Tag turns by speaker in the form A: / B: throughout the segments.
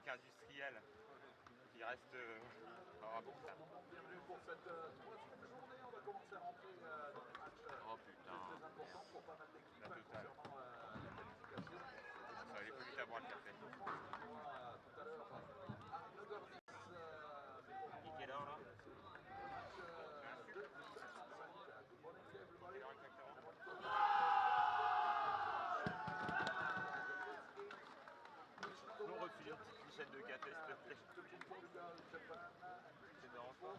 A: truc industriel qui reste à bon terme.
B: Bienvenue pour cette troisième journée. On va commencer à rentrer dans les matchs.
A: Oh putain.
B: C'est très important pour pas mal d'équipes concernant la qualification.
A: Ça allait plus vite à boire le café.
B: Tout à l'heure à 9h10.
A: Il est quelle heure là? On refile une petite fichette de café s'il te plaît. C'est dérange pas?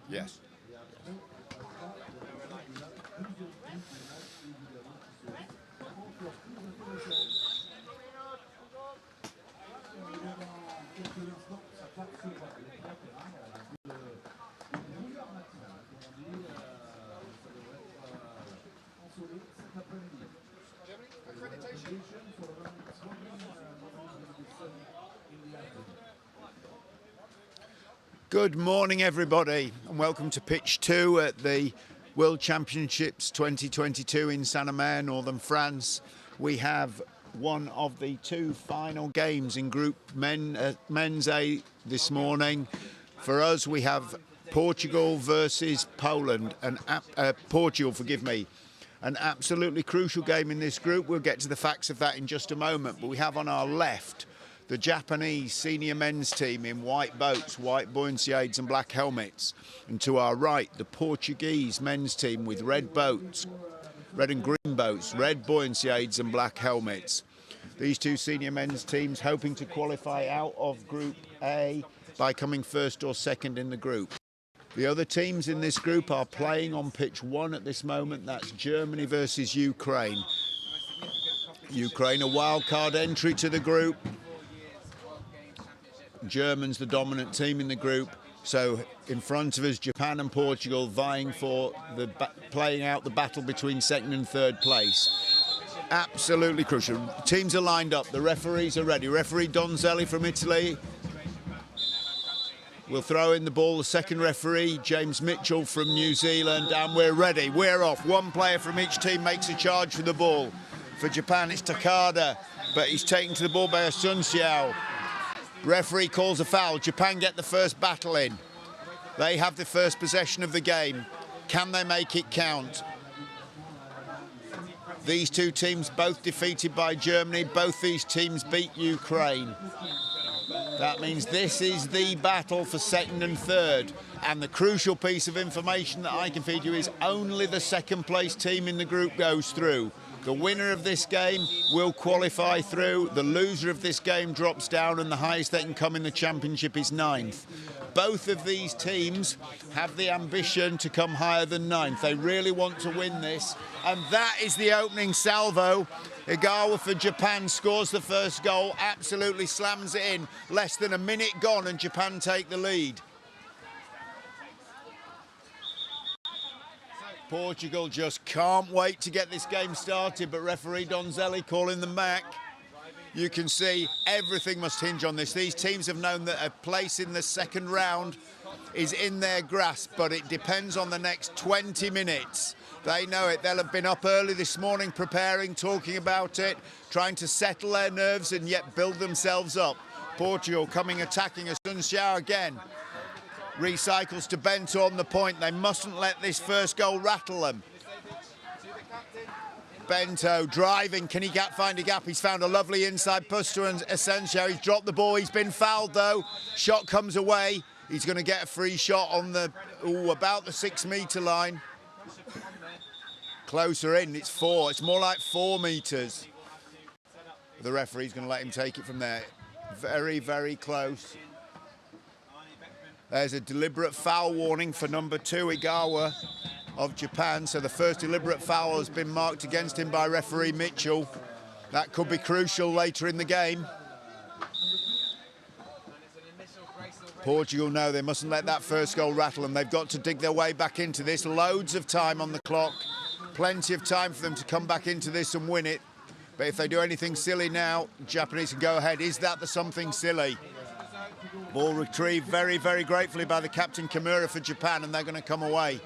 C: Yes. Good morning, everybody, and welcome to Pitch 2 at the World Championships 2022 in Saint-Omer, northern France. We have one of the two final games in Group Men's A this morning. For us, we have Portugal versus Poland, Portugal, forgive me. An absolutely crucial game in this group. We'll get to the facts of that in just a moment, but we have on our left the Japanese senior men's team in white boats, white buoyancy aids and black helmets. And to our right, the Portuguese men's team with red boats, red and green boats, red buoyancy aids and black helmets. These two senior men's teams hoping to qualify out of Group A by coming first or second in the group. The other teams in this group are playing on pitch 1 at this moment. That's Germany versus Ukraine. Ukraine, a wildcard entry to the group. Germans the dominant team in the group, so in front of us Japan and Portugal vying for playing out the battle between second and third place. Absolutely crucial. Teams are lined up, the referees are ready. Referee Donzelli from Italy will throw in the ball. The second referee, James Mitchell from New Zealand, and we're ready, we're off. One player from each team makes a charge for the ball. For Japan it's Takada, but he's taken to the ball by Asunciao. Referee calls a foul. Japan get the first battle in. They have the first possession of the game. Can they make it count? These two teams both defeated by Germany. Both these teams beat Ukraine. That means this is the battle for second and third. And the crucial piece of information that I can feed you is only the second place team in the group goes through. The winner of this game will qualify through. The loser of this game drops down, and the highest they can come in the championship is 9th. Both of these teams have the ambition to come higher than 9th. They really want to win this, and that is the opening salvo. Igawa for Japan scores the first goal, absolutely slams it in. Less than a minute gone, and Japan take the lead. Portugal just can't wait to get this game started, but referee Donzelli calling them back. You can see everything must hinge on this. These teams have known that a place in the second round is in their grasp, but it depends on the next 20 minutes. They know it. They'll have been up early this morning preparing, talking about it, trying to settle their nerves and yet build themselves up. Portugal coming attacking Asunciao again. Recycles to Bento on the point. They mustn't let this first goal rattle them. Bento driving. Can he find a gap? He's found a lovely inside push to Asunciao. He's dropped the ball. He's been fouled though. Shot comes away. He's going to get a free shot on the about the 6-metre line. Closer in. It's 4. It's more like 4 metres. The referee's going to let him take it from there. Very, very close. There's a deliberate foul warning for number 2, Igawa of Japan. So the first deliberate foul has been marked against him by referee Mitchell. That could be crucial later in the game. Portugal know they mustn't let that first goal rattle them. They've got to dig their way back into this. Loads of time on the clock. Plenty of time for them to come back into this and win it. But if they do anything silly now, Japanese can go ahead. Is that the something silly? Ball retrieved very, very gratefully by the captain Kimura for Japan, and they're going to come away.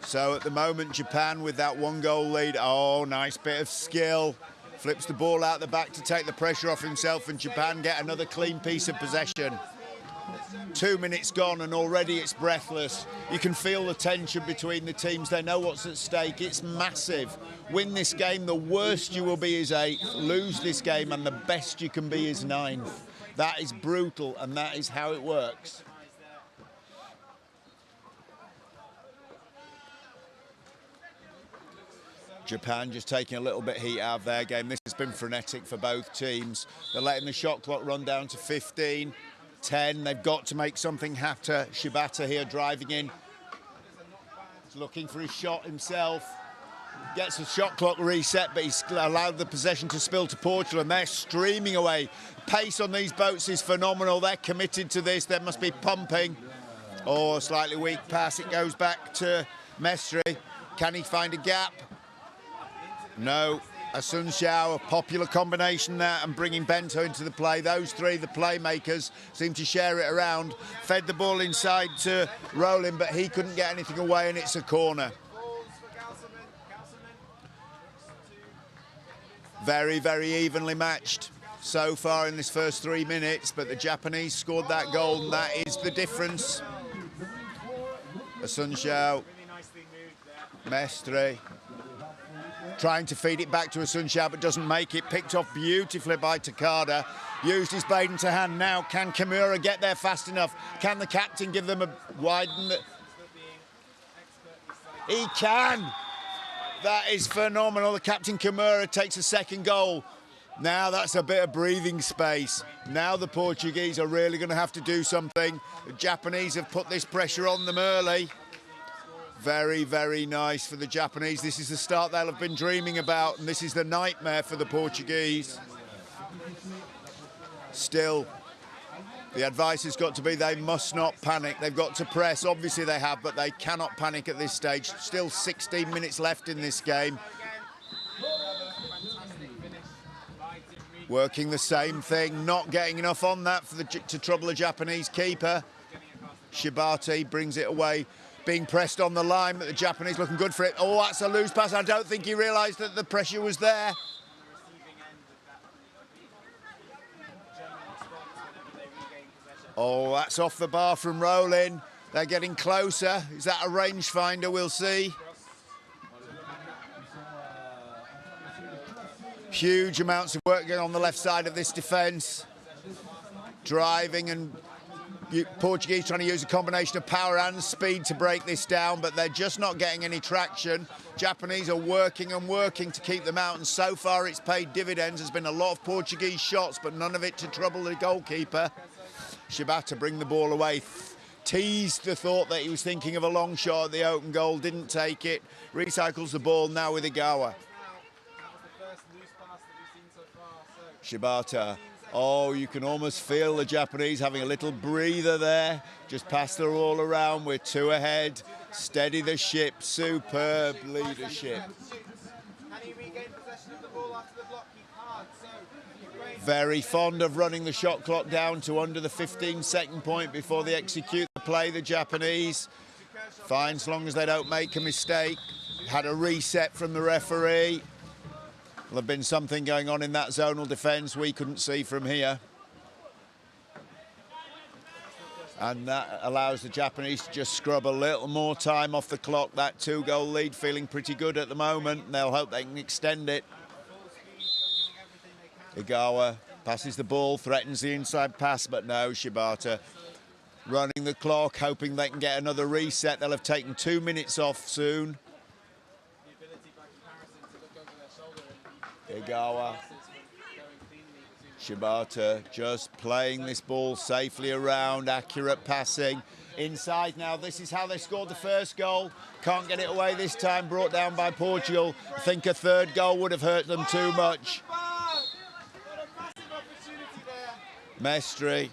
C: So at the moment, Japan with that 1-goal lead. Oh, nice bit of skill. Flips the ball out the back to take the pressure off himself, and Japan get another clean piece of possession. 2 minutes gone and already it's breathless. You can feel the tension between the teams. They know what's at stake. It's massive. Win this game, the worst you will be is 8th. Lose this game and the best you can be is 9th. That is brutal, and that is how it works. Japan just taking a little bit heat out of their game. This has been frenetic for both teams. They're letting the shot clock run down to 15, 10. They've got to make something happen. Shibata here driving in. He's looking for his shot himself. Gets the shot clock reset, but he's allowed the possession to spill to Portugal, and they're streaming away. Pace on these boats is phenomenal. They're committed to this. They must be pumping. Oh, slightly weak pass. It goes back to Mestre. Can he find a gap? No. Sun Xiao, a popular combination there, and bringing Bento into the play. Those three, the playmakers, seem to share it around. Fed the ball inside to Rowling, but he couldn't get anything away, and it's a corner. Very, very evenly matched so far in this first 3 minutes, but the Japanese scored that goal, and that is the difference. Sun Xiao, Mestre, trying to feed it back to Sun Xiao, but doesn't make it. Picked off beautifully by Takada. Used his blade into hand now. Can Kimura get there fast enough? Can the captain give them a widen? He can. That is phenomenal. The captain Kimura takes a second goal. Now that's a bit of breathing space. Now the Portuguese are really going to have to do something. The Japanese have put this pressure on them early. Very, very nice for the Japanese. This is the start they'll have been dreaming about, and this is the nightmare for the Portuguese. Still, the advice has got to be they must not panic. They've got to press. Obviously they have, but they cannot panic at this stage. Still 16 minutes left in this game. Working the same thing, not getting enough on that for to trouble the Japanese keeper. Shibata brings it away. Being pressed on the line, but the Japanese looking good for it. Oh, that's a loose pass. I don't think he realised that the pressure was there. Oh, that's off the bar from Rowling. They're getting closer. Is that a rangefinder? We'll see. Huge amounts of work going on the left side of this defence. Driving, and Portuguese trying to use a combination of power and speed to break this down, but they're just not getting any traction. Japanese are working and working to keep them out, and so far it's paid dividends. There's been a lot of Portuguese shots, but none of it to trouble the goalkeeper. Shibata bring the ball away. Teased the thought that he was thinking of a long shot at the open goal, didn't take it. Recycles the ball now with Igawa. Shibata. Oh, you can almost feel the Japanese having a little breather there. Just pass the ball around. We're 2 ahead. Steady the ship. Superb leadership. Very fond of running the shot clock down to under the 15-second point before they execute the play, the Japanese. Fine, as long as they don't make a mistake. Had a reset from the referee. There'll have been something going on in that zonal defence we couldn't see from here. And that allows the Japanese to just scrub a little more time off the clock. That 2-goal lead feeling pretty good at the moment, and they'll hope they can extend it. Igawa passes the ball, threatens the inside pass, but no, Shibata running the clock, hoping they can get another reset. They'll have taken 2 minutes off soon. Igawa, Shibata just playing this ball safely around, accurate passing. Inside now, this is how they scored the first goal. Can't get it away this time, brought down by Portugal. I think a third goal would have hurt them too much. Mestre,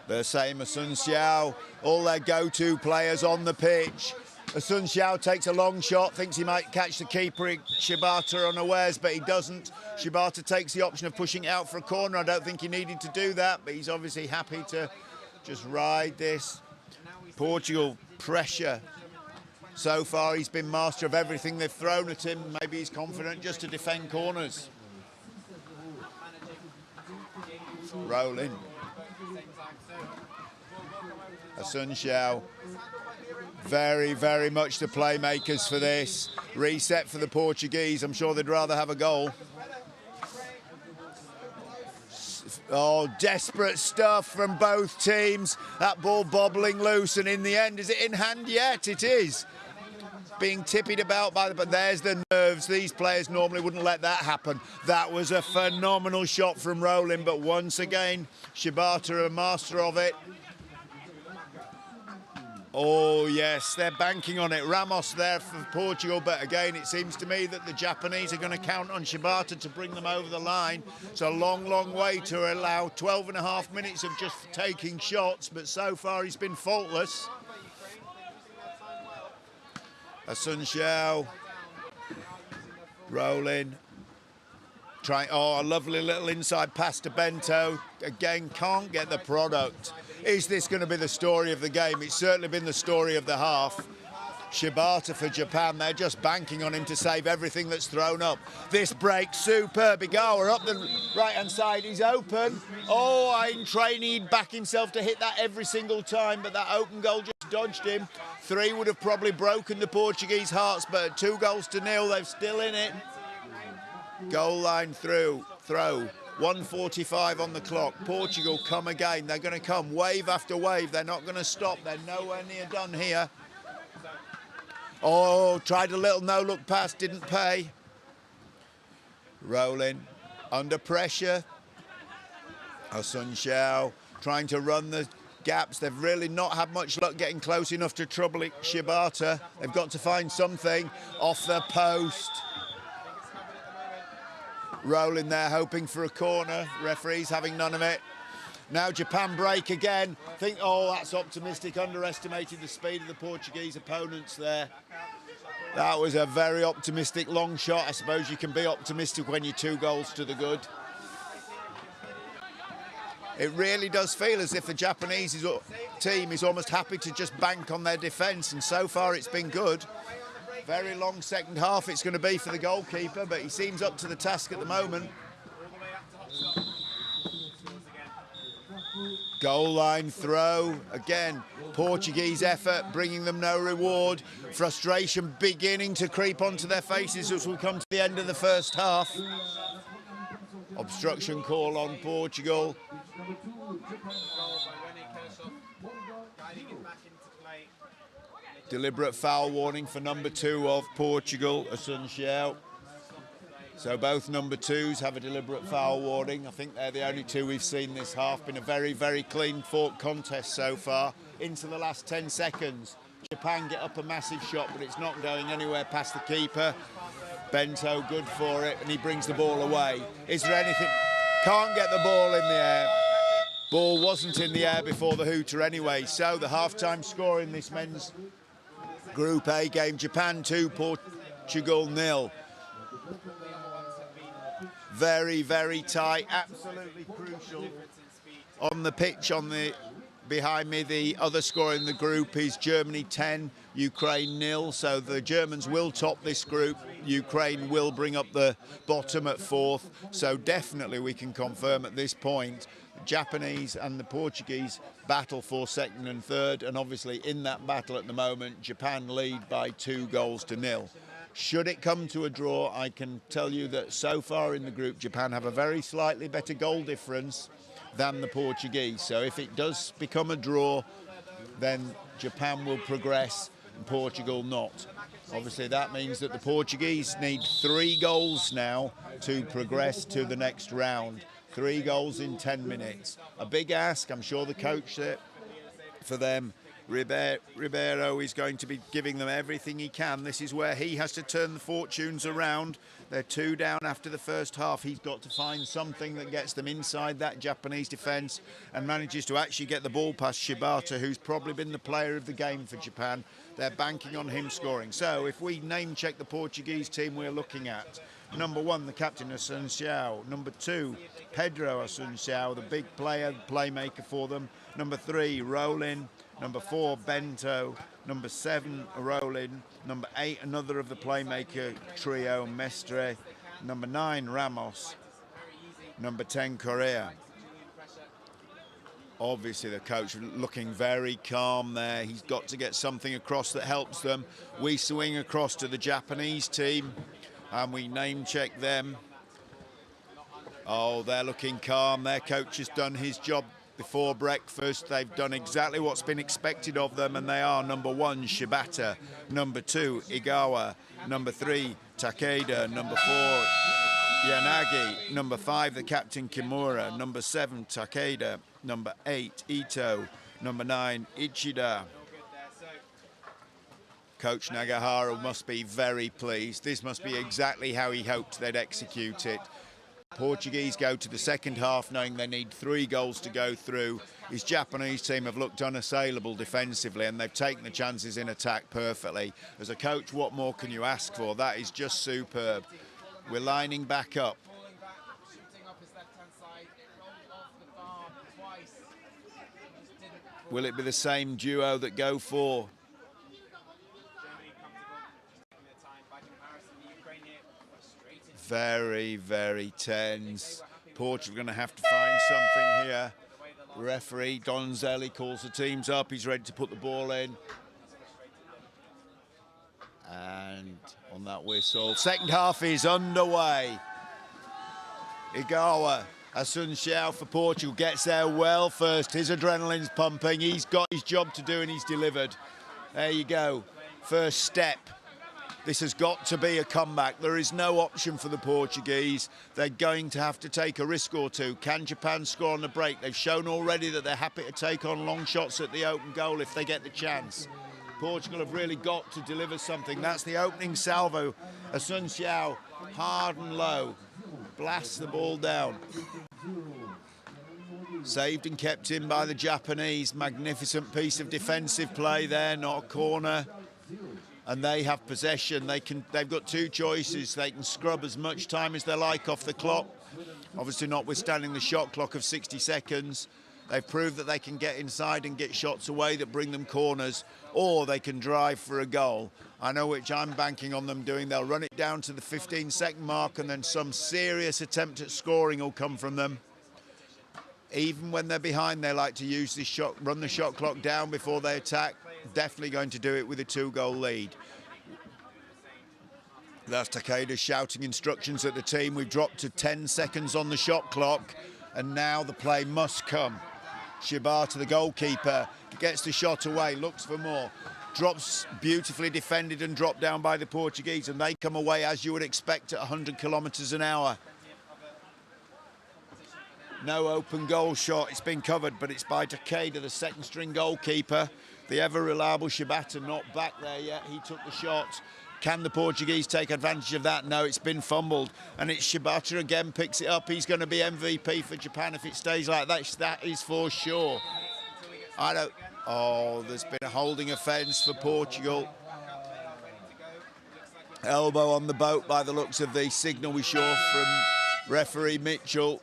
C: the same as Sun Xiao, all their go-to players on the pitch. Sun Xiao takes a long shot, thinks he might catch the keeper, Shibata unawares, but he doesn't. Shibata takes the option of pushing it out for a corner. I don't think he needed to do that, but he's obviously happy to just ride this. Portugal, pressure. So far, he's been master of everything they've thrown at him. Maybe he's confident just to defend corners. Rolling. Sun Xiao. Very, very much the playmakers for this. Reset for the Portuguese. I'm sure they'd rather have a goal. Oh, desperate stuff from both teams. That ball bobbling loose, and in the end, is it in hand yet? It is. Being tippied about by the... But there's the nerves. These players normally wouldn't let that happen. That was a phenomenal shot from Rowling, but once again, Shibata, a master of it. Oh, yes, they're banking on it. Ramos there for Portugal, but again, it seems to me that the Japanese are going to count on Shibata to bring them over the line. It's a long, long way to allow 12 and a half minutes of just taking shots, but so far he's been faultless. Sun Xiao, rolling. Oh, a lovely little inside pass to Bento. Again, can't get the product. Is this going to be the story of the game? It's certainly been the story of the half. Shibata for Japan, they're just banking on him to save everything that's thrown up. This break, superb. Igawa up the right-hand side, he's open. Oh, in training, he'd back himself to hit that every single time, but that open goal just dodged him. 3 would have probably broken the Portuguese hearts, but 2 goals to 0, they're still in it. Goal line throw. 1:45 on the clock. Portugal come again. They're going to come wave after wave. They're not going to stop. They're nowhere near done here. Oh, tried a little no-look pass, didn't pay. Rolling. Under pressure. Sun Xiao trying to run the gaps. They've really not had much luck getting close enough to trouble Shibata. They've got to find something. Off the post. Rolling there, hoping for a corner. Referees having none of it. Now Japan break again. Oh, that's optimistic. Underestimated the speed of the Portuguese opponents there. That was a very optimistic long shot. I suppose you can be optimistic when you're 2 goals to the good. It really does feel as if the Japanese team is almost happy to just bank on their defence, and so far it's been good. Very long second half it's going to be for the goalkeeper, but he seems up to the task at the moment. Goal line throw. Again, Portuguese effort, bringing them no reward. Frustration beginning to creep onto their faces as we come to the end of the first half. Obstruction call on Portugal. Deliberate foul warning for number 2 of Portugal, Sun Xiao. So both number 2s have a deliberate foul warning. I think they're the only 2 we've seen this half. Been a very, very clean fought contest so far. Into the last 10 seconds. Japan get up a massive shot, but it's not going anywhere past the keeper. Bento good for it, and he brings the ball away. Is there anything? Can't get the ball in the air. Ball wasn't in the air before the hooter anyway. So the half-time score in this men's Group A game, Japan 2, Portugal 0. Very, very tight, absolutely crucial. On the pitch, behind me, the other score in the group is Germany 10, Ukraine 0. So the Germans will top this group. Ukraine will bring up the bottom at 4th. So definitely we can confirm at this point the Japanese and the Portuguese battle for 2nd and 3rd. And obviously in that battle at the moment, Japan lead by 2 goals to 0. Should it come to a draw, I can tell you that so far in the group, Japan have a very slightly better goal difference than the Portuguese. So if it does become a draw, then Japan will progress and Portugal not. Obviously that means that the Portuguese need 3 goals now to progress to the next round. 3 goals in 10 minutes. A big ask. I'm sure the coach for them Ribeiro is going to be giving them everything he can. This is where he has to turn the fortunes around. They're 2 down after the first half. He's got to find something that gets them inside that Japanese defence and manages to actually get the ball past Shibata, who's probably been the player of the game for Japan. They're banking on him scoring. So if we name check the Portuguese team we're looking at, number 1, the captain, Assunção. Number 2, Pedro Assunção, the big player, playmaker for them. Number 3, Rolin. Number 4, Bento. Number 7, Rolin. Number 8, another of the playmaker trio, Mestre. Number 9, Ramos. Number 10, Correa. Obviously, the coach looking very calm there. He's got to get something across that helps them. We swing across to the Japanese team and we name check them. Oh, they're looking calm. Their coach has done his job before breakfast. They've done exactly what's been expected of them, and they are number 1, Shibata, number 2, Igawa, number 3, Takeda, number 4, Yanagi, number 5, the captain, Kimura, number 7, Takeda, number 8, Ito, number 9, Ichida. Coach Nagahara must be very pleased. This must be exactly how he hoped they'd execute it. Portuguese go to the second half knowing they need 3 goals to go through. His Japanese team have looked unassailable defensively and they've taken the chances in attack perfectly. As a coach, what more can you ask for? That is just superb. We're lining back up. Will it be the same duo that go for? Very, very tense. Portugal going to have to find something here. Referee Donzelli calls the teams up. He's ready to put the ball in. And on that whistle, second half is underway. Igawa, Assunção for Portugal, gets there well first. His adrenaline's pumping. He's got his job to do and he's delivered. There you go. First step. This has got to be a comeback. There is no option for the Portuguese. They're going to have to take a risk or two. Can Japan score on the break? They've shown already that they're happy to take on long shots at the open goal if they get the chance. Portugal have really got to deliver something. That's the opening salvo. Assunção, hard and low, blasts the ball down. Saved and kept in by the Japanese. Magnificent piece of defensive play there, not a corner. And they have possession. They've got 2 choices. They can scrub as much time as they like off the clock, obviously notwithstanding the shot clock of 60 seconds. They've proved that they can get inside and get shots away that bring them corners, or they can drive for a goal. I know which I'm banking on them doing. They'll run it down to the 15-second mark and then some serious attempt at scoring will come from them. Even when they're behind, they like to use this shot, run the shot clock down before they attack. Definitely going to do it with a 2-goal lead. That's Takeda shouting instructions at the team. We've dropped to 10 seconds on the shot clock, and now the play must come. Shibata, the goalkeeper, gets the shot away, looks for more. Drops beautifully defended and dropped down by the Portuguese, and they come away as you would expect at 100 kilometres an hour. No open goal shot, it's been covered, but it's by Takeda, the second string goalkeeper. The ever reliable Shibata not back there yet, he took the shot. Can the Portuguese take advantage of that? No, it's been fumbled, and it's Shibata again, picks it up. He's going to be MVP for Japan if it stays like that. That is for sure. Oh, there's been a holding offence for Portugal. Elbow on the boat by the looks of the signal we saw from referee Mitchell.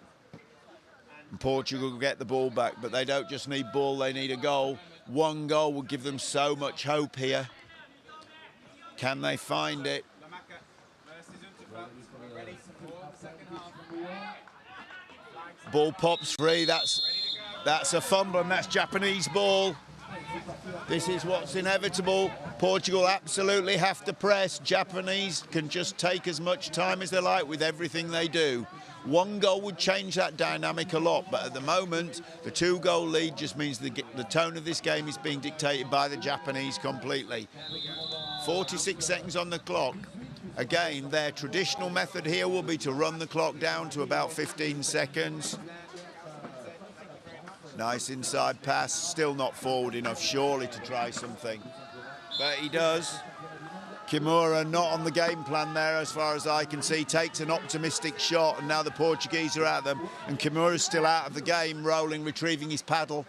C: And Portugal will get the ball back, but they don't just need ball, they need a goal. 1 goal will give them so much hope here. Can they find it? Ball pops free. That's a fumble, and that's Japanese ball. This is what's inevitable. Portugal absolutely have to press. Japanese can just take as much time as they like with everything they do. 1 goal would change that dynamic a lot, but at the moment, the 2-goal lead just means the tone of this game is being dictated by the Japanese completely. 46 seconds on the clock. Again, their traditional method here will be to run the clock down to about 15 seconds. Nice inside pass, still not forward enough, surely, to try something. But he does. Kimura not on the game plan there as far as I can see, takes an optimistic shot, and now the Portuguese are at them, and Kimura's still out of the game, rolling, retrieving his paddle.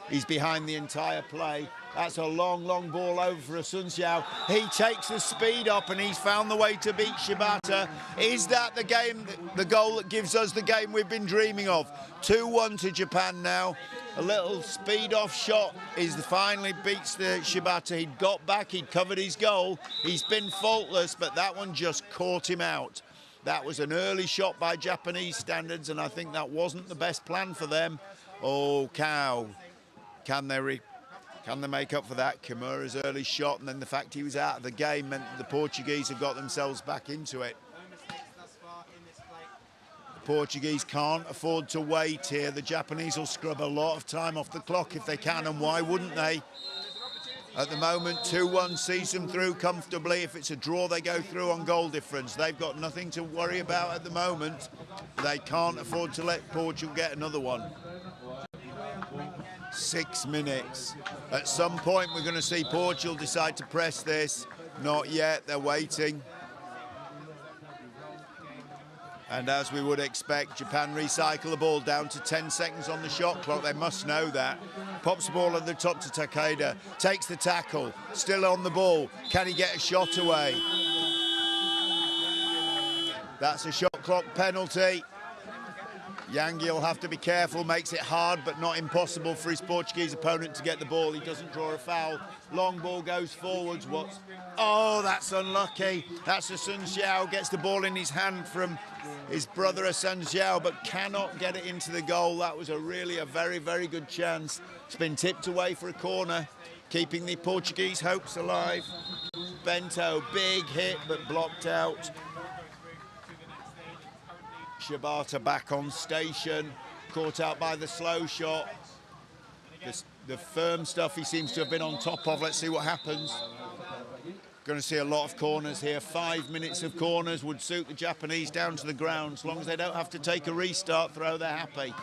C: He's behind the entire play. That's a long, long ball over for Asunciao. He takes the speed up and he's found the way to beat Shibata. Is that the game, the goal that gives us the game we've been dreaming of? 2-1 to Japan now. A little speed off shot finally beats the Shibata. He'd got back, he'd covered his goal. He's been faultless, but that one just caught him out. That was an early shot by Japanese standards, and I think that wasn't the best plan for them. Oh, cow. Can they make up for that? Kimura's early shot, and then the fact he was out of the game meant the Portuguese have got themselves back into it. The Portuguese can't afford to wait here. The Japanese will scrub a lot of time off the clock if they can, and why wouldn't they? At the moment, 2-1 sees them through comfortably. If it's a draw, they go through on goal difference. They've got nothing to worry about at the moment. They can't afford to let Portugal get another one. 6 minutes. At some point, we're going to see Portugal decide to press this. Not yet, they're waiting. And as we would expect, Japan recycle the ball down to 10 seconds on the shot clock. They must know that. Pops the ball at the top to Takeda. Takes the tackle. Still on the ball. Can he get a shot away? That's a shot clock penalty. Yangi will have to be careful, makes it hard but not impossible for his Portuguese opponent to get the ball. He doesn't draw a foul. Long ball goes forwards. Oh, that's unlucky. That's Asunciao, gets the ball in his hand from his brother Asunciao, but cannot get it into the goal. That was really a very, very good chance. It's been tipped away for a corner, keeping the Portuguese hopes alive. Bento, big hit but blocked out. Shibata back on station, caught out by the slow shot. The firm stuff he seems to have been on top of. Let's see what happens. Going to see a lot of corners here. 5 minutes of corners would suit the Japanese down to the ground. As long as they don't have to take a restart throw, they're happy.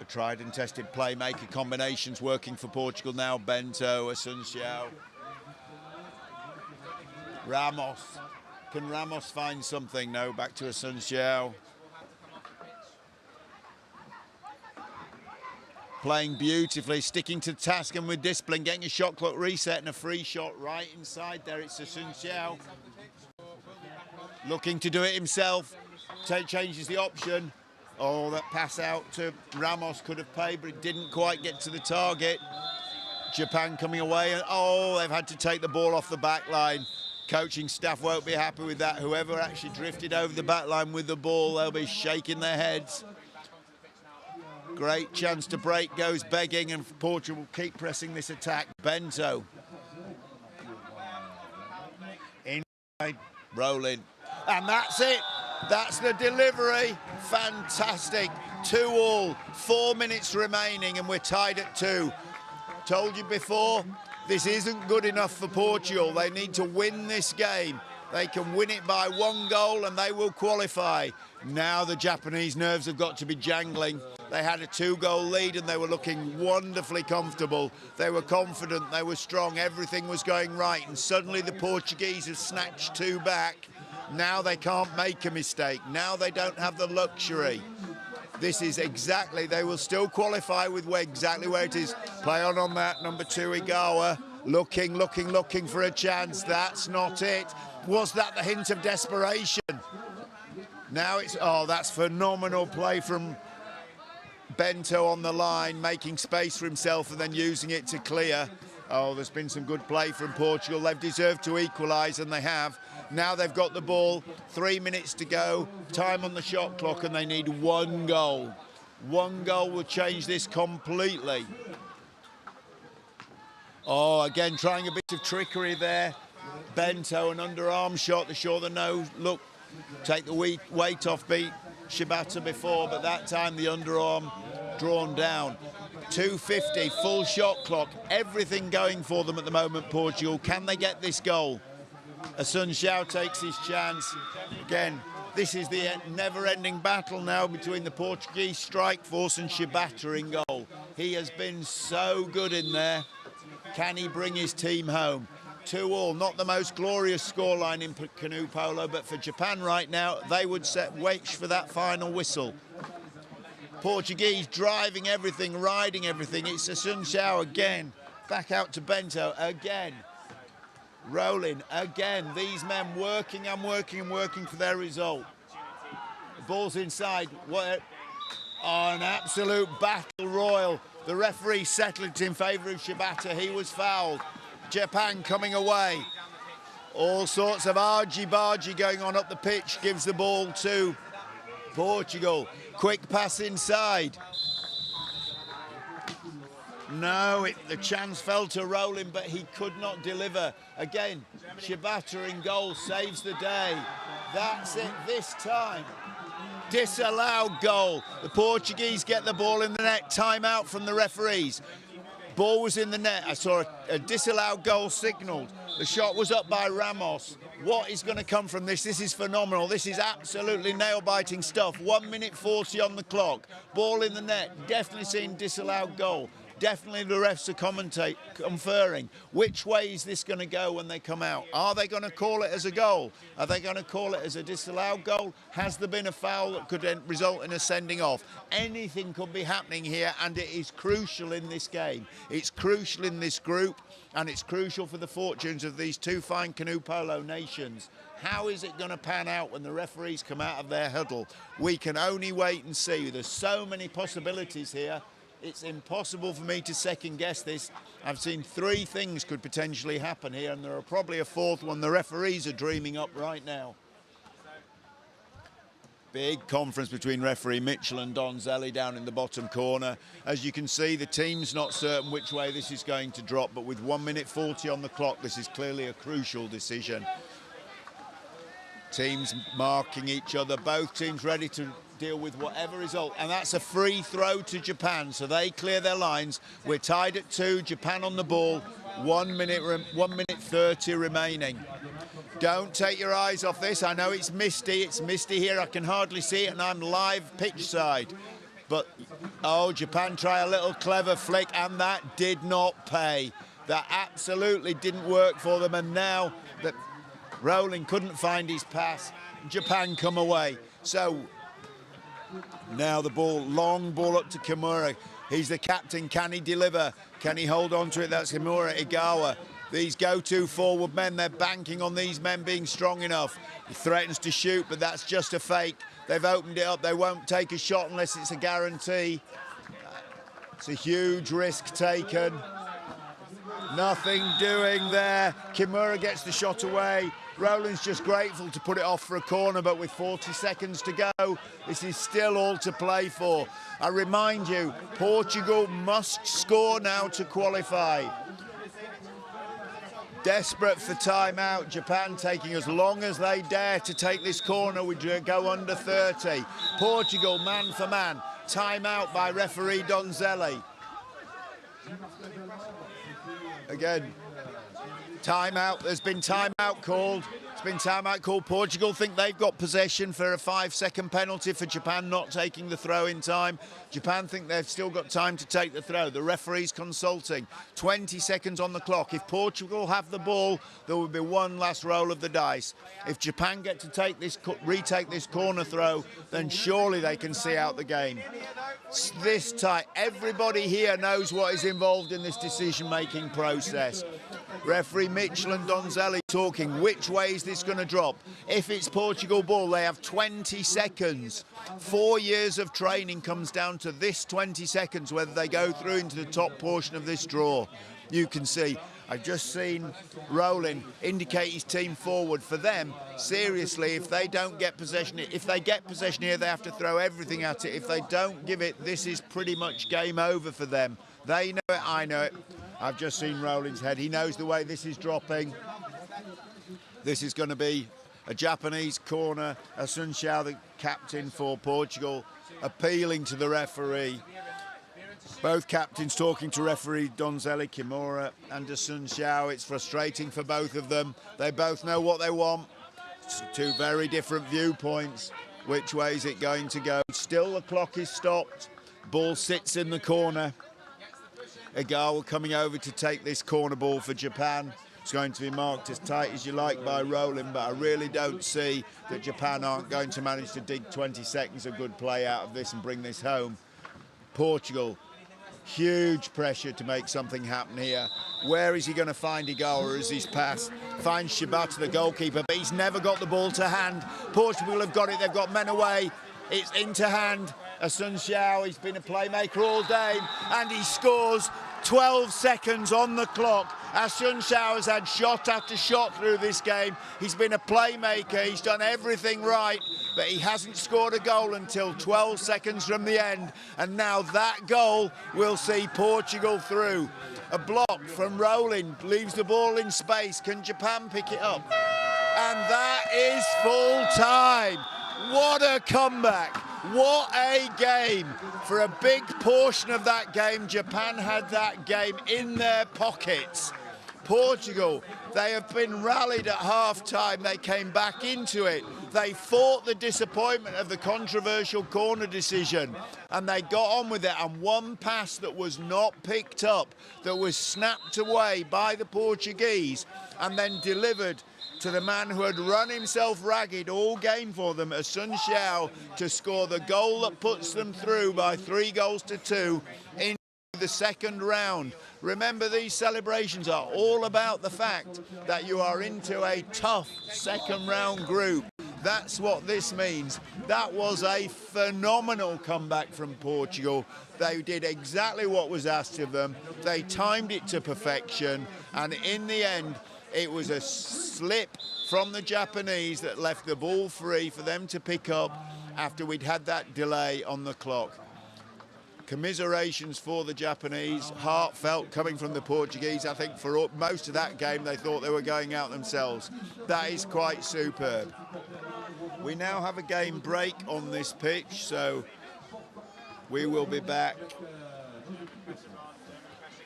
C: The tried and tested playmaker combinations working for Portugal now. Bento, Asunciao. Ramos. Can Ramos find something? No, back to Asunciao. Playing beautifully, sticking to the task and with discipline, getting a shot clock reset and a free shot right inside there. It's Asunciao. Looking to do it himself. Changes the option. Oh, that pass out to Ramos could have paid, but it didn't quite get to the target. Japan coming away, and oh, they've had to take the ball off the back line. Coaching staff won't be happy with that. Whoever actually drifted over the back line with the ball, they'll be shaking their heads. Great chance to break, goes begging, and Portugal will keep pressing this attack. Bento. Inside, rolling. And that's it. That's the delivery. Fantastic. 2-2. 4 minutes remaining, and we're tied at 2. Told you before, this isn't good enough for Portugal. They need to win this game. They can win it by 1 goal and they will qualify. Now the Japanese nerves have got to be jangling. They had a 2-goal lead and they were looking wonderfully comfortable. They were confident, they were strong, everything was going right. And suddenly the Portuguese have snatched 2 back. Now they can't make a mistake. Now they don't have the luxury. This is exactly, they will still qualify with exactly where it is. Play on that, number 2, Igawa. Looking for a chance. That's not it. Was that the hint of desperation? Now it's, oh, that's phenomenal play from Bento on the line, making space for himself and then using it to clear. Oh, there's been some good play from Portugal. They've deserved to equalise, and they have. Now they've got the ball, 3 minutes to go, time on the shot clock, and they need 1 goal. 1 goal will change this completely. Oh, again, trying a bit of trickery there. Bento, an underarm shot to show the nose. Look, take the weight off, beat Shibata before, but that time the underarm drawn down. 2:50, full shot clock, everything going for them at the moment, Portugal. Can they get this goal? Asunciao takes his chance. Again, This is the never-ending battle now between the Portuguese strike force and Shibata in goal. He has been so good in there. Can he bring his team home? 2-2, not the most glorious scoreline in canoe polo, but for Japan right now, they would wait for that final whistle. Portuguese driving everything, riding everything. It's a Sun Xiao again. Back out to Bento again. Rolling again. These men working and working and working for their result. The ball's inside. What an absolute battle royal. The referee settled it in favour of Shibata. He was fouled. Japan coming away. All sorts of argy-bargy going on up the pitch. Gives the ball to Portugal. Quick pass inside. No, the chance fell to Rowling, but he could not deliver. Again, Shibata in goal saves the day. That's it this time. Disallowed goal. The Portuguese get the ball in the net. Timeout from the referees. Ball was in the net. I saw a disallowed goal signalled. The shot was up by Ramos. What is going to come from this? This is phenomenal. This is absolutely nail-biting stuff. 1 minute 40 on the clock. Ball in the net. Definitely seen disallowed goal. Definitely the refs are conferring. Which way is this going to go when they come out? Are they going to call it as a goal? Are they going to call it as a disallowed goal? Has there been a foul that could result in a sending off? Anything could be happening here, and it is crucial in this game. It's crucial in this group, and it's crucial for the fortunes of these two fine canoe polo nations. How is it going to pan out when the referees come out of their huddle? We can only wait and see. There's so many possibilities here. It's impossible for me to second guess this. I've seen 3 things could potentially happen here, and there are probably a 4th one the referees are dreaming up right now. Big conference between referee Mitchell and Donzelli down in the bottom corner. As you can see, the team's not certain which way this is going to drop, but with 1 minute 40 on the clock, this is clearly a crucial decision. Teams marking each other, both teams ready to deal with whatever result, and that's a free throw to Japan, so they clear their lines. We're tied at 2, Japan on the ball, 1 minute 30 remaining. Don't take your eyes off this. I know it's misty here, I can hardly see it, and I'm live pitch side, but oh, Japan try a little clever flick, and that did not pay. That absolutely didn't work for them, and now that Rowling couldn't find his pass, Japan come away. So now the ball, long ball up to Kimura. He's the captain. Can he deliver? Can he hold on to it? That's Kimura. Igawa. These go-to forward men, they're banking on these men being strong enough. He threatens to shoot, but that's just a fake. They've opened it up. They won't take a shot unless it's a guarantee. It's a huge risk taken. Nothing doing there. Kimura gets the shot away. Rowland's just grateful to put it off for a corner, but with 40 seconds to go, this is still all to play for. I remind you, Portugal must score now to qualify. Desperate for timeout. Japan taking as long as they dare to take this corner. We go under 30. Portugal, man for man. Timeout by referee Donzelli. Again, timeout. There's been timeout called. It's been timeout called. Portugal think they've got possession for a 5-second penalty for Japan not taking the throw in time. Japan think they've still got time to take the throw. The referee's consulting. 20 seconds on the clock. If Portugal have the ball, there will be one last roll of the dice. If Japan get to retake this corner throw, then surely they can see out the game. It's this tight. Everybody here knows what is involved in this decision-making process. Referee Mitchell and Donzelli talking, which way is this going to drop? If it's Portugal ball, they have 20 seconds. 4 years of training comes down to this 20 seconds, whether they go through into the top portion of this draw. You can see, I've just seen Rowling indicate his team forward. For them, seriously, if they don't get possession, if they get possession here, they have to throw everything at it. If they don't give it, this is pretty much game over for them. They know it, I know it. I've just seen Rowling's head. He knows the way this is dropping. This is going to be a Japanese corner. Sun Xiao, the captain for Portugal, appealing to the referee. Both captains talking to referee Donzelli, Kimura and Sun Xiao. It's frustrating for both of them. They both know what they want. Two very different viewpoints. Which way is it going to go? Still the clock is stopped. Ball sits in the corner. Igawa coming over to take this corner ball for Japan. It's going to be marked as tight as you like by Rowling, but I really don't see that Japan aren't going to manage to dig 20 seconds of good play out of this and bring this home. Portugal, huge pressure to make something happen here. Where is he going to find Igawa as he's passed? Finds Shibata, the goalkeeper, but he's never got the ball to hand. Portugal have got it, they've got men away. It's into hand. Sun Xiao, he's been a playmaker all day, and he scores. 12 seconds on the clock. Sun Xiao has had shot after shot through this game. He's been a playmaker, he's done everything right, but he hasn't scored a goal until 12 seconds from the end. And now that goal will see Portugal through. A block from Rowling leaves the ball in space. Can Japan pick it up? And that is full time. What a comeback. What a game. For a big portion of that game, Japan had that game in their pockets. Portugal, they have been rallied at half-time. They came back into it. They fought the disappointment of the controversial corner decision, and they got on with it. And one pass that was not picked up, that was snapped away by the Portuguese and then delivered to the man who had run himself ragged all game for them, Sun Xiao, to score the goal that puts them through by 3-2 into the second round. Remember, these celebrations are all about the fact that you are into a tough second round group. That's what this means. That was a phenomenal comeback from Portugal. They did exactly what was asked of them. They timed it to perfection, and in the end, it was a slip from the Japanese that left the ball free for them to pick up after we'd had that delay on the clock. Commiserations for the Japanese, heartfelt coming from the Portuguese. I think for most of that game they thought they were going out themselves. That is quite superb. We now have a game break on this pitch, so we will be back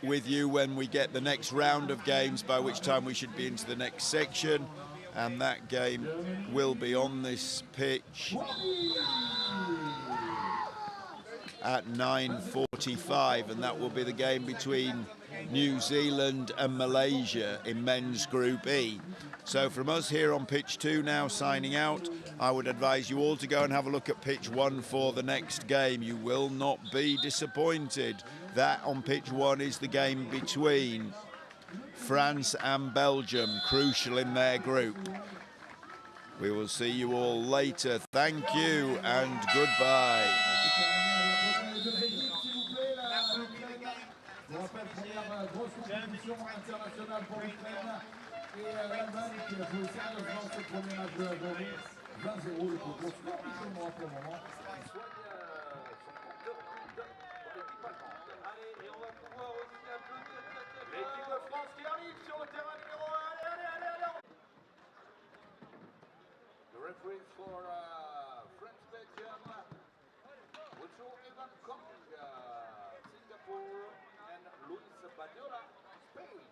C: with you when we get the next round of games, by which time we should be into the next section, and that game will be on this pitch at 9:45, and that will be the game between New Zealand and Malaysia in men's Group E. So from us here on pitch 2 now signing out, I would advise you all to go and have a look at pitch 1 for the next game. You will not be disappointed. That on pitch 1 is the game between France and Belgium, crucial in their group. We will see you all later. Thank you and goodbye.
B: L'équipe de France qui arrive sur le terrain numéro 1. Allez, allez, allez, allez. The referee for France-Belgium, which will even come Singapore and Luis Badiola, Spain.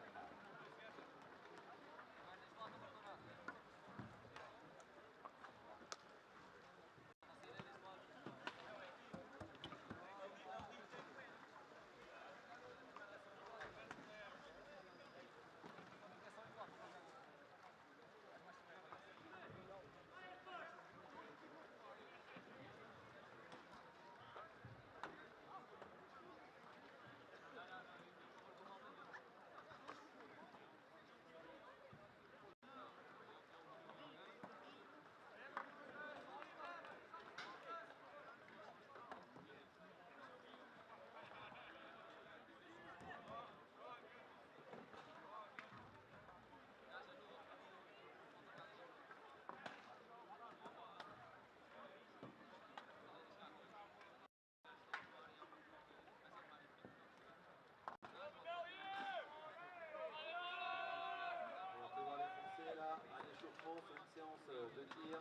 B: De tir.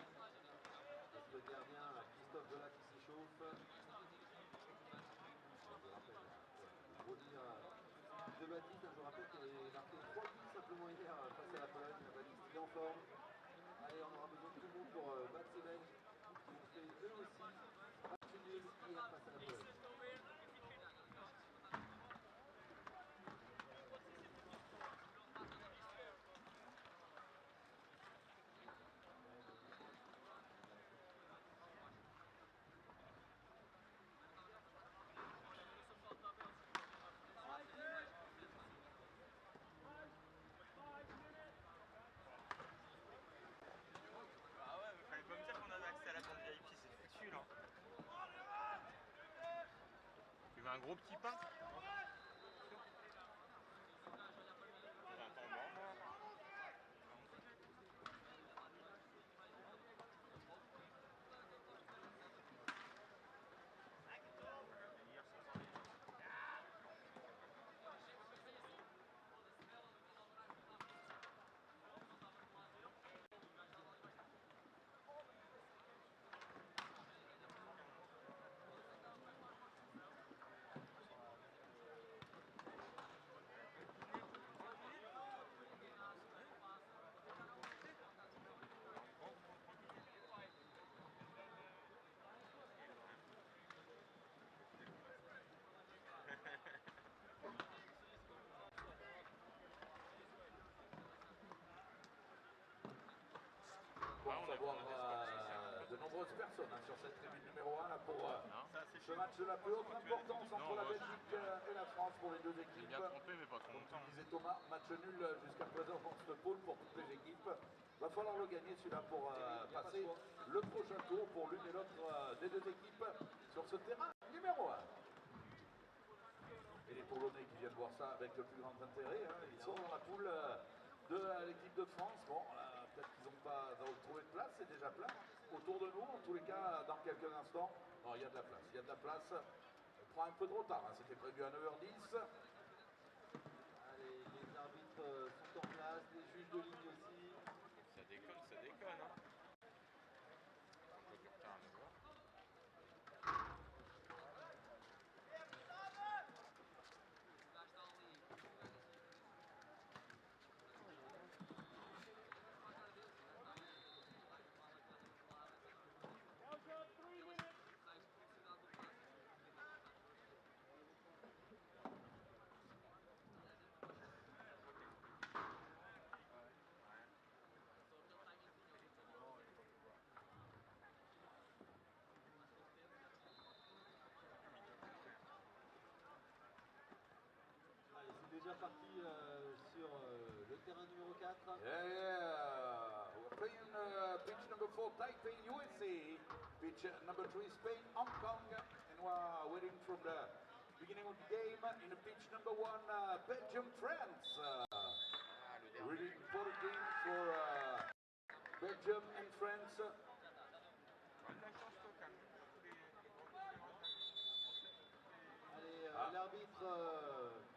B: Le gardien Christophe Delat qui s'échauffe. Je rappelle, De Baptiste, je rappelle qu'il avait marqué 3 buts simplement hier face à la Pologne. Baptiste, il est en forme. Allez, on aura besoin de
A: un gros petit pain. J'ai un temps mort, moi.
B: Pour avoir de nombreuses personnes sur cette tribune numéro 1 là, pour ce match de la plus haute importance entre la Belgique et la France pour les deux équipes.
A: Bien trompé, mais pas trop
B: Comme
A: longtemps.
B: disait Thomas, match nul jusqu'à présent dans ce pôle pour toutes les équipes. Va falloir le gagner celui-là pour passer le prochain tour pour l'une et l'autre des deux équipes sur ce terrain numéro 1. Et les Polonais qui viennent voir ça avec le plus grand intérêt, hein, ils sont dans la poule de l'équipe de France. Bon, peut-être qu'ils n'ont pas trouvé de place, c'est déjà plein. Autour de nous, en tous les cas, dans quelques instants, il y a de la place. Il y a de la place. On prend un peu de retard, hein, c'était prévu à 9h10.
D: Allez, les arbitres sont en place, les juges de ligne aussi.
A: Ça déconne, hein. Un peu plus retard à 9h.
D: Allez, c'est déjà parti sur le terrain numéro 4.
B: Yeah, we're playing pitch number 4, Taipei, USA. Pitch number 3, Spain, Hong Kong. And we're waiting from the beginning of the game in the pitch number 1, Belgium, France. Really important game for Belgium and France.
D: Allez, l'arbitre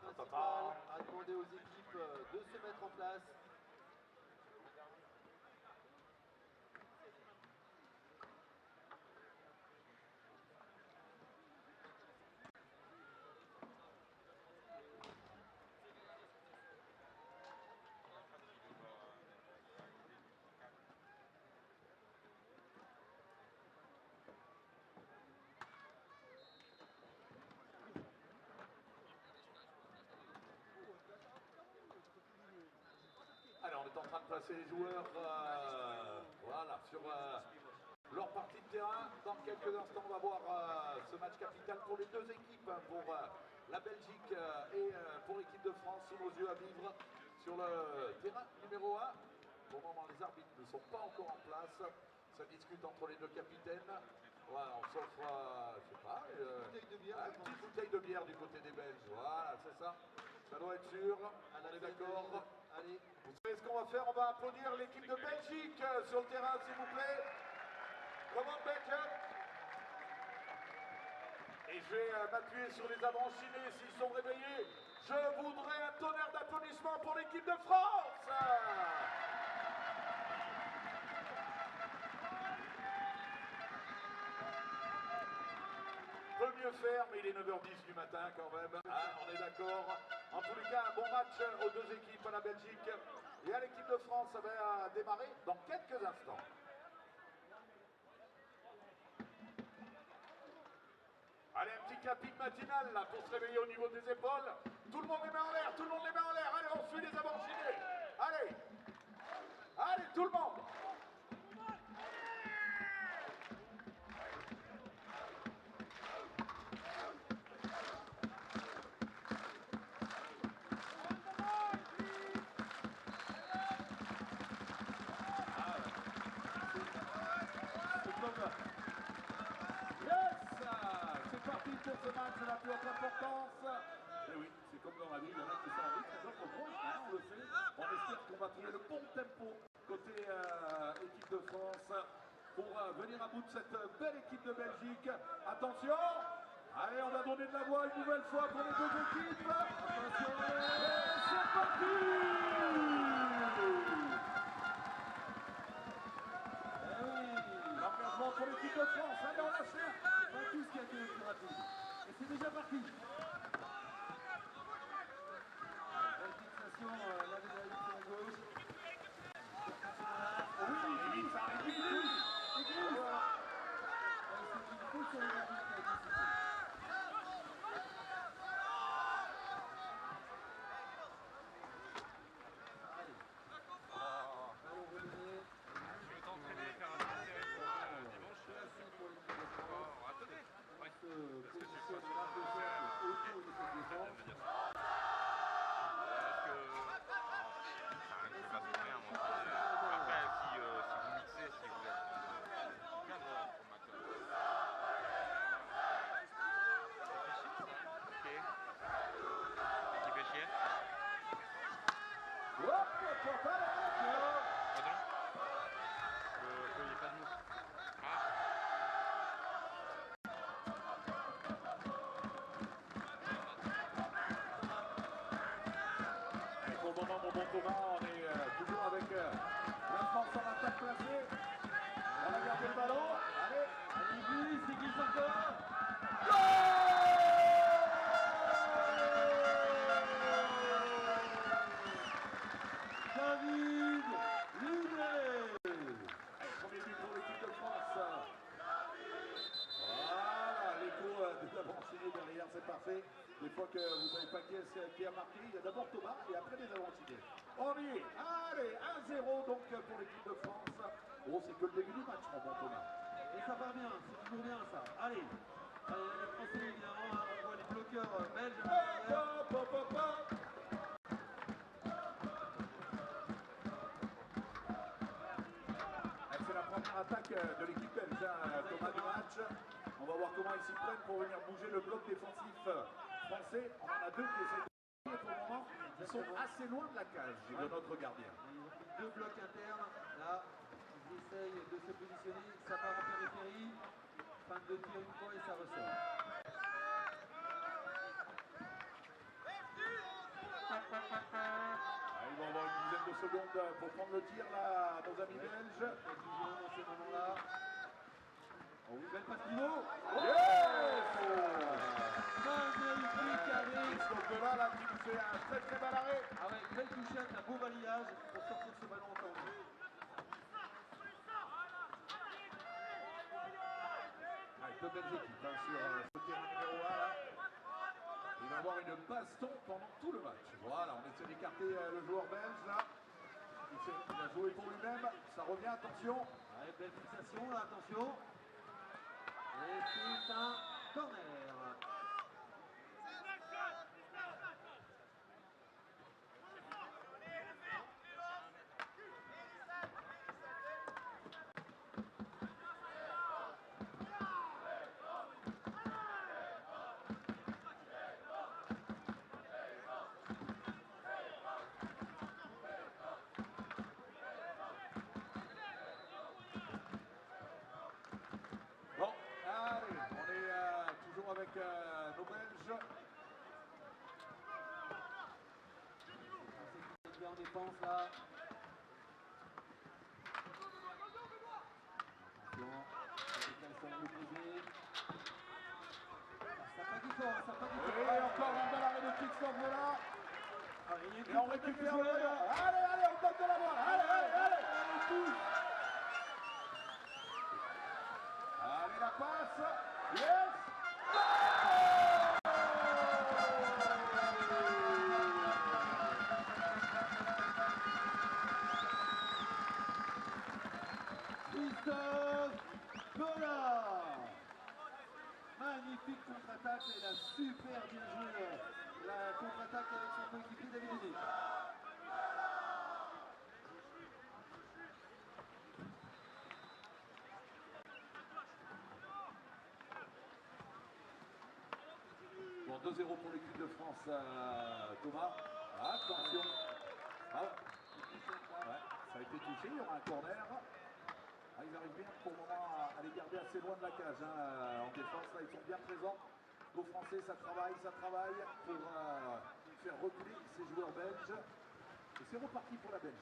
D: principal a demandé aux équipes de se mettre en place.
B: Allez, on est en train de placer les joueurs voilà, sur leur partie de terrain. Dans quelques instants, on va voir ce match capital pour les deux équipes, hein, pour la Belgique et pour l'équipe de France, sous nos yeux à vivre sur le terrain numéro 1. Pour le moment, les arbitres ne sont pas encore en place. Ça discute entre les deux capitaines. Voilà, on s'offre, je sais pas,
D: Bouteille de bière,
B: une petite bouteille de bière du côté des Belges. Voilà, c'est ça. Ça doit être sûr. On est d'accord.
D: Allez,
B: Vous savez ce qu'on va faire? On va applaudir l'équipe de Belgique sur le terrain, s'il vous plaît. Come on, Belgium. Et je vais m'appuyer sur les avanchinés s'ils sont réveillés. Je voudrais un tonnerre d'applaudissements pour l'équipe de France. Peut mieux faire, mais il est 9h10 du matin quand même. Hein, on est d'accord. En tous les cas, un bon match aux deux équipes, à la Belgique et à l'équipe de France. Ça va démarrer dans quelques instants. Allez, un petit clapping matinal là pour se réveiller au niveau des épaules. Tout le monde les met en l'air, tout le monde les met en l'air. Allez, on suit les avanchinés. Allez, allez, tout le monde. Yes, c'est parti pour ce match n'a plus autre importance. Et oui, c'est comme dans la vie, il y en a qui sont en risque, les autres moins, hein, on le sait. On espère qu'on va trouver le bon tempo côté équipe de France pour venir à bout de cette belle équipe de Belgique. Attention! Allez, on va donner de la voix une nouvelle fois pour les deux équipes. Attention, et c'est parti!
D: Eh oui,
B: L'engagement pour l'équipe de France. Allez, on lâche rien.
D: c'est pas tout ce qui a été le plus rapide. Et c'est déjà parti. Belle fixation, là déjà sur la gauche.
B: Oui, ça arrive vite.
D: Église. C'est une faute sur les arbitres qui a été sifflée. Allez. Ballon relayé.
A: Je vais t'entraîner, faire un petit dimanche.
D: Pour l'équipe de France.
A: Attendez. Ouais.
D: Se positionne large de cercle autour de cette défense.
A: Parce que. Ça ne pas se faire, moi. Après, si vous mixez, si vous êtes. Plein de formateurs. Ok. Qui fait chier?
B: Hop, hop, hop, allez,
A: Pardon? Il n'y a pas de mots. Ah.
B: Et pour le moment, mon bon Thomas, on est toujours avec la France en attaque placée. On a gardé le ballon. Allez.
D: Église, Église encore. David Lunet.
B: Allez, premier but pour l'équipe de France. Voilà, l'écho de l'avancinier derrière, c'est parfait. Des fois que vous ne savez pas qui a marqué, il y a d'abord Thomas et après les avanciniers. On y est. Allez, 1-0 donc pour l'équipe de France. Oh, c'est que le début du match, mon bon Thomas.
D: Et ça part bien, c'est toujours bien ça. Allez, allez les Français évidemment, hein, on voit les bloqueurs belges à l'intérieur.
B: Hop, hop, hop, hop. Allez, c'est la première attaque de l'équipe belge, hein, Thomas, du match. On va voir comment ils s'y prennent pour venir bouger le bloc défensif français. On en a deux qui essaient de pour le moment. Ils sont assez loin de la cage de notre gardien.
D: Ils ont pris deux blocs internes. Là, ils essayent de se positionner. Ça part en périphérie. Fin de tir une fois et ça ressort.
B: Ils vont avoir une dizaine de secondes pour prendre le tir, là, nos amis belges.
D: Dans ces moments-là. Oh oui, belle passe pivot.
B: Yes!
D: Magnifique avec.
B: Donc là, qui nous fait un très très bel arrêt.
D: Ah ouais, une belle touchette, un beau balayage pour sortir ce ballon encore mieux.
B: Deux belles équipes hein, sur ce terrain numéro 1 là. Il va y avoir une baston pendant tout le match. Voilà, on essaie d'écarter le joueur belge là. Il a joué pour lui-même. Ça revient, attention.
D: Allez, belle fixation là, attention. Et c'est un corner.
B: Bon, allez, on est toujours avec nos Belges.
D: C'est bien en défense là. Attention, les décales sont opposés. Ça pas du fort, ça pas du fort.
B: Et encore un bel arrêt de Christophe là.
D: Allez,
B: Et on récupère le ballon. Allez, allez, on donne de la voile. Allez, allez, allez. Allez, la passe. Yes.
D: Christophe Bollard. Magnifique contre-attaque, il a super bien joué la contre-attaque avec son coéquipier David Lunet.
B: 2-0 pour l'équipe de France. Thomas, attention. Ah, ouais, ça a été touché, il y aura un corner. Ah, ils arrivent bien pour le moment à les garder assez loin de la cage en défense. Là, ils sont bien présents. Aux Français, ça travaille pour faire reculer ces joueurs belges. Et c'est reparti pour la Belgique.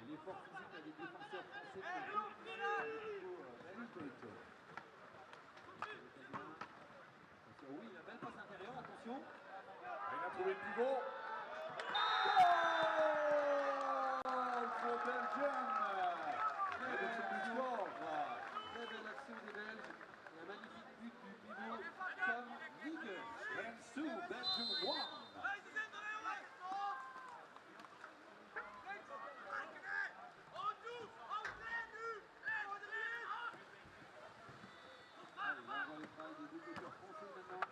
D: L'effort physique à des défenseurs français pour reculer au niveau belge. Oui, la belle passe intérieure, attention.
B: Il a trouvé le pivot. Goal for Belgium. Réduction du score.
D: Très belle action des Belges. Et un magnifique but du pivot Tom Ligue.
B: France 2, Belgium 1.
D: Allez, on voit le travail des deux bloqueurs français maintenant.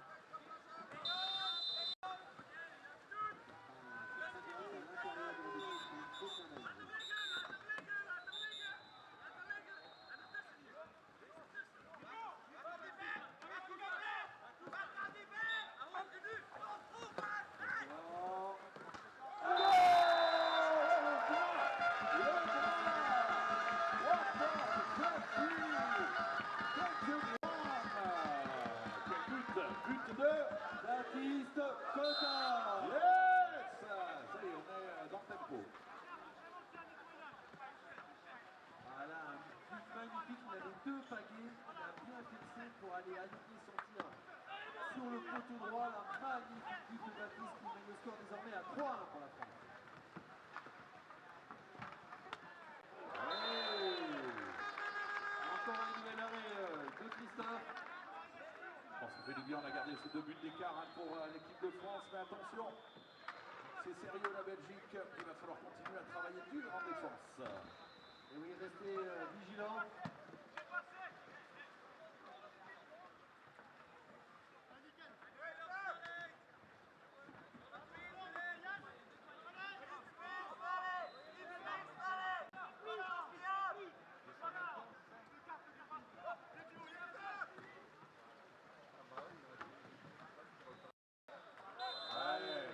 D: Baptiste Cotta.
B: Yes! Ça y est, on est dans le tempo.
D: Voilà, un but magnifique. Il avait deux pagaies. Il a bien fixé pour aller aligner son tir sur le poteau droit. La magnifique but de Baptiste qui mène le score désormais à 3-1 pour la France. Encore un nouvel arrêt de Christophe.
B: Je pense que ça fait du bien, on a gardé ces 2 buts d'écart pour l'équipe de France, mais attention, c'est sérieux la Belgique, il va falloir continuer à travailler dur en défense.
D: Et oui, restez vigilants.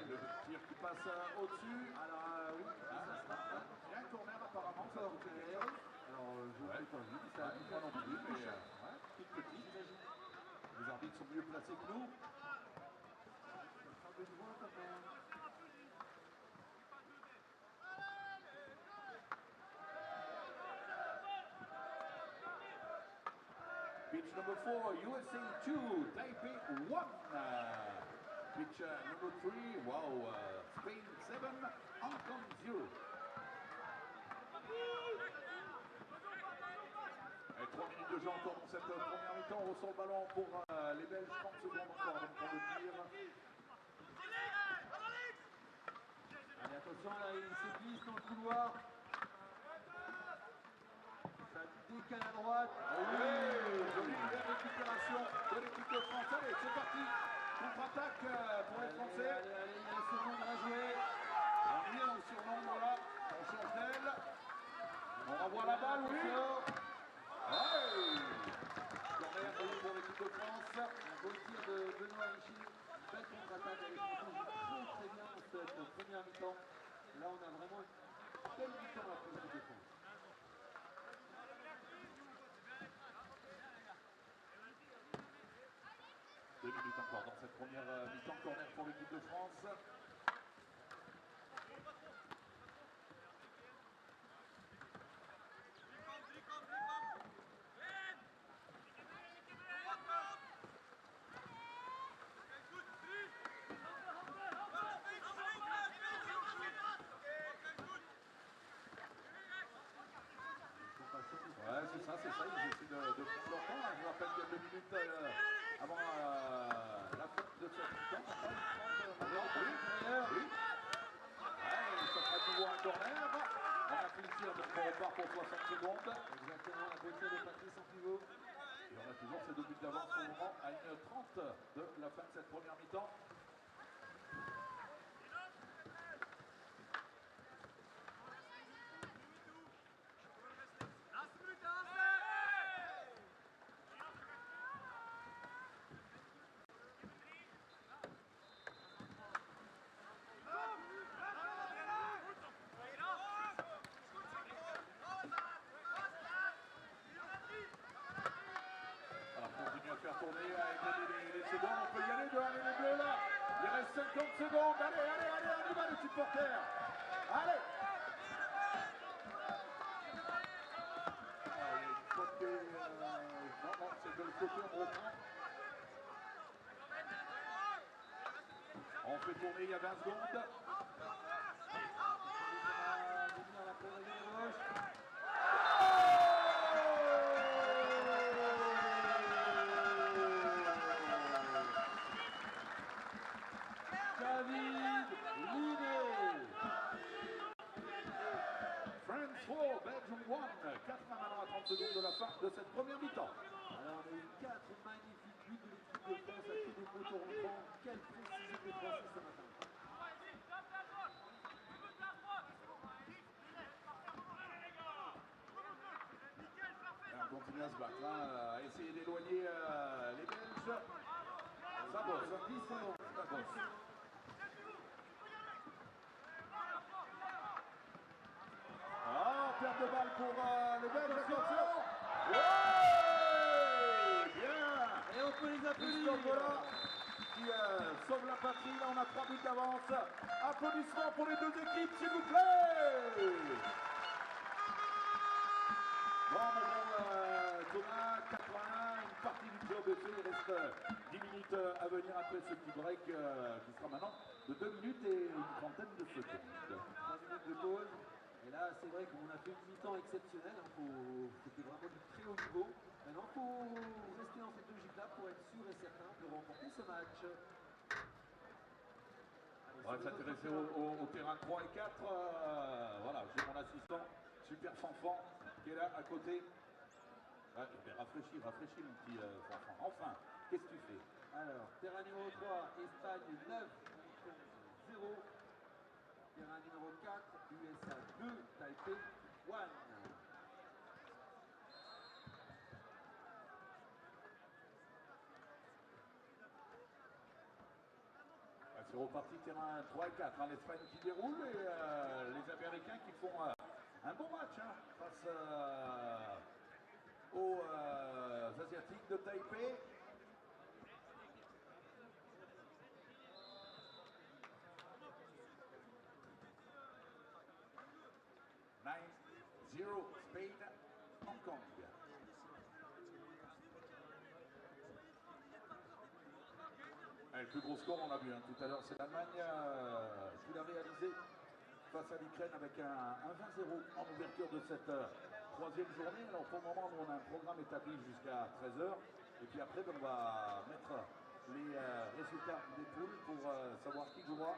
B: Le tir qui passe au-dessus. Alors oui, il y a un corner apparemment. Ça
D: Alors je ne l'ai pas vu, ça a
B: pas non plus, mais toute petite. Les arbitres sont mieux placés que nous.
D: Un peu de voix quand même.
B: Pitch number 4, USA 2, Taipei 1. Pitch number 3, wow, Spain 7, Hong Kong 0. Et 3 minutes de jeu encore dans cette première mi-temps. On ressort le ballon pour les Belges. 30 secondes encore donc pour le tir.
D: Allez, attention, là, il se glisse dans le couloir. Ça décale à droite.
B: Oui, jolie récupération de l'équipe de France. Allez, c'est parti. Contre-attaque pour les Français.
D: Allez, il y a un surnombre à jouer.
B: On y est dans le surnombre là. On change d'aile. On revoit la balle, oui. Hey! Corner pour l'équipe de France.
D: Un beau tir de Benoît Richy. Belle contre-attaque avec une défense très bien dans cette première mi-temps. Là, on a vraiment une belle mi-temps à l'équipe de France.
B: Deux minutes encore dans cette première mi-temps. Corner pour l'équipe de France. Ouais, c'est ça, ils essaient de prendre leur temps. Je vous rappelle qu'il y a 2 minutes avant la fin de cette mi-temps. Oui. Ouais, ça sera de nouveau un corner. On a fait le tir, donc on repart pour 60 secondes.
D: Exactement, un beau tir de Patrice en pivot.
B: Et on a toujours ces 2 buts d'avance pour le moment à 1h30 de la fin de cette première mi-temps. 50 secondes. Allez, allez, allez, on y va les supporters. Allez. Côté, non, c'est de le côté, on reprend. On fait tourner il y a 20 secondes. France 4, Belgium 1, 4 maintenant à 30 secondes de la fin de cette première mi-temps.
D: Alors on a eu 4 magnifiques buts de l'équipe de France à tous les motos rentrants. Quelle précision des Français ce matin.
B: On continue à se battre, hein, à essayer d'éloigner les Belges. Ça bosse, 10 secondes, ça bosse. Ah, perte de balle pour les Belges, attention. Ouais, bien.
D: Et on peut les applaudir.
B: Voilà, qui sauve la patrie, là on a 3 buts d'avance. Applaudissements pour les deux équipes, s'il vous plaît. Bon, Thomas, 81, une partie du job est fait, il reste 10 minutes à venir après ce petit break qui sera maintenant de 2 minutes et une trentaine de secondes.
D: 3 minutes de pause. Et là, c'est vrai qu'on a fait une mi-temps exceptionnelle. C'était vraiment du très haut niveau. Maintenant, il faut rester dans cette logique-là pour être sûr et certain de remporter ce match.
B: On va s'intéresser au terrain 3 et 4. Voilà, j'ai mon assistant, super Fanfan, qui est là à côté. Ouais, rafraîchis mon petit Fanfan. Enfin, qu'est-ce que tu fais?
D: Alors, terrain numéro 3, Espagne 9, 0. Terrain numéro 4, USA 2, Taipei 1.
B: C'est reparti terrain 3 et 4. Hein, l'Espagne qui déroule et les Américains qui font un bon match face aux Asiatiques de Taipei. Zero Spain, Hong Kong. Le plus gros score, on l'a vu tout à l'heure, c'est l'Allemagne qui l'a réalisé face à l'Ukraine avec un 20-0 en ouverture de cette troisième journée. Alors pour le moment, nous, on a un programme établi jusqu'à 13h. Et puis après, on va mettre les résultats des poules pour savoir qui jouera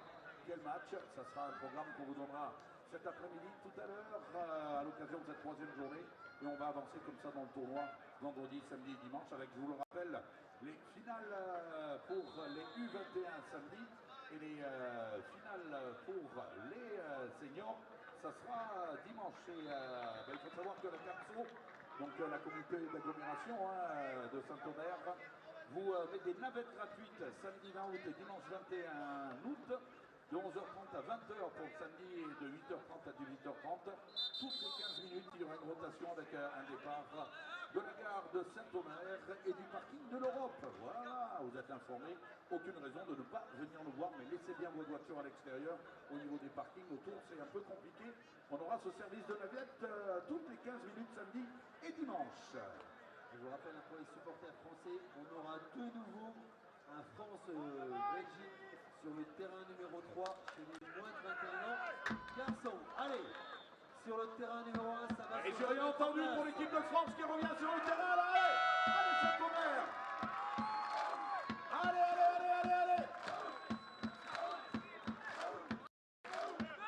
B: quel match. Ça sera un programme qu'on vous donnera cet après-midi, tout à l'heure, à l'occasion de cette troisième journée. Et on va avancer comme ça dans le tournoi vendredi, samedi et dimanche avec, je vous le rappelle, les finales pour les U21 samedi et les finales pour les seniors. Ça sera dimanche. Et il faut savoir que la CAPSO, donc la communauté d'agglomération de Saint-Omer, vous met des navettes gratuites samedi 20 août et dimanche 21 août. De 11h30 à 20h pour le samedi et de 8h30 à 18h30. Toutes les 15 minutes, il y aura une rotation avec un départ de la gare de Saint-Omer et du parking de l'Europe. Voilà, vous êtes informés. Aucune raison de ne pas venir nous voir, mais laissez bien vos voitures à l'extérieur. Au niveau des parkings, autour, c'est un peu compliqué. On aura ce service de navette toutes les 15 minutes samedi et dimanche.
D: Je vous rappelle pour les supporters français, on aura de nouveau un France-Belgique sur le terrain numéro 3 chez les moins de 21 ans. Garçons, allez, sur le terrain numéro 1, ça va.
B: Et j'ai rien entendu pour l'équipe de France qui revient sur le terrain là. Allez, Saint-Omer. Allez.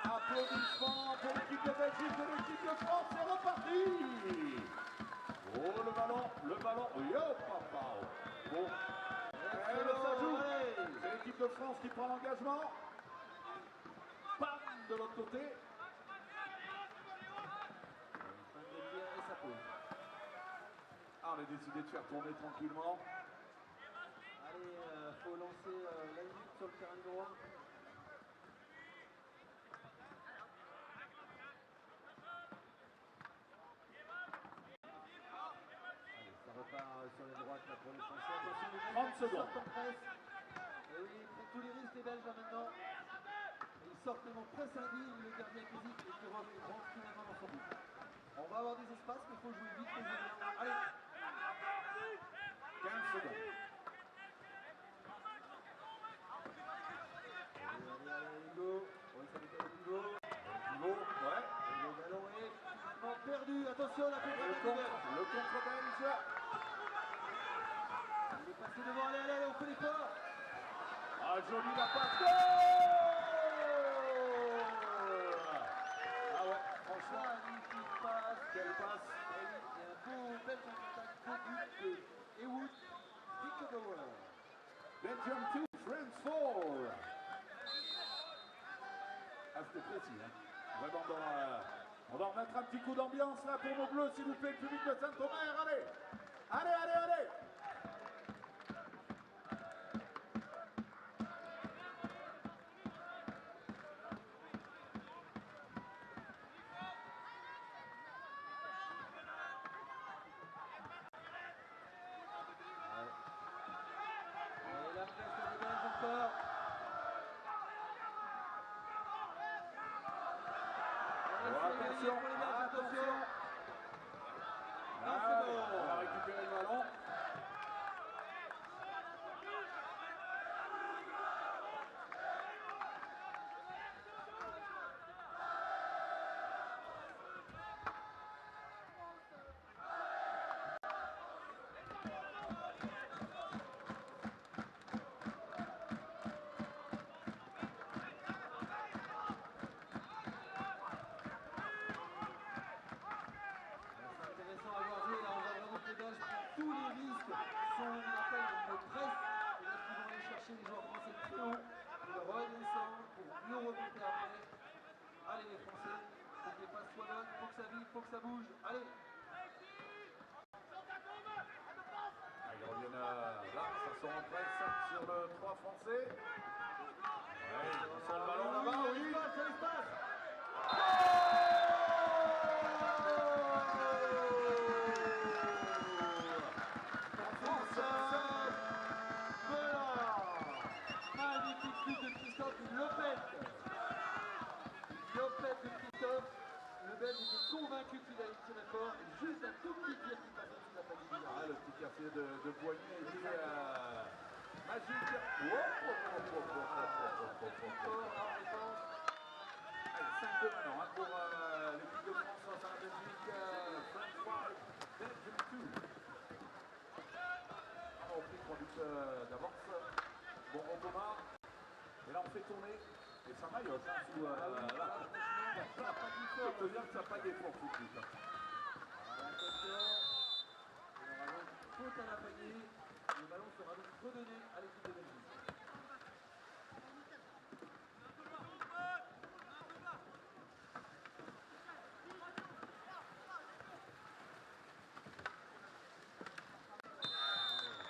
B: Applaudissements pour l'équipe de Belgique et l'équipe de France, c'est reparti. Oh, le ballon, yo papa. Bon. Ça joue. C'est l'équipe de France qui prend l'engagement. Bam, de l'autre côté. Ah, on a décidé de faire tourner tranquillement.
D: Allez, faut lancer la limite sur le terrain numéro 1. Allez, ça repart sur les droites là pour les Français. Attention, les
B: 30 secondes.
D: Et oui, ils prennent tous les risques les Belges. belge là maintenant. Et ils sortent tellement presque indigne le gardien qui hésite et qui rentre finalement dans son but. On va avoir des espaces, mais il faut jouer vite, les Indiens. Allez,
B: 15 secondes.
D: Allez, go. Ouais, ça décale au pivot.
B: Pivot, ouais.
D: Et le ballon est finalement perdu. Attention, la contre-attaque du belge.
B: Le contre-belge.
D: Il est passé devant, allez, on fait l'effort.
B: Ah, joli la passe. Ah ouais, franchement.
D: Magnifique passe.
B: Quelle passe.
D: Et un beau, bel contre-attaque, beau but de Ewood Dickobower.
B: Belgium 2, France 4. Ah, c'était précis, hein. Vraiment on va remettre un petit coup d'ambiance là pour nos bleus, s'il vous plaît, le public de Saint-Omer. Allez. Allez, allez, allez.
D: Et la presse des Belges encore.
B: Attention, attention. Ah, on a récupéré le ballon.
D: Tous les risques sont, on appelle une presse, et là ils vont aller chercher les joueurs français très haut pour redescendre, pour mieux remonter après. Allez les Français, il faut que les passes soient bonnes, il faut que ça vive, il faut que ça bouge. Allez.
B: Ils reviennent là, ça sort en presse sur le 3 français. Ouais, ils sont le ballon là-bas, oui.
D: C'est l'espace. Magnifique but de Christophe Lopet de Christophe. Le Belge était convaincu qu'il allait tirer fort. Et juste un tout petit tir qui passait sous la panier du
B: Ah, le petit quartier de poignet était magique.
D: fort en défense.
B: Allez, 5-2 maintenant hein, pour l'équipe de France face à la Belgique. France 5, Belgium 2. On a pris 3 buts d'avance. Bon Omer. Et là on fait tourner. Et ça maillote hein, sous là. Je peux te dire que ça n'a pas d'effort tout de suite.
D: Attention. Il y aura donc faute à la panier. Le ballon sera donc redonné à l'équipe de Belgique.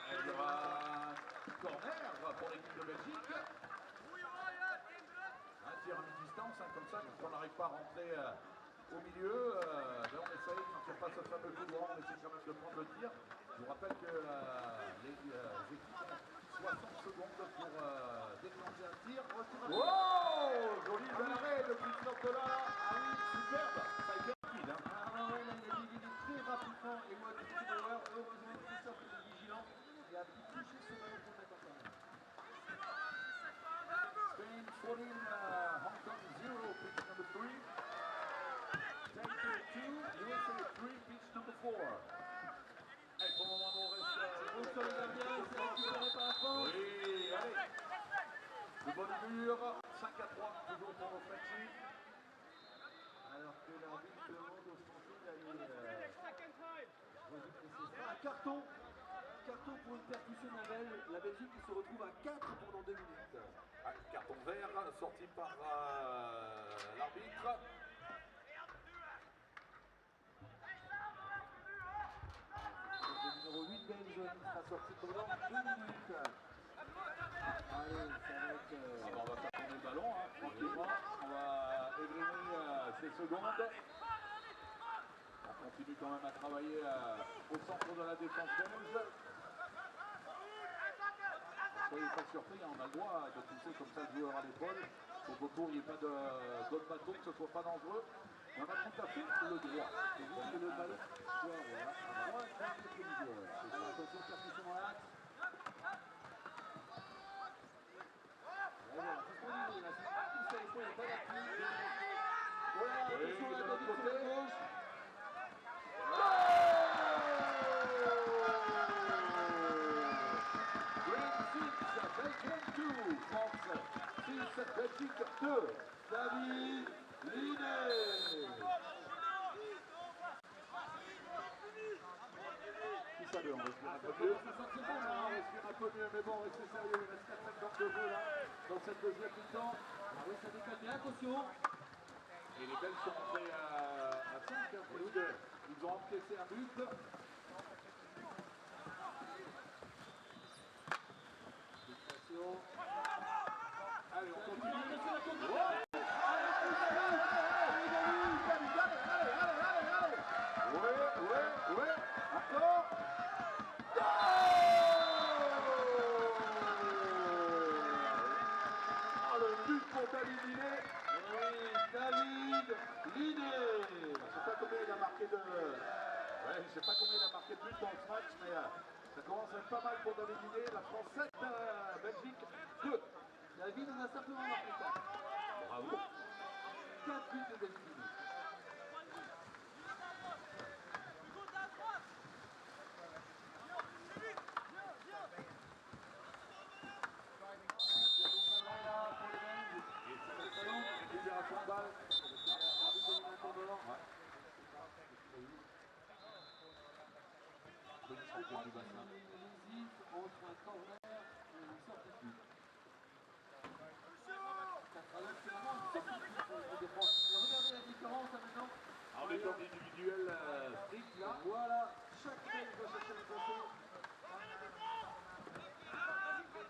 B: Il y aura un corner pour l'équipe de Belgique. Un tir à mi-distance, hein, comme ça, quand on n'arrive pas à rentrer au milieu, ben on essaye, quand il n'y a pas ce fameux coup droit, on essaie quand même de prendre le tir. Je vous rappelle que les équipes ont 60 secondes pour déclencher un tir. Wow, joli bel arrêt de Christophe de là. Ah oui, superbe, ça a été rapide. Hein.
D: Ah ouais, là il a divisé très rapidement et moi Dickobower, heureusement Christophe était vigilant et a pu toucher ce ballon pour mettre en corner.
B: Spain 14, Hong Kong 0, pitch number 3. 10-2, USA 3, pitch number 4. Et pour le moment, on reste
D: Au sol gardien, il s'est récupéré par la France.
B: oui, allez. De bonne mur, 5-3, toujours pour nos Frenchies.
D: Alors que l'arbitre demande aux Français d'aller redéplacer ça. Un carton pour une percussion navale. La Belgique qui se retrouve à 4 pendant 2 minutes.
B: Ah, carton vert sorti par l'arbitre.
D: Le numéro 8 belge qui sera sorti pendant 2 minutes. Allez, ça va être...
B: On va faire tourner le ballon, hein, tranquillement. On va égrener ces secondes. On continue quand même à travailler au centre de la défense belge. soyez pas surpris, on a le droit de pousser comme ça le joueur à l'épaule pour qu'autour il n'y ait pas d'autres bâtons, que ce soit pas dangereux. Mais on a tout à fait le droit.
D: C'est juste que le ballon soit à droite du joueur. C'est ça. Attention, percussion dans l'axe. Voilà, c'est ce qu'on dit. Là, c'est pas poussé à l'épaule, il n'y a pas d'appui. Voilà, attention là, David sur la gauche.
B: Belgique 2, David Linet. Qui ça veut, on respire un peu mieux. On respire un peu mieux, mais bon, restez sérieux, il reste 4 de jeu là, dans cette deuxième mi-temps.
D: Ah oui, ça décale bien, attention.
B: Et les Belges sont rentrés à 5, ils ont encaissé un but. Allez, on continue. Ouais. Ouais. Encore. Oh, le but pour David Linet. Oui, David Linet. Je ne sais pas combien il a marqué de... Ouais, je sais pas combien il a marqué de buts dans ce match, mais ça commence à être pas mal pour David Linet. La France 7, Belgique 2.
D: David en a simplement marqué 4.
B: Bravo.
D: 4 buts de David Linet.
B: Libération de balle.
D: Il hésite entre un corner et une sortie de but. Regardez la différence maintenant.
B: En étant individuel strict là.
D: Voilà, chaque mec va chercher le poteau.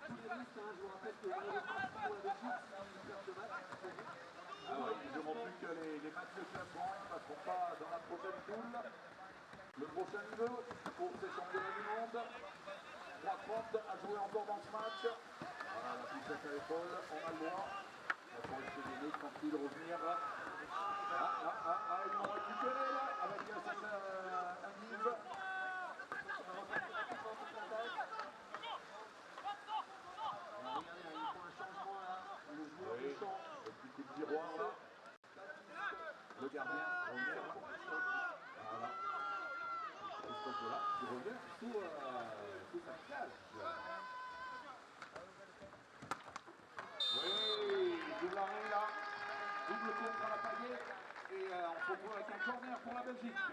D: Tous les risques, je vous rappelle que malheureusement pour la Belgique, s'ils perdent le match,
B: Ah oui, ils n'auront plus que les matchs de classement, ils ne passeront pas dans la prochaine poule. Le prochain niveau pour ces championnats du monde. 3:30 à jouer encore dans ce match. Voilà, la poussette à l'épaule, on a le droit. On va essayer de gagner, tranquille, revenir. Ils l'ont récupéré là, avec un Yves. Oui, le petit coup de tiroir là. Le gardien, Omer. Voilà. Christophe là, qui revient sous sa cage. Oui, double arrêt là. Double contre à la paillette. Et on se retrouve avec un corner pour la Belgique.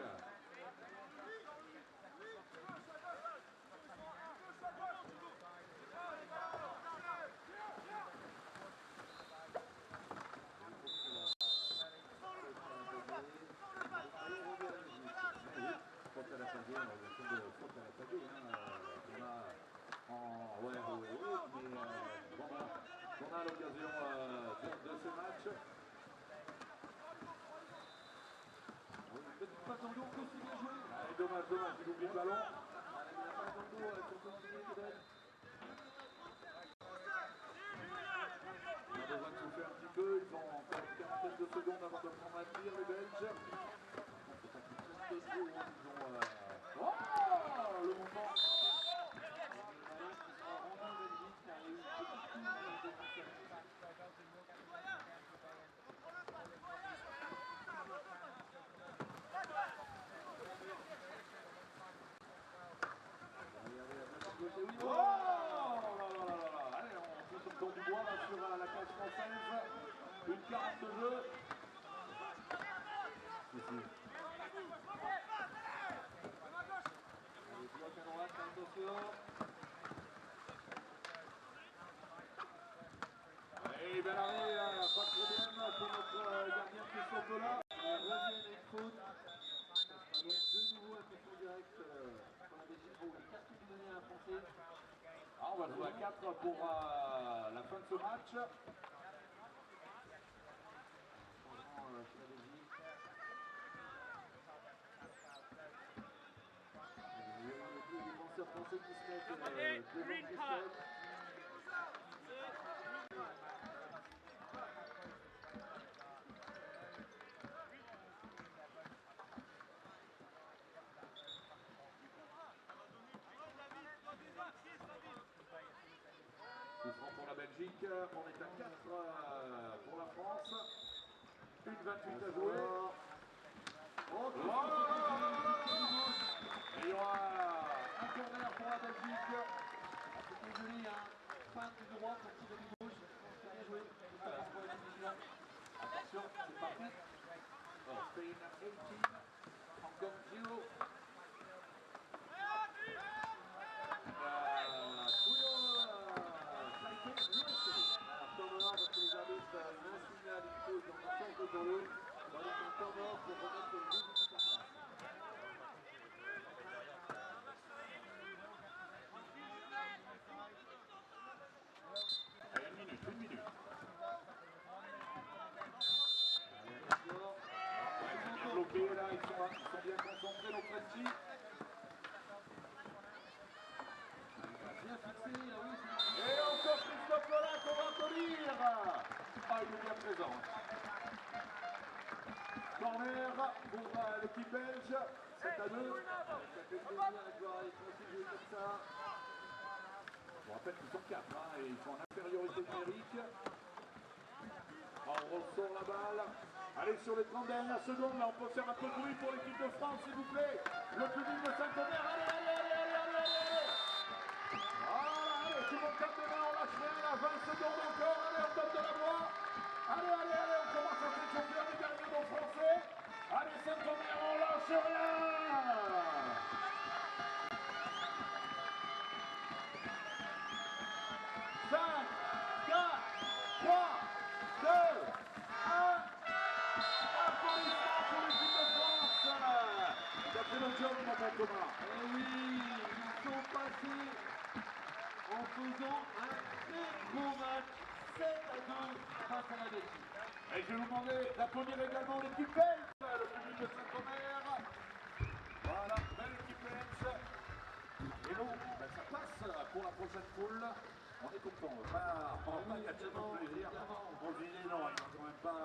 B: On a l'occasion de ce match.
D: Petite passe en dos, aussi bien joué.
B: Dommage, il oublie le ballon.
D: Il n'a pas dans le dos, pour continuer, Québec.
B: On a besoin de souffler un petit peu. Ils ont encore une quarantaine de secondes avant de prendre un tir, les Belges. Oh, le mouvement. Oh là. Allez, on pousse le tour du bois là, sur la cage française. Une 40 de jeu. Ici.
D: Allez, bloc à droite, attention.
B: Et bel arrêt, pas de problème pour notre gardien Christophe Bola.
D: Ils reviennent avec faute. Ça sera donc de nouveau un coup direct pour la Belgique. Bon, les cartons sont donnés à un Français.
B: On va jouer à 4 pour la fin de ce match.
D: Changement chez la Belgique. Les défenseurs français qui se mettent devant le 17.
B: Belgique, on est à 4 pour la France. 1,28 à jouer. Et il y aura un corner pour la Belgique.
D: C'était joli, hein. Feinte de droite pour tirer du gauche. Bien joué. Attention, c'est parti.
B: Spain 18, Hong Kong 0.
D: Turnover parce que les arbitres un signal, une pause dans le sens de Polo. On va un turnover pour remettre les deux équipes en place.
B: Allez, une minute.
D: Allez,
B: Ils sont bien bloqués là, ils sont bien concentrés, nos Frenchies.
D: bien fixé, ah oui,
B: Et encore Christophe Lola qu'on va applaudir. Ah, il est bien présent. Corner pour l'équipe belge, 7 à 2.
D: ça fait plaisir de voir les Français jouer comme ça.
B: Je vous rappelle qu'ils sont 4 hein, et ils sont en infériorité numérique. On ressort la balle. Allez, sur les 30 dernières secondes, là, on peut faire un peu de bruit pour l'équipe de France, s'il vous plaît. Le public de Saint-Omer, allez. Voilà, allez, tout le monde tape des mains, on lâche rien, là, 20 secondes encore, allez, on tape de la voix. Allez, on commence à s'échauffer avec les nos Français. Allez, Saint-Omer, on lâche rien. 5, 4, 3, 2, 1. Applaudissements pour l'équipe de France. Il a fait le job, mon bon Thomas.
D: Eh oui, ils sont passés en faisant un très beau match, 7 à 2 face à la Belgique.
B: Et je vais vous demander d'applaudir également l'équipe belge, le public de Saint-Omer. Voilà, belle équipe belge. Et nous, ben, ça passe pour la prochaine poule. On est content, on va pas gâcher notre plaisir. On se dit non, il ne va quand même pas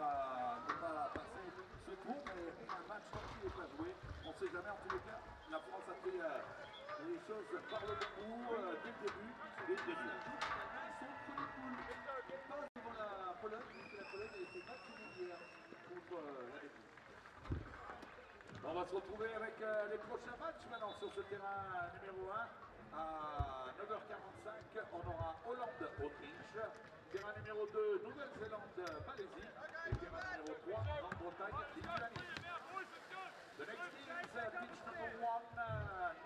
B: passer ce tour, mais un match qui est à jouer. On ne sait jamais, en tous les cas, la France a fait les choses par le bon bout dès le début.
D: Ils sont premier poule. Ils passent devant la Pologne, puisque la Pologne a été match hier contre la Belgique.
B: On va se retrouver avec les prochains matchs maintenant sur ce terrain numéro 1. À 9h45, on aura Hollande-Autriche. Terrain numéro 2, Nouvelle-Zélande-Malaisie. Et terrain numéro 3, Grande-Bretagne-Lituanie. The next team is pitch number 1,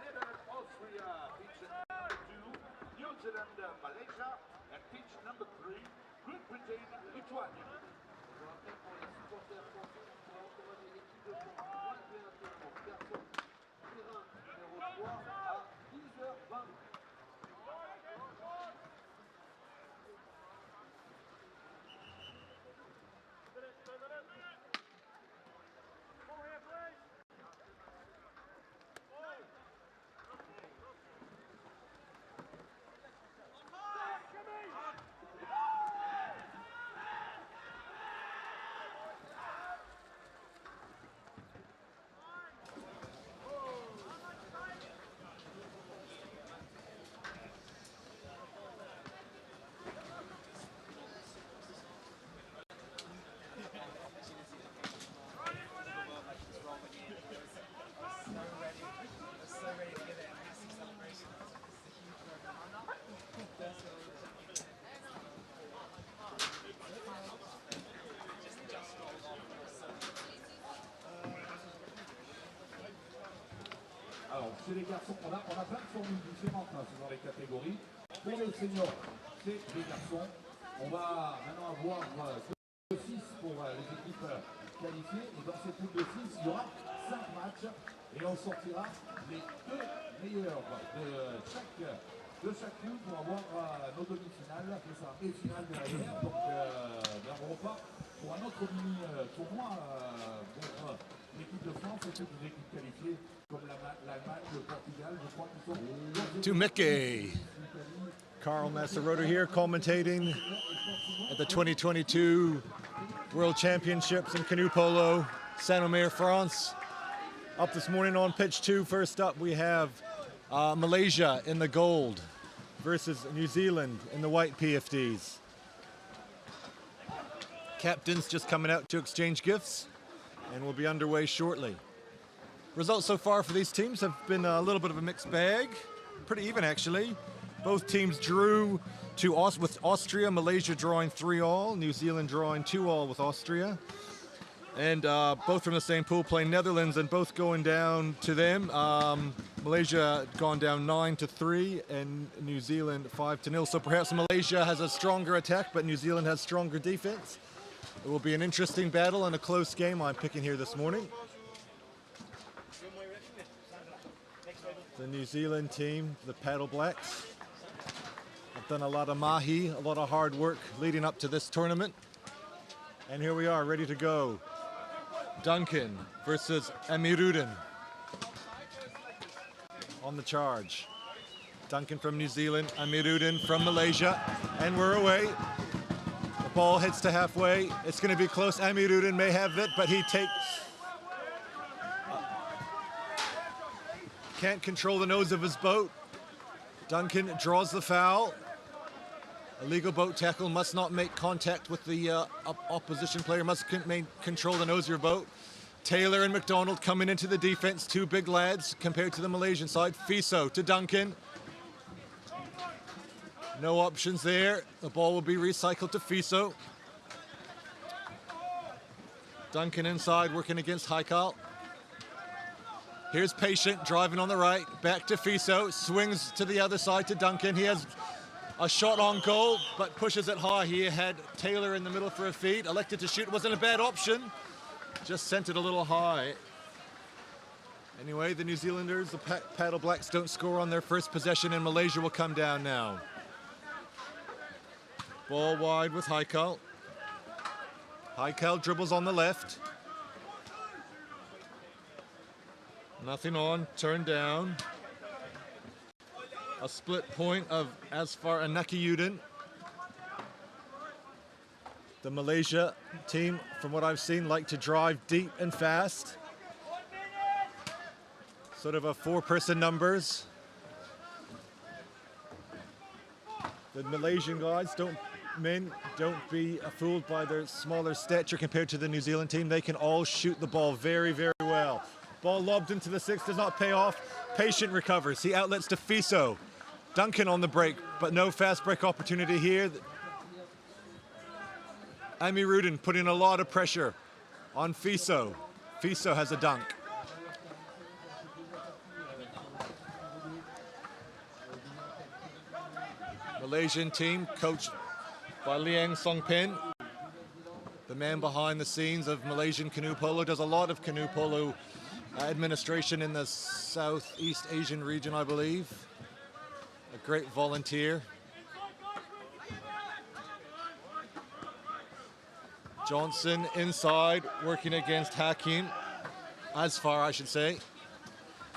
B: Netherlands-Austria. Pitch number 2, New Zealand-Malaysia. And pitch number 3, Great Britain-Lituania.
D: Je rappelle pour les supporters français, on pourra encourager l'équipe de France moins de l'entraînement. Garçon, terrain numéro 3 à 10h20.
B: Alors, chez les garçons, on a plein de formules différentes hein, dans les catégories. Pour les seniors, c'est les garçons. On va maintenant avoir 6 pour les équipes qualifiées. Et dans ces poules de 6, il y aura 5 matchs. Et on sortira les 2 meilleurs de chaque poule pour avoir nos demi-finales. C'est ça. Et finale derrière. Donc, on repart pour un autre mini-tournoi pour l'équipe de France et toutes les équipes qualifiées comme l'Allemagne, le Portugal, je crois qu'ils sont...
E: To Mickey. Carl Massarotta here commentating at the 2022 World Championships in Canoe Polo, Saint-Omer, France. Up this morning on pitch 2, first up we have Malaysia in the gold versus New Zealand in the white PFDs. Captains just coming out to exchange gifts, and we'll be underway shortly. Results so far for these teams have been a little bit of a mixed bag. Pretty even, actually. Both teams drew with Austria, Malaysia drawing 3-all, New Zealand drawing 2-all with Austria. And both from the same pool playing Netherlands and both going down to them. Malaysia gone down 9-3 and New Zealand 5-0. So perhaps Malaysia has a stronger attack, but New Zealand has stronger defense. It will be an interesting battle and a close game I'm picking here this morning. The New Zealand team, the Paddle Blacks, have done a lot of mahi, a lot of hard work leading up to this tournament. And here we are, ready to go. Duncan versus Amirudin on the charge. Duncan from New Zealand, Amirudin from Malaysia, and we're away. The ball hits to halfway. It's going to be close. Amirudin may have it, but he can't control the nose of his boat. Duncan draws the foul. Illegal boat tackle, must not make contact with the opposition player, must control the nose of your boat. Taylor and McDonald coming into the defense, two big lads compared to the Malaysian side. Fiso to Duncan. No options there. The ball will be recycled to Fiso. Duncan inside working against Haikal. Here's Patient driving on the right, back to Fiso, swings to the other side to Duncan. He has a shot on goal, but pushes it high. He had Taylor in the middle for a feed, elected to shoot. Wasn't a bad option, just sent it a little high. Anyway, the New Zealanders, the Paddle Blacks, don't score on their first possession, and Malaysia will come down now. Ball wide with Haikal. Haikal dribbles on the left. Nothing on, turned down. A split point of Asfar and Nakiyudin. The Malaysia team, from what I've seen, like to drive deep and fast. Sort of a four-person numbers. The Malaysian guys, don't be fooled by their smaller stature compared to the New Zealand team. They can all shoot the ball very, very well. Ball lobbed into the six, does not pay off. Patient recovers. He outlets to Fiso. Duncan on the break, but no fast break opportunity here. Amirudin putting a lot of pressure on Fiso. Fiso has a dunk. Malaysian team coached by Liang Songpen, the man behind the scenes of Malaysian canoe polo, does a lot of canoe polo administration in the Southeast Asian region, I believe. A great volunteer. Johnson inside, working against Hakim. Asfar, I should say.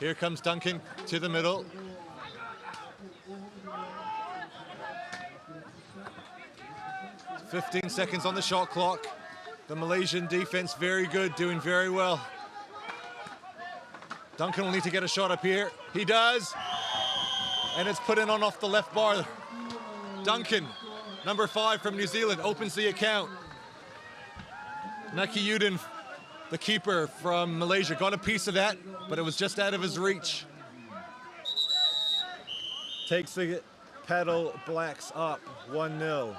E: Here comes Duncan to the middle. "15 seconds on the shot clock. The Malaysian defense very good, doing very well. Duncan will need to get a shot up here. He does. And it's put in on off the left bar. Duncan, number 5 from New Zealand, opens the account. Nakiyudin, the keeper from Malaysia, got a piece of that, but it was just out of his reach. Takes the Paddle Blacks up 1-0.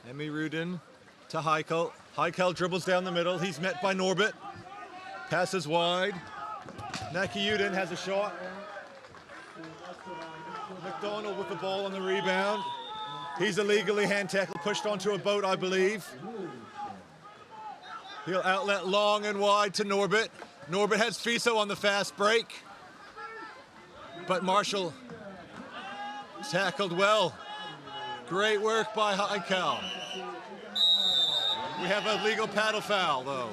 E: Amirudin to Haikal. Haikal dribbles down the middle. He's met by Norbert. Passes wide. Nakiyudin has a shot. McDonald with the ball on the rebound. He's illegally hand tackled, pushed onto a boat, I believe. He'll outlet long and wide to Norbert. Norbert has Fiso on the fast break. But Marshall tackled well. Great work by Haikal. We have a legal paddle foul, though.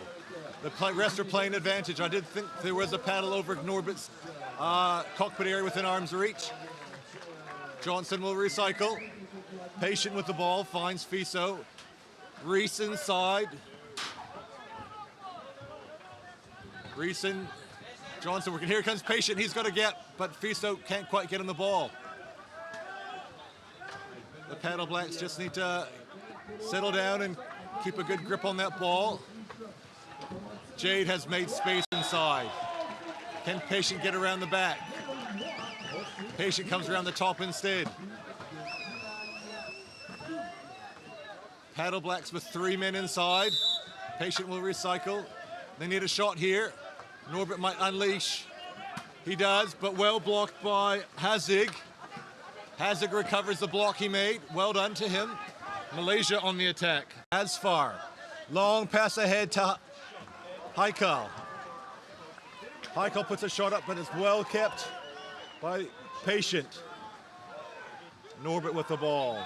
E: The rest are playing advantage. I did think there was a paddle over Norbert's cockpit area within arm's reach. Johnson will recycle. Patient with the ball, finds Fiso. Reese inside. Reeson Johnson working. Here comes Patient. He's got to get, but Fiso can't quite get on the ball. The Paddle Blacks just need to settle down and keep a good grip on that ball. Jade has made space inside. Can Patient get around the back? Patient comes around the top instead. Paddle Blacks with 3 men inside. Patient will recycle. They need a shot here. Norbert might unleash. He does, but well blocked by Hazig. Hazig recovers the block he made. Well done to him. Malaysia on the attack. As far. Long pass ahead to Haikal. Haikal puts a shot up, but it's well kept by Patient. Norbert with the ball.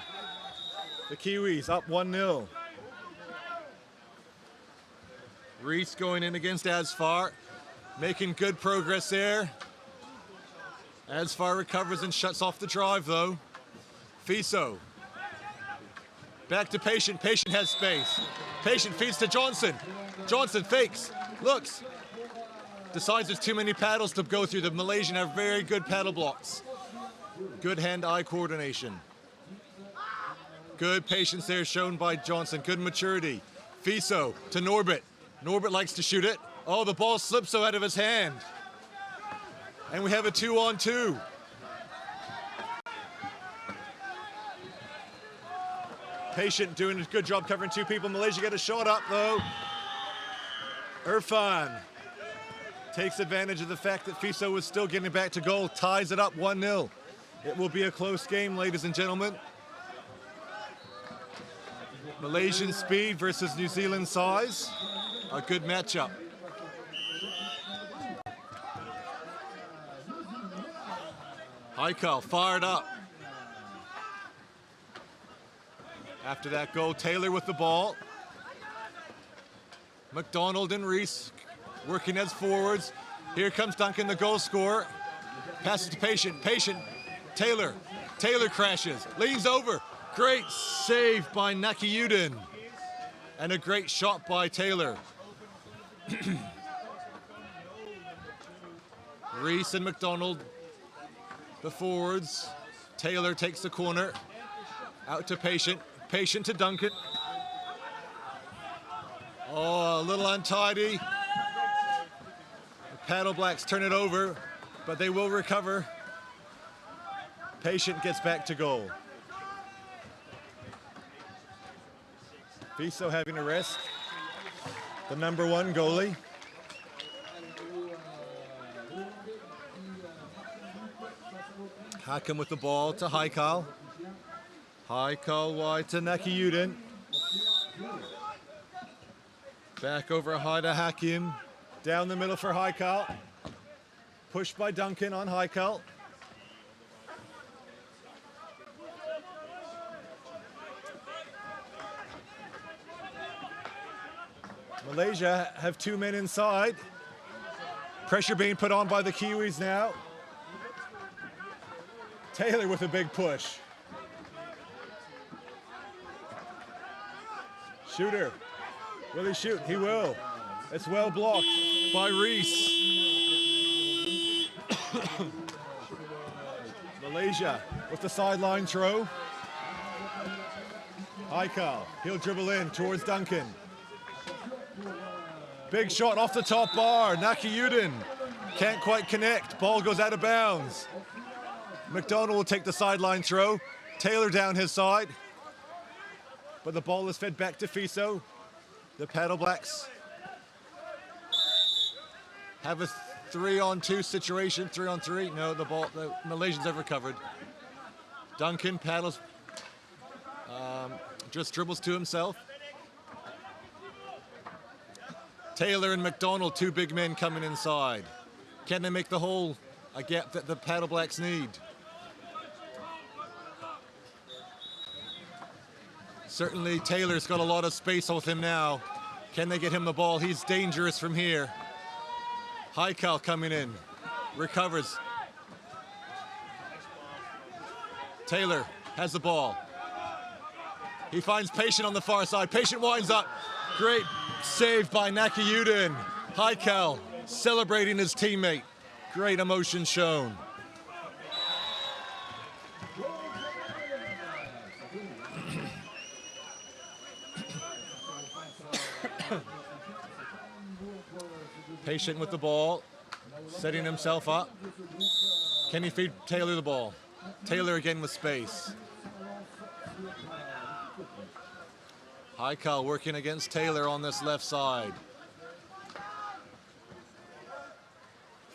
E: The Kiwis up 1-0. Reese going in against Asfar. Making good progress there. Asfar recovers and shuts off the drive though. Fiso. Back to Patient. Patient has space. Patient feeds to Johnson. Johnson fakes. Looks. Decides there's too many paddles to go through. The Malaysian have very good paddle blocks. Good hand-eye coordination. Good patience there shown by Johnson. Good maturity. Fiso to Norbert. Norbert likes to shoot it. Oh, the ball slips out of his hand. And we have a 2-on-2. Patient doing a good job covering two people. Malaysia get a shot up though. Irfan takes advantage of the fact that Fiso was still getting back to goal. Ties it up 1-0. It will be a close game, ladies and gentlemen. Malaysian speed versus New Zealand size. A good matchup. Haikal fired up. After that goal, Taylor with the ball. McDonald and Reese working as forwards. Here comes Duncan, the goal scorer. Passes to Patient. Patient. Taylor. Taylor crashes. Leans over. Great save by Nakiyudin. And a great shot by Taylor. Reese and McDonald, the forwards. Taylor takes the corner. Out to Patient. Patient to Duncan. Oh, a little untidy. The Paddle Blacks turn it over, but they will recover. Patient gets back to goal. Fiso having a rest. The #1 goalie. Hakim with the ball to Haikal. Haikal wide to Nakiyudin. Back over high to Hakim. Down the middle for Haikal. Pushed by Duncan on Haikal. Malaysia have 2 men inside. Pressure being put on by the Kiwis now. Taylor with a big push. Shooter. Will he shoot? He will. It's well blocked by Reese. Malaysia with the sideline throw. Haikal. He'll dribble in towards Duncan. Big shot off the top bar. Nakiyudin can't quite connect. Ball goes out of bounds. McDonald will take the sideline throw. Taylor down his side. But the ball is fed back to Fiso. The Paddle Blacks have a 3-on-2 situation. 3-on-3. No, the Malaysians have recovered. Duncan paddles, just dribbles to himself. Taylor and McDonald, 2 big men coming inside. Can they make the hole a gap that the Paddle Blacks need? Certainly Taylor's got a lot of space with him now. Can they get him the ball? He's dangerous from here. Haikal coming in. Recovers. Taylor has the ball. He finds Patient on the far side. Patient winds up. Great save by Nakiyudin. Haikal celebrating his teammate. Great emotion shown. Patient with the ball, setting himself up. Can he feed Taylor the ball? Taylor again with space. Haikal working against Taylor on this left side.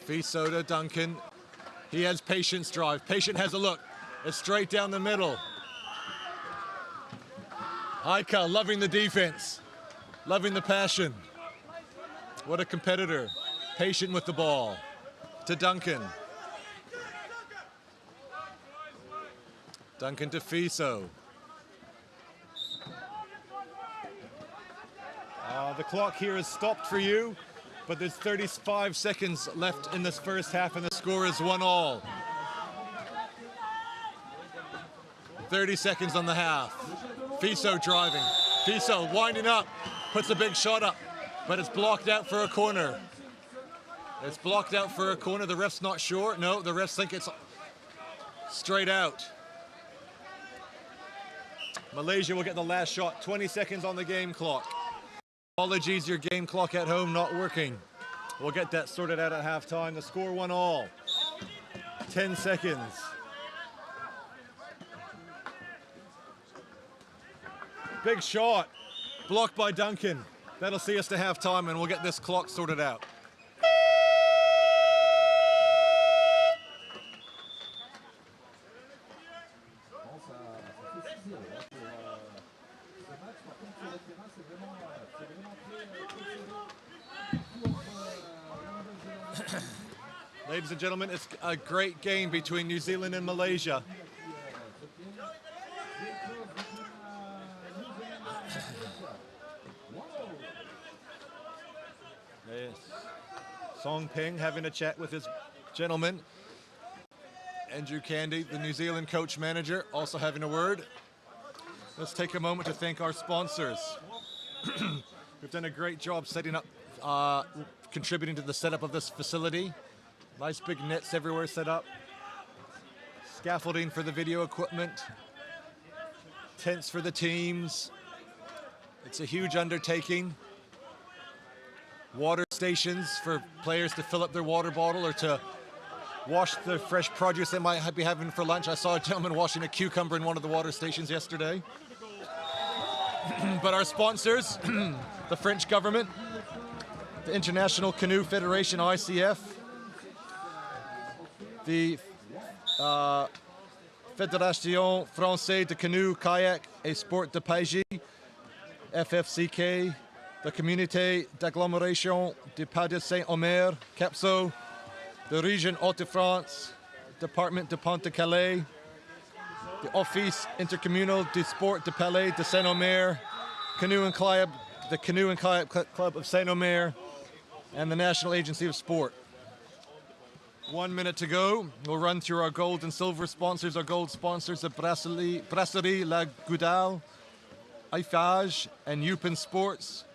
E: Fiso to Duncan. He has Patient's drive. Patient has a look. It's straight down the middle. Haikal loving the defense. Loving the passion. What a competitor. Patient with the ball. To Duncan. Duncan to Fiso. The clock here is stopped for you, but there's 35 seconds left in this first half and the score is 1-1. 30 seconds on the half. Fiso driving. Fiso winding up, puts a big shot up, but it's blocked out for a corner. It's blocked out for a corner. The ref's not sure. No, the refs think it's straight out. Malaysia will get the last shot. 20 seconds on the game clock. Apologies, your game clock at home not working. We'll get that sorted out at halftime. The score 1-1. 10 seconds. Big shot. Blocked by Duncan. That'll see us to halftime and we'll get this clock sorted out. Ladies and gentlemen, it's a great game between New Zealand and Malaysia. Yes. Song Ping having a chat with his gentleman. Andrew Candy, the New Zealand coach manager, also having a word. Let's take a moment to thank our sponsors. We've done a great job setting up, contributing to the setup of this facility. Nice big nets everywhere set up. Scaffolding for the video equipment. Tents for the teams. It's a huge undertaking. Water stations for players to fill up their water bottle or to wash the fresh produce they might be having for lunch. I saw a gentleman washing a cucumber in one of the water stations yesterday. But our sponsors, the French government, the International Canoe Federation, ICF, the Fédération Française de Canoe-Kayak et Sport de Pêche, FFCK, the Communauté d'Agglomération du Pas de Saint-Omer, CAPSO, the Region Hauts-de-France, Department de Pas-de-Calais, the Office Intercommunal du Sport de Palais de Saint-Omer, the Canoe and Kayak Club of Saint-Omer, and the National Agency of Sport. 1 minute to go. We'll run through our gold and silver sponsors. Our gold sponsors are Brasserie La Goudale, Eiffage, and Yupin Sports.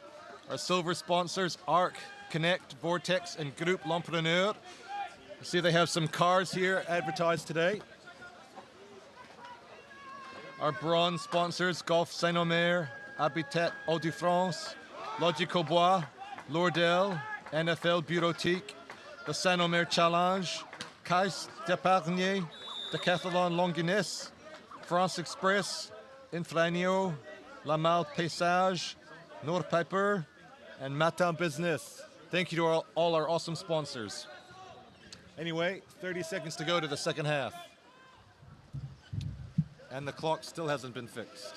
E: Our silver sponsors, Arc, Connect, Vortex, and Groupe L'Entrepreneur. You see they have some cars here advertised today. Our bronze sponsors, Golf Saint-Omer, Habitat Hauts-de-France, Logico Bois, Lourdel, NFL Bureautique, the Saint-Omer Challenge, Caisse d'Épargne, Decathlon Longinus, France Express, Infranio, La Malle Paysage, Nordpiper, and Matin Business. Thank you to all our awesome sponsors. Anyway, 30 seconds to go to the second half. And the clock still hasn't been fixed.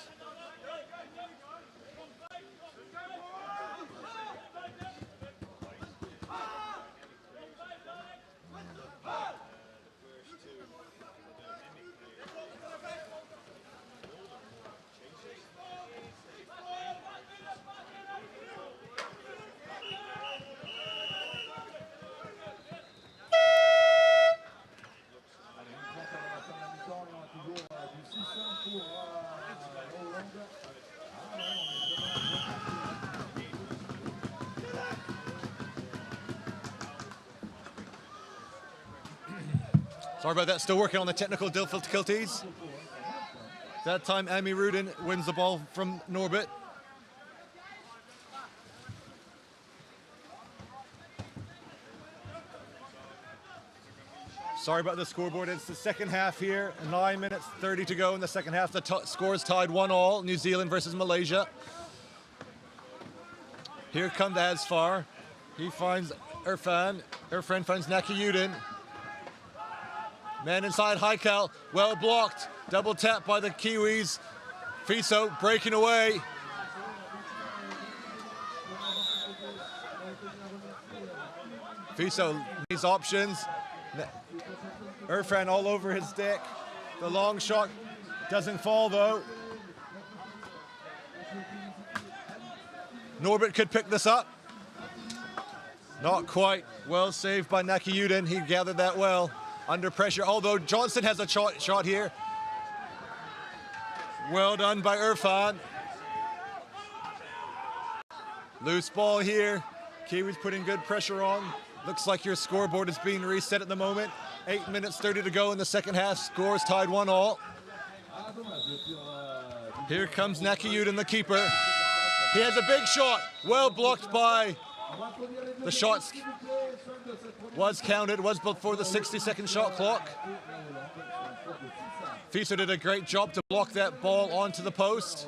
E: Sorry about that, still working on the technical difficulties. That time, Amy Rudin wins the ball from Norbert. Sorry about the scoreboard. It's the second half here. 9 minutes 30 to go in the second half. The score is tied 1-1. New Zealand versus Malaysia. Here comes Asfar. He finds Irfan. Irfan finds Nakayudin. Man inside Haikal. Well blocked. Double tap by the Kiwis. Fiso breaking away. Fiso needs options. Irfan all over his stick. The long shot doesn't fall though. Norbert could pick this up. Not quite. Well saved by Nakayudin. He gathered that well. Under pressure, although Johnson has a shot here. Well done by Irfan. Loose ball here. Kiwis putting good pressure on. Looks like your scoreboard is being reset at the moment. 8 minutes 30 to go in the second half. Scores tied 1-1. Here comes Nakayudin, the keeper. He has a big shot. Well blocked by the shots. Was counted, was before the 60-second shot clock. Fiso did a great job to block that ball onto the post.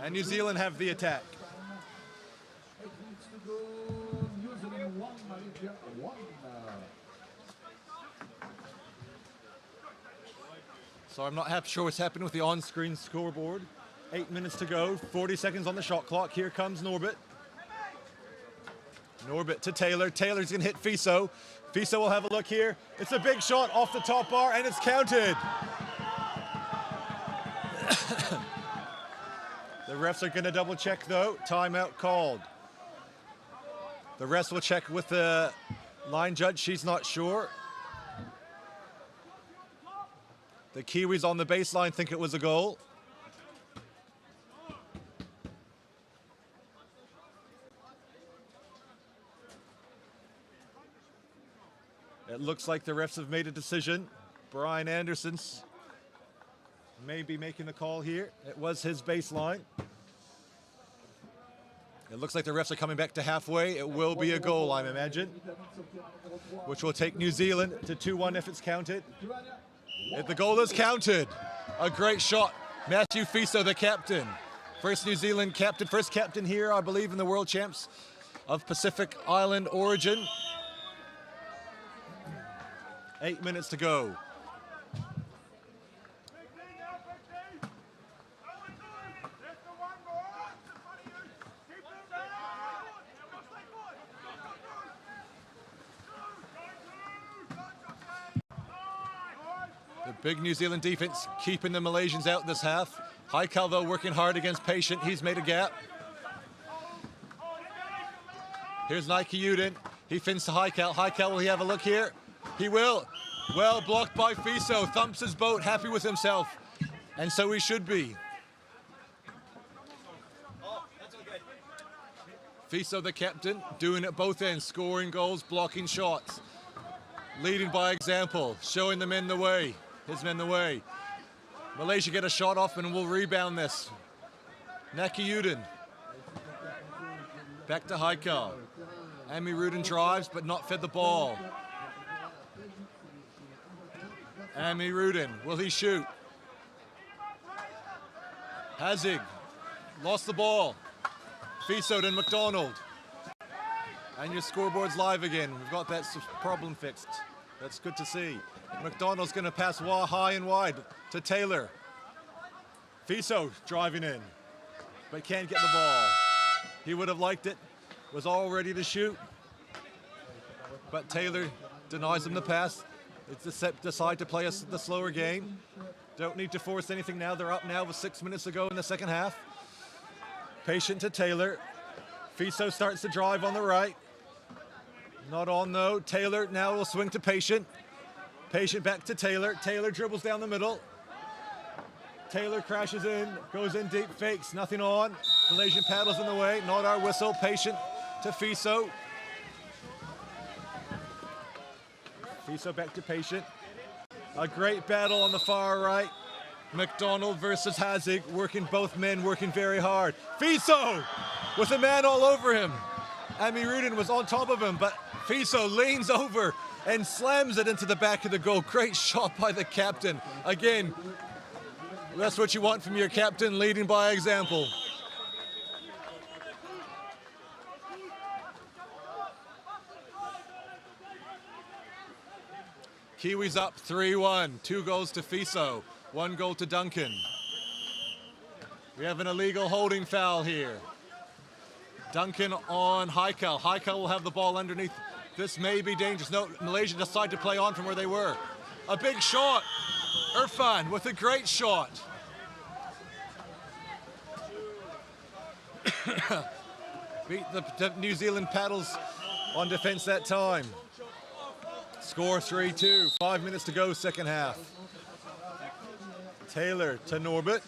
E: And New Zealand have the attack. So I'm not sure what's happening with the on-screen scoreboard. 8 minutes to go, 40 seconds on the shot clock. Here comes Norbert. Norbert to Taylor. Taylor's gonna hit Fiso. Fiso will have a look here. It's a big shot off the top bar and it's counted. The refs are gonna double check though. Timeout called. The refs will check with the line judge. She's not sure. The Kiwis on the baseline think it was a goal. It looks like the refs have made a decision. Brian Anderson's may be making the call here. It was his baseline. It looks like the refs are coming back to halfway. It will be a goal, I imagine, which will take New Zealand to 2-1 if it's counted. If the goal is counted, a great shot. Matthew Fiso, the captain. First New Zealand captain, first captain here, I believe, in the World Champs of Pacific Island origin. 8 minutes to go. The big New Zealand defense keeping the Malaysians out this half. Haikal, though, working hard against Patient. He's made a gap. Here's Nakayudin. He fins to Haikal. Haikal, will he have a look here? He will. Well blocked by Fiso. Thumps his boat, happy with himself. And so he should be. Fiso, the captain, doing it both ends, scoring goals, blocking shots. Leading by example, showing the men the way. His men the way. Malaysia get a shot off and will rebound this. Nakayudin. Back to Haikal. Amy Rudin drives but not fed the ball. Amy Rudin, will he shoot? Hazig, lost the ball. Fiso and McDonald. And your scoreboard's live again. We've got that problem fixed. That's good to see. McDonald's gonna pass high and wide to Taylor. Fiso driving in, but can't get the ball. He would have liked it, was all ready to shoot. But Taylor denies him the pass. It's decide to play the slower game. Don't need to force anything now. They're up now with 6 minutes to go in the second half. Patient to Taylor. Fiso starts to drive on the right. Not on though. Taylor now will swing to Patient. Patient back to Taylor. Taylor dribbles down the middle. Taylor crashes in, goes in deep, fakes, nothing on. Malaysian paddles in the way, not our whistle. Patient to Fiso. Fiso back to Patient. A great battle on the far right. McDonald versus Hazig, both men working very hard. Fiso with a man all over him. Ami Rudin was on top of him, but Fiso leans over and slams it into the back of the goal. Great shot by the captain. Again, that's what you want from your captain, leading by example. Kiwis up 3-1, 2 goals to Fiso, 1 goal to Duncan. We have an illegal holding foul here. Duncan on Haikal. Haikal will have the ball underneath. This may be dangerous. No, Malaysia decide to play on from where they were. A big shot. Irfan with a great shot. Beat the New Zealand paddles on defense that time. Score 3-2, 5 minutes to go, second half. Taylor to Norbert.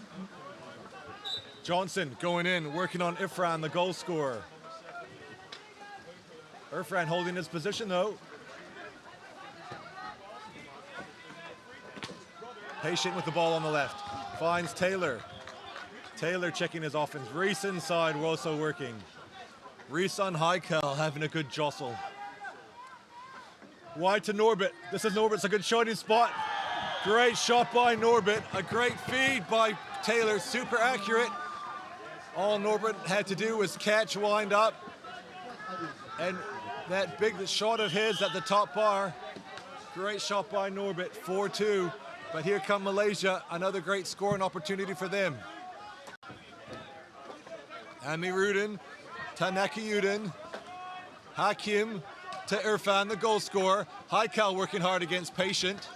E: Johnson going in, working on Irfan, the goal scorer. Irfan holding his position though. Patient with the ball on the left. Finds Taylor. Taylor checking his offense. Reese inside, we're also working. Reese on Haikal having a good jostle. Wide to Norbert. This is Norbert's a good shooting spot. Great shot by Norbert. A great feed by Taylor. Super accurate. All Norbert had to do was catch, wind up. And that big shot of his at the top bar. Great shot by Norbert. 4-2. But here come Malaysia. Another great scoring opportunity for them. Ami Rudin to Nakayudin. Hakim to Irfan, the goal scorer. Haikal working hard against Patient.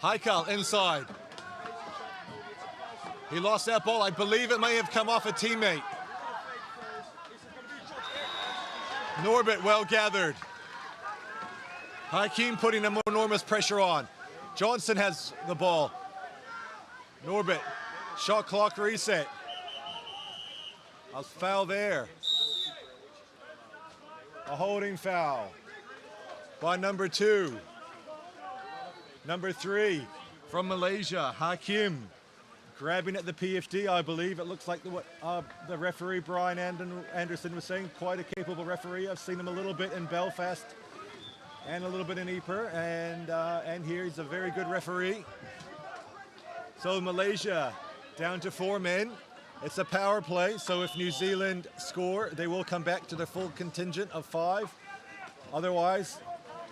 E: Haikal inside. He lost that ball. I believe it may have come off a teammate. Norbert well gathered. Hakim putting enormous pressure on. Johnson has the ball. Norbert, shot clock reset. A foul there. A holding foul by number 2. Number 3 from Malaysia, Hakim. Grabbing at the PFD, I believe. It looks like the referee, Brian Anderson, was saying. Quite a capable referee. I've seen him a little bit in Belfast and a little bit in Ypres. And here he's a very good referee. So Malaysia down to 4 men. It's a power play, so if New Zealand score, they will come back to their full contingent of 5. Otherwise,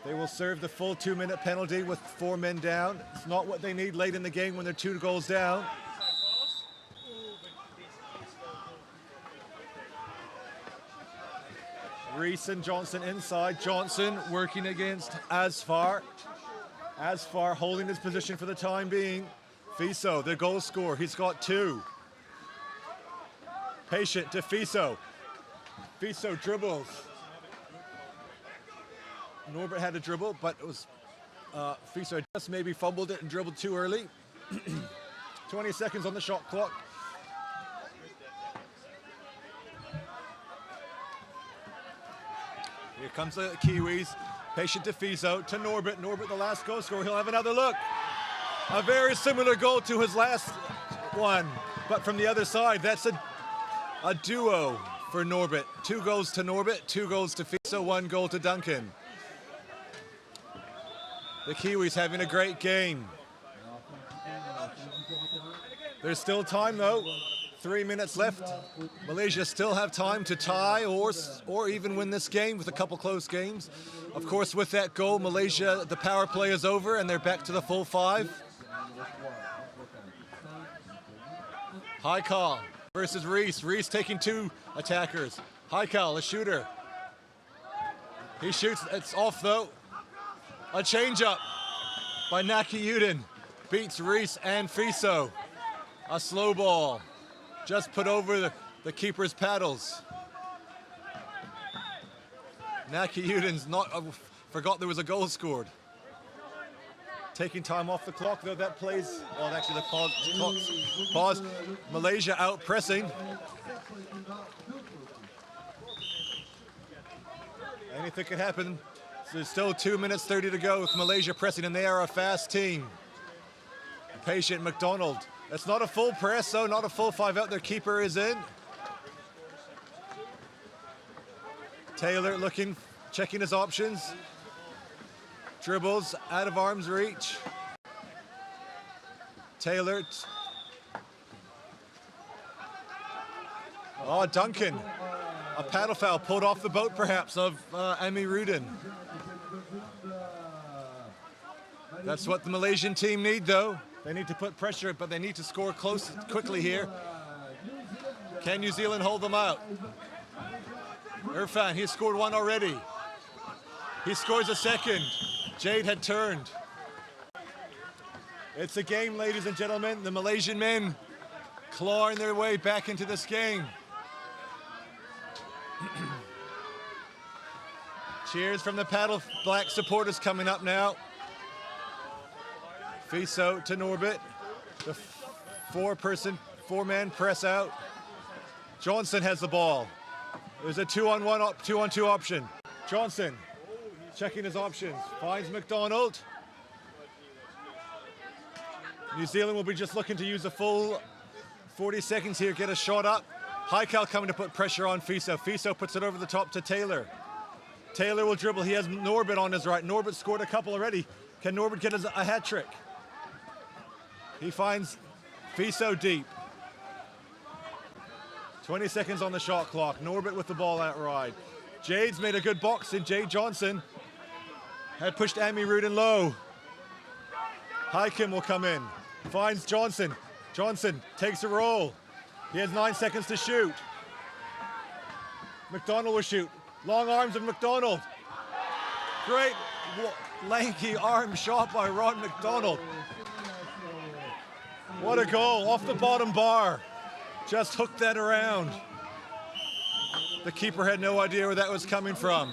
E: they will serve the full 2-minute penalty with 4 men down. It's not what they need late in the game when they're 2 goals down. Reese and Johnson inside. Johnson working against Asfar. Asfar holding his position for the time being. Fiso, the goal scorer, he's got 2. Patient to Fiso. Fiso dribbles. Norbert had a dribble, but it was Fiso just maybe fumbled it and dribbled too early. 20 seconds on the shot clock. Here comes the Kiwis. Patient to Fiso, to Norbert. Norbert, the last goal scorer. He'll have another look. A very similar goal to his last one, but from the other side. That's a duo for Norbert. 2 goals to Norbert, 2 goals to Fiso, 1 goal to Duncan. The Kiwis having a great game. There's still time though. 3 minutes left. Malaysia still have time to tie or even win this game with a couple close games. Of course, with that goal, Malaysia, the power play is over and they're back to the full 5. Haikal versus Reese. Reese taking 2 attackers. Haikal, a shooter. He shoots, it's off though. A change-up by Nakayudin. Beats Reese and Fiso. A slow ball. Just put over the keeper's paddles. Nakayudin's forgot there was a goal scored. Taking time off the clock though, that plays, well actually the clock's paused. Malaysia out pressing. Anything could happen. So there's still 2 minutes 30 to go with Malaysia pressing, and they are a fast team. Patient McDonald. It's not a full press, though, not a full 5 out. Their keeper is in. Taylor looking, checking his options. Dribbles out of arm's reach. Taylor. Oh, Duncan. A paddle foul pulled off the boat, perhaps, of Ami Rudin. That's what the Malaysian team need, though. They need to put pressure, but they need to score close quickly here. Can New Zealand hold them out? Irfan, he's scored one already. He scores a second. Jade had turned. It's a game, ladies and gentlemen. The Malaysian men clawing their way back into this game. Cheers from the Paddle Black supporters coming up now. Fiso to Norbit. The four-man press out. Johnson has the ball. There's a 2-on-1, 2-on-2 option. Johnson checking his options. Finds McDonald. New Zealand will be just looking to use a full 40 seconds here, get a shot up. Haikal coming to put pressure on Fiso. Fiso puts it over the top to Taylor. Taylor will dribble. He has Norbit on his right. Norbit scored a couple already. Can Norbit get a hat trick? He finds Fiso deep. 20 seconds on the shot clock. Norbit with the ball outright. Jade's made a good box in. Jade Johnson had pushed Ami Rudin low. Hykim will come in. Finds Johnson. Johnson takes a roll. He has 9 seconds to shoot. McDonald will shoot. Long arms of McDonald. Great lanky arm shot by Ron McDonald. What a goal, off the bottom bar. Just hooked that around. The keeper had no idea where that was coming from.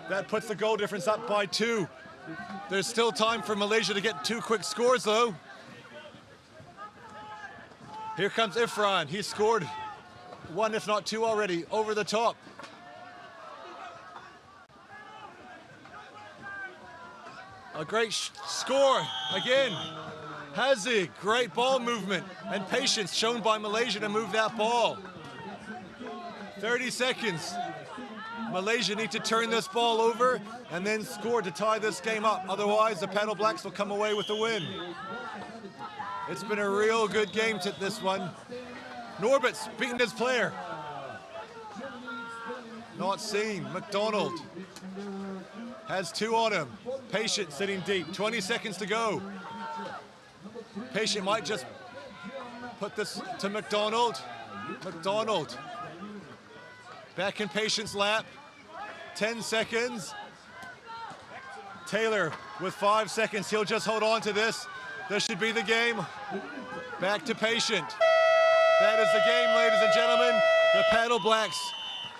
E: That puts the goal difference up by 2. There's still time for Malaysia to get 2 quick scores, though. Here comes Ifran. He scored 1, if not 2 already, over the top. A great score again. Haziq, great ball movement and patience shown by Malaysia to move that ball. 30 seconds. Malaysia need to turn this ball over and then score to tie this game up. Otherwise, the Paddle Blacks will come away with the win. It's been a real good game to this one. Norbit's beating his player. Not seen. McDonald has 2 on him. Patient sitting deep. 20 seconds to go. Patient might just put this to McDonald. McDonald back in Patient's lap. 10 seconds. Taylor with 5 seconds. He'll just hold on to this. This should be the game. Back to Patient. That is the game, ladies and gentlemen. The Paddle Blacks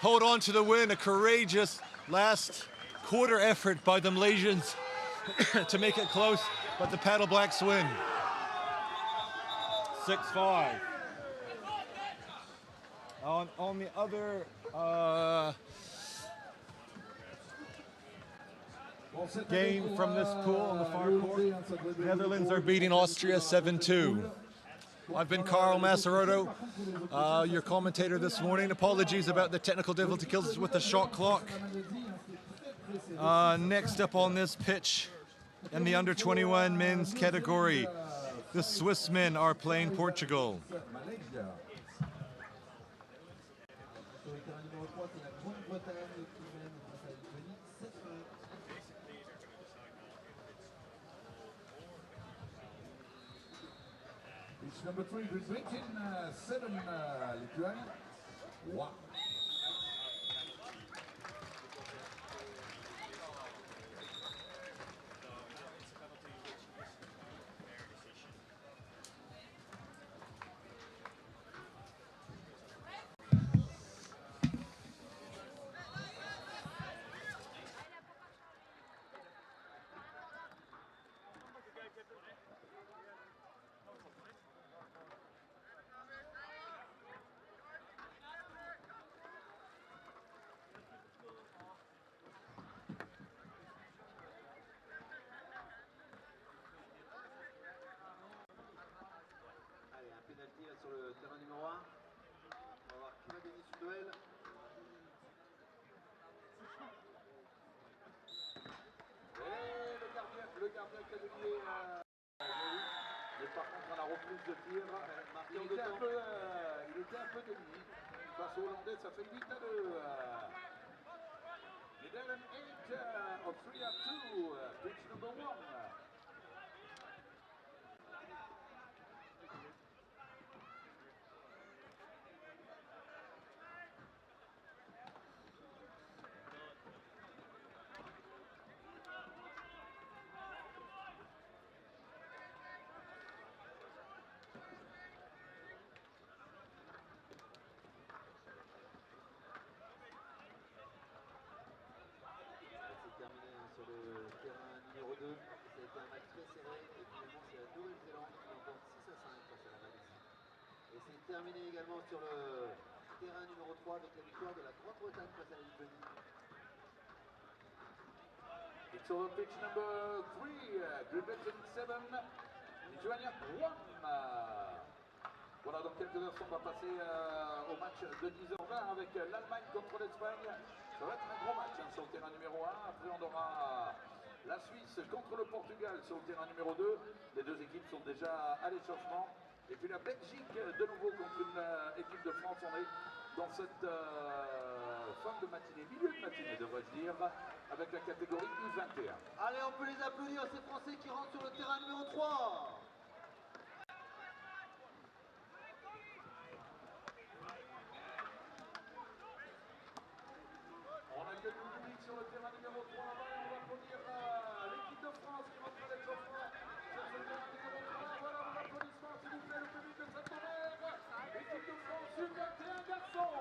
E: hold on to the win. A courageous last quarter effort by the Malaysians to make it close, but the Paddle Blacks win. 6-5. On the other game from this pool on the far court, Netherlands are beating Austria 7-2. I've been Carl Massaroto, your commentator this morning. Apologies about the technical difficulties with the shot clock. Next up on this pitch in the under-21 men's category, the Swiss men are playing Portugal.
B: It's number 3, Great Britain, 7, Lithuania, 1. duel. Et le gardien qui a dévié, mais par contre à la reprise de tir, il était un peu délié. Face aux Hollandais, ça fait 8-2. Netherlands 8 or 3-2, pitch number 1.
D: Terminé sur le terrain numéro 2. Ça a été un match très serré et finalement c'est la Nouvelle-Zélande qui l'emporte 6-5 face à la Malaisie. Et c'est terminé également sur le terrain numéro 3 avec la victoire de la Grande-Bretagne face à la Lituanie.
B: It's over pitch number 3, Great Britain 7, Lithuania 1. Voilà, dans quelques instants, on va passer au match de 10h20 avec l'Allemagne contre l'Espagne. Ça va être un gros match sur le terrain numéro 1. Après, on aura la Suisse contre le Portugal sur le terrain numéro 2. Les deux équipes sont déjà à l'échauffement. Et puis la Belgique, de nouveau, contre une équipe de France. On est dans cette fin de matinée, milieu de matinée, devrais-je dire, avec la catégorie U21.
D: Allez, on peut les applaudir, ces Français qui rentrent sur le terrain numéro 3.
B: On accueille le public sur le terrain numéro 3 là-bas et on va applaudir l'équipe de France qui rentre à l'échauffement sur ce terrain numéro 3. Voilà vos applaudissements, s'il vous plaît, le public de Saint-Omer. L'équipe de France U21 garçons.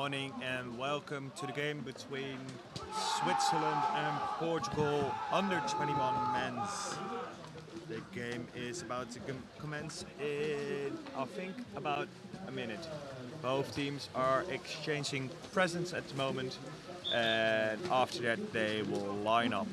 E: morning and welcome to the game between Switzerland and Portugal under 21 men's. The game is about to commence in, I think, about a minute. Both teams are exchanging presents at the moment, and after that they will line up.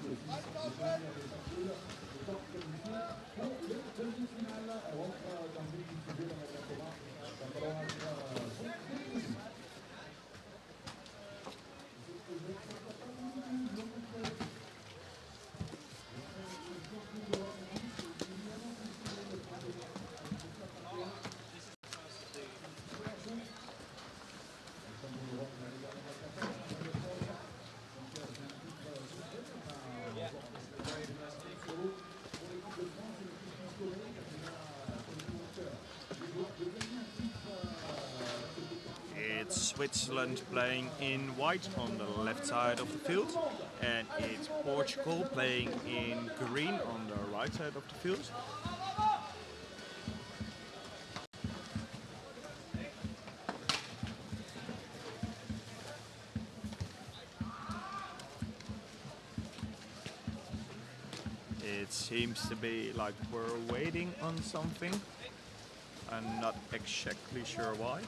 E: It's Switzerland playing in white on the left side of the field, and it's Portugal playing in green on the right side of the field. It seems to be like we're waiting on something. I'm not exactly sure why.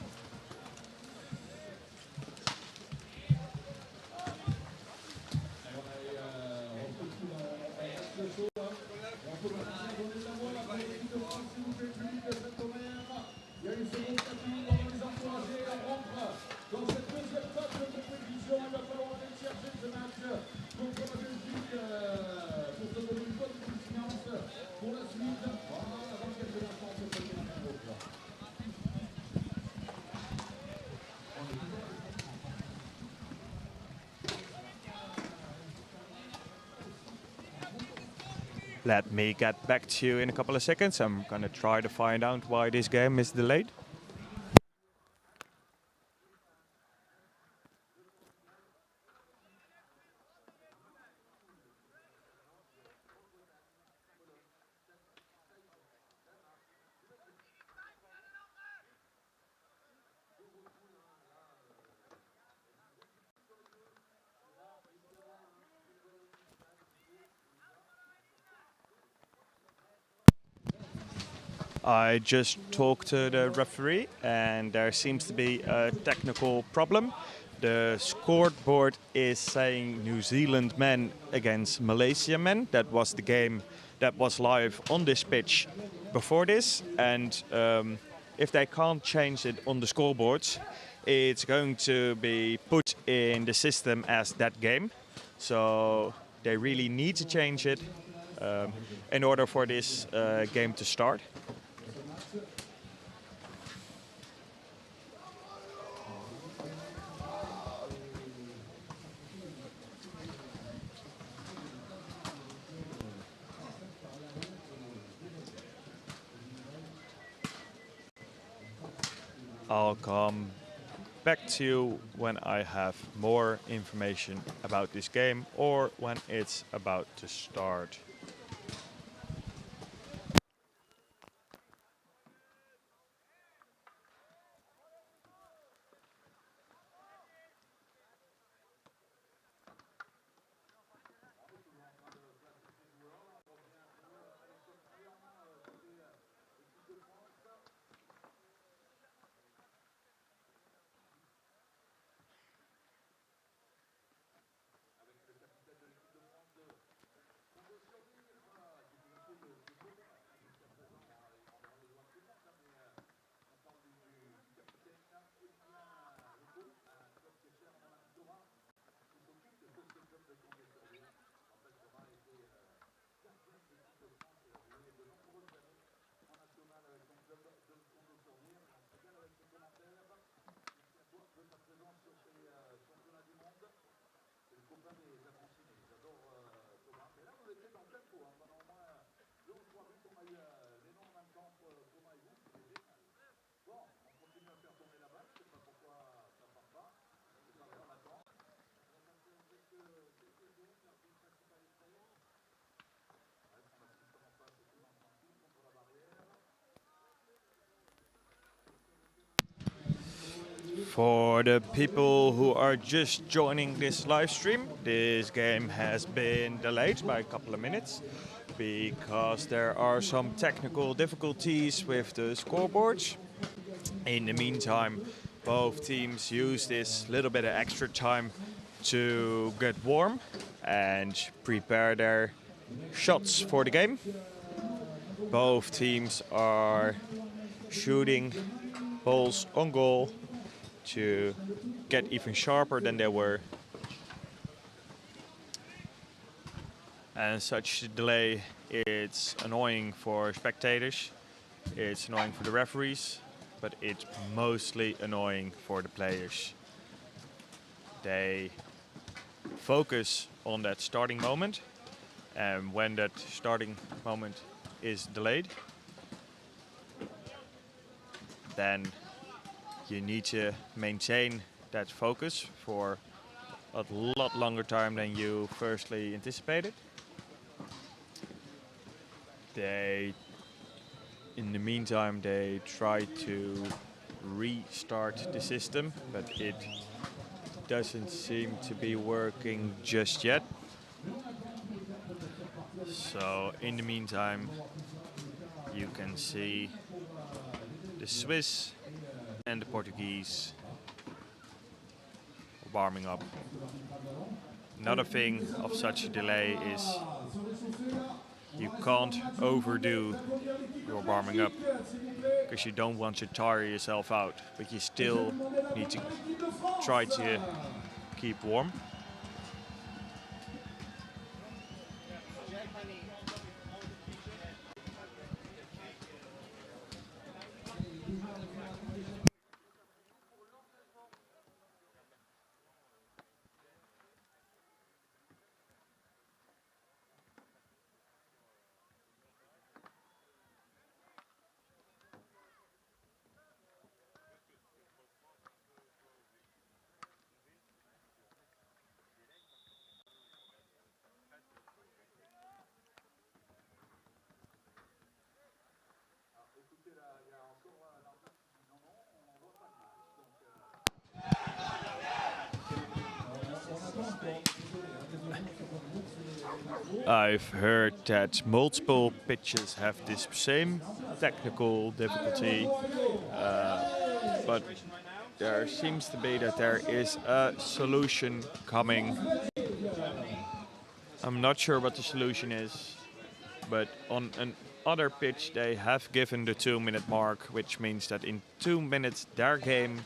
E: Let me get back to you in a couple of seconds. I'm gonna try to find out why this game is delayed. I just talked to the referee and there seems to be a technical problem. The scoreboard is saying New Zealand men against Malaysia men. That was the game that was live on this pitch before this. And if they can't change it on the scoreboards, it's going to be put in the system as that game. So they really need to change it in order for this game to start. I'll come back to you when I have more information about this game or when it's about to start.
F: For the people who are just joining this live stream, this game has been delayed by a couple of minutes because there are some technical difficulties with the scoreboards. In the meantime, both teams use this little bit of extra time to get warm and prepare their shots for the game. Both teams are shooting balls on goal to get even sharper than they were. And such delay, it's annoying for spectators, it's annoying for the referees, but it's mostly annoying for the players. They focus on that starting moment, and when that starting moment is delayed, then you need to maintain that focus for a lot longer time than you firstly anticipated. In the meantime, they try to restart the system, but it doesn't seem to be working just yet. So in the meantime, you can see the Swiss and the Portuguese warming up. Another thing of such a delay is you can't overdo your warming up because you don't want to tire yourself out, but you still need to try to keep warm. I've heard that multiple pitches have this same technical difficulty, but there seems to be that there is a solution coming. I'm not sure what the solution is, but on another pitch they have given the 2-minute mark, which means that in 2 minutes their game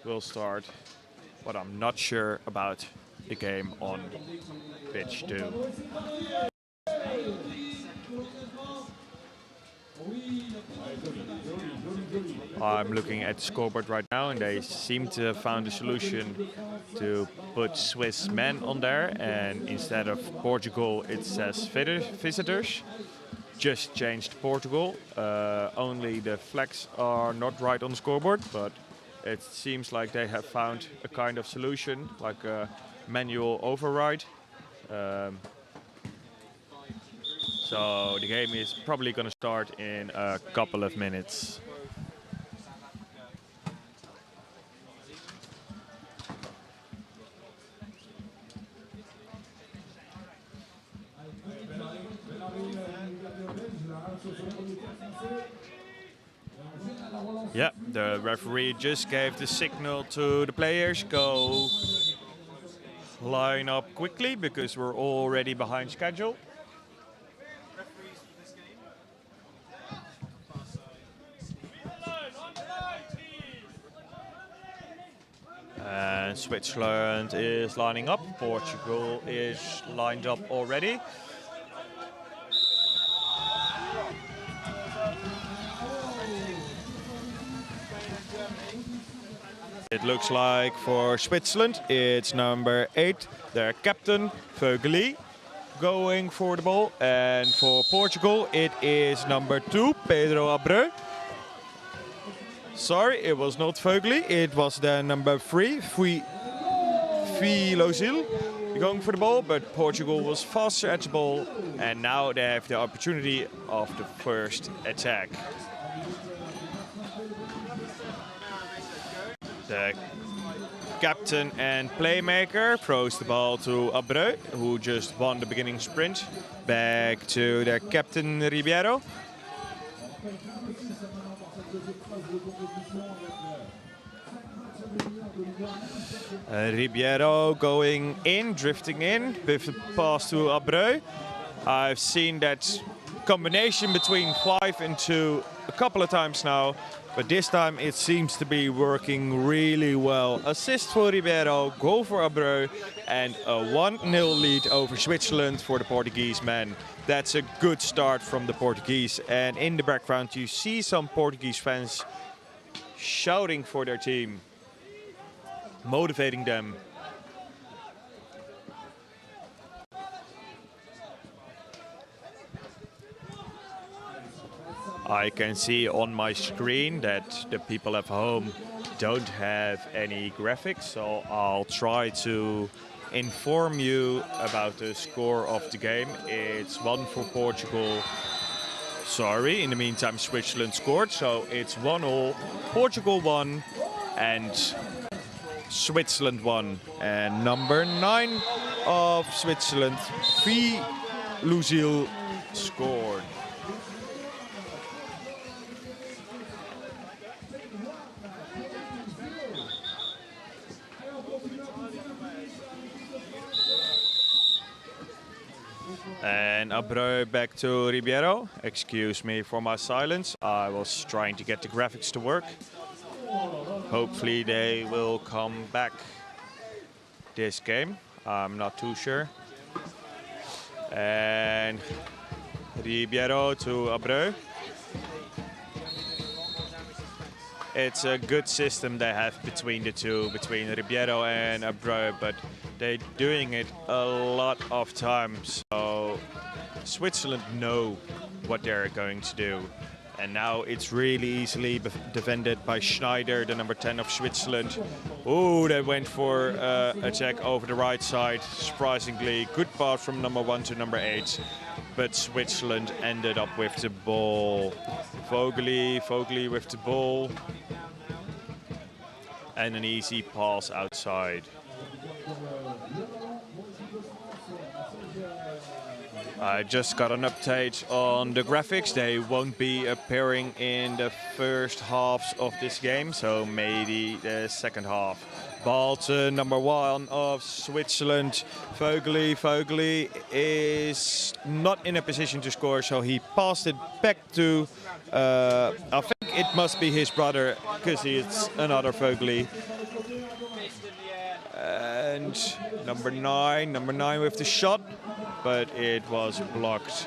F: will start, but I'm not sure about the game on pitch 2. I'm looking at the scoreboard right now, and they seem to have found a solution to put Swiss men on there, and instead of Portugal it says visitors. Just changed Portugal. Only the flags are not right on the scoreboard, but it seems like they have found a kind of solution, like a manual override. So the game is probably going to start in a couple of minutes. Yeah, the referee just gave the signal to the players, go line up quickly because we're already behind schedule. And Switzerland is lining up, Portugal is lined up already. It looks like for Switzerland, it's number 8, their captain, Vögeli, going for the ball. And for Portugal, it is number 2, Pedro Abreu. Sorry, it was not Vögeli, it was the number 3, Filozil, going for the ball, but Portugal was faster at the ball, and now they have the opportunity of the first attack. The captain and playmaker throws the ball to Abreu, who just won the beginning sprint. Back to their captain Ribeiro. Ribeiro going in, drifting in with the pass to Abreu. I've seen that combination between 5 and 2 a couple of times now, but this time it seems to be working really well. Assist for Ribeiro, goal for Abreu, and a 1-0 lead over Switzerland for the Portuguese men. That's a good start from the Portuguese, and in the background you see some Portuguese fans shouting for their team, motivating them. I can see on my screen that the people at home don't have any graphics, so I'll try to inform you about the score of the game. It's 1 for Portugal. Sorry, in the meantime Switzerland scored, so it's 1-1, Portugal 1 and Switzerland 1. And number 9 of Switzerland, Lucille, scored. And Abreu back to Ribeiro. Excuse me for my silence. I was trying to get the graphics to work. Hopefully they will come back this game. I'm not too sure. And Ribeiro to Abreu. It's a good system they have between the two, between Ribeiro and Abreu, but they're doing it a lot of times. So Switzerland know what they're going to do. And now it's really easily defended by Schneider, the number 10 of Switzerland. Oh, they went for a check over the right side. Surprisingly, good pass from number 1 to number 8. But Switzerland ended up with the ball. Vogeli with the ball. And an easy pass outside. I just got an update on the graphics. They won't be appearing in the first halves of this game, so maybe the second half. Ball to number 1 of Switzerland, Vogeli. Vogeli is not in a position to score, so he passed it back to, I think it must be his brother, because it's another Vogeli. And number 9 with the shot, but it was blocked.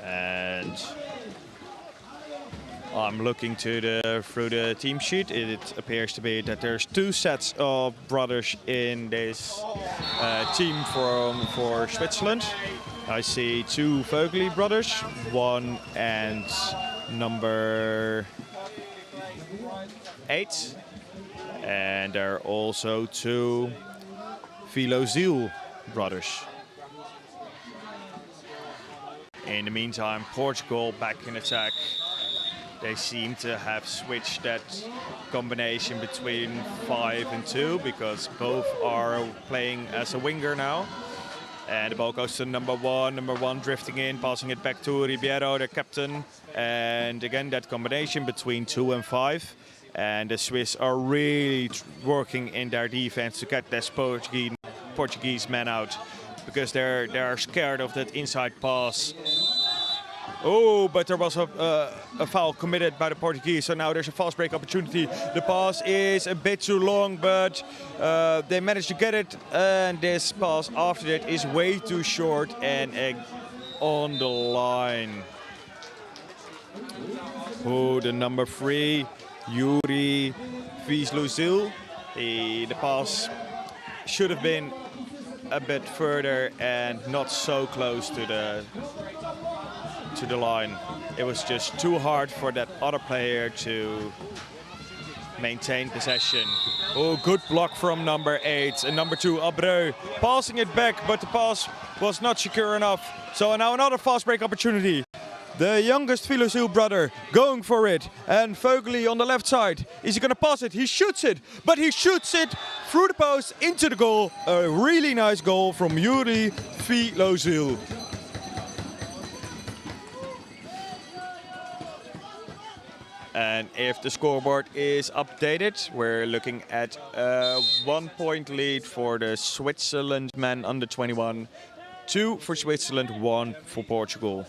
F: And I'm looking through the team sheet. It appears to be that there's 2 sets of brothers in this team for Switzerland. I see 2 Vogeli brothers, 1 and number 8. And there are also 2 Lucille brothers. In the meantime, Portugal back in attack. They seem to have switched that combination between 5 and 2 because both are playing as a winger now. And the ball goes to number 1. Number 1 drifting in, passing it back to Ribeiro, the captain. And again, that combination between 2 and 5. And the Swiss are really working in their defense to get this Portuguese man out, because they're scared of that inside pass. Oh, but there was a foul committed by the Portuguese, so now there's a fast break opportunity. The pass is a bit too long, but they managed to get it, and this pass after that is way too short and on the line. Oh, the number 3, Yuri Lucille. The pass should have been a bit further and not so close to the line. It was just too hard for that other player to maintain possession. Oh, good block from number 8 and number 2, Abreu, passing it back, but the pass was not secure enough. So now another fast break opportunity. The youngest Philosil brother going for it. And Vogeli on the left side. Is he going to pass it? He shoots it. But he shoots it through the post into the goal. A really nice goal from Yuri Philosil. And if the scoreboard is updated, we're looking at a 1 point lead for the Switzerland men under 21. 2 for Switzerland, 1 for Portugal.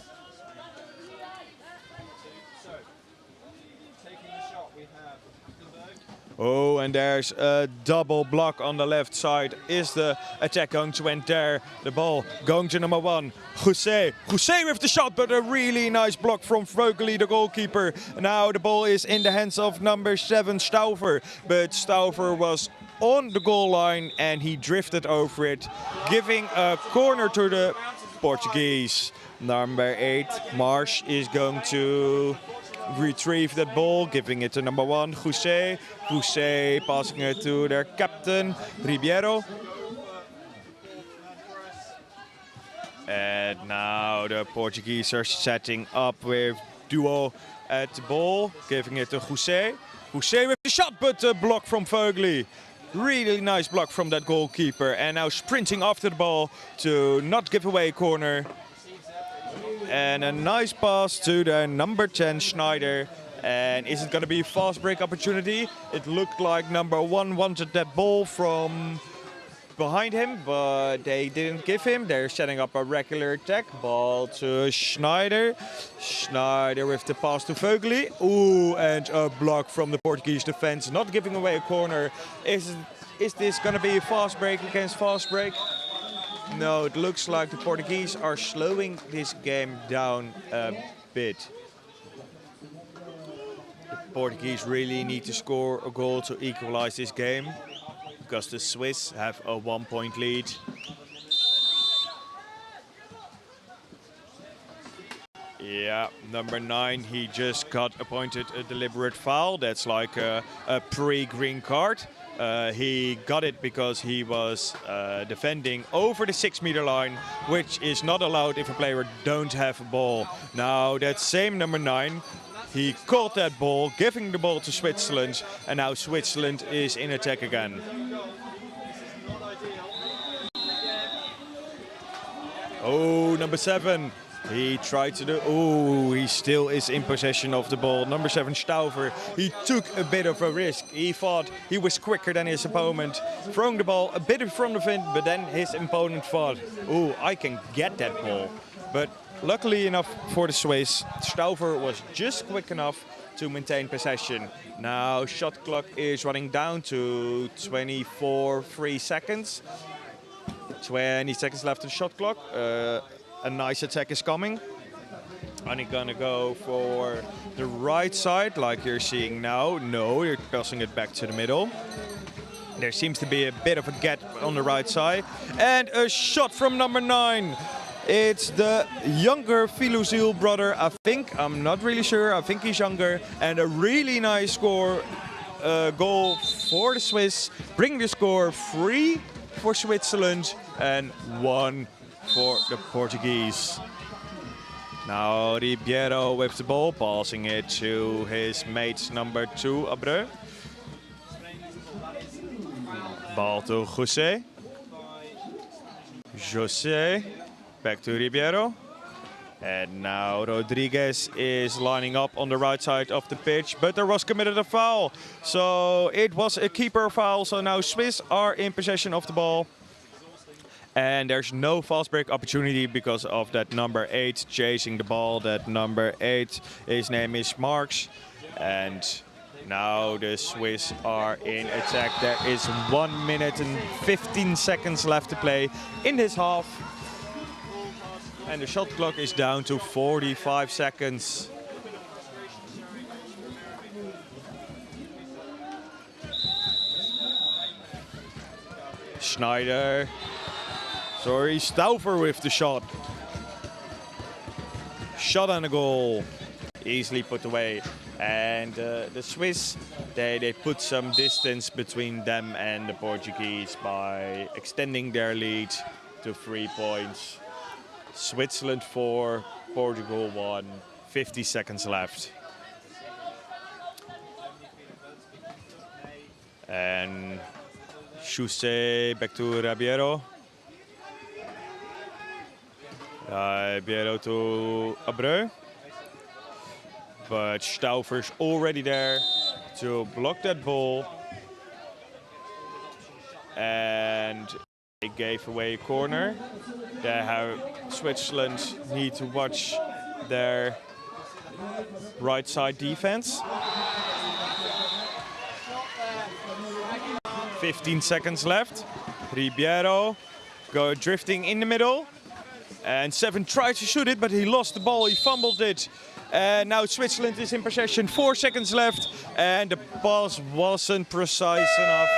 F: Oh, and there's a double block on the left side. Is the attack going to end there? The ball going to number 1, Jose. Jose with the shot, but a really nice block from Vogeli, the goalkeeper. Now the ball is in the hands of number 7, Stauffer. But Stauffer was on the goal line and he drifted over it, giving a corner to the Portuguese. Number 8, Marsh, is going to retrieve that ball, giving it to number 1, Jose. Jose passing it to their captain, Ribeiro. And now the Portuguese are setting up with duo at the ball, giving it to Jose. Jose with the shot, but a block from Vogeli. Really nice block from that goalkeeper. And now sprinting after the ball to not give away a corner. And a nice pass to the number 10, Schneider. And is it going to be a fast break opportunity? It looked like number 1 wanted that ball from behind him, but they didn't give him. They're setting up a regular attack. Ball to Schneider. Schneider with the pass to Vogeli. Ooh, and a block from the Portuguese defense, not giving away a corner. Is this going to be a fast break against fast break? No, it looks like the Portuguese are slowing this game down a bit. The Portuguese really need to score a goal to equalize this game, because the Swiss have a 1 point lead. Yeah, number 9, he just got appointed a deliberate foul. That's like a pre-green card. He got it because he was defending over the 6-meter line, which is not allowed if a player don't have a ball. Now that same number 9, he caught that ball, giving the ball to Switzerland, and now Switzerland is in attack again. Oh, number 7. He tried to do... Oh, he still is in possession of the ball. Number 7, Stauffer. He took a bit of a risk. He thought he was quicker than his opponent, throwing the ball a bit in front of him, but then his opponent thought, oh, I can get that ball. But luckily enough for the Swiss, Stauffer was just quick enough to maintain possession. Now shot clock is running down to 24.3 seconds. 20 seconds left on shot clock. A nice attack is coming. Are they gonna go for the right side like you're seeing now? No, you're passing it back to the middle. There seems to be a bit of a gap on the right side. And a shot from number 9. It's the younger Philosil brother, I think. I'm not really sure. I think he's younger. And a really nice goal for the Swiss. Bring the score 3 for Switzerland and 1 for the Portuguese. Now Ribeiro with the ball, passing it to his mate number 2, Abreu. Ball to Jose. Jose, back to Ribeiro. And now Rodriguez is lining up on the right side of the pitch, but there was committed a foul. So it was a keeper foul, so now Swiss are in possession of the ball. And there's no fast break opportunity because of that number 8 chasing the ball. That number 8, his name is Marks. And now the Swiss are in attack. There is 1 minute and 15 seconds left to play in this half. And the shot clock is down to 45 seconds. Schneider. Sorry, Stauffer with the shot. Shot and a goal. Easily put away. And the Swiss, they put some distance between them and the Portuguese by extending their lead to 3 points. Switzerland 4, Portugal 1, 50 seconds left. And Chusset back to Rabiero. Rabiero to Abreu. But Stauffer's already there to block that ball. And they gave away a corner. Switzerland need to watch their right side defense. 15 seconds left. Ribeiro drifting in the middle. And Seven tried to shoot it, but he lost the ball. He fumbled it. And now Switzerland is in possession. 4 seconds left. And the pass wasn't precise enough.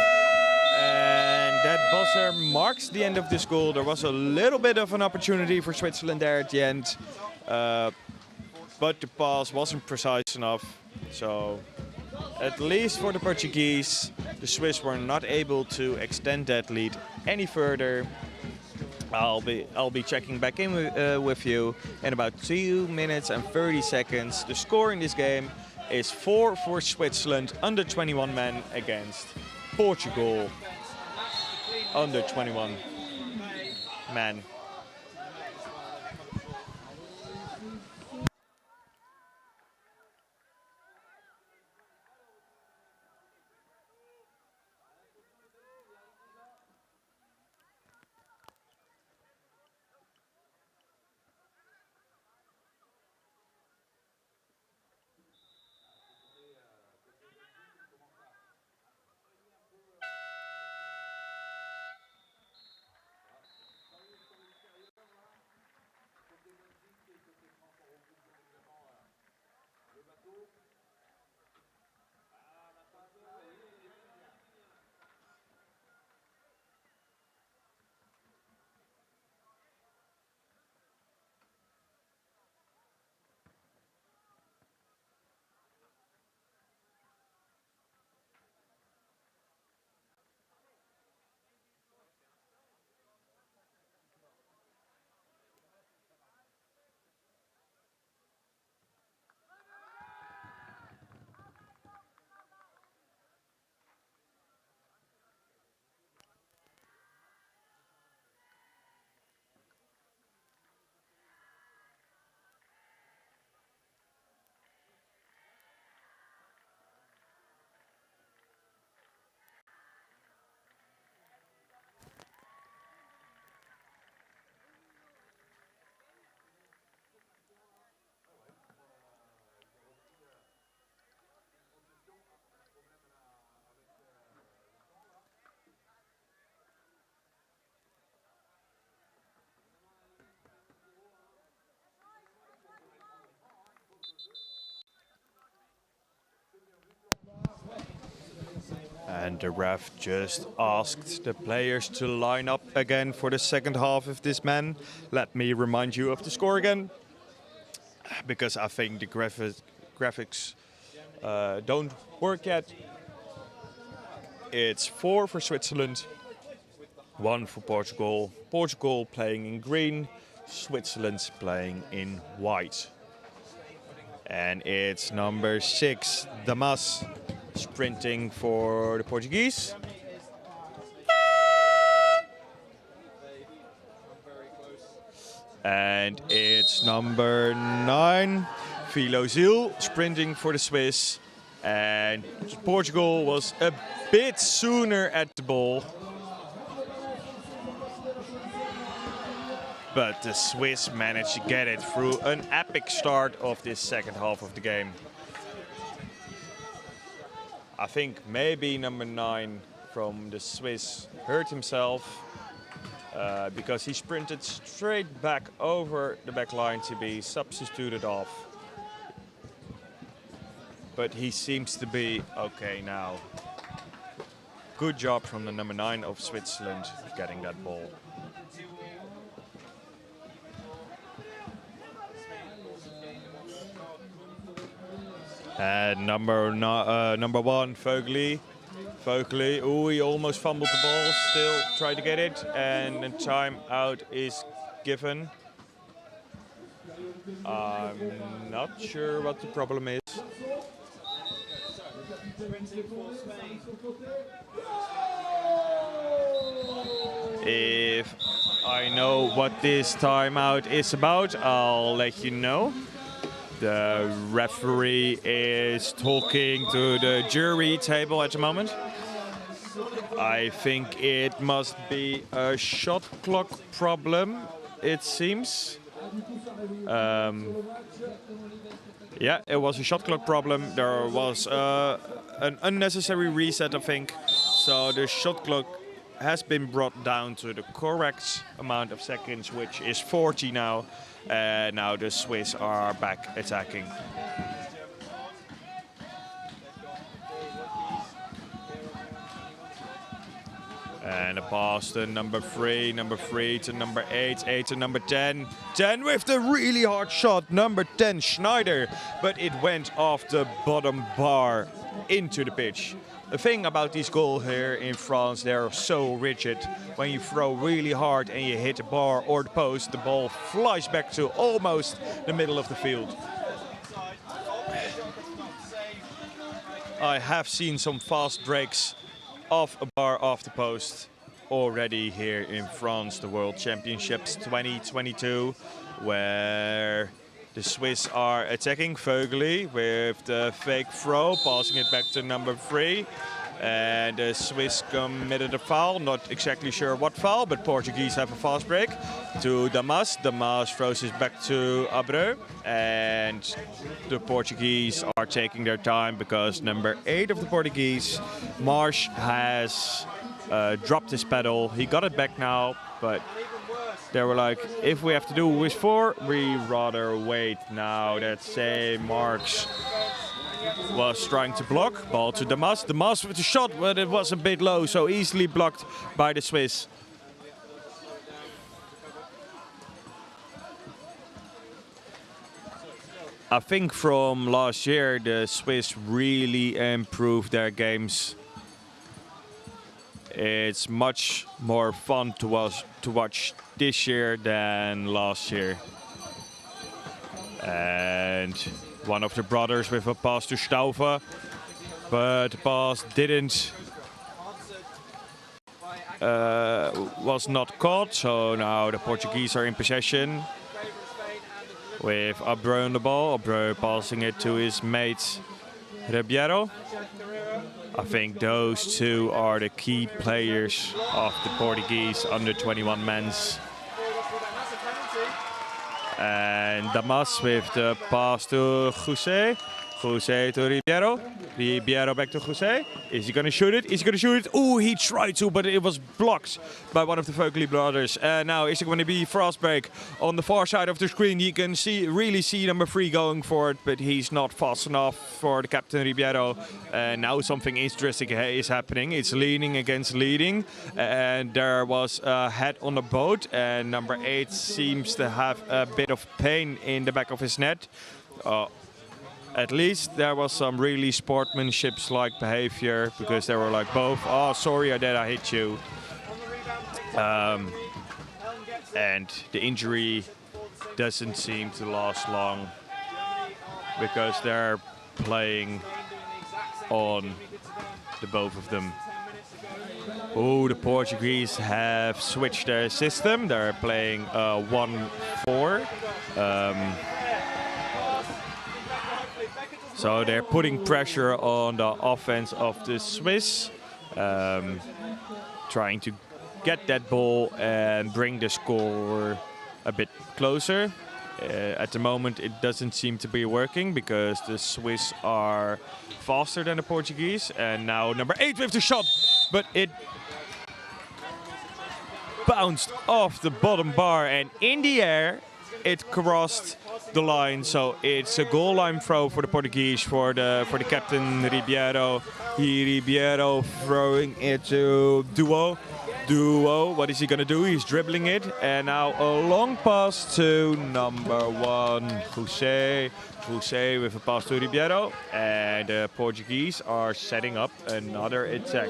F: And that buzzer marks the end of this goal. There was a little bit of an opportunity for Switzerland there at the end. But the pass wasn't precise enough. So at least for the Portuguese, the Swiss were not able to extend that lead any further. I'll be checking back in with you in about 2 minutes and 30 seconds. The score in this game is 4 for Switzerland, under 21 men, against Portugal, under 21 men. And the ref just asked the players to line up again for the second half of this man. Let me remind you of the score again, because I think the graphics don't work yet. It's 4 for Switzerland, 1 for Portugal. Portugal playing in green, Switzerland playing in white. And it's number 6, Damas, sprinting for the Portuguese. And it's number 9, Philozil, sprinting for the Swiss. And Portugal was a bit sooner at the ball. But the Swiss managed to get it through an epic start of this second half of the game. I think maybe number 9 from the Swiss hurt himself because he sprinted straight back over the back line to be substituted off. But he seems to be okay now. Good job from the number 9 of Switzerland getting that ball. And number 1, Vögli, Vogeli, oh, he almost fumbled the ball, still tried to get it, and a timeout is given. I'm not sure what the problem is. If I know what this timeout is about, I'll let you know. The referee is talking to the jury table at the moment. I think it must be a shot clock problem, it seems. Yeah, it was a shot clock problem. There was an unnecessary reset, I think. So the shot clock has been brought down to the correct amount of seconds, which is 40 now. Now the Swiss are back attacking. And a pass to number 3 to number 8 to number 10. 10 with the really hard shot, number 10, Schneider. But it went off the bottom bar into the pitch. The thing about these goals here in France, they're so rigid. When you throw really hard and you hit the bar or the post, the ball flies back to almost the middle of the field. I have seen some fast breaks off a bar off the post already here in France, the World Championships 2022, where the Swiss are attacking. Vogeli with the fake throw, passing it back to number 3. And the Swiss committed a foul, not exactly sure what foul, but Portuguese have a fast break to Damas. Damas throws it back to Abreu, and the Portuguese are taking their time because number 8 of the Portuguese, Marsh, has dropped his pedal. He got it back now, but they were like, if we have to do with 4, we rather wait now. That same Marks was trying to block. Ball to Damas. Damas with the shot, but it was a bit low, so easily blocked by the Swiss. I think from last year, the Swiss really improved their games. It's much more fun to watch this year than last year. And one of the brothers with a pass to Staufer, but the pass was not caught, so now the Portuguese are in possession with Abreu on the ball. Abreu passing it to his mate Ribeiro. I think those two are the key players of the Portuguese under 21 men's. And Damas with the pass to Jose. Jose to Ribeiro. Ribeiro back to Jose. Is he going to shoot it? Is he going to shoot it? Oh, he tried to, but it was blocked by one of the Vogeli brothers. And now is it going to be fast break on the far side of the screen? You can really see number 3 going for it, but he's not fast enough for the captain Ribeiro. And now something interesting is happening. It's leaning against leading, and there was a head on the boat, and number 8 seems to have a bit of pain in the back of his neck. At least there was some really sportsmanship-like behavior, because they were like both, oh, sorry that I hit you. And the injury doesn't seem to last long, because they're playing on the both of them. Oh, the Portuguese have switched their system. They're playing 1-4. So they're putting pressure on the offense of the Swiss, trying to get that ball and bring the score a bit closer. At the moment, it doesn't seem to be working because the Swiss are faster than the Portuguese. And now number 8 with the shot, but it bounced off the bottom bar and in the air it crossed the line, so it's a goal line throw for the Portuguese, for the captain Ribeiro. Ribeiro throwing it to Duo. Duo, what is he gonna do? He's dribbling it, and now a long pass to number 1, Jose. Jose with a pass to Ribeiro, and the Portuguese are setting up another attack.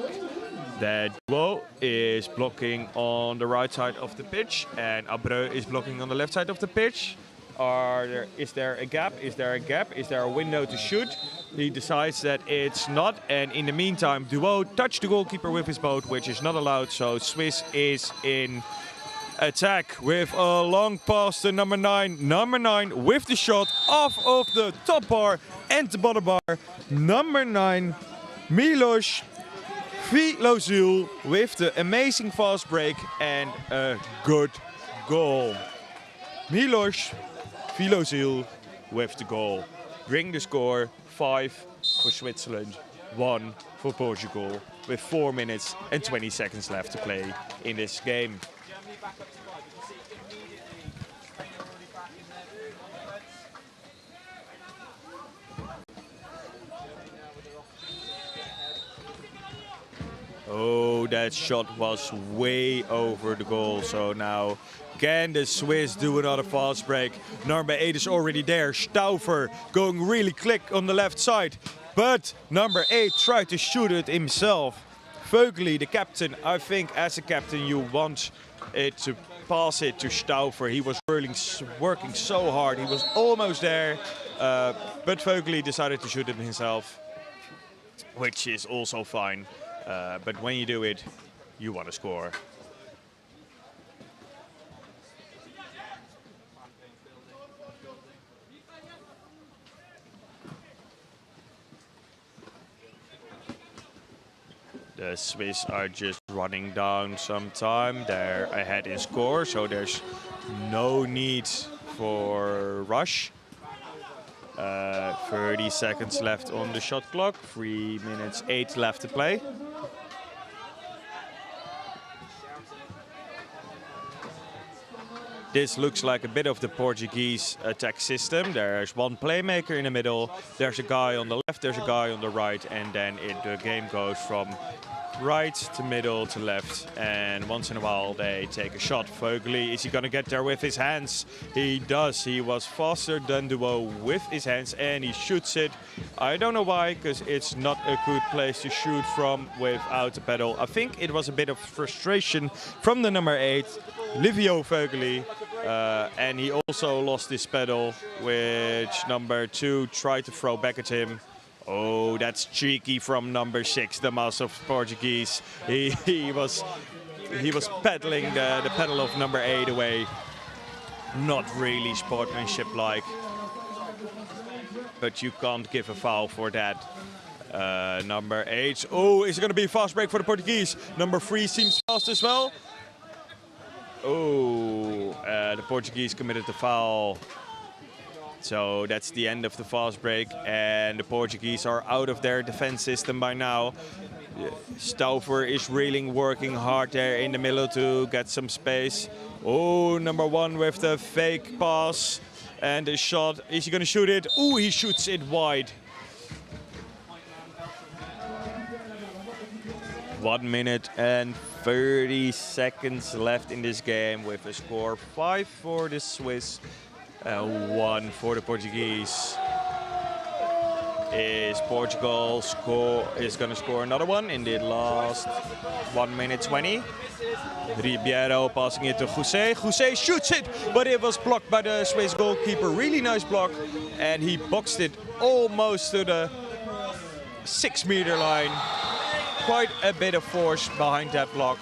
F: That Duo is blocking on the right side of the pitch, and Abreu is blocking on the left side of the pitch. Is there a gap? Is there a gap? Is there a window to shoot? He decides that it's not, and in the meantime, Duo touched the goalkeeper with his boat, which is not allowed, so Swiss is in attack with a long pass to number 9. Number 9 with the shot off of the top bar and the bottom bar. Number 9, Milos Vilozil with the amazing fast break and a good goal. Milos Vilozil with the goal. Bring the score 5 for Switzerland, 1 for Portugal, with 4 minutes and 20 seconds left to play in this game. Oh, that shot was way over the goal. So now can the Swiss do another fast break? Number 8 is already there. Stauffer going really quick on the left side. But number 8 tried to shoot it himself. Vögeli, the captain, I think as a captain you want it to pass it to Stauffer. He was working so hard. He was almost there. But Vögeli decided to shoot it himself, which is also fine. But when you do it, you want to score. The Swiss are just running down some time. They're ahead in score, so there's no need for rush. 30 seconds left on the shot clock. 3 minutes 8 left to play. This looks like a bit of the Portuguese attack system. There's one playmaker in the middle, there's a guy on the left, there's a guy on the right, and then the game goes from right to middle to left, and once in a while they take a shot. Vögeli, is he gonna get there with his hands? He does. He was faster than Duo with his hands, and he shoots it. I don't know why, because it's not a good place to shoot from without a pedal. I think it was a bit of frustration from the number 8, Livio Vögeli, and he also lost his pedal, which number 2 tried to throw back at him. Oh, that's cheeky from number 6, the mouse of Portuguese. He was pedaling the pedal of number 8 away. Not really sportsmanship-like. But you can't give a foul for that. Number 8. Oh, is it going to be a fast break for the Portuguese? Number 3 seems fast as well. Oh, the Portuguese committed the foul. So that's the end of the fast break, and the Portuguese are out of their defense system by now. Stauffer is really working hard there in the middle to get some space. Oh, number 1 with the fake pass and the shot. Is he going to shoot it? Oh, he shoots it wide. 1 minute and 30 seconds left in this game with a score 5 for the Swiss. 1 for the Portuguese. Is Portugal going to score another one in the last 1 minute 20? Ribeiro passing it to Jose. Jose shoots it, but it was blocked by the Swiss goalkeeper. Really nice block, and he boxed it almost to the 6-meter line. Quite a bit of force behind that block.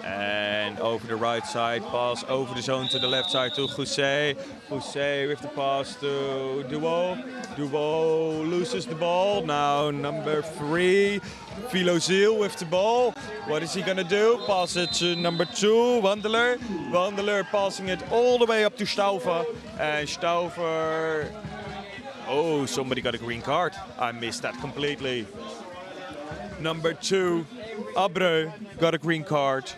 F: And over the right side, pass over the zone to the left side to Jose. Jose with the pass to Duo. Duo loses the ball. Now number 3, Vilozil with the ball. What is he going to do? Pass it to number 2, Wandeler. Wandeler passing it all the way up to Stauffer. And Stauffer... Oh, somebody got a green card. I missed that completely. Number 2, Abreu got a green card.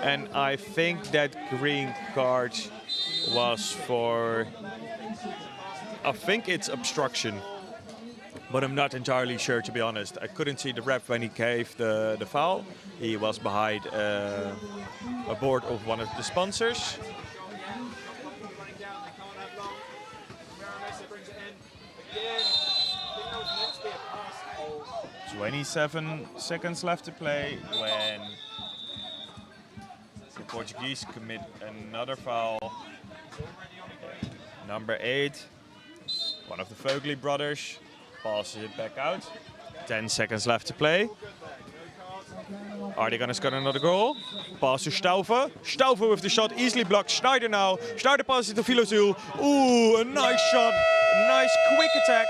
F: And I think that green card was for... I think it's obstruction. but I'm not entirely sure, to be honest. I couldn't see the ref when he gave the foul. He was behind a board of one of the sponsors. 27 seconds left to play when the Portuguese commit another foul. Number 8, one of the Vogely brothers, passes it back out. 10 seconds left to play. Are they going to score another goal? Pass to Staufer. Staufer with the shot, easily blocked. Schneider now. Schneider passes to Filosul. Ooh, a nice shot. A nice quick attack.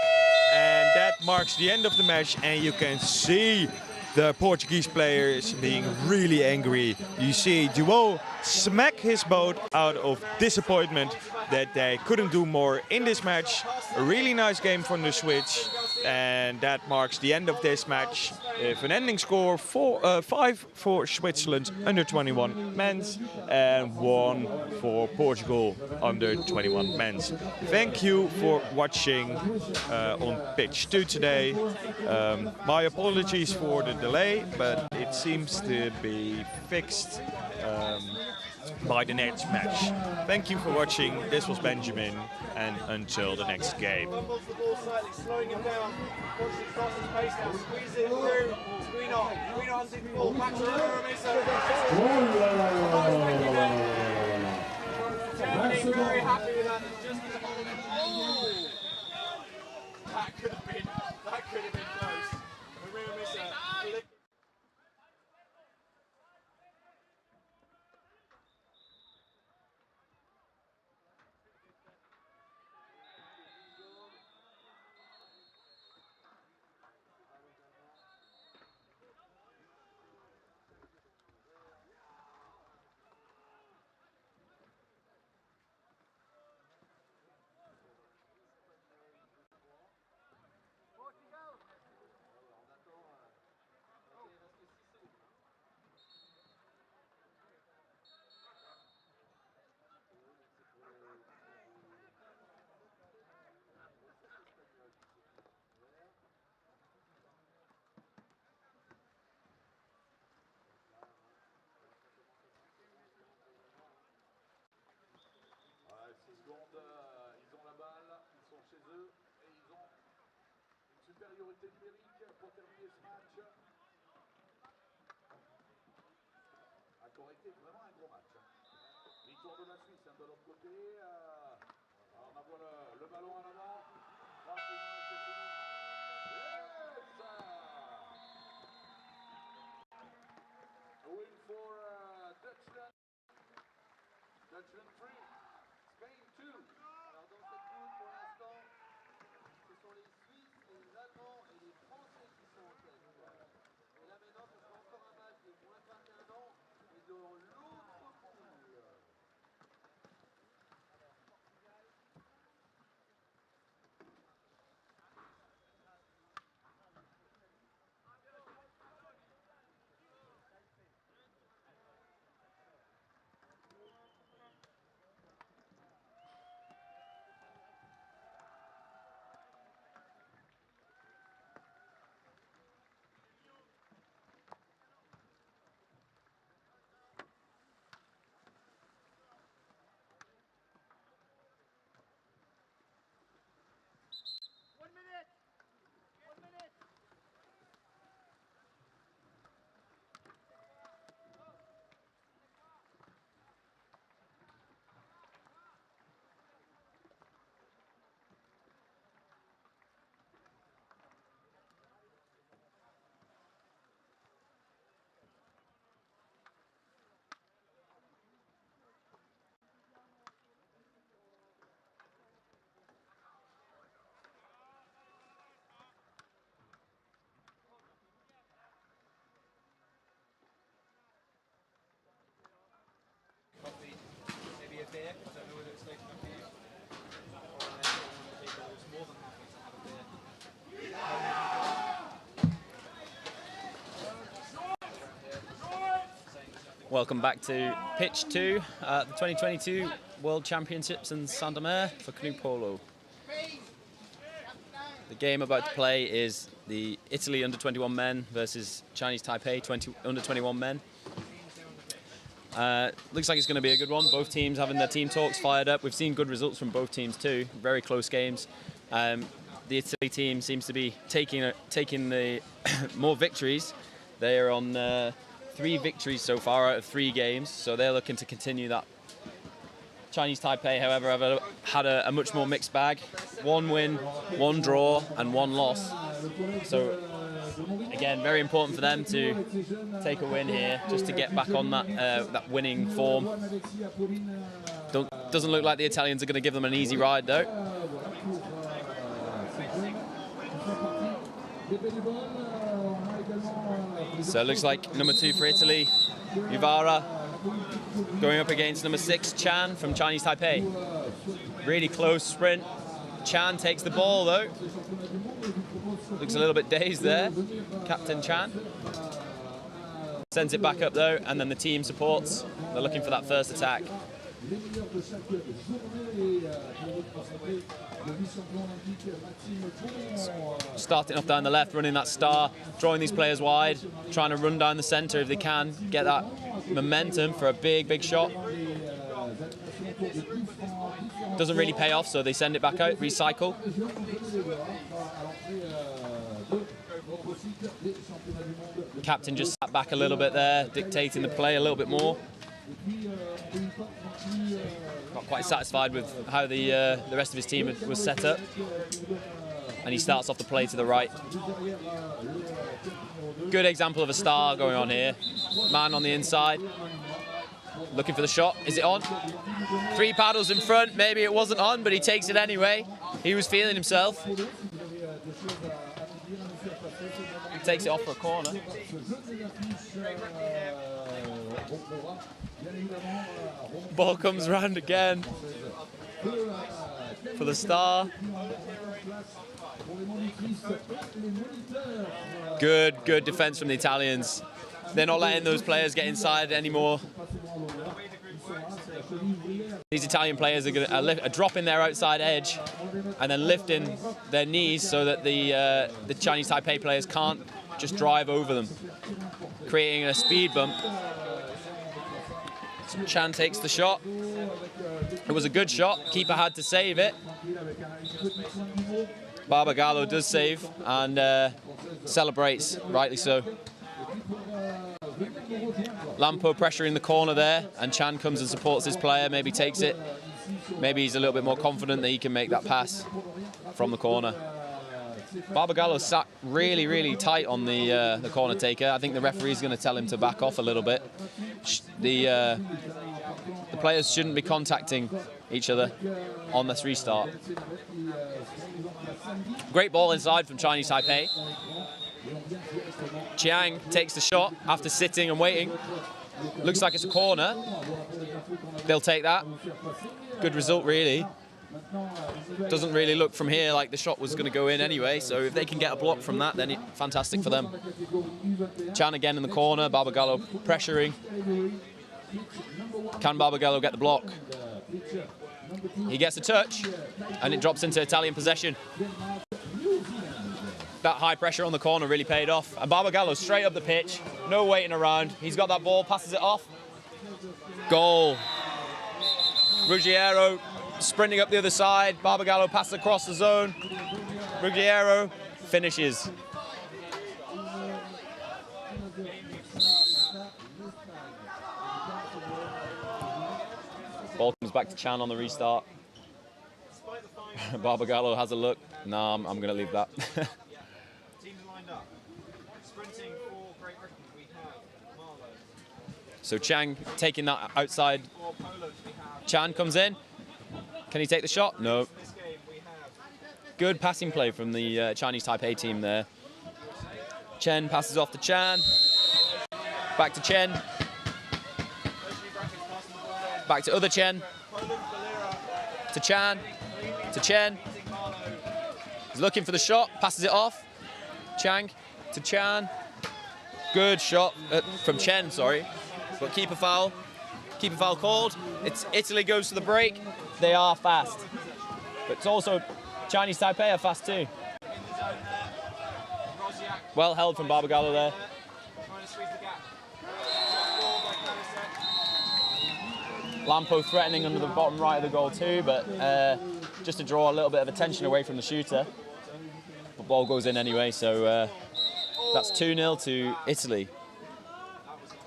F: And that marks the end of the match. And you can see the Portuguese players being really angry. You see Duo smack his boat out of disappointment that they couldn't do more in this match. A really nice game from the Switch. And that marks the end of this match with an ending score 5 for Switzerland under 21 men's and 1 for Portugal under 21 men's. Thank you for watching on pitch 2 today. My apologies for the delay, but it seems to be fixed by the next match. Thank you for watching. This was Benjamin, and until the next game.
G: Slowing him down, constantly fast his pace now, squeeze it through, screen on, deep ball, back to Germany, very happy with that, just that could have been close. Marina Missa.
B: Ils ont la balle, ils sont chez eux et ils ont une supériorité numérique pour terminer ce match. A correcté vraiment un gros match. Victoire de la Suisse de l'autre côté. On envoie le ballon en avant. Rapidement, c'est fini. Yes! A win for Dutchland. Dutchland 3. Spain 2.
D: Alors dans cette poule, pour l'instant, ce sont les Suisses, les Allemands et les Français qui sont en tête. Et là maintenant, ce sera encore un match de moins de 21 ans et de l'autre poule. Maybe a beer, I don't know whether it's late enough for you. Or one of the people who's more than happy to have a beer.
H: Welcome back to Pitch 2, the 2022 World Championships in Saint-Omer for Canoe Polo. The game about to play is the Italy under-21 men versus Chinese Taipei under-21 men. Looks like it's going to be a good one. Both teams having their team talks fired up. We've seen good results from both teams too. Very close games. The Italy team seems to be taking the more victories. They are on 3 victories so far out of 3 games, so they're looking to continue that. Chinese Taipei, however, have had a much more mixed bag. 1 win, 1 draw, and 1 loss. So, again, very important for them to take a win here, just to get back on that winning form. Doesn't look like the Italians are going to give them an easy ride, though. So it looks like number 2 for Italy, Uvara, going up against number 6, Chan from Chinese Taipei. Really close sprint. Chan takes the ball though. Looks a little bit dazed there, Captain Chan. Sends it back up though, and then the team supports. They're looking for that first attack. Starting off down the left, running that star, drawing these players wide, trying to run down the centre if they can, get that momentum for a big shot. Doesn't really pay off, so they send it back out, recycle. Captain just sat back a little bit there, dictating the play a little bit more. Not quite satisfied with how the rest of his team was set up. And he starts off the play to the right. Good example of a star going on here. Man on the inside, looking for the shot. Is it on? 3 paddles in front. Maybe it wasn't on, but he takes it anyway. He was feeling himself. He takes it off for a corner. Ball comes round again for the star. Good defense from the Italians. They're not letting those players get inside anymore. These Italian players are dropping their outside edge and then lifting their knees so that the Chinese Taipei players can't just drive over them, creating a speed bump. So Chan takes the shot. It was a good shot. Keeper had to save it. Barbagallo does save and celebrates, rightly so. Lampo pressuring the corner there, and Chan comes and supports his player, maybe takes it. Maybe he's a little bit more confident that he can make that pass from the corner. Barbagallo sat really tight on the corner taker. I think the referee's going to tell him to back off a little bit. The players shouldn't be contacting each other on this restart. Great ball inside from Chinese Taipei. Chiang takes the shot after sitting and waiting. Looks like it's a corner. They'll take that. Good result, really. Doesn't really look from here like the shot was going to go in anyway, so if they can get a block from that, then fantastic for them. Chan again in the corner, Barbagallo pressuring. Can Barbagallo get the block? He gets a touch, and it drops into Italian possession. That high pressure on the corner really paid off. And Barbagallo straight up the pitch, no waiting around. He's got that ball, passes it off. Goal. Ruggiero sprinting up the other side. Barbagallo passes across the zone. Ruggiero finishes. Ball comes back to Chan on the restart. Barbagallo has a look. No, I'm going to leave that. So Chang taking that outside. Chan comes in. Can he take the shot? No. Good passing play from the Chinese Taipei team there. Chen passes off to Chan. Back to Chen. Back to other Chen. To Chan. To Chen. He's looking for the shot. Passes it off. Chang to Chan. Good shot from Chen, sorry. But keeper foul. Keeper foul called. It's Italy goes to the break. They are fast. But it's also Chinese Taipei are fast too. Well held from Barbagallo there.
G: Trying to squeeze the gap.
H: Lampo threatening under the bottom right of the goal too, but just to draw a little bit of attention away from the shooter. The ball goes in anyway, so that's 2-0 to Italy.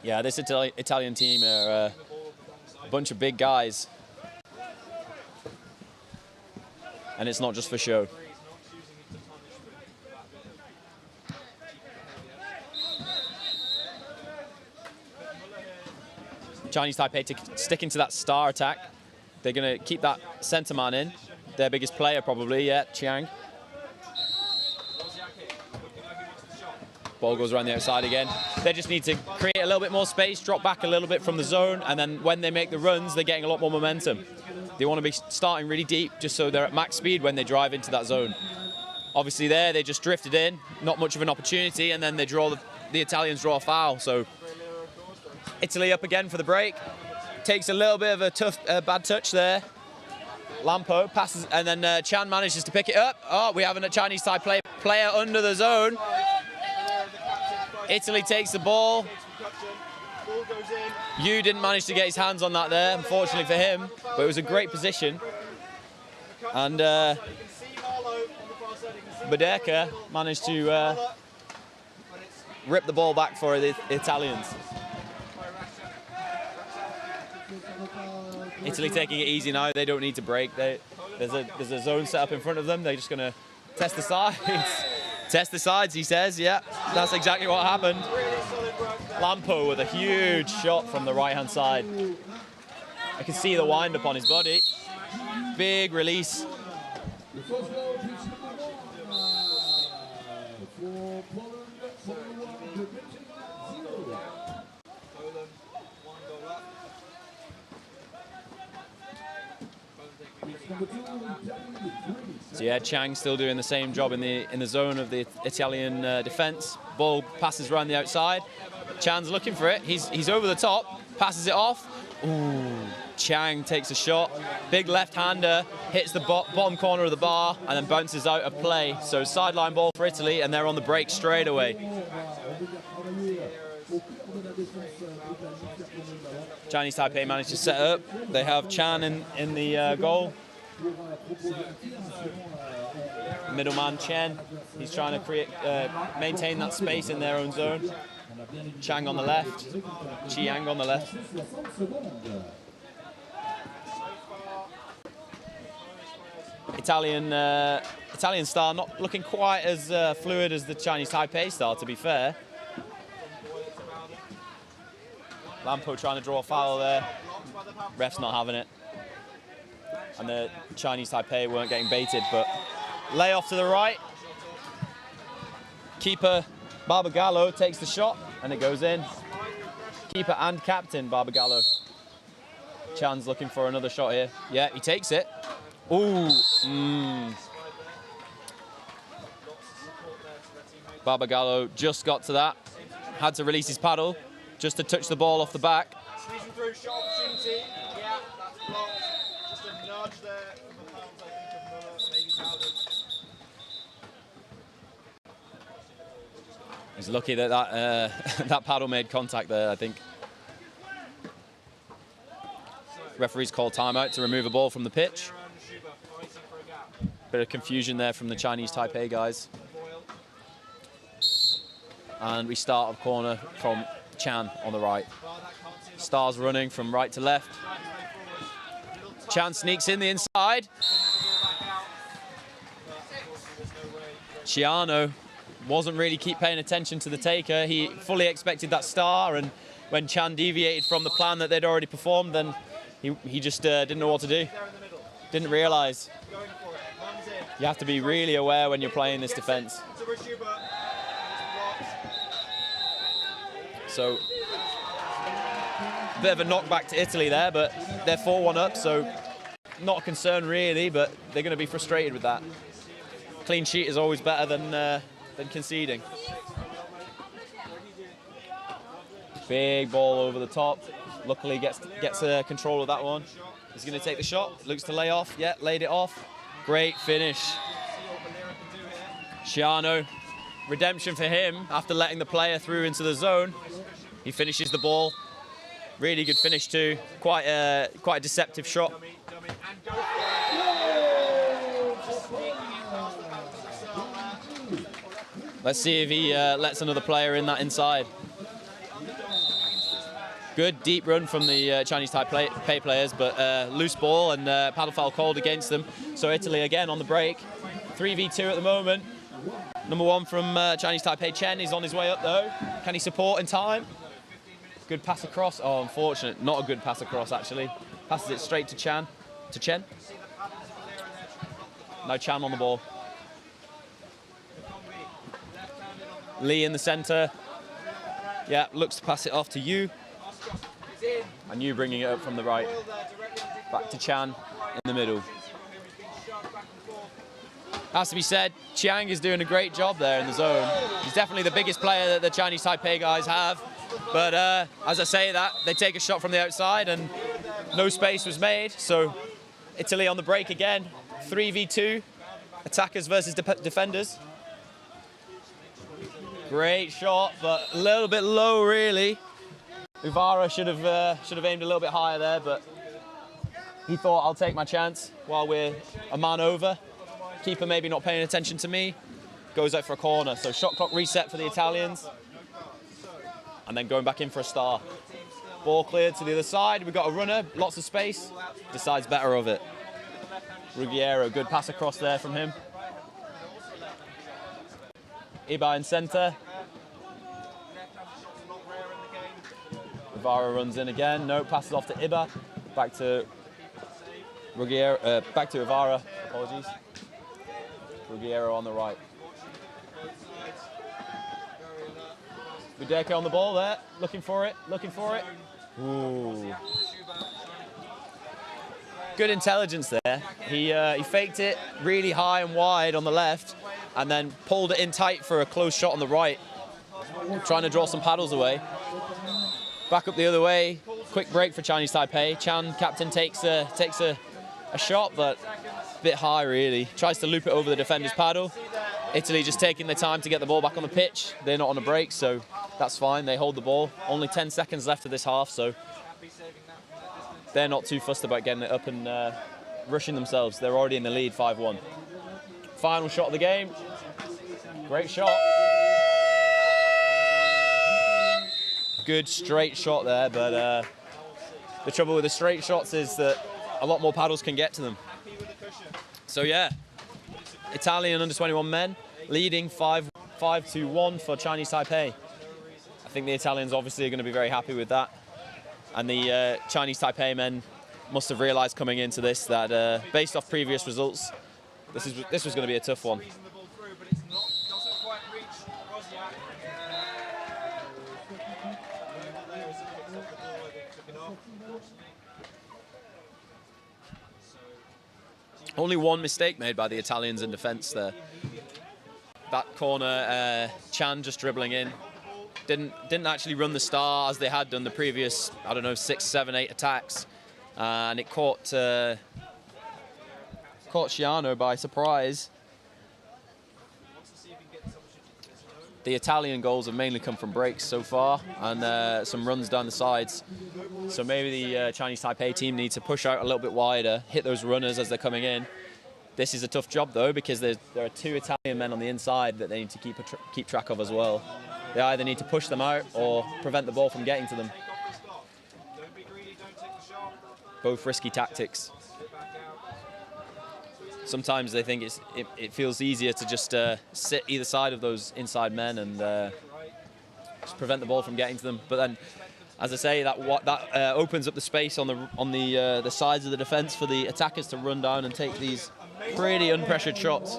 H: Yeah, this Italian team are a bunch of big guys. And it's not just for show. Chinese Taipei sticking to that star attack. They're going to keep that centre man in. Their biggest player probably, yeah, Chiang. Ball goes around the outside again. They just need to create a little bit more space, drop back a little bit from the zone, and then when they make the runs, they're getting a lot more momentum. They want to be starting really deep just so they're at max speed when they drive into that zone. Obviously there, they just drifted in, not much of an opportunity, and then they draw the Italians draw a foul. So Italy up again for the break. Takes a little bit of a bad touch there. Lampo passes, and then Chan manages to pick it up. Oh, we have a Chinese Taipei player under the zone. Italy takes the ball. Yu didn't manage to get his hands on that there, unfortunately for him, but it was a great position. And Badeka managed to rip the ball back for the Italians. Italy taking it easy now. They don't need to break. There's a zone set up in front of them. They're just going to test the sides. Test the sides, he says. Yeah, that's exactly what happened. Lampo with a huge shot from the right-hand side. I can see the wind up on his body. Big release. So yeah, Chang still doing the same job in the zone of the Italian defence. Ball passes around the outside. Chan's looking for it. He's over the top, passes it off. Ooh, Chang takes a shot. Big left-hander, hits the bottom corner of the bar and then bounces out of play. So sideline ball for Italy, and they're on the break straight away. Chinese Taipei managed to set up. They have Chan in the goal. Middleman Chen, he's trying to maintain that space in their own zone. Chang on the left, Chiang on the left. Italian star not looking quite as fluid as the Chinese Taipei star, to be fair. Lampo trying to draw a foul there. Ref's not having it. And the Chinese Taipei weren't getting baited, but lay off to the right. Keeper Barbagallo takes the shot and it goes in. Keeper and captain Barbagallo. Chan's looking for another shot here. Yeah, he takes it. Ooh. Barbagallo just got to that. Had to release his paddle just to touch the ball off the back.
G: Squeezing through, shot opportunity. Yeah, that's blocked. Just a nudge there from the pounds, I think, of Muller, maybe Bowden.
H: He's lucky that that paddle made contact there, I think. Referees call timeout to remove a ball from the pitch. Bit of confusion there from the Chinese Taipei guys. And we start a corner from Chan on the right. Stars running from right to left. Chan sneaks in the inside. Chiano wasn't really paying attention to the taker. He fully expected that star, and when Chan deviated from the plan that they'd already performed, then he just didn't know what to do. Didn't realise. You have to be really aware when you're playing this defence. So, a bit of a knockback to Italy there, but they're 4-1 up, so not a concern really, but they're going to be frustrated with that. Clean sheet is always better than conceding. Big ball over the top. Luckily gets control of that one. He's going to take the shot. Looks to lay off. Yeah, laid it off. Great finish. Chiano redemption for him after letting the player through into the zone. He finishes the ball. Really good finish too. Quite a deceptive shot. Let's see if he lets another player in that inside. Good deep run from the Chinese Taipei players, but loose ball and paddle foul called against them. So Italy again on the break. 3v2 at the moment. Number 1 from Chinese Taipei, Chen, is on his way up though. Can he support in time? Good pass across. Oh, unfortunate. Not a good pass across actually. Passes it straight to Chen. Now Chan on the ball. Lee in the centre. Yeah, looks to pass it off to Yu. And Yu bringing it up from the right. Back to Chan in the middle. Has to be said, Chiang is doing a great job there in the zone. He's definitely the biggest player that the Chinese Taipei guys have. But as I say that, they take a shot from the outside and no space was made. So Italy on the break again. 3v2, attackers versus defenders. Great shot, but a little bit low really. Uvara should have aimed a little bit higher there, but he thought, I'll take my chance while we're a man over. Keeper maybe not paying attention to me. Goes out for a corner. So shot clock reset for the Italians. And then going back in for a star. Ball cleared to the other side. We've got a runner, lots of space. Decides better of it. Ruggiero, good pass across there from him. Iba in centre. Ivara runs in again. No, passes off to Iba. Back to Ruggiero, back to Ivara. Apologies. Ruggiero on the right. Budeke on the ball there, looking for it. Ooh. Good intelligence there. He faked it really high and wide on the left and then pulled it in tight for a close shot on the right. Trying to draw some paddles away. Back up the other way. Quick break for Chinese Taipei. Chan, captain, takes a shot, but a bit high really. Tries to loop it over the defender's paddle. Italy just taking their time to get the ball back on the pitch. They're not on a break, so that's fine. They hold the ball. Only 10 seconds left of this half, so they're not too fussed about getting it up and rushing themselves. They're already in the lead, 5-1. Final shot of the game. Great shot. Good straight shot there, but the trouble with the straight shots is that a lot more paddles can get to them. So yeah, Italian under-21 men leading 5-1 for Chinese Taipei. I think the Italians obviously are going to be very happy with that. And the Chinese Taipei men must have realised coming into this that based off previous results, this was going to be a tough one. Only one mistake made by the Italians in defence there. That corner, Chan just dribbling in. Didn't actually run the star as they had done the previous, I don't know, 6, 7, 8 attacks. And it caught Shiano by surprise. The Italian goals have mainly come from breaks so far and some runs down the sides. So maybe the Chinese Taipei team needs to push out a little bit wider, hit those runners as they're coming in. This is a tough job though because there are 2 Italian men on the inside that they need to keep track of as well. They either need to push them out or prevent the ball from getting to them. Both risky tactics. Sometimes they think it feels easier to just sit either side of those inside men and just prevent the ball from getting to them. But then, as I say, that opens up the space on the sides of the defence for the attackers to run down and take these pretty unpressured shots.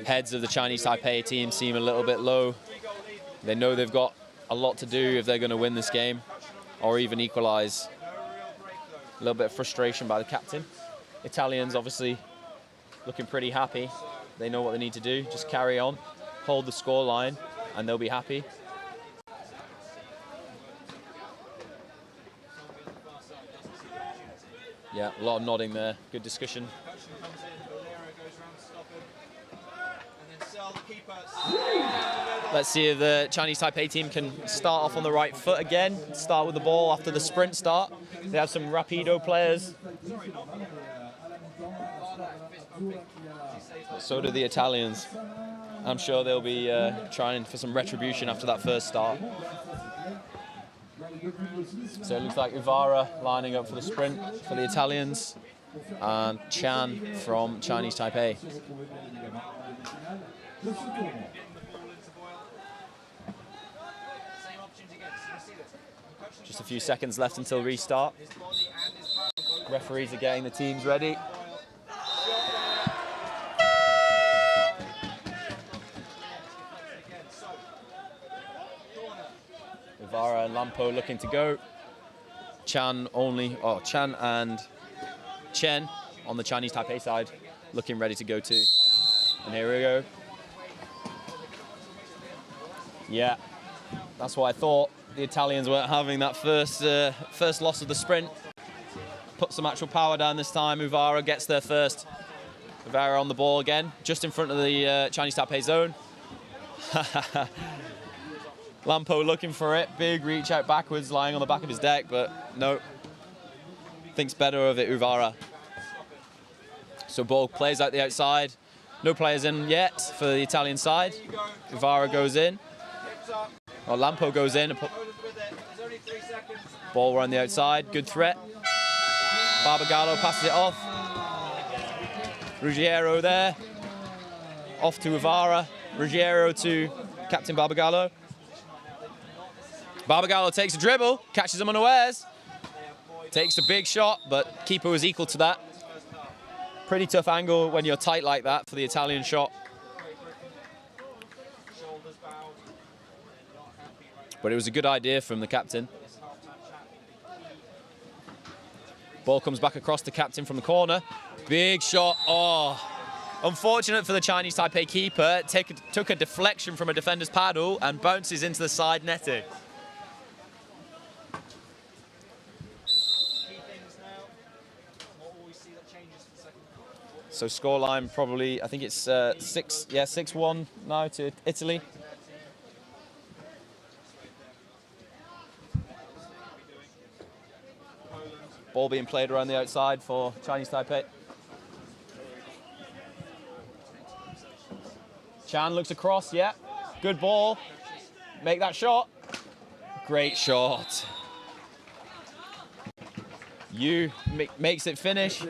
H: Heads of the Chinese Taipei team seem a little bit low. They know they've got a lot to do if they're going to win this game or even equalise. A little bit of frustration by the captain. Italians obviously looking pretty happy. They know what they need to do. Just carry on, hold the score line, and they'll be happy. Yeah, a lot of nodding there. Good discussion. Let's see if the Chinese Taipei team can start off on the right foot again. Start with the ball after the sprint start. They have some rapido players. So do the Italians. I'm sure they'll be trying for some retribution after that first start. So it looks like Uvara lining up for the sprint for the Italians, and Chan from Chinese Taipei. Just a few seconds left until restart. Referees are getting the teams ready. Uvara and Lampo looking to go. Chan and Chen on the Chinese Taipei side looking ready to go too. And here we go. Yeah, that's what I thought. The Italians weren't having that first loss of the sprint. Put some actual power down this time. Uvara gets there first. Uvara on the ball again, just in front of the Chinese Taipei zone. Lampo looking for it. Big reach out backwards, lying on the back of his deck, but no. Thinks better of it, Uvara. So ball plays out the outside. No players in yet for the Italian side. Uvara goes in. Well, Lampo goes in. Ball around the outside. Good threat. Barbagallo passes it off. Ruggiero there. Off to Uvara. Ruggiero to Captain Barbagallo. Barbagallo takes a dribble, catches him unawares. Takes a big shot, but keeper was equal to that. Pretty tough angle when you're tight like that for the Italian shot. But it was a good idea from the captain. Ball comes back across the captain from the corner. Big shot. Oh, unfortunate for the Chinese Taipei keeper. Took a deflection from a defender's paddle and bounces into the side netting. So scoreline probably, I think it's 6-1 now to Italy. Ball being played around the outside for Chinese Taipei. Chan looks across, yeah. Good ball. Make that shot. Great shot. Yu makes it finish.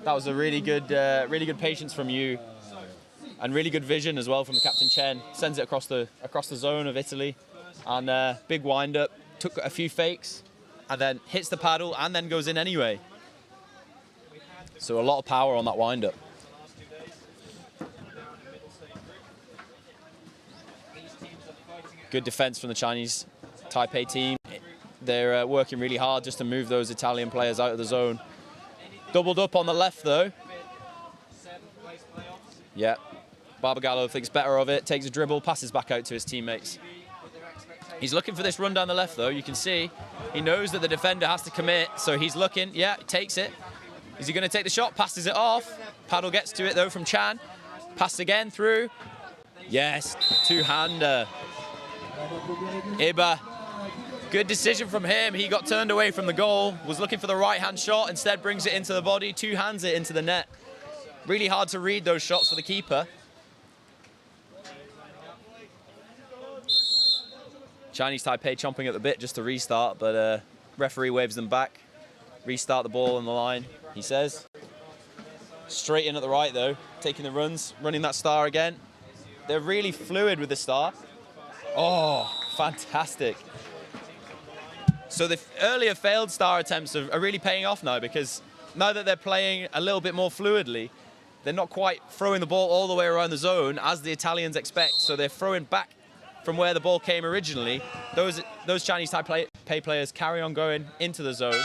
H: That was a really good patience from Yu, and really good vision as well from the captain Chen. Sends it across the zone of Italy, and big wind up. Took a few fakes, and then hits the paddle, and then goes in anyway. So a lot of power on that wind up. Good defense from the Chinese Taipei team. They're working really hard just to move those Italian players out of the zone. Doubled up on the left though. Yeah, Barbagallo thinks better of it, takes a dribble, passes back out to his teammates. He's looking for this run down the left though. You can see he knows that the defender has to commit, so he's looking. Yeah, takes it. Is he going to take the shot? Passes it off. Paddle gets to it though from Chan. Pass again through. Yes, two-hander. Iba. Good decision from him. He got turned away from the goal, was looking for the right-hand shot, instead brings it into the body, two-hands it into the net. Really hard to read those shots for the keeper. Chinese Taipei chomping at the bit just to restart, but referee waves them back. Restart the ball on the line, he says. Straight in at the right though, taking the runs, running that star again. They're really fluid with the star. Oh, fantastic. So the earlier failed star attempts are really paying off now, because now that they're playing a little bit more fluidly, they're not quite throwing the ball all the way around the zone as the Italians expect. So they're throwing back from where the ball came originally. Those Chinese Taipei players carry on going into the zone,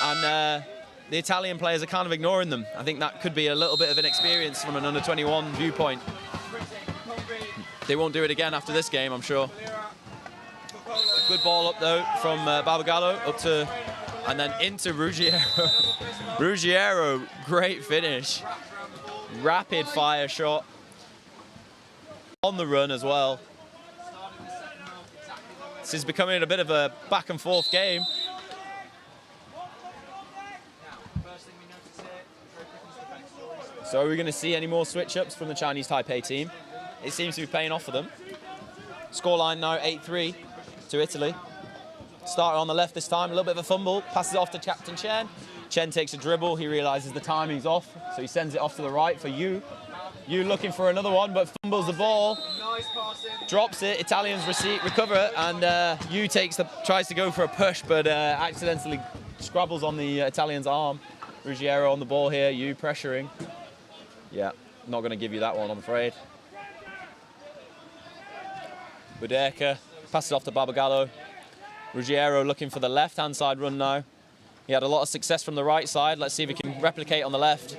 H: and the Italian players are kind of ignoring them. I think that could be a little bit of an experience from an under-21 viewpoint. They won't do it again after this game, I'm sure. Good ball up though from Barbagallo up to And then into Ruggiero. Ruggiero, great finish. Rapid fire shot. On the run as well. This is becoming a bit of a back and forth game. So are we going to see any more switch-ups from the Chinese Taipei team? It seems to be paying off for them. Scoreline now 8-3 to Italy. Starter on the left this time, a little bit of a fumble, passes it off to Captain Chen. Chen takes a dribble, he realizes the timing's off, so he sends it off to the right for Yu. Yu looking for another one, but fumbles the ball.
G: Nice passing.
H: Drops it, Italians recover it, and Yu tries to go for a push, but accidentally scrabbles on the Italian's arm. Ruggiero on the ball here, Yu pressuring. Yeah, not going to give you that one, I'm afraid. Budeka passes off to Barbagallo. Ruggiero looking for the left-hand side run now. He had a lot of success from the right side. Let's see if he can replicate on the left.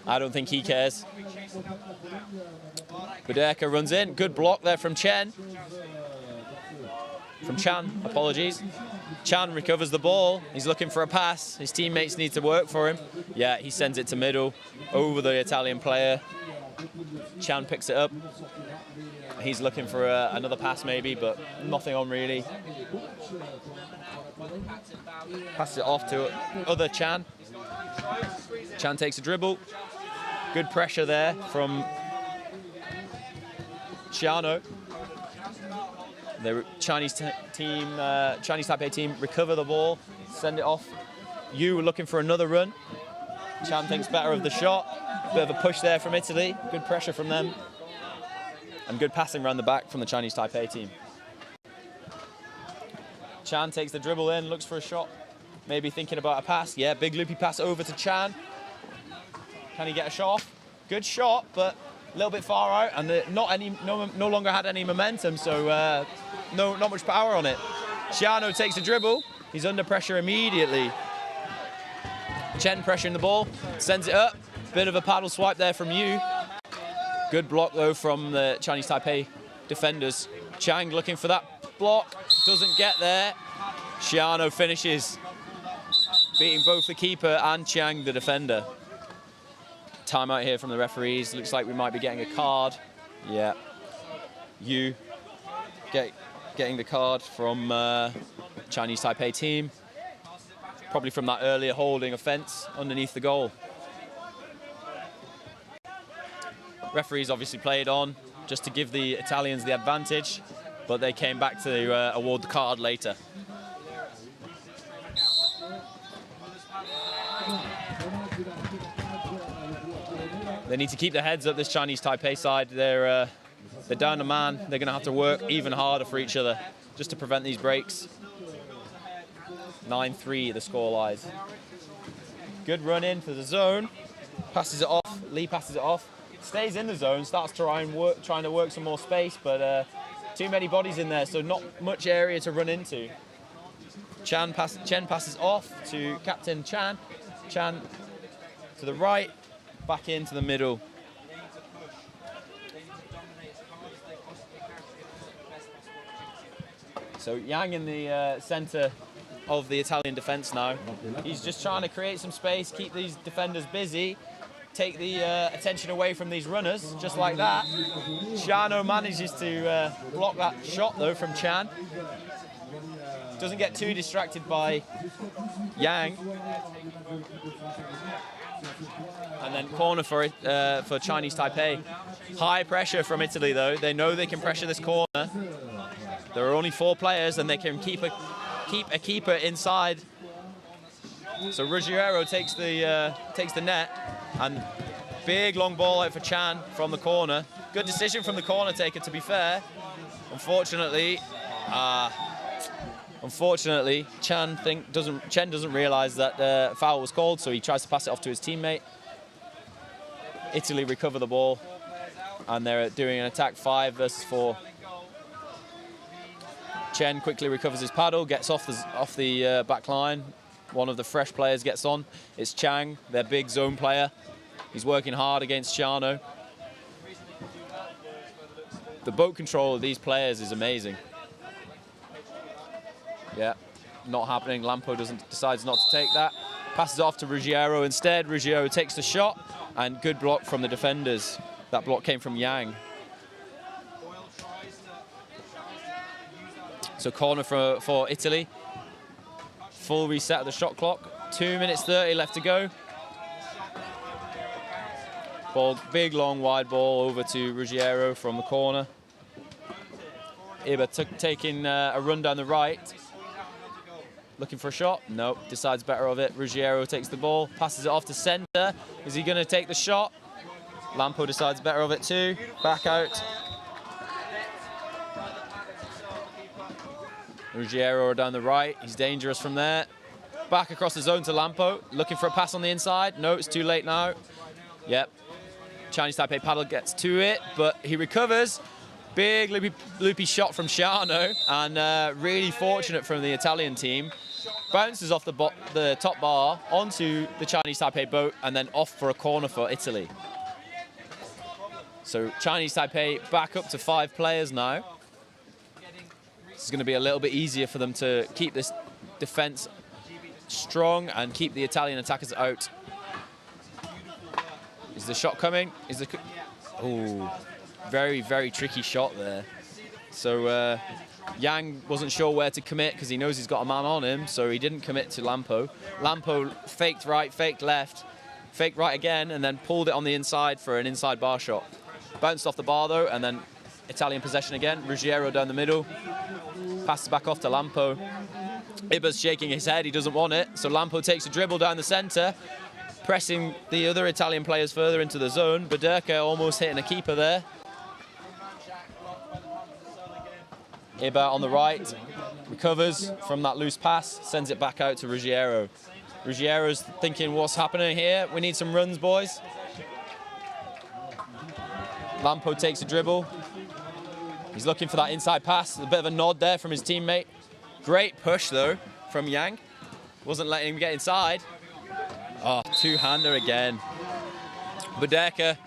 H: I don't think he cares. Budeka runs in. Good block there from Chen. From Chan, apologies. Chan recovers the ball. He's looking for a pass. His teammates need to work for him. Yeah, he sends it to middle over the Italian player. Chan picks it up. He's looking for another pass maybe, but nothing on really. Passes it off to other Chan. Chan takes a dribble. Good pressure there from Chiano. The Chinese Taipei team recover the ball, send it off. Yu looking for another run. Chan thinks better of the shot. Bit of a push there from Italy. Good pressure from them. And good passing around the back from the Chinese Taipei team. Chan takes the dribble in, looks for a shot. Maybe thinking about a pass. Yeah, big loopy pass over to Chan. Can he get a shot off? Good shot, but a little bit far out, and no longer had any momentum, so not much power on it. Chiano takes a dribble. He's under pressure immediately. Chen pressuring the ball, sends it up. Bit of a paddle swipe there from Yu. Good block though from the Chinese Taipei defenders. Chang looking for that block, doesn't get there. Chiano finishes, beating both the keeper and Chang, the defender. Timeout here from the referees. Looks like we might be getting a card. Yeah. Yu getting the card from Chinese Taipei team. Probably from that earlier holding offence underneath the goal. Referees obviously played on just to give the Italians the advantage, but they came back to award the card later. They need to keep their heads up, this Chinese Taipei side. They're down a man. They're going to have to work even harder for each other just to prevent these breaks. 9-3 the score lies. Good run in for the zone. Passes it off. Lee passes it off. Stays in the zone, starts trying to work some more space, but too many bodies in there, so not much area to run into. Chen passes off to Captain Chan. Chan to the right, back into the middle. So Yang in the centre of the Italian defence now. He's just trying to create some space, keep these defenders busy, take the attention away from these runners, just like that. Chiano manages to block that shot though from Chan. Doesn't get too distracted by Yang. And then corner for Chinese Taipei. High pressure from Italy though. They know they can pressure this corner. There are only 4 players and they can keep a keeper inside. So Ruggiero takes the net, and big long ball out for Chan from the corner. Good decision from the corner taker, to be fair. Unfortunately, Chen doesn't realise that foul was called, so he tries to pass it off to his teammate. Italy recover the ball, and they're doing an attack 5 versus 4. Chen quickly recovers his paddle, gets off the back line. One of the fresh players gets on. It's Chang, their big zone player. He's working hard against Chiano. The boat control of these players is amazing. Yeah, not happening. Lampo decides not to take that. Passes off to Ruggiero instead. Ruggiero takes the shot, and good block from the defenders. That block came from Yang. So corner for Italy. Full reset of the shot clock. 2 minutes 30 left to go. Ball, big, long, wide ball over to Ruggiero from the corner. Iba taking a run down the right. Looking for a shot? No, decides better of it. Ruggiero takes the ball, passes it off to center. Is he going to take the shot? Lampo decides better of it too. Back out. Ruggiero down the right. He's dangerous from there. Back across the zone to Lampo. Looking for a pass on the inside. No, it's too late now. Yep. Chinese Taipei paddle gets to it, but he recovers. Big loopy shot from Shano, and really fortunate from the Italian team. Bounces off the top bar onto the Chinese Taipei boat and then off for a corner for Italy. So Chinese Taipei back up to 5 players now. This is going to be a little bit easier for them to keep this defense strong and keep the Italian attackers out. Is the shot coming? Is the... Oh, very, very tricky shot there. So Yang wasn't sure where to commit because he knows he's got a man on him, so he didn't commit to Lampo. Lampo faked right, faked left, faked right again, and then pulled it on the inside for an inside bar shot. Bounced off the bar though, and then Italian possession again. Ruggiero down the middle. Passes back off to Lampo. Iba's shaking his head, he doesn't want it, so Lampo takes a dribble down the center, pressing the other Italian players further into the zone. Baderka almost hitting a keeper there. Iba on the right, recovers from that loose pass, sends it back out to Ruggiero. Ruggiero's thinking, what's happening here? We need some runs, boys. Lampo takes a dribble. He's looking for that inside pass. A bit of a nod there from his teammate. Great push, though, from Yang. Wasn't letting him get inside. Oh, two-hander again. Baderka,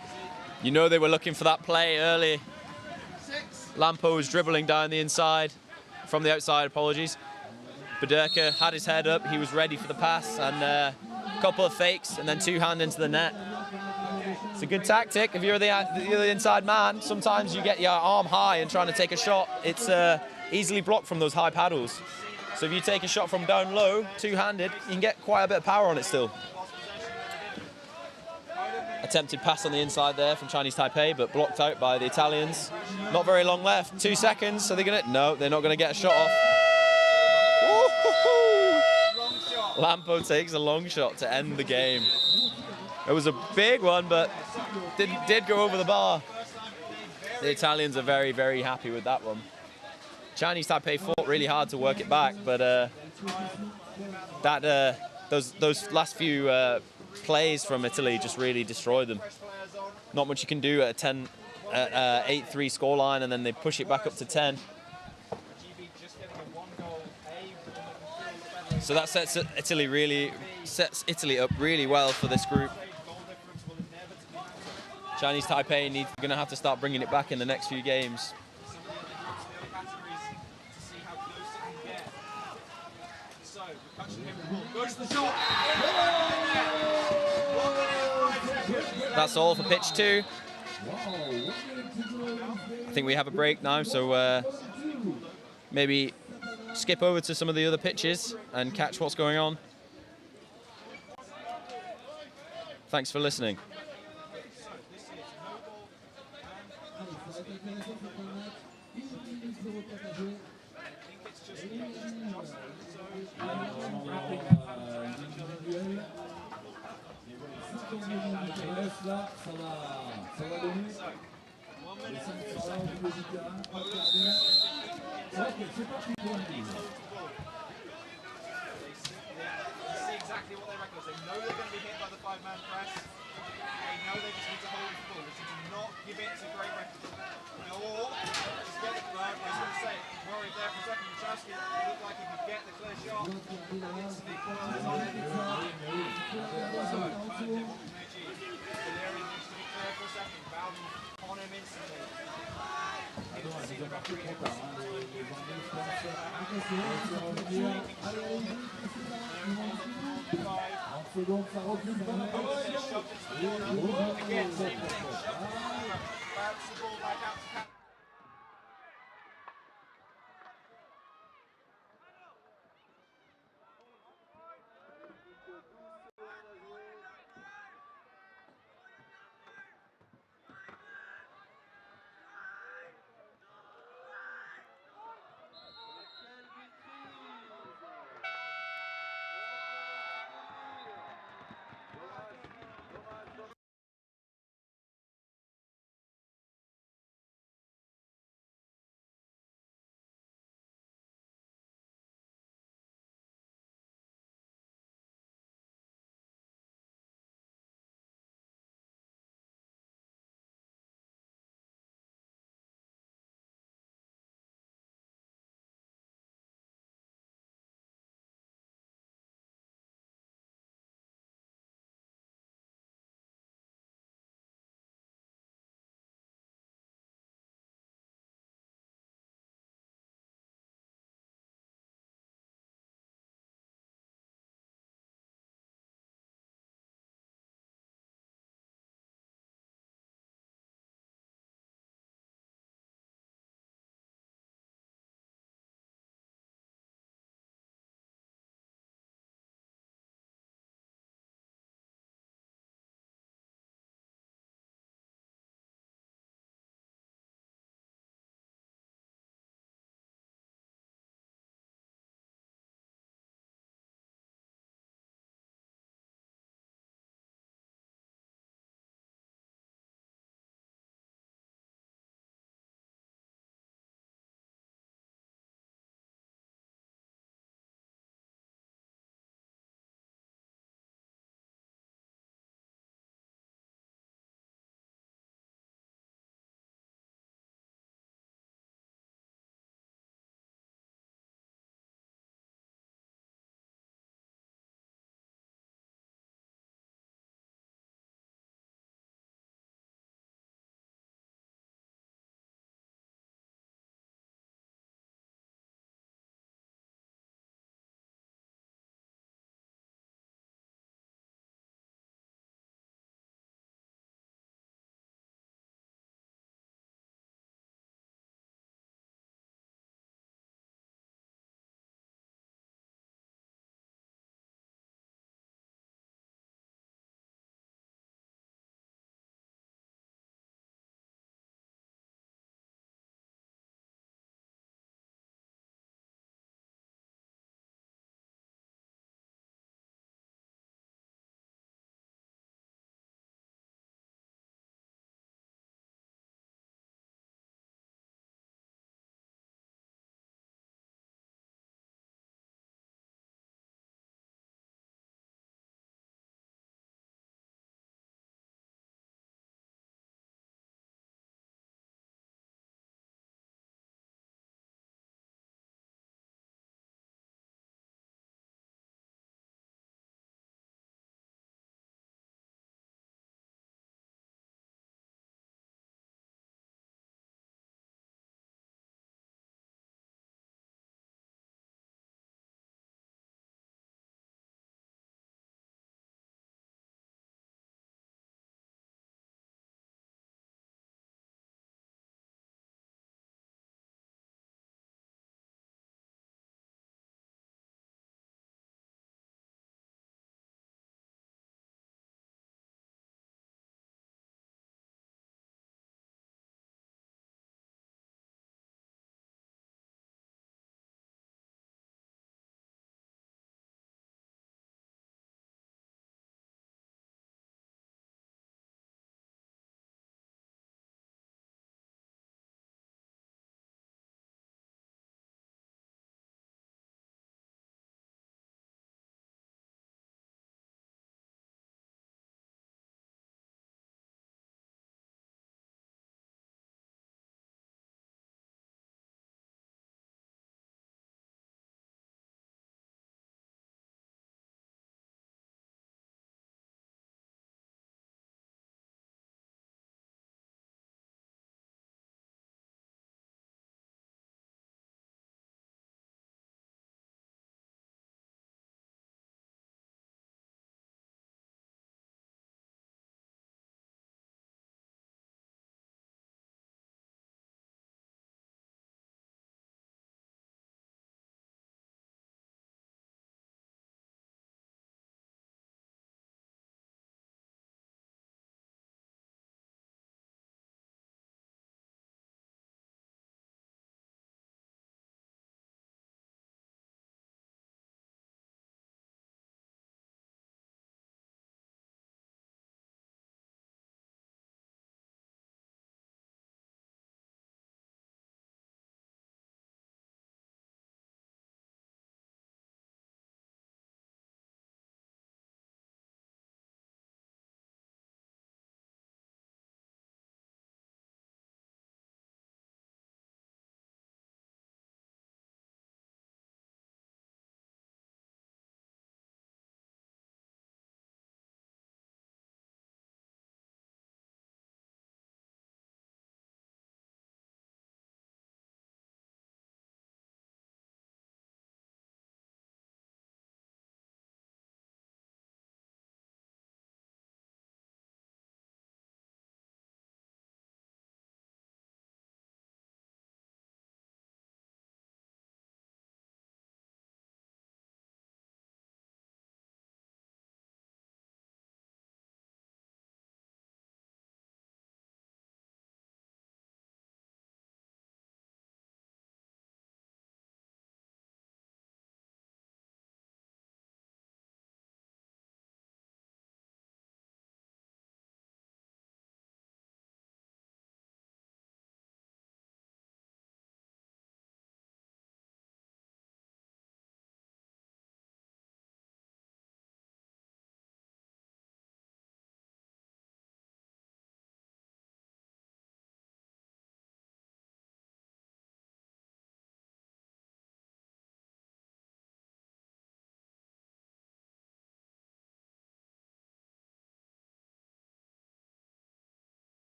H: you know they were looking for that play early. Lampo was dribbling down the inside, from the outside, apologies. Baderka had his head up, he was ready for the pass, and a couple of fakes, and then two-hand into the net. It's a good tactic if you're the inside man. Sometimes you get your arm high and trying to take a shot, it's easily blocked from those high paddles. So if you take a shot from down low, two-handed, you can get quite a bit of power on it still. Attempted pass on the inside there from Chinese Taipei, but blocked out by the Italians. Not very long left, 2 seconds, so they're gonna, no, they're not gonna get a shot off. Lampo takes a long shot to end the game. It was a big one, but did go over the bar. The Italians are very, very happy with that one. Chinese Taipei fought really hard to work it back, but those last few plays from Italy just really destroyed them. Not much you can do at a 8-3 scoreline, and then they push it back up to 10. So that sets Italy up really well for this group. Chinese Taipei going to have to start bringing it back in the next few games. That's all for pitch 2. I think we have a break now, so maybe skip over to some of the other pitches and catch what's going on. Thanks for listening.
I: Là, ça va donner. Les 5 sur là, du terrain, pas de perdu. Ok, c'est parti pour la mise.
G: See exactly what they reckon. They know they're going to be hit by the 5-man press. They know they just need to hold the ball. They need to not give it. It's a great record. Or just get it. I was going to say, worried there for a second. Chasky looked like he could get the clear shot. On him instantly.
I: Attends, ils ont parti trop tard. Hein. Les Anglais, je pense. Attention, revenir. Allez, allez-y. 30 secondes, ça recule pas mal.
G: Again, same thing. Bounce the ball back out to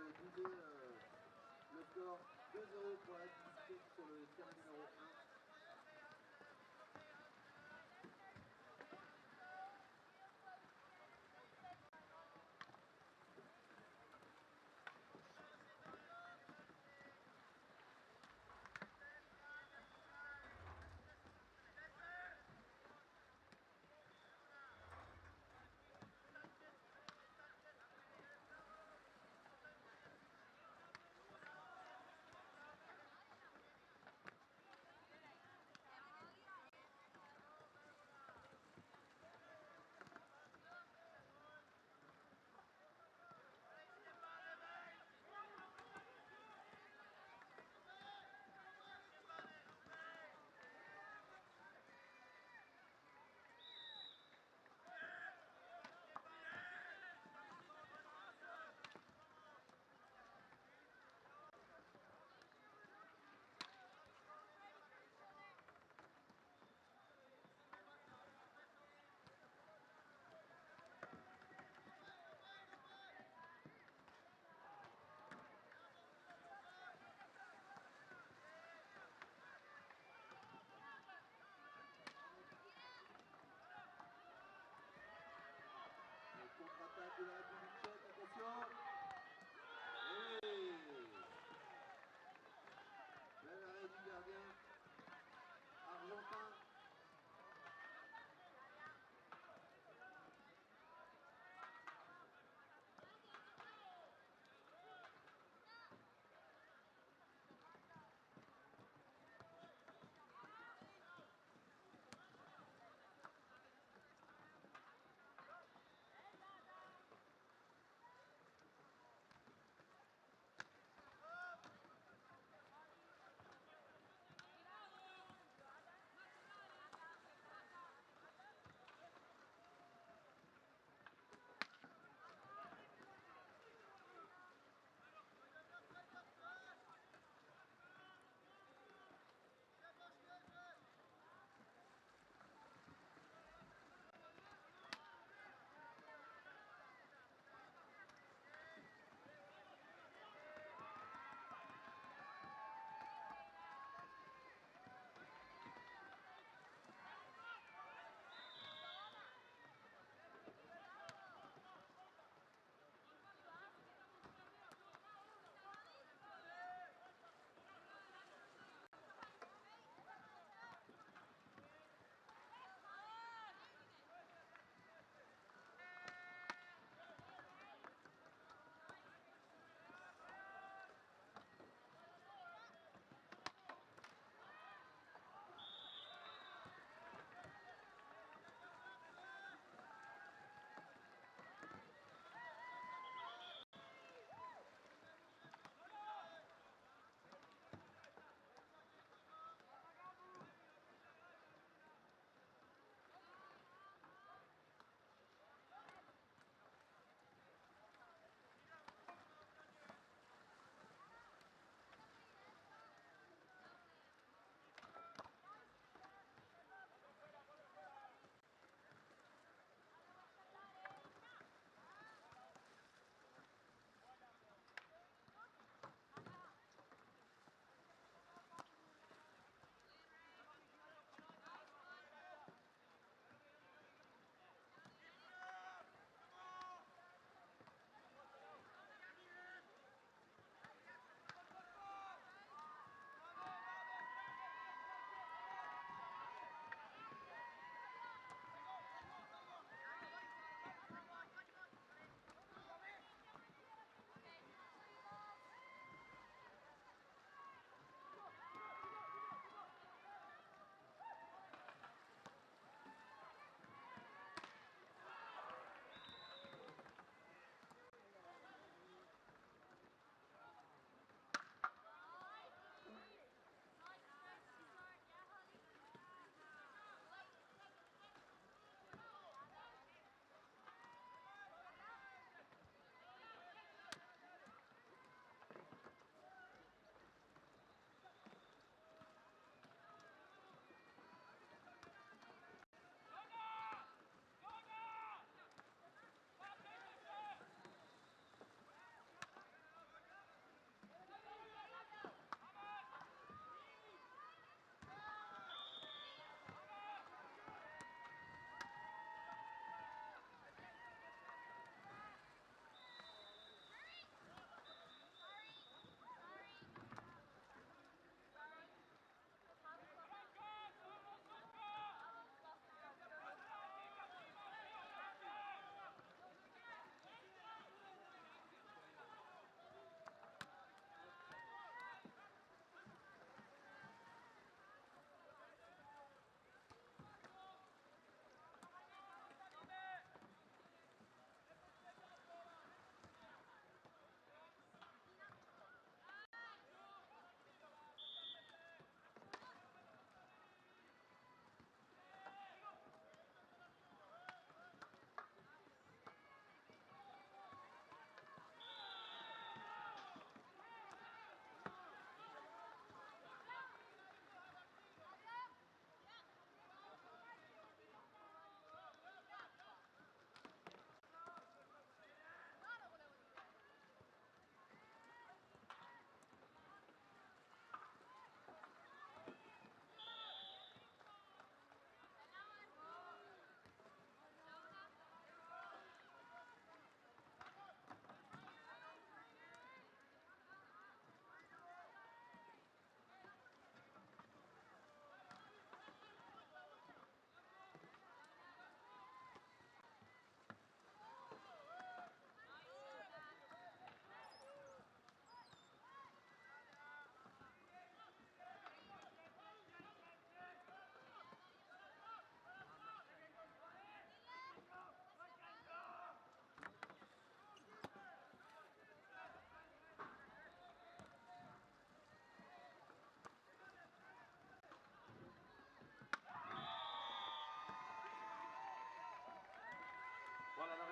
D: doubler le score 2-0 pour la district sur le terrain numéro 1.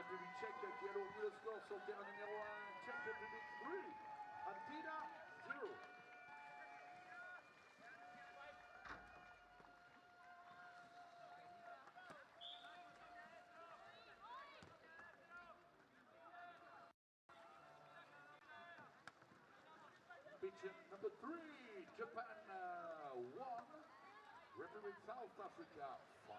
B: République tchèque qui a alourdi le score sur le terrain numéro 1. Czech Republic 3, Antina 0. Pitch number 3, Japan 1, Republic South Africa 5.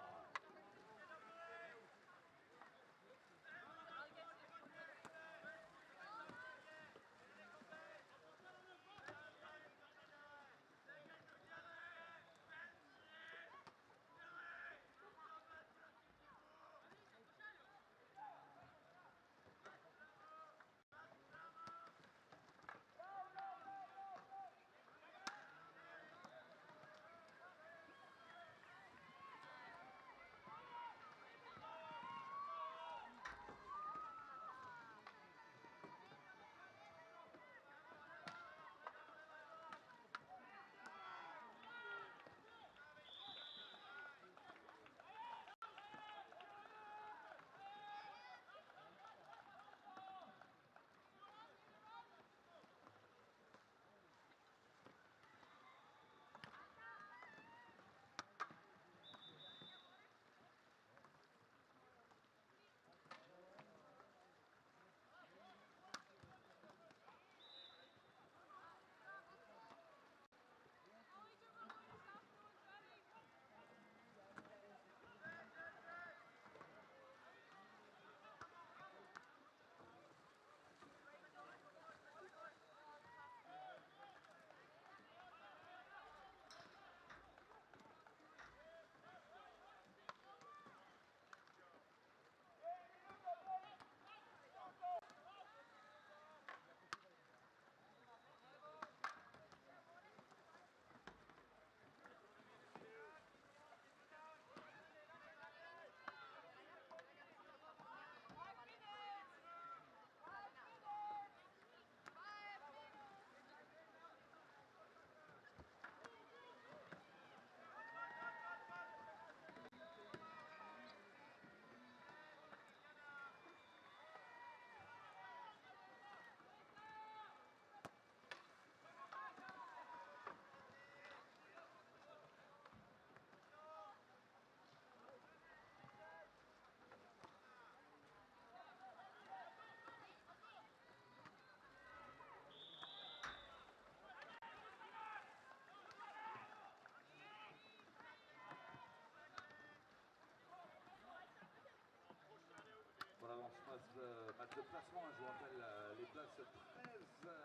B: Voilà, on se passe le match de placement. Je vous rappelle les places 13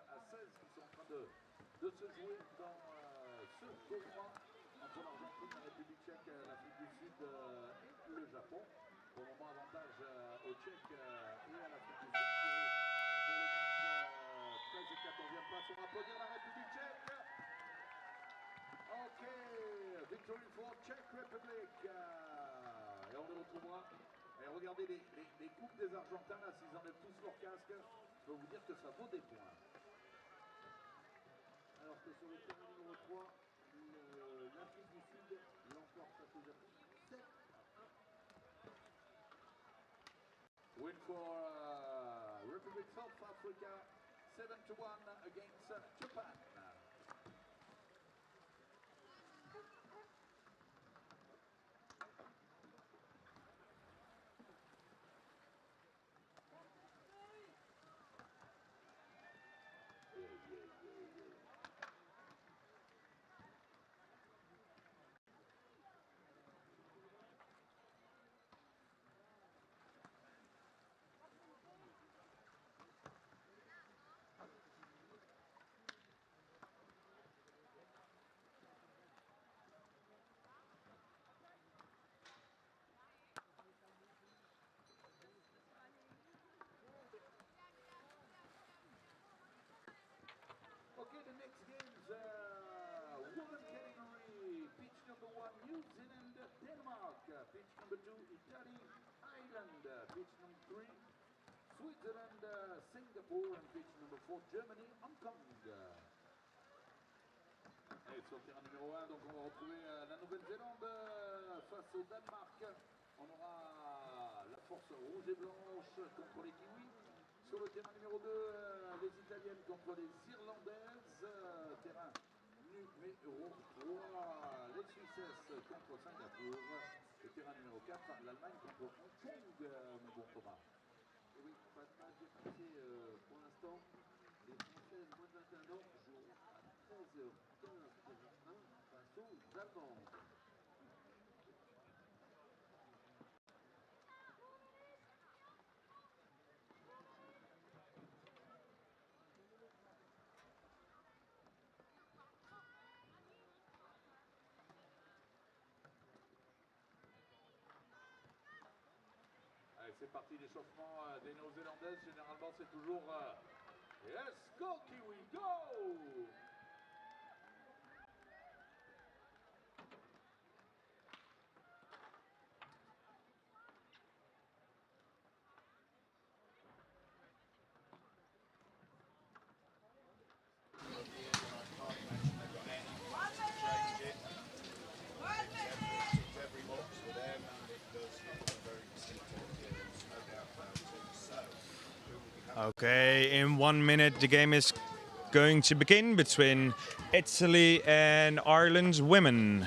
B: à 16 qui sont en train de se jouer dans ce tournoi entre l'Argentine, la République tchèque, l'Afrique du Sud et le Japon. Pour le moment, avantage aux Tchèques et à l'Afrique du Sud pour le match 13 et 14e place. On va applaudir la République tchèque. Ok, victory for Czech Republic. Et on les retrouvera. Et regardez les coupes des Argentins, là, s'ils enlèvent tous leur casque, je peux vous dire que ça vaut des points.
D: Alors que sur le terrain numéro 3, l'Afrique du Sud l'emporte face au Japon 7 à 1.
B: Win for Republic South Africa, 7-1 against Japan. Okay, the next game's women category. Pitch number 1, New Zealand, Denmark. Pitch number 2, Italy, Ireland. Pitch number 3, Switzerland, Singapore. And pitch number 4, Germany, Hong Kong. Et sur le terrain numéro 1, donc on va retrouver la Nouvelle-Zélande face au Danemark. On aura la force rouge et blanche contre les Kiwis. Sur le terrain numéro 2, les Italiennes contre les Irlandaises. Terrain numéro 3, les Suisses contre Singapour. Et terrain numéro 4, l'Allemagne contre Hong Kong, mon bon Thomas.
D: Et oui, pas de match dépassé pour l'instant. Les Françaises moins de 21 ans joueront à 13h15 terrain 1 face aux Allemandes.
B: Allez, c'est parti, l'échauffement des Néo-Zélandaises. Généralement, c'est toujours Yes, go Kiwi, go!
F: Okay, in 1 minute the game is going to begin between Italy and Ireland's women.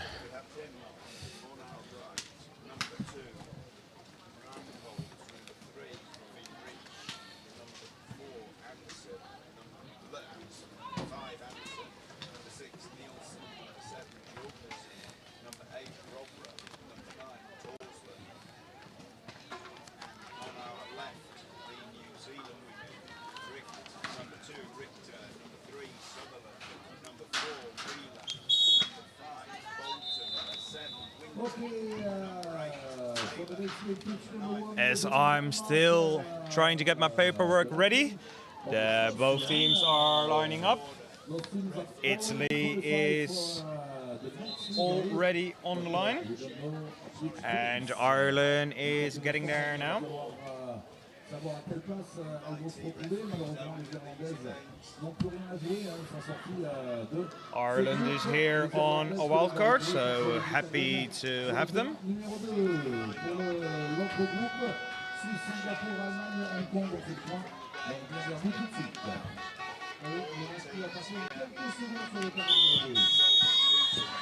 F: As I'm still trying to get my paperwork ready, both teams are lining up. Italy is already on the line, and Ireland is getting there now.
I: Savoir à quelle place elles vont se retrouver. Malheureusement, les Irlandaises n'ont plus rien à jouer. Elles sont sorties de...
F: Ireland is here on a wild card, so happy to have them.
I: Numéro 2 pour l'autre groupe. Suisse, Singapour, Allemagne, Hong Kong, on fait le point. On vient vers vous tout de suite. Il reste plus à passer quelques secondes sur le terrain numéro 2.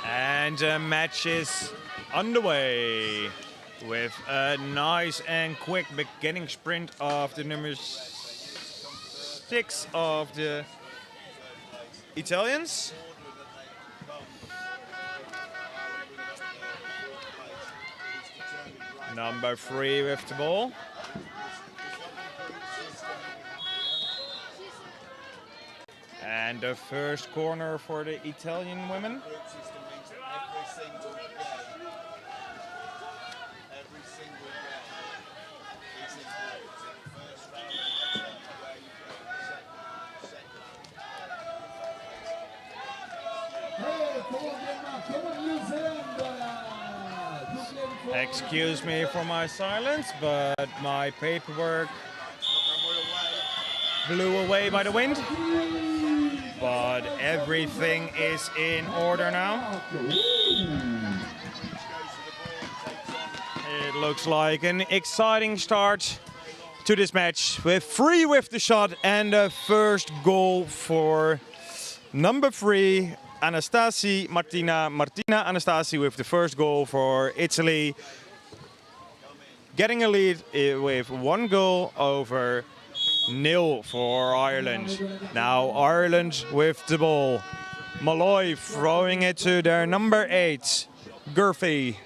F: And the match is underway with a nice and quick beginning sprint of the number 6 of the Italians. Number 3 with the ball. And the first corner for the Italian women. Excuse me for my silence, but my paperwork blew away by the wind. But everything is in order now. It looks like an exciting start to this match with 3 with the shot and the first goal for number 3. Martina Anastasi with the first goal for Italy, getting a lead with 1 goal over 0 for Ireland. Now Ireland with the ball. Malloy throwing it to their number 8, Gurphy.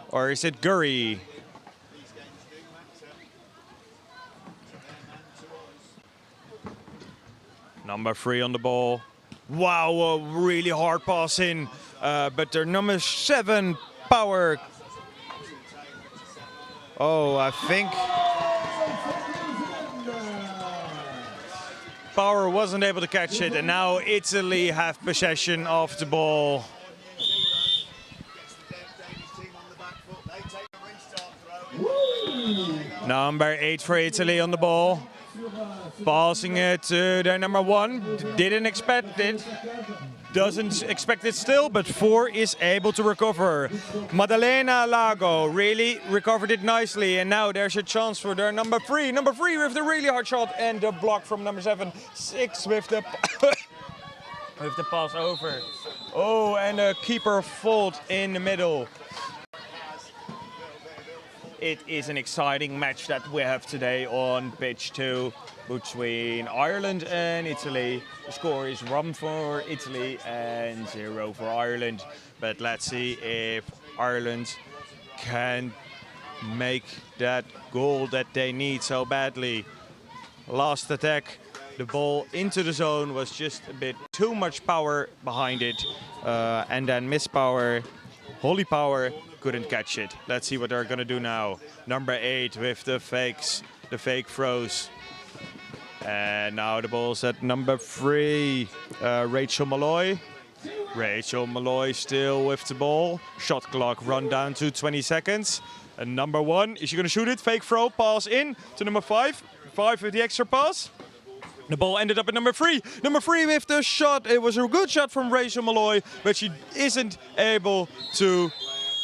F: Or is it Gurry? Number 3 on the ball. Wow, a really hard pass in, but their number 7, Power. Oh, I think Power wasn't able to catch it, and now Italy have possession of the ball. Number 8 for Italy on the ball. Passing it to their number 1, didn't expect it, doesn't expect it still, but 4 is able to recover. Madalena Lago really recovered it nicely, and now there's a chance for their number 3. Number 3 with the really hard shot and the block from number 7. 6 with the with the pass over. Oh, and a keeper fault in the middle. It is an exciting match that we have today on pitch 2 between Ireland and Italy. The score is 1 for Italy and 0 for Ireland. But let's see if Ireland can make that goal that they need so badly. Last attack, the ball into the zone was just a bit too much power behind it. And then miss power, holy power, couldn't catch it. Let's see what they're gonna do now. Number 8 with the fakes, the fake throws. And now the ball's at number 3, Rachel Malloy. Rachel Malloy still with the ball. Shot clock run down to 20 seconds. And number 1, is she gonna shoot it? Fake throw, pass in to number 5. 5 with the extra pass. The ball ended up at number 3. Number 3 with the shot. It was a good shot from Rachel Malloy, but she isn't able to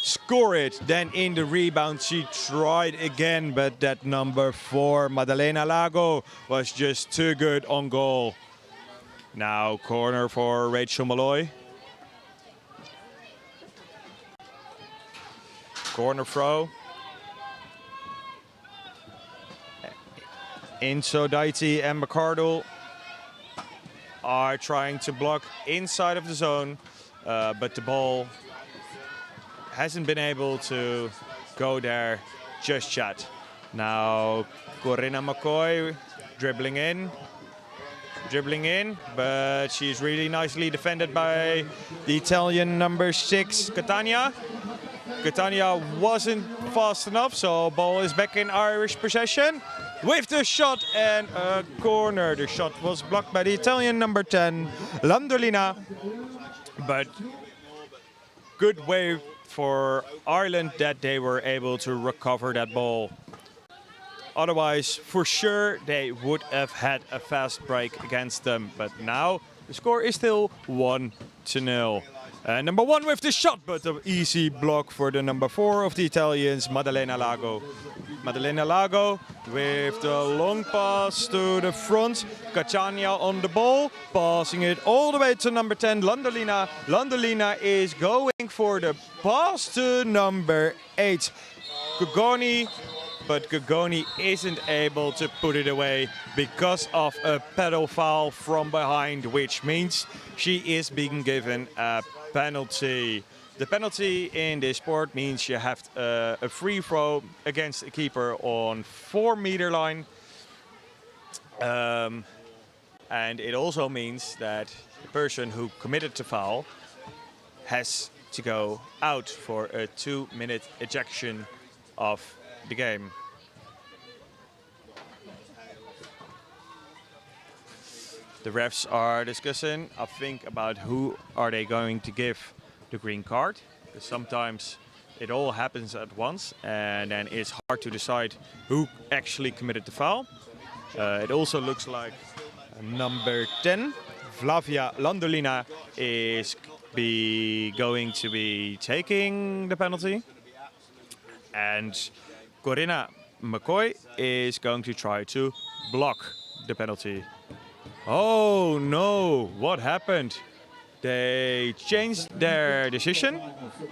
F: score it. Then in the rebound she tried again, but that number 4, Madalena Lago, was just too good on goal. Now corner for Rachel Malloy. Corner throw. Inso Daiti and McCardle are trying to block inside of the zone, but the ball hasn't been able to go there just yet. Now Corinna McCoy dribbling in, but she's really nicely defended by the Italian number 6, Catania. Catania wasn't fast enough, so ball is back in Irish possession. With the shot and a corner. The shot was blocked by the Italian number 10, Landolina. But good way for Ireland that they were able to recover that ball. Otherwise, for sure, they would have had a fast break against them. But now the score is still 1-0. Number 1 with the shot, but an easy block for the number 4 of the Italians, Madalena Lago. Madalena Lago with the long pass to the front. Catania on the ball, passing it all the way to number 10, Landolina. Landolina is going for the pass to number 8, Gugoni. But Gugoni isn't able to put it away because of a pedal foul from behind, which means she is being given a penalty. The penalty in this sport means you have a free throw against a keeper on 4-meter line. And it also means that the person who committed the foul has to go out for a 2-minute ejection of the game. The refs are discussing, I think, about who are they going to give the green card. Because sometimes it all happens at once and then it's hard to decide who actually committed the foul. It also looks like number 10, Flavia Landolina, is going to be taking the penalty. And Corinna McCoy is going to try to block the penalty. Oh no, what happened? They changed their decision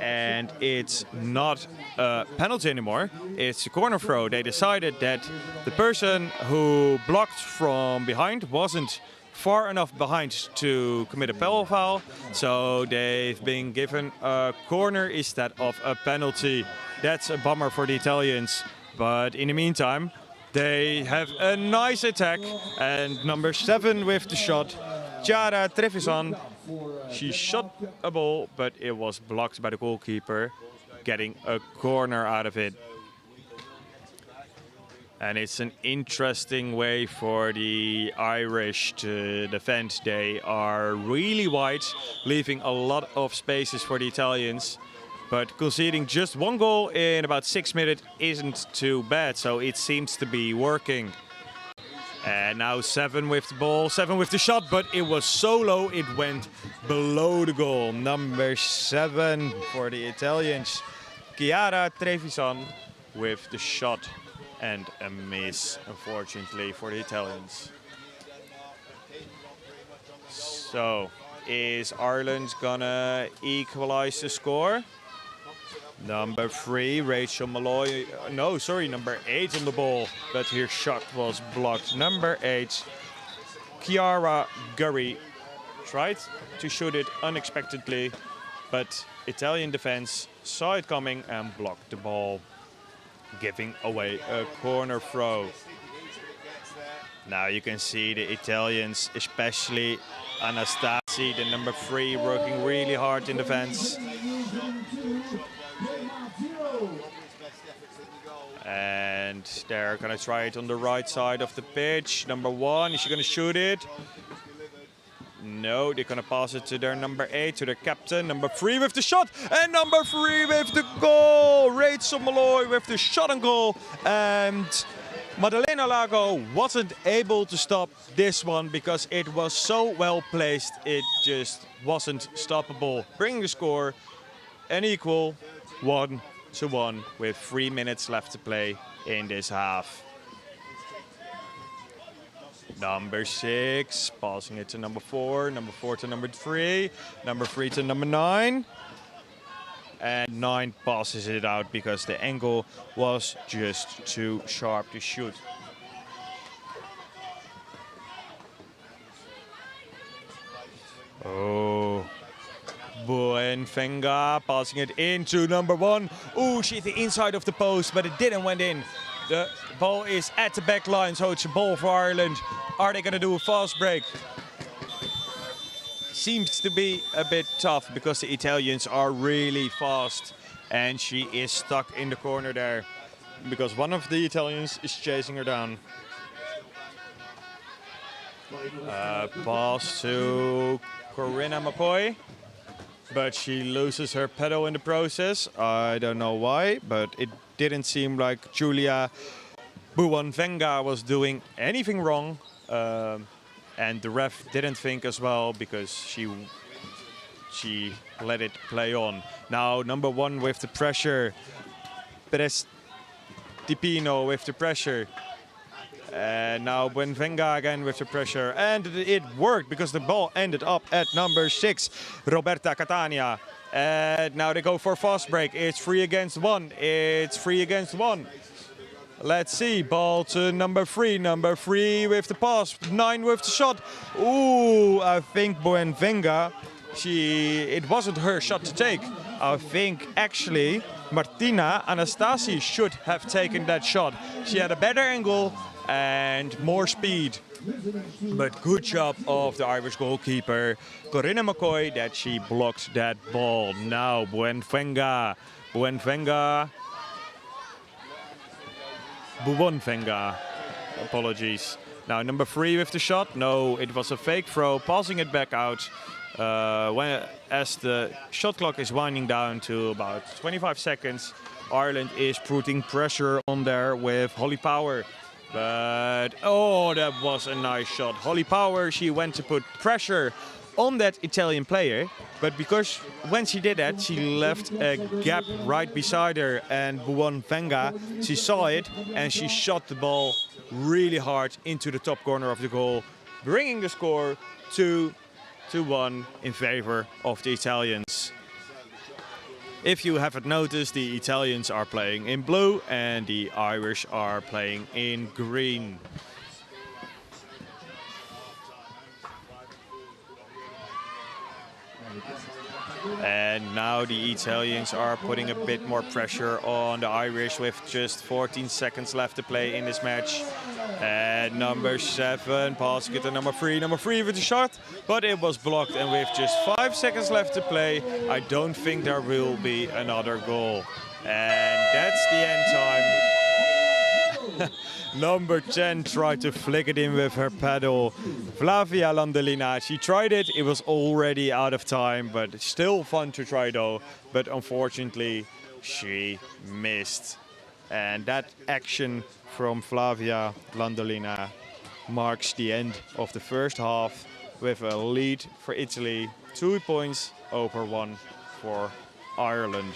F: and it's not a penalty anymore, it's a corner throw. They decided that the person who blocked from behind wasn't far enough behind to commit a pedal foul, so they've been given a corner instead of a penalty. That's a bummer for the Italians, but in the meantime they have a nice attack, and number 7 with the shot, Chiara Trevisan. She shot a ball, but it was blocked by the goalkeeper, getting a corner out of it. And it's an interesting way for the Irish to defend. They are really wide, leaving a lot of spaces for the Italians. But conceding just 1 goal in about 6 minutes isn't too bad, so it seems to be working. And now 7 with the ball, 7 with the shot, but it was so low it went below the goal. Number 7 for the Italians, Chiara Trevisan with the shot and a miss, unfortunately, for the Italians. So, is Ireland gonna equalize the score? Number 3, Rachel Malloy, no, sorry, number 8 on the ball, but her shot was blocked. Number 8, Chiara Gurry tried to shoot it unexpectedly, but Italian defense saw it coming and blocked the ball, giving away a corner throw. Now you can see the Italians, especially Anastasi, the number 3, working really hard in defense. And they're gonna try it on the right side of the pitch. Number 1, is she gonna shoot it? No, they're gonna pass it to their number 8, to their captain. Number 3 with the shot, and number 3 with the goal. Rachel Malloy with the shot and goal. And Madalena Lago wasn't able to stop this one because it was so well placed. It just wasn't stoppable. Bringing the score an equal 1-1 with 3 minutes left to play in this half. Number 6, passing it to number 4, number 4 to number 3, number 3 to number 9. And 9 passes it out because the angle was just too sharp to shoot. Oh, Buenfenga passing it into number 1. Ooh, she hit the inside of the post, but it didn't went in. The ball is at the back line, so it's a ball for Ireland. Are they gonna do a fast break? Seems to be a bit tough because the Italians are really fast, and she is stuck in the corner there because one of the Italians is chasing her down. Pass to Corinna McCoy, but she loses her pedal in the process. I don't know why, but it didn't seem like Julia Buonvenga was doing anything wrong. And the ref didn't think as well because she let it play on. Now number 1 with the pressure. Prestipino with the pressure. And now Buenvenga again with the pressure. And it worked because the ball ended up at number 6, Roberta Catania. And now they go for a fast break. It's 3 against 1. It's 3 against 1. Let's see, ball to number 3. Number 3 with the pass, 9 with the shot. Ooh, I think Buenvenga, it wasn't her shot to take. I think actually Martina Anastasi should have taken that shot. She had a better angle and more speed. But good job of the Irish goalkeeper, Corinna McCoy, that she blocked that ball. Now Buonvenga, apologies. Now number 3 with the shot. No, it was a fake throw, passing it back out. As the shot clock is winding down to about 25 seconds, Ireland is putting pressure on there with Holly Power. But, oh, that was a nice shot. Holly Power, she went to put pressure on that Italian player, but because when she did that, she left a gap right beside her, and Buonvenga, she saw it and she shot the ball really hard into the top corner of the goal, bringing the score 2-1 in favor of the Italians. If you haven't noticed, the Italians are playing in blue and the Irish are playing in green. And now the Italians are putting a bit more pressure on the Irish with just 14 seconds left to play in this match. And number 7 passing it to number 3. Number 3 with the shot, but it was blocked. And with just 5 seconds left to play, I don't think there will be another goal. And that's the end time. Number 10 tried to flick it in with her paddle. Flavia Landelina, she tried it. It was already out of time, but it's still fun to try though. But unfortunately, she missed. And that action from Flavia Landelina marks the end of the first half with a lead for Italy, 2 points over 1 for Ireland.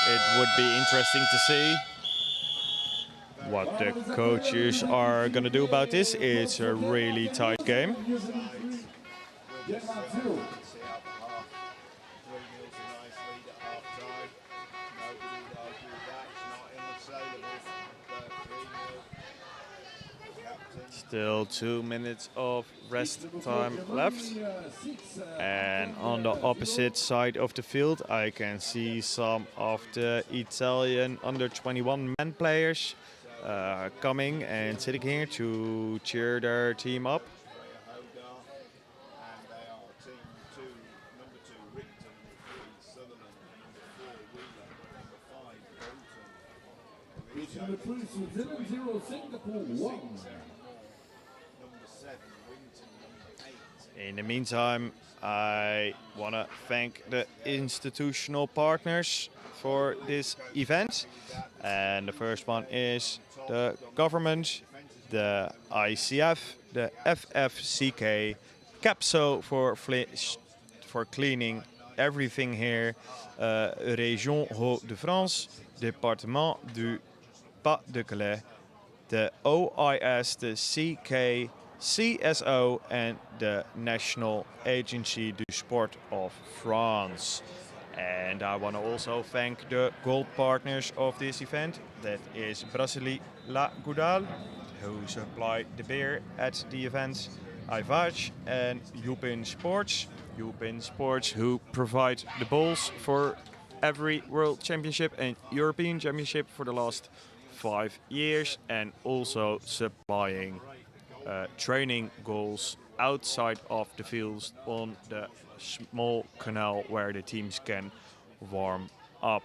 F: It would be interesting to see what the coaches are going to do about this. It's a really tight game. Still 2 minutes of rest time left. And on the opposite side of the field, I can see some of the Italian under-21 men players coming and sitting here to cheer their team up. In the meantime, I want to thank the institutional partners for this event. And the first one is the government, the ICF, the FFCK, CAPSO for cleaning everything here, Région Hauts-de-France, Département du Pas-de-Calais, the OIS, the CK, CSO and the National Agency du Sport of France. And I want to also thank the gold partners of this event. That is Brasserie La Goudal, who supplied the beer at the event, Ivage and Jupin Sports. Jupin Sports, who provide the balls for every World Championship and European Championship for the last 5 years, and also supplying training goals outside of the fields on the small canal where the teams can warm up.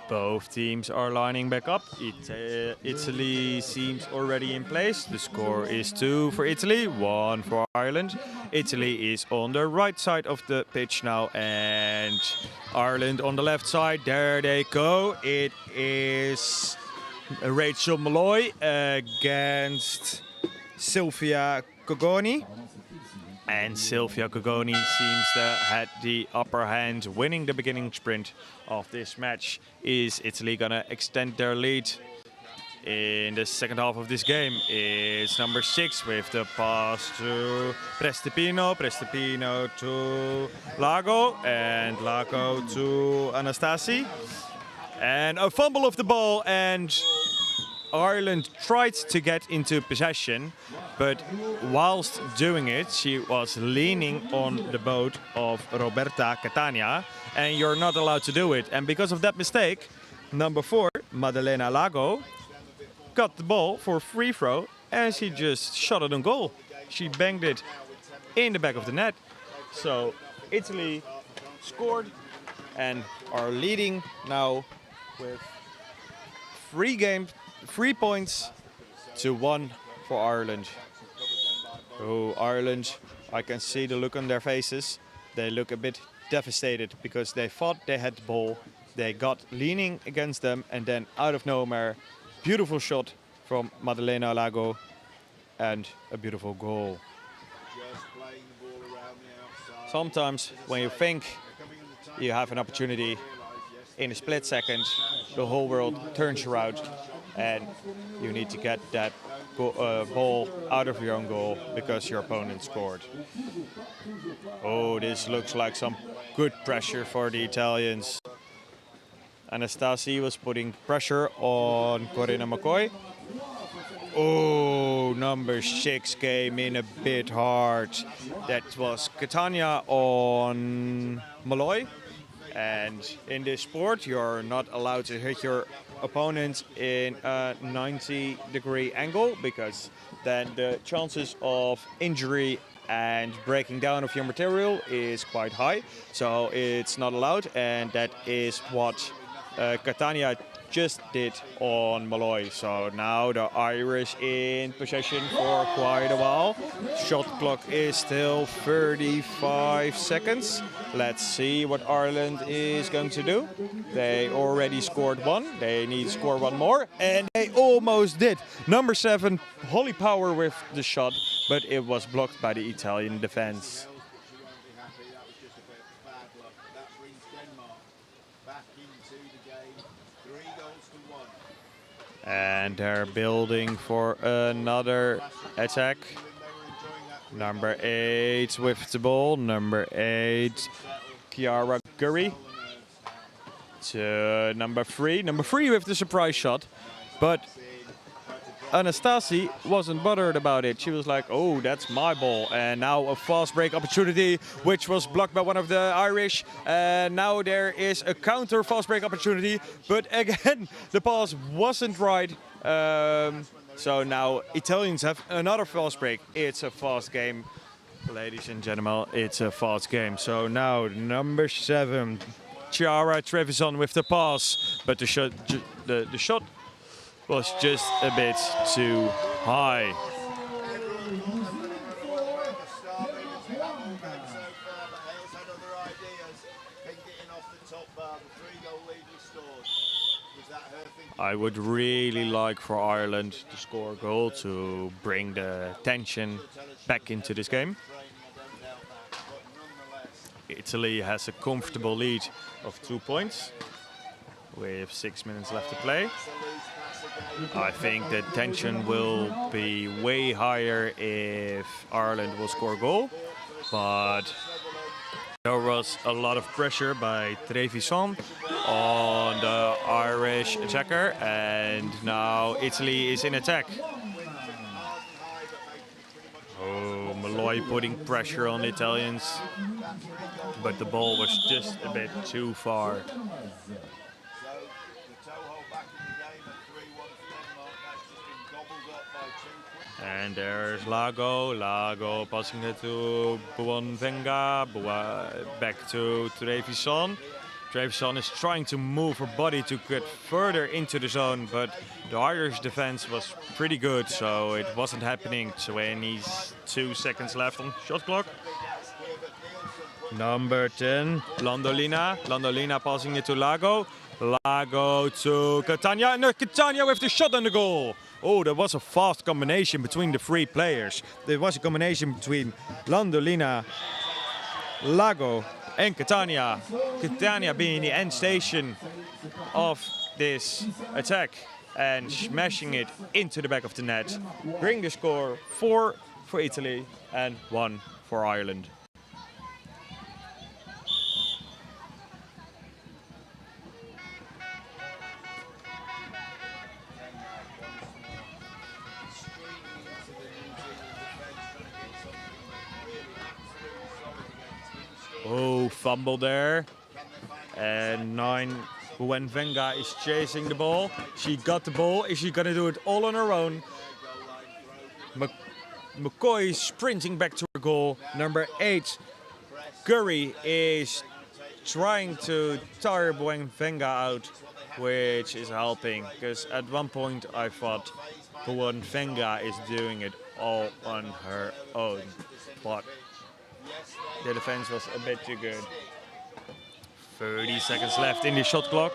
F: Both teams are lining back up. Italy seems already in place. The score is 2 for Italy, 1 for Ireland. Italy is on the right side of the pitch now, and Ireland on the left side. There they go. It is Rachel Malloy against Sylvia Cogoni. And Sylvia Cogoni seems to have the upper hand, winning the beginning sprint of this match. Is Italy gonna extend their lead in the second half of this game? It's number 6 with the pass to Prestipino, Prestipino to Lago, and Lago to Anastasi. And a fumble of the ball, and Ireland tried to get into possession, but whilst doing it, she was leaning on the boat of Roberta Catania, and you're not allowed to do it. And because of that mistake, number 4, Maddalena Lago, got the ball for free throw, and she just shot it on goal. She banged it in the back of the net. So Italy scored and are leading now with 3 points to 1 for Ireland. Oh, Ireland, I can see the look on their faces. They look a bit devastated because they thought they had the ball. They got leaning against them, and then out of nowhere, beautiful shot from Maddalena Lago and a beautiful goal. Sometimes when you think you have an opportunity, in a split second, the whole world turns around and you need to get that ball out of your own goal because your opponent scored. Oh, this looks like some good pressure for the Italians. Anastasi was putting pressure on Corinna McCoy. Oh, number 6 came in a bit hard. That was Catania on Malloy. And in this sport, you're not allowed to hit your opponent in a 90-degree angle, because then the chances of injury and breaking down of your material is quite high. So it's not allowed, and that is what Catania just did on Malloy. So now the Irish in possession for quite a while. Shot clock is still 35 seconds. Let's see what Ireland is going to do. They already scored one. They need to score one more, and they almost did. Number 7, Holly Power with the shot, but it was blocked by the Italian defense. And they're building for another attack. Number 8 with the ball. Number 8, Kiara Gurry. To number 3. Number 3 with the surprise shot. But Anastasi wasn't bothered about it. She was like, oh, that's my ball. And now a fast break opportunity, which was blocked by one of the Irish. And now there is a counter fast break opportunity. But again, the pass wasn't right. So now Italians have another fast break. It's a fast game. Ladies and gentlemen, it's a fast game. So now number 7, Chiara Trevisan with the pass. But the shot was just a bit too high. I would really like for Ireland to score a goal to bring the tension back into this game. Italy has a comfortable lead of 2 points with 6 minutes left to play. I think the tension will be way higher if Ireland will score a goal, but there was a lot of pressure by Trevisan on the Irish attacker, and now Italy is in attack. Oh, Malloy putting pressure on the Italians, but the ball was just a bit too far. And there's Lago passing it to Buonvenga, back to Trevisan. Trevisan is trying to move her body to get further into the zone, but the Irish defense was pretty good, so it wasn't happening. 22 seconds left on shot clock. Number 10, Landolina. Landolina passing it to Lago. Lago to Catania, and Catania with the shot on the goal. Oh, there was a fast combination between the 3 players. There was a combination between Landolina, Lago and Catania. Catania being the end station of this attack and smashing it into the back of the net. Bring the score 4 for Italy and 1 for Ireland. Oh, fumble there. And 9, Buenvenga is chasing the ball. She got the ball. Is she going to do it all on her own? McCoy sprinting back to her goal. Number 8, Curry is trying to tire Buenvenga out, which is helping. Because at one point I thought Buenvenga is doing it all on her own. But the defense was a bit too good. 30 seconds left in the shot clock.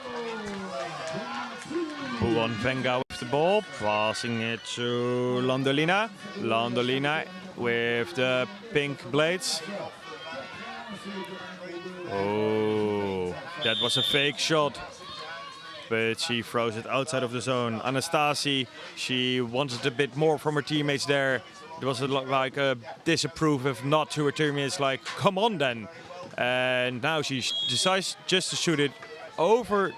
F: Buenvenga with the ball, passing it to Landolina. Landolina with the pink blades. Oh, that was a fake shot, but she throws it outside of the zone. Anastasi, she wanted a bit more from her teammates there. It was like a disapprove, if not to her teammates, like, come on then. And now she decides just to shoot it over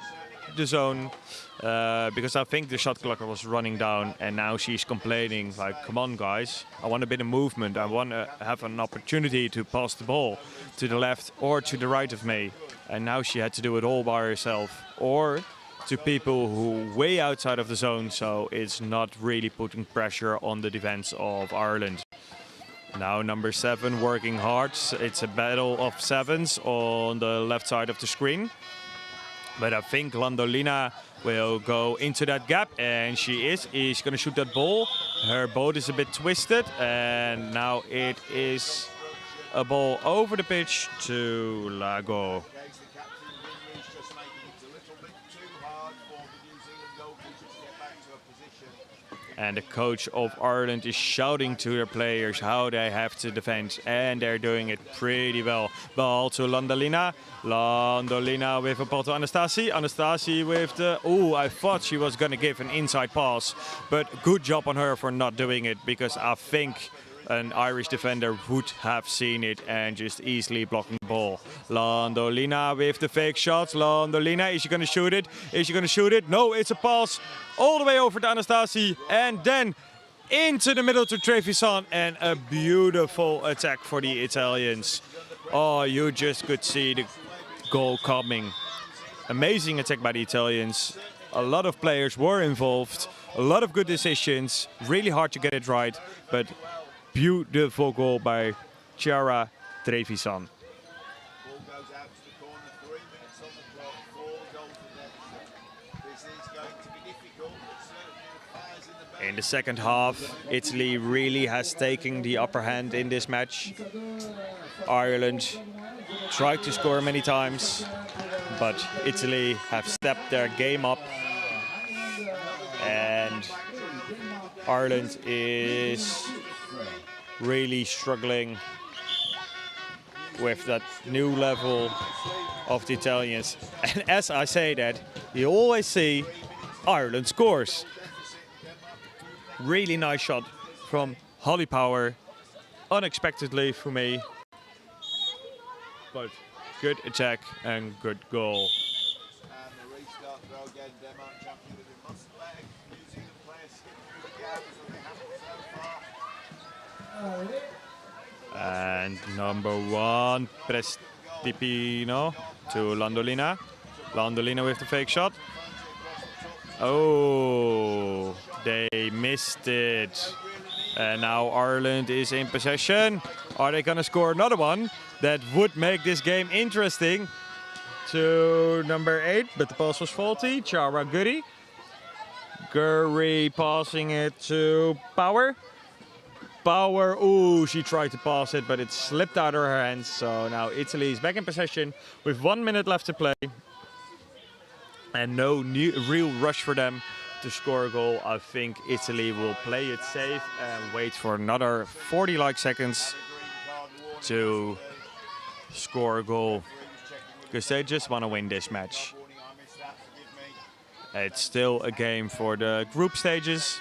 F: the zone because I think the shot clock was running down, and now she's complaining like, come on guys, I want a bit of movement, I want to have an opportunity to pass the ball to the left or to the right of me. And now she had to do it all by herself, or to people who way outside of the zone, so it's not really putting pressure on the defense of Ireland. Now number 7 working hard. It's a battle of 7s on the left side of the screen. But I think Landolina will go into that gap, and she's going to shoot that ball. Her boat is a bit twisted, and now it is a ball over the pitch to Lago. And the coach of Ireland is shouting to their players how they have to defend, and they're doing it pretty well. Ball to Landolina. Landolina with a ball to Anastasi. Anastasi with the... Oh, I thought she was going to give an inside pass, but good job on her for not doing it, because I think an Irish defender would have seen it and just easily blocking the ball. Landolina with the fake shots. Landolina, is she going to shoot it? Is she going to shoot it? No, it's a pass all the way over to Anastasi, and then into the middle to Trevisan, and a beautiful attack for the Italians. Oh, you just could see the goal coming. Amazing attack by the Italians. A lot of players were involved, a lot of good decisions, really hard to get it right, but beautiful goal by Chiara Trevisan. In the second half, Italy really has taken the upper hand in this match. Ireland tried to score many times, but Italy have stepped their game up, and Ireland is really struggling with that new level of the Italians. And as I say that, you always see Ireland scores. Really nice shot from Holly Power, unexpectedly for me, but good attack and good goal. And number 1, Prestipino to Landolina. Landolina with the fake shot. Oh, they missed it. And now Ireland is in possession. Are they gonna score another one? That would make this game interesting. To number 8, but the pass was faulty. Chara Gurry. Gurry passing it to Power. Power, ooh, she tried to pass it, but it slipped out of her hands. So now Italy is back in possession with 1 minute left to play. And no real rush for them to score a goal. I think Italy will play it safe and wait for another 40-like seconds to score a goal, because they just want to win this match. It's still a game for the group stages.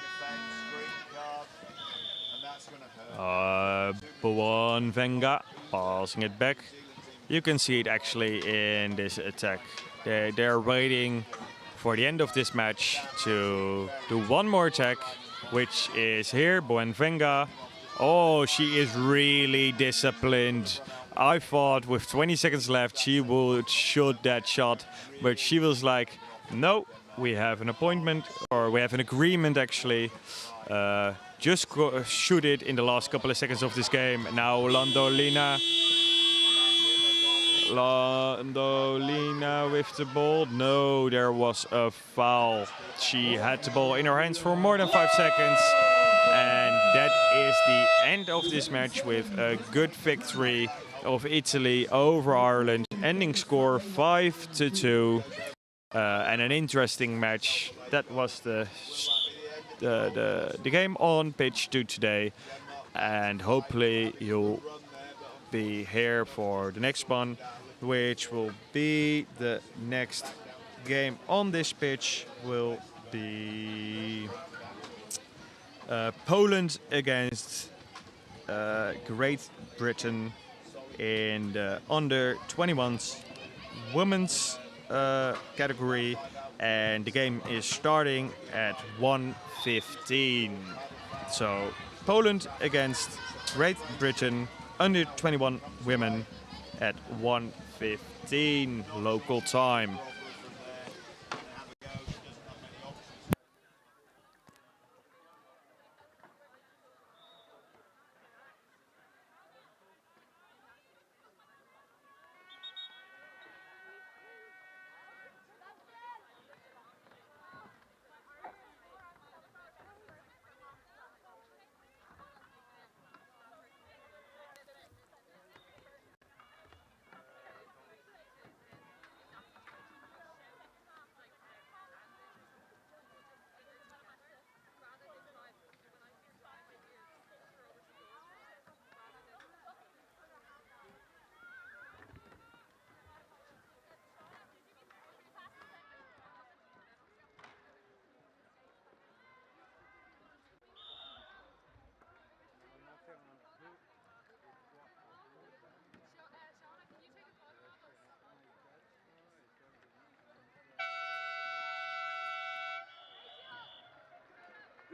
F: Boan Venga passing it back. You can see it actually in this attack. They're waiting for the end of this match to do one more attack, which is here, Boan Venga. Oh, she is really disciplined. I thought with 20 seconds left she would shoot that shot, but she was like, no, we have an appointment, or we have an agreement actually. Just shoot it in the last couple of seconds of this game. Now Landolina with the ball. No, there was a foul. She had the ball in her hands for more than 5 seconds. And that is the end of this match with a good victory of Italy over Ireland. Ending score 5-2. And an interesting match. That was the game on pitch 2 today. And hopefully you'll be here for the next one, which will be the next game on this pitch will be Poland against Great Britain in the under 21s women's category. and the game is starting at 1:15. So Poland against Great Britain under 21 women at 1:15 local time.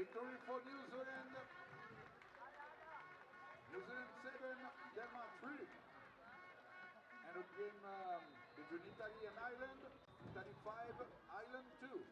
B: Victory for New Zealand. New Zealand 7, Denmark 3. And a game between Italy and Ireland. Italy 5, Ireland 2.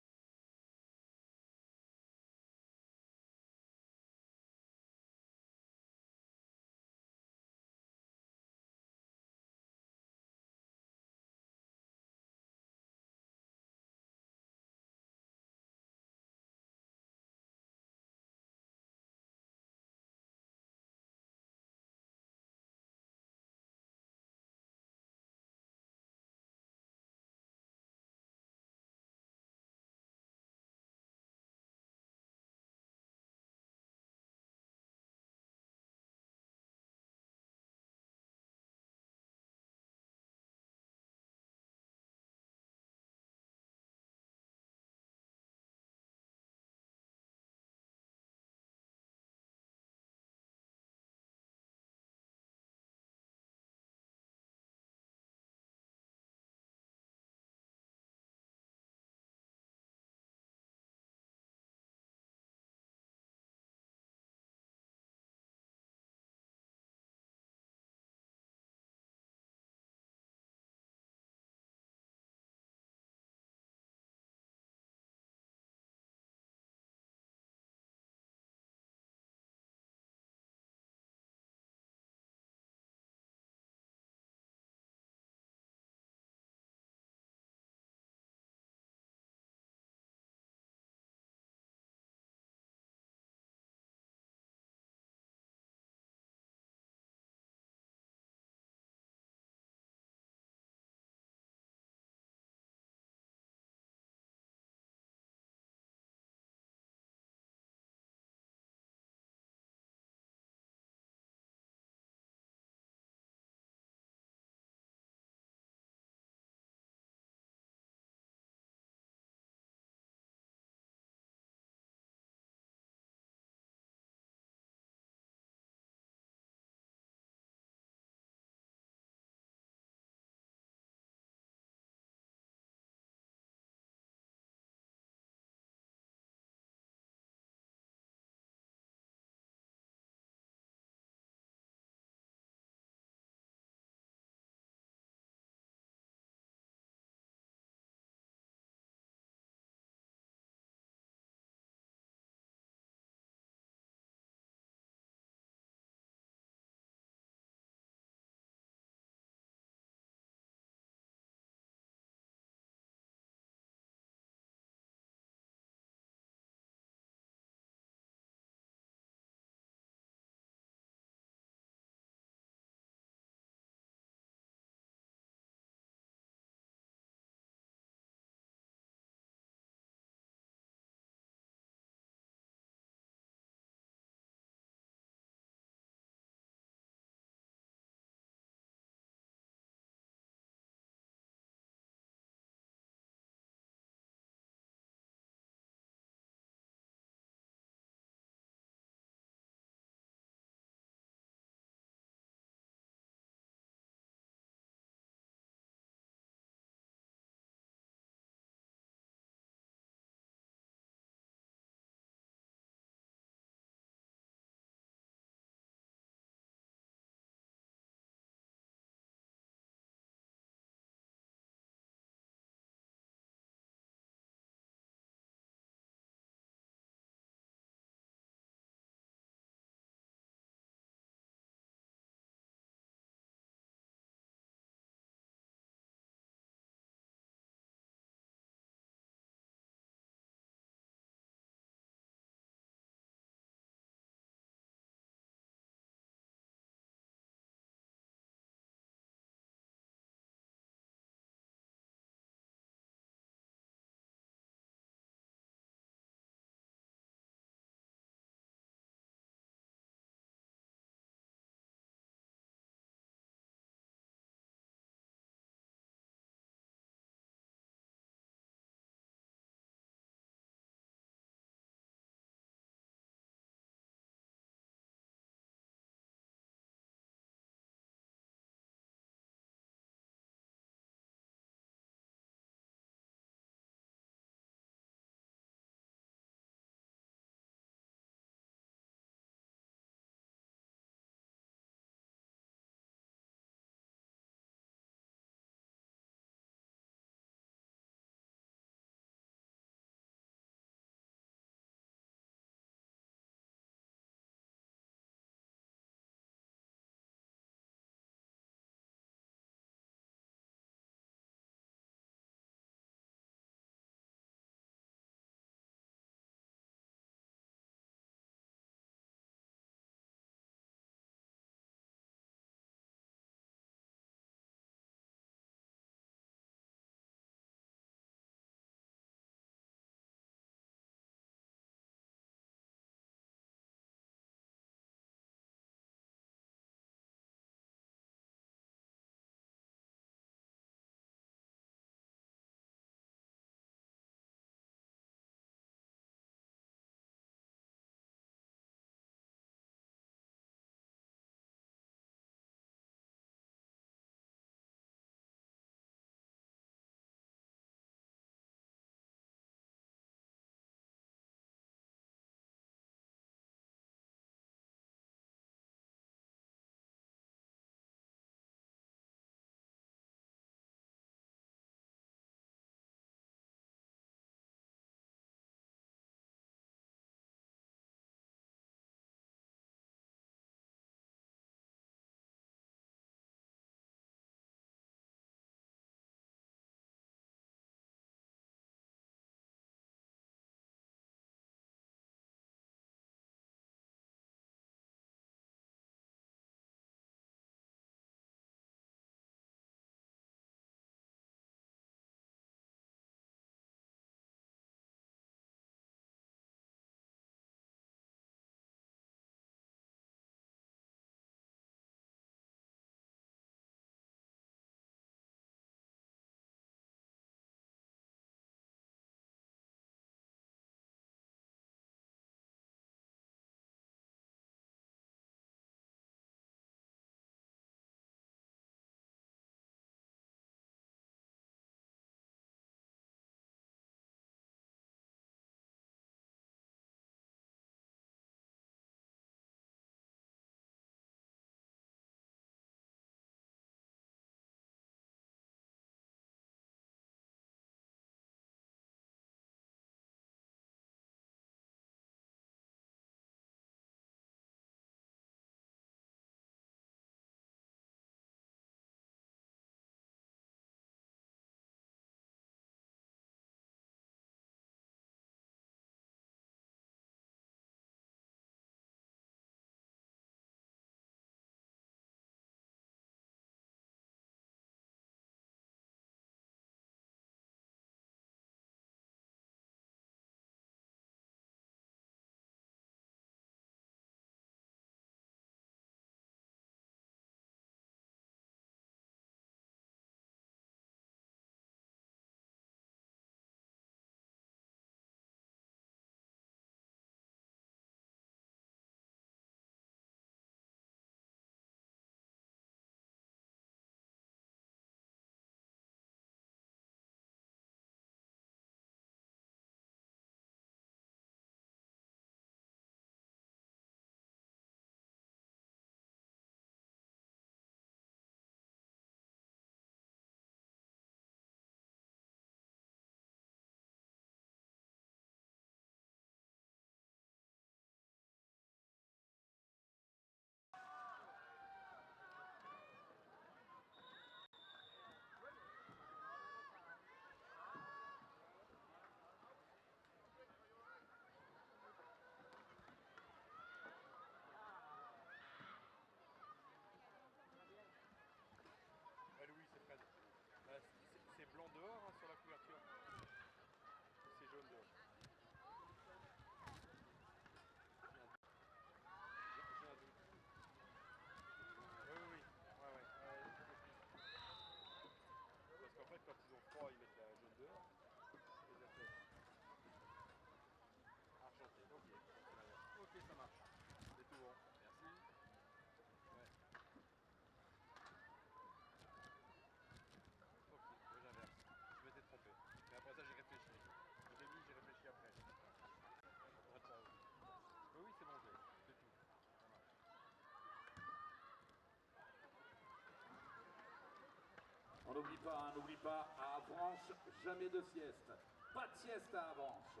B: On n'oublie pas, à Avranches, jamais de sieste. Pas de sieste à Avranches.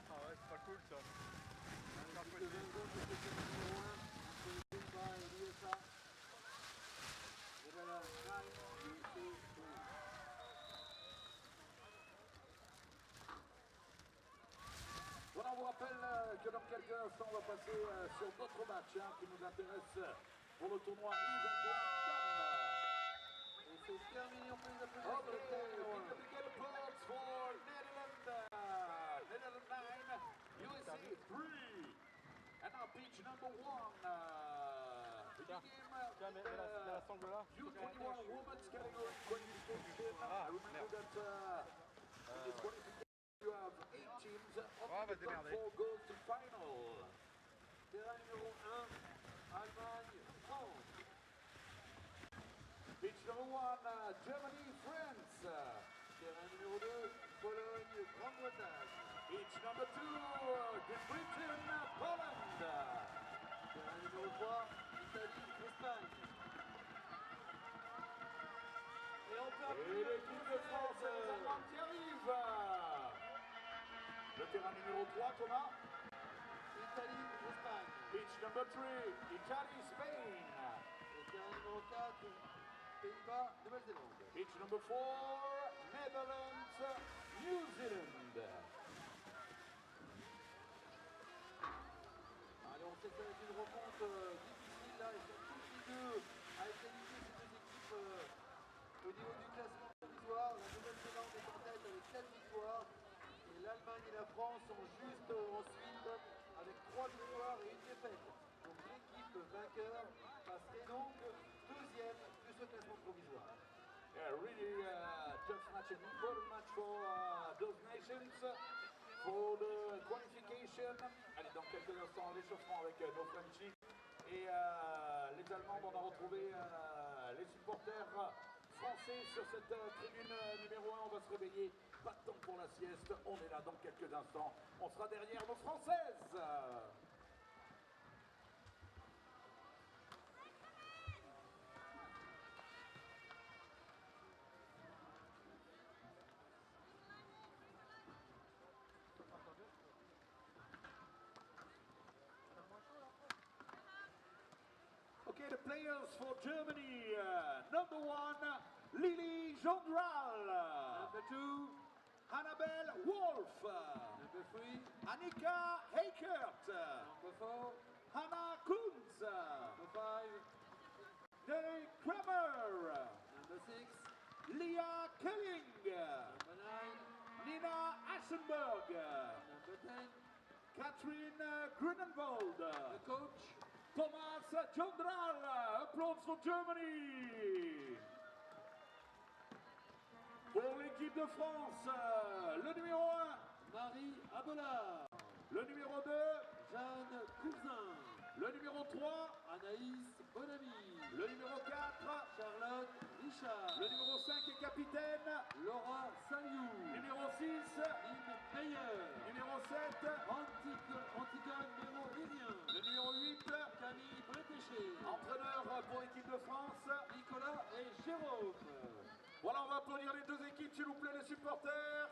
A: Ah ouais, c'est pas cool ça.
D: Le 22 pour le numéro 1, entre les Pays-Bas et l'USA. Et ben là, 9, USA.
B: Voilà, on vous rappelle que dans quelques instants, on va passer sur d'autres matchs qui nous intéressent pour le tournoi U21 Cannes.
D: Et c'est terminé, on peut les applaudir
B: Okay,
D: sur le terrain numéro 1.
B: big applause for Netherlands. Netherlands 9, USA 3. And now pitch number 1. The game U21 Women's Category qualification. Remember that in this qualification you have 8 teams. Only the top 4 goes to final.
D: Terrain numéro 1, Allemagne, France.
B: Pitch number 1, Germany, France.
D: Terrain numéro 2, Pologne, Grande-Bretagne.
B: Pitch number 2, Great Britain, Poland.
D: Terrain numéro 3, Italie, Espagne. Et on peut
B: Et l'équipe de France et les Allemands qui arrivent. Le terrain numéro 3, Thomas.
D: Italie, Espagne.
B: Pitch number 3, Italy, Spain.
D: Et terrain numéro 4, Pays-Bas, Nouvelle-Zélande.
B: Pitch number 4, Netherlands, New Zealand.
D: Allez, on sait que ça va être une rencontre difficile là. Ils sont tous les deux à égaliser ces deux équipes au niveau du classement provisoire. La Nouvelle-Zélande est en tête avec 4 victoires. Et l'Allemagne et la France sont juste ensuite avec 3 victoires et 1 défaite. Donc l'équipe vainqueur passerait donc deuxième de ce classement provisoire.
B: Yeah, really tough match, an important match for those nations, for the qualification. Allez, dans quelques instants, l'échauffement avec nos Frenchies. Et les Allemands, on a retrouvé les supporters français sur cette tribune numéro 1. On va se réveiller, pas de temps pour la sieste. On est là dans quelques instants. On sera derrière nos Françaises. Okay, the players for Germany. Number 1, Lily Jondral.
D: Number 2,
B: Annabelle Wolf.
D: number 3,
B: Annika Heikert.
D: number 4,
B: Hannah Kunz.
D: number 5,
B: Derek Kramer.
D: number 6,
B: Leah Kelling.
D: number 9,
B: Nina Aschenberg.
D: number 10,
B: Catherine Grunenwald.
D: the coach,
B: Thomas Jondral. Applause for Germany. Pour l'équipe de France, le numéro 1,
D: Marie Abola,
B: le numéro 2,
D: Jeanne Cousin,
B: le numéro 3,
D: Anaïs Bonamy,
B: le numéro 4,
D: Charlotte Richard,
B: le numéro 5 est capitaine,
D: Laura Saliou,
B: numéro 6,
D: Lynn Meyer,
B: numéro 7,
D: Antigone Méro-Lyrien,
B: le numéro 8,
D: Camille Bretéché,
B: entraîneur pour l'équipe de France.
D: Nicolas et Jérôme.
B: Voilà, on va applaudir les deux équipes, s'il vous plaît, les supporters.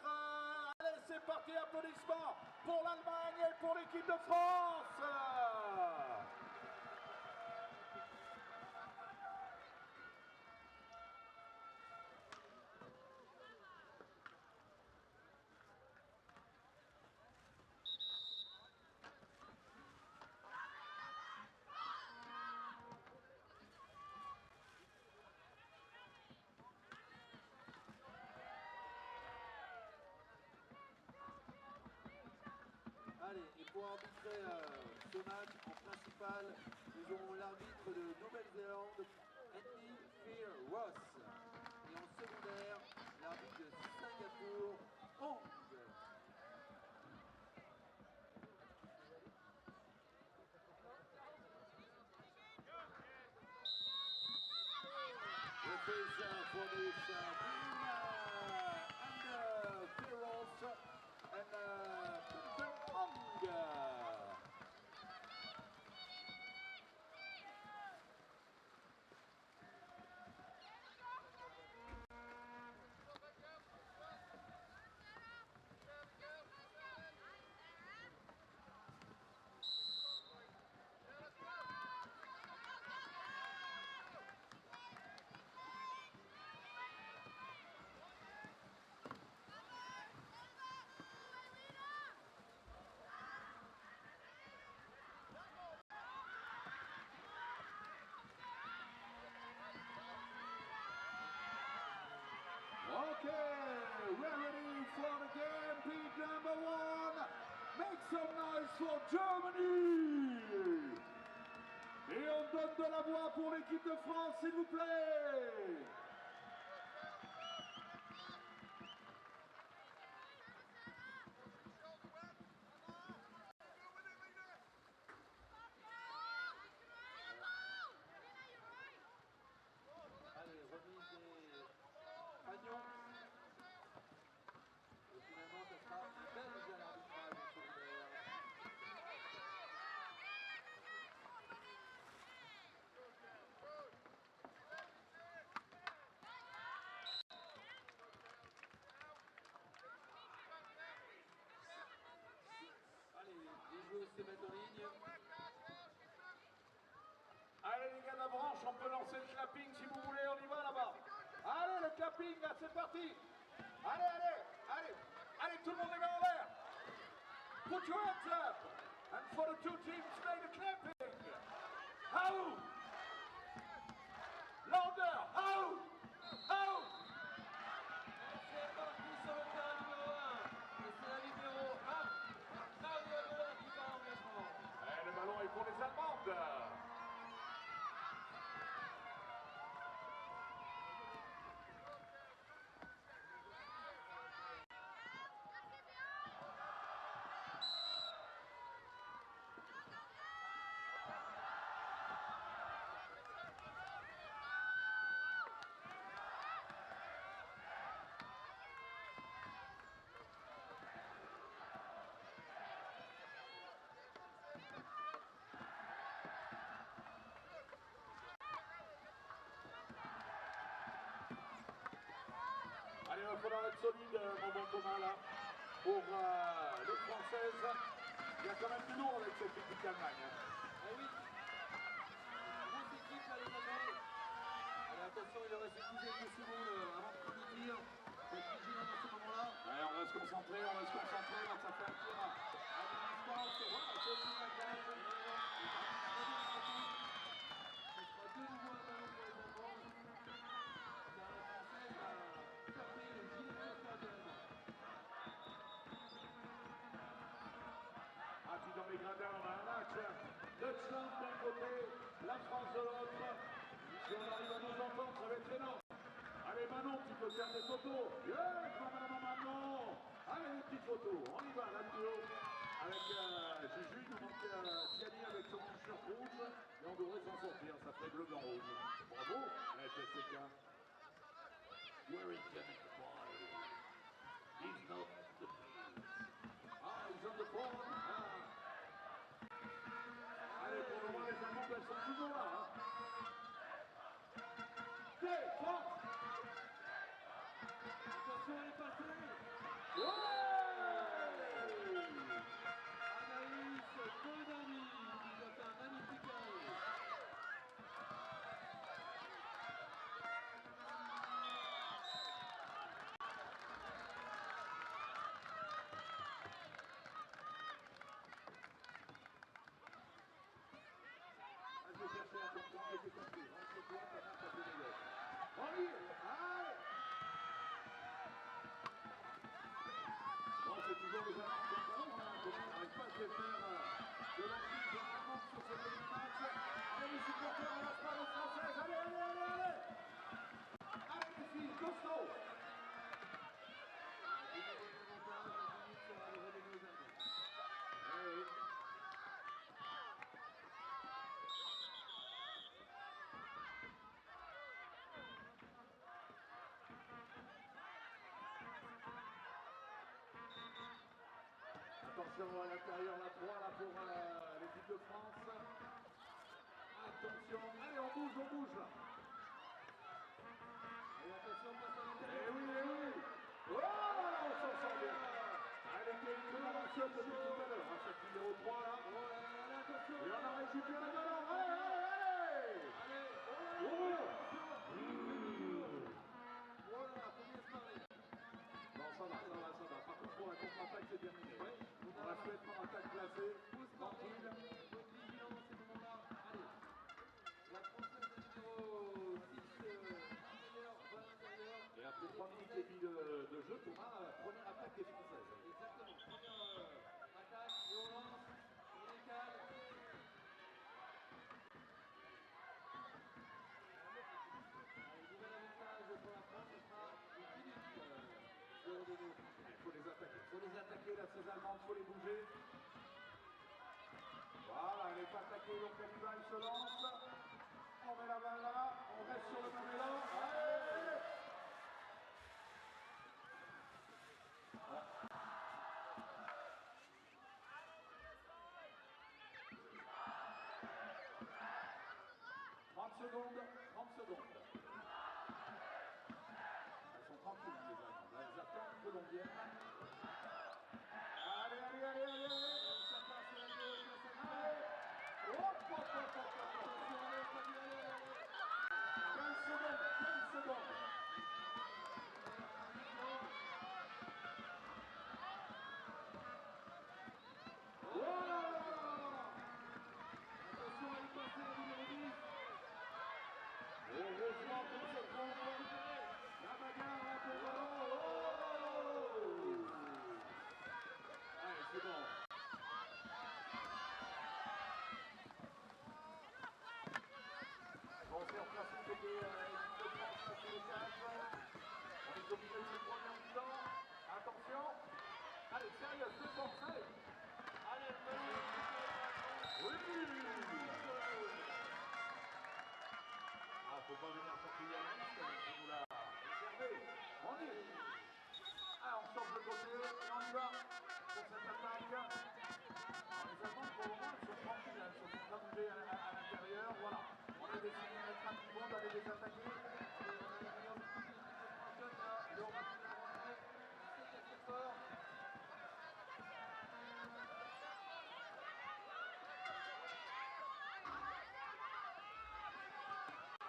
B: Allez, c'est parti, applaudissements pour l'Allemagne et pour l'équipe de France.
D: Allez, et pour arbitrer ce match, en principal, nous aurons l'arbitre de Nouvelle-Zélande, Anthony Fear Ross. Et en secondaire, l'arbitre de
B: trophies for this team and Feroz and Pinterong. Okay, we're ready for the game. Beat number one. Make some noise for Germany. Et on donne de la voix pour l'équipe de France, s'il vous plaît.
D: Allez, remise des Fagnons. Et finalement, ça sera belge à l'arbitrage. Allez, les joueurs se mettent en ligne.
B: Allez les gars de la branche, on peut lancer le clapping si vous voulez, on y va là-bas. Allez le clapping, là, c'est parti. Allez, tout le monde les mains en l'air. Put your hands up. And for the two teams, play the clapping. How? Louder, how?
D: C'est parti sur le terrain numéro 1. Et c'est la numéro 1. Claudia qui part en engagement.
B: Et le ballon est pour les Allemandes. Allez, il va falloir être solide, mon bon Thomas, là, pour les Françaises. Il y a quand même du lourd avec cette équipe d'Allemagne.
D: Eh oui. Grosse équipe, là, les Allemands. Allez, attention, il leur reste une dizaine de secondes avant de prendre le tir. Faut être vigilant dans ce moment-là.
B: Ouais, on va se concentrer, là, ça fait un tir à distance. Voilà, c'est aussi la cage.
D: Ce sera de nouveau un ballon pour les Allemands. Car la Française a tapé le gilet de sauvetage de l'Allemand.
B: Ah, puis dans les gradins, on a un match. Deutschland d'un côté, la France de l'autre. Si on arrive à nous entendre, ça va être énorme. Allez, Manon, tu peux faire des photos. Yeah, Manon. Allez, une petite photo. On y va, la vidéo. Avec Juju, il nous manque Gianni avec son t-shirt rouge. Et on devrait s'en sortir. Ça fait bleu, blanc, rouge. Bravo, TSK. Where is Gianni the ball? He's not the Ah, ils ont le ball. Allez, pour le moment, les Allemandes, elles sont toujours là. France.
D: Attention, elle est passée.
B: Ouais.
D: Anaïs Bonani qui nous a fait un magnifique arrêt.
B: Attention à l'intérieur, la 3 là pour l'équipe de France. Attention, allez on bouge là.
D: Et attention, passe à l'intérieur.
B: Eh oui. Oh, on s'en sort bien. Elle était étonnante depuis tout à l'heure, hein, cette numéro 3 là.
D: Allez, attention.
B: Et on a récupéré le ballon. Allez. Oh.
D: Voilà, faut bien se marrer.
B: Non, ça va. Par contre, pour la contre-attaque, c'est terminé. Ouais. On a fait par attaque placée.
D: Faut se marrer. Faut être vigilant dans ces moments-là. Allez. La Française de numéro 6, Meilleur, va à l'intérieur.
B: Et après 3 minutes et demie de jeu, Thomas, première attaque des Françaises.
D: Exactement. Première attaque, et on lance, on décale. Allez, nouvel avantage pour la France, ce sera une minute de redonner aux Français.
B: Il faut les attaquer, là, ces Allemandes, il faut les bouger. Voilà, elle n'est pas attaquée, donc elle y va, elle se lance. On met la balle là, on reste sur le même élan. Allez! 30 secondes. Elles sont tranquilles, les Allemandes. Là, elles attendent que l'on vienne. Allez.
D: Ça passe, c'est la gauche, ça passe.
B: Allez. Hop. 15 secondes. Voilà.
D: Attention à y passer, la numéro 10.
B: Heureusement qu'on se trompe. La bagarre là pour le ballon. Allez, c'est bon. Bon, c'est replacé côté équipe de France sur les cages. On est au milieu du premier mi-temps. Attention. Allez, sérieux, c'est bon, allez.
D: Allez, le ballon.
B: Oui. Ah, faut pas venir sortir la liste, vous la réservez. On y est. Ah, on change de côté et on y va pour cette attaque. Alors, les Allemands, pour le moment, elles sont tranquilles, elles se font pas bouger à l'intérieur. Voilà. On a décidé de mettre un petit bon, d'aller les attaquer.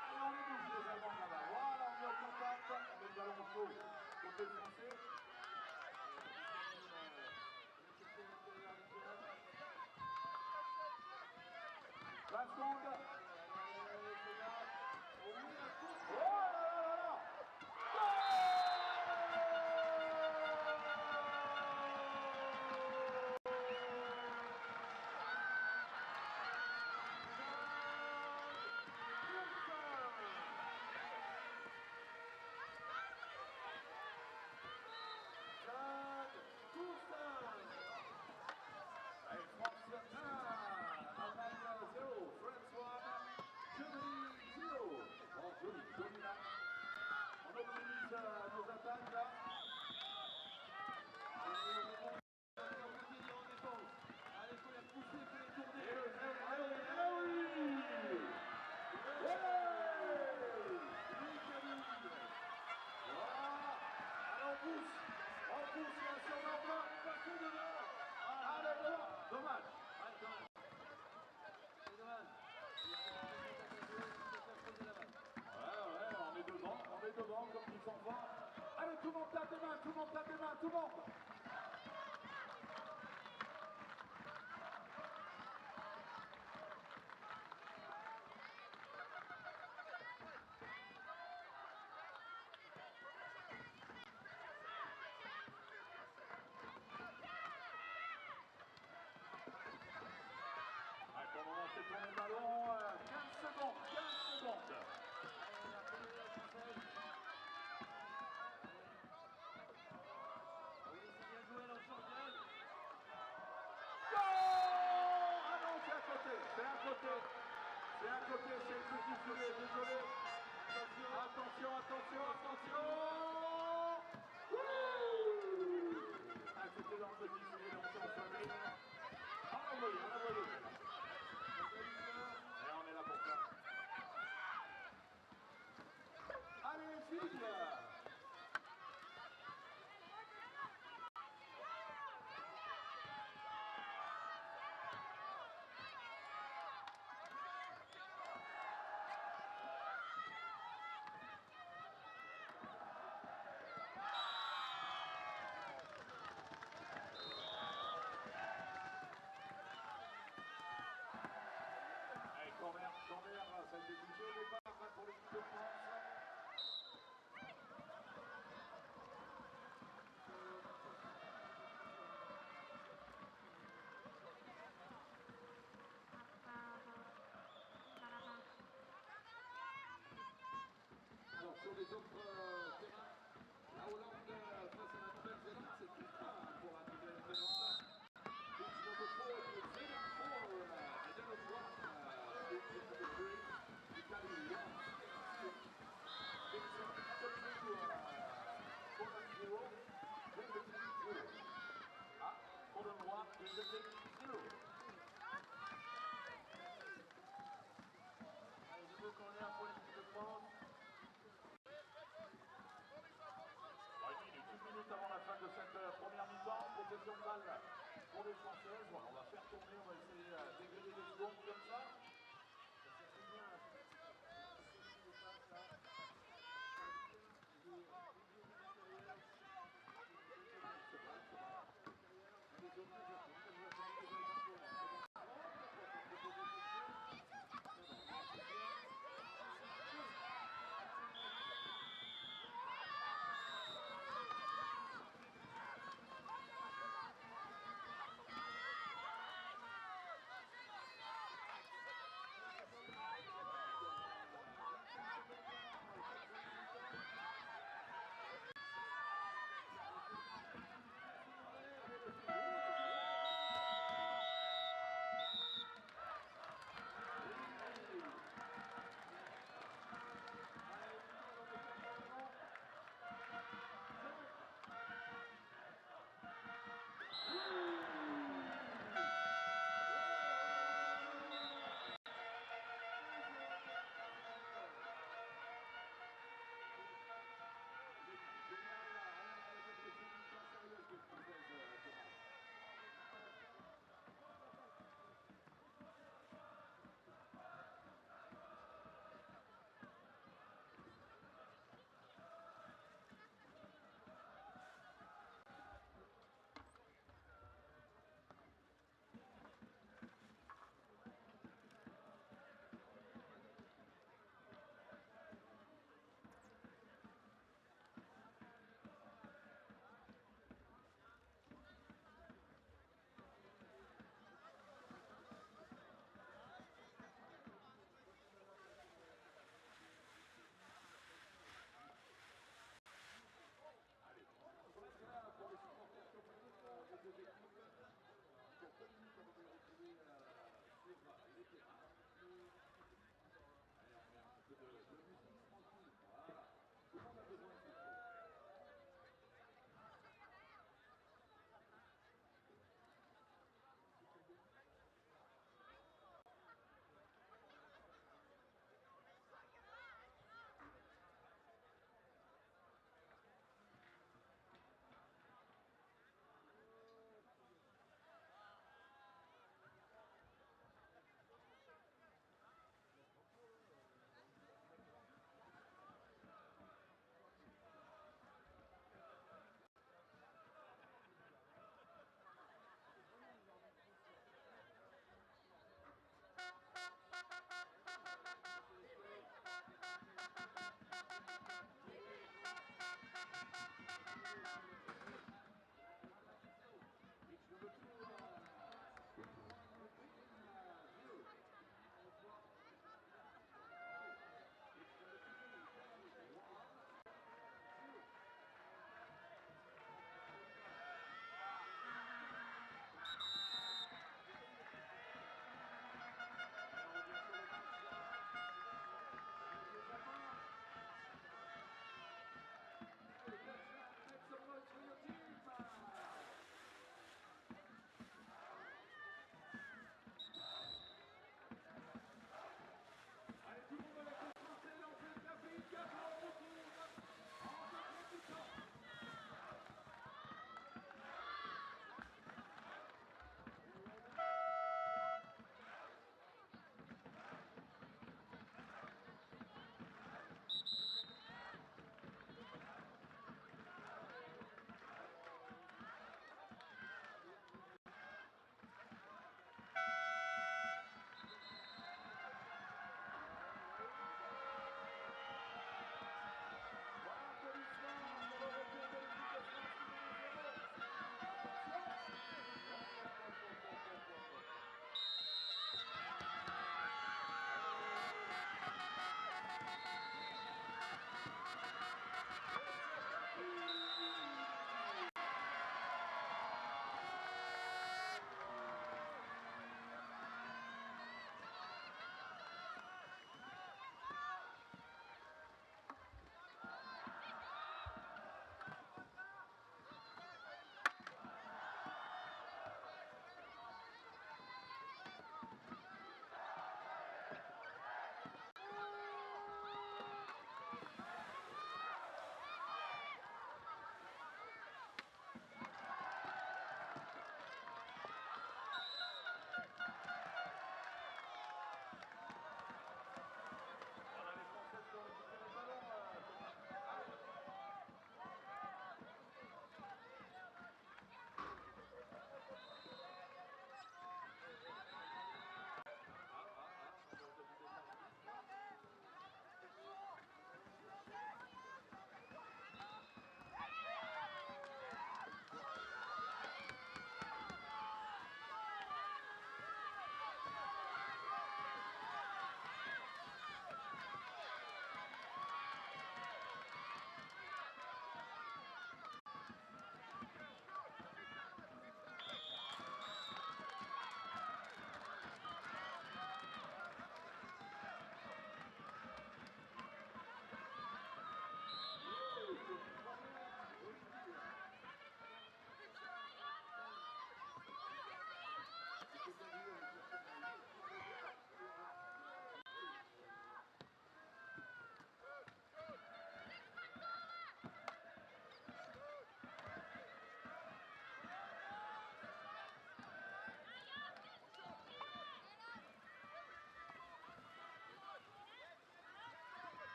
B: Allez, on les bouge, les Allemands là-bas. Voilà, on est au contact. On met le ballon chaud côté français. 20 secondes. Oh là là. Allez, France 1, Allemagne 0, France 1, Germany 0. Bon, joli là. On optimise nos attaques là.
D: Allez, il faut les repousser, il faut les tourner.
B: Oui. Voilà. Allez, on pousse là sur l'enveloppe. Allez, dommage.
D: C'est dommage.
B: Ouais, on est devant comme dit Fanfan. Allez, tout le monde tape des mains, tout le monde. Pour le moment, c'est tourner le ballon. 15 secondes. Corner, ça a été touché au départ pour l'équipe de France. Alors sur les autres terrains, la Hollande face à la Nouvelle-Zélande, c'est 3 pour la Nouvelle-Zélande. It's number 4, New Zealand 4, Netherlands 1, Italy 3, Italy 1. It's W, Poland 0, Great Britain 0. Ah, Poland 1, Great Britain 0.
D: Allez, nouveau corner pour l'équipe de France.
B: Une minute avant la fin de cette première mi-temps, possession de balle pour les Françaises. Voilà, on va faire tourner, on va essayer d'égrener des secondes comme ça.
D: C'est bien.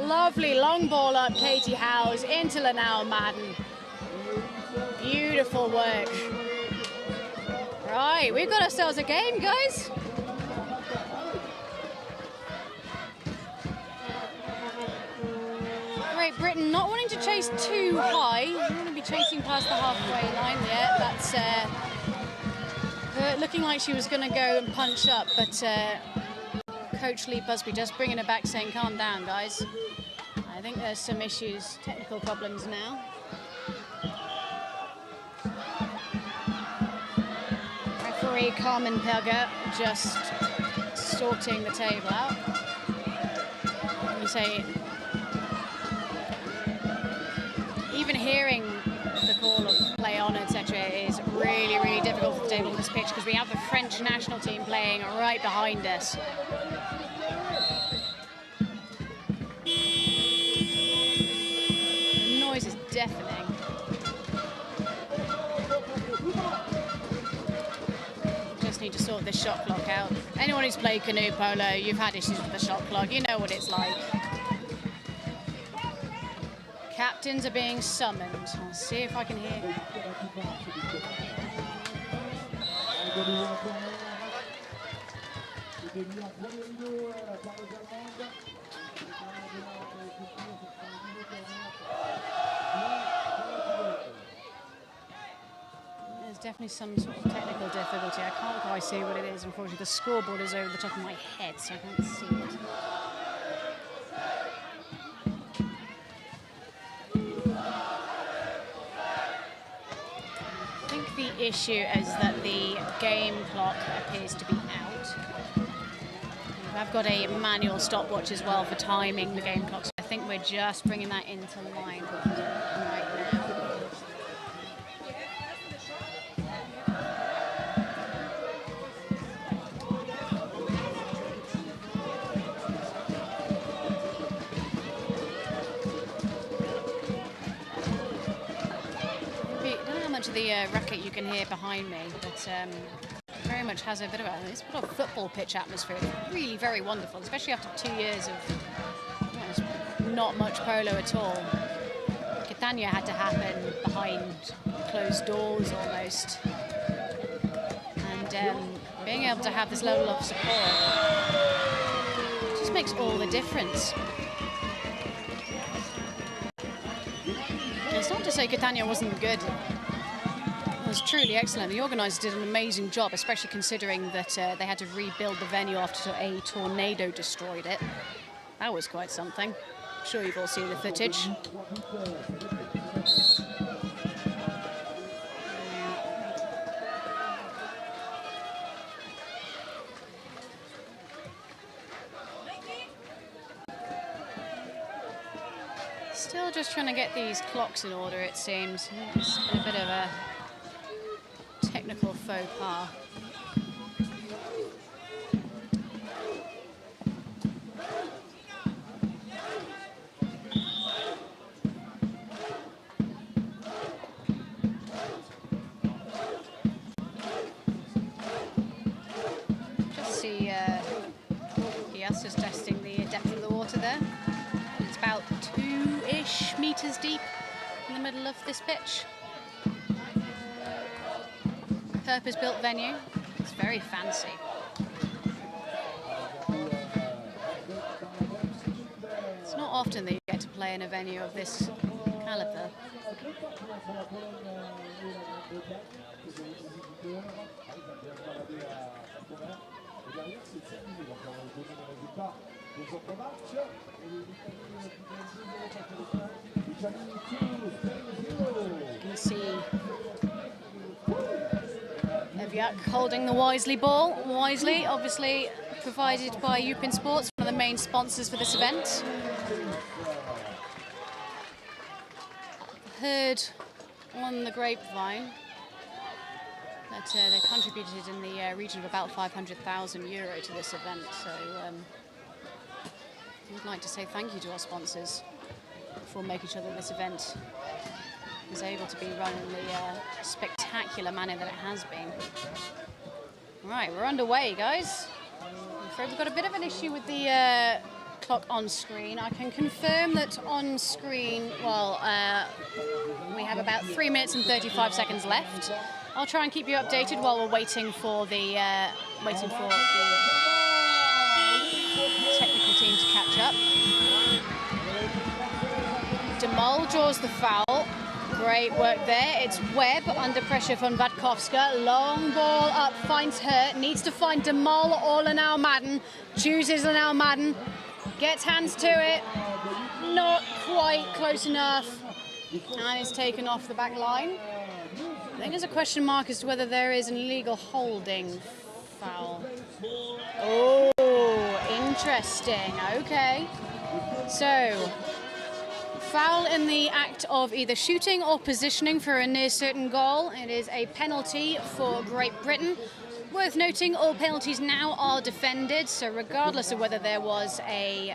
J: Lovely long ball up, Katie Howes into Lanelle Madden. Beautiful work. Right, we've got ourselves a game, guys. Great Britain not wanting to chase too high. We don't want to be chasing past the halfway line yet. That's looking like she was going to go and punch up, but Coach Lee Busby just bringing her back, saying, "Calm down, guys." I think there's some issues, technical problems now. Referee Carmen Pelger just sorting the table out. You say, even hearing the call of play on, etc., is really, really difficult for the table on this pitch because we have the French national team playing right behind us. The noise is deafening. Just need to sort this shot clock out. Anyone who's played canoe polo, you've had issues with the shot clock. You know what it's like. Captains are being summoned. I'll see if I can hear. There's definitely some sort of technical difficulty. I can't quite see what it is. Unfortunately, the scoreboard is over the top of my head, so I can't see it. The issue is that the game clock appears to be out. I've got a manual stopwatch as well for timing the game clock, so I think we're just bringing that into line right now. The racket you can hear behind me, but very much has a bit of a football pitch atmosphere. It's really very wonderful, especially after 2 years of not much polo at all. Catania had to happen behind closed doors almost, and being able to have this level of support just makes all the difference. It's not to say Catania wasn't good. Was truly excellent. The organisers did an amazing job, especially considering that they had to rebuild the venue after a tornado destroyed it. That was quite something. I'm sure you've all seen the footage. Still just trying to get these clocks in order, it seems. It's been a bit of a technical faux pas. Just see yes, just testing the depth of the water there. It's about 2-ish meters deep in the middle of this pitch. Purpose-built venue. It's very fancy. It's not often that you get to play in a venue of this caliber. You can see Eviak holding the Wisely ball. Wisely, obviously provided by Upin Sports, one of the main sponsors for this event. Heard on the grapevine that they contributed in the region of about €500,000 to this event. So we'd like to say thank you to our sponsors for making sure that this event was able to be run in the spectacular manner that it has been. Right, we're underway, guys. I'm afraid we've got a bit of an issue with the clock on screen. I can confirm that on screen, well, we have about 3 minutes and 35 seconds left. I'll try and keep you updated while we're waiting for the technical team to catch up. Demol draws the foul. Great work there. It's Webb under pressure from Vatkowska. Long ball up, finds Hurt. Needs to find Demol or Lanao Madden. Chooses Lanao Madden. Gets hands to it. Not quite close enough. And is taken off the back line. I think there's a question mark as to whether there is an illegal holding foul. Oh, interesting. Okay. So, foul in the act of either shooting or positioning for a near certain goal. It is a penalty for Great Britain. Worth noting, all penalties now are defended, so regardless of whether there was a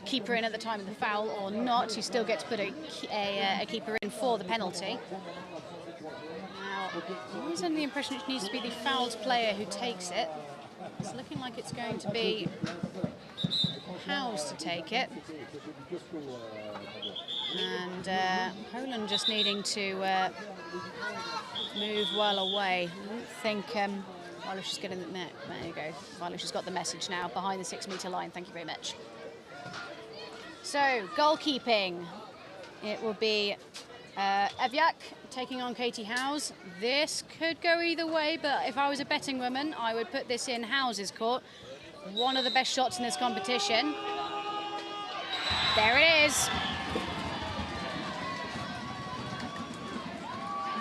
J: keeper in at the time of the foul or not, you still get to put a keeper in for the penalty. Now, I'm always under the impression it needs to be the fouled player who takes it. It's looking like it's going to be Howes to take it. And Poland just needing to move well away. I don't think Walusz is getting the net. There you go. Walusz has got the message now behind the 6 metre line. Thank you very much. So, goalkeeping. It will be Eviak taking on Katie Howes. This could go either way, but if I was a betting woman, I would put this in Howes' court. One of the best shots in this competition. There it is.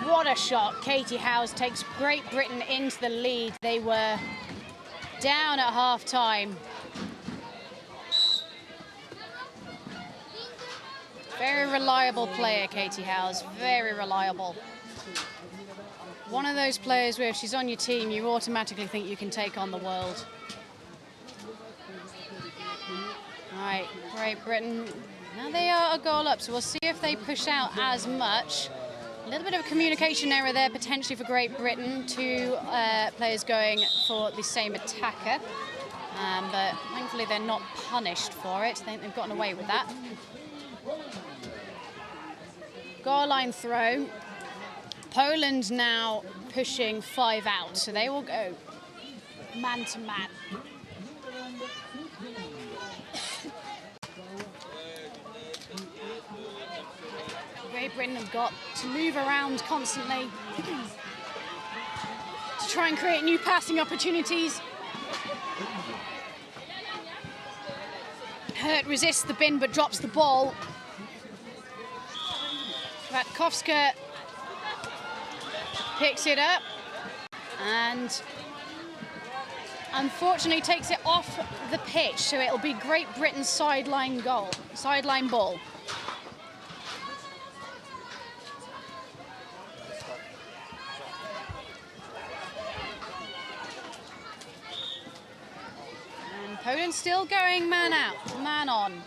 J: What a shot. Katie Howes takes Great Britain into the lead. They were down at half-time. Very reliable player, Katie Howes. Very reliable. One of those players where if she's on your team, you automatically think you can take on the world. All right, Great Britain. Now they are a goal up, so we'll see if they push out as much. A little bit of a communication error there, potentially for Great Britain. Two players going for the same attacker. But thankfully they're not punished for it. They've gotten away with that. Goal line throw. Poland now pushing 5 out, so they will go man to man. Great Britain have got to move around constantly to try and create new passing opportunities. Hurt resists the bin but drops the ball. Vatkowska picks it up and unfortunately takes it off the pitch, so it'll be Great Britain's sideline ball. And Poland still going man out, man on.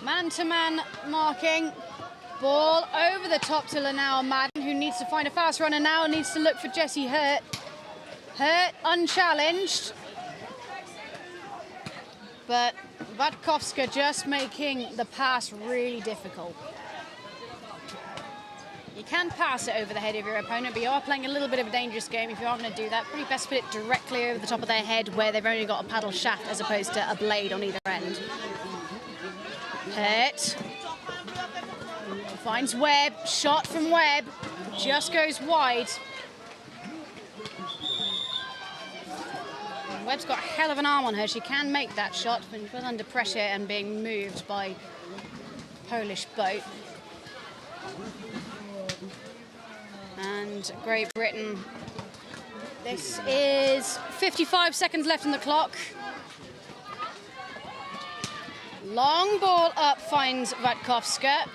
J: Man-to-man marking. Ball over the top to Lanao Madden, who needs to find a fast runner now, needs to look for Jessie Hurt. Hurt unchallenged. But Vatkowska just making the pass really difficult. You can pass it over the head of your opponent, but you are playing a little bit of a dangerous game if you are going to do that. Probably best put it directly over the top of their head where they've only got a paddle shaft as opposed to a blade on either end. Hurt. Finds Webb, shot from Webb, just goes wide. Webb's got a hell of an arm on her. She can make that shot, but she's under pressure and being moved by Polish boat. And Great Britain, this is 55 seconds left on the clock. Long ball up finds Vatkowska,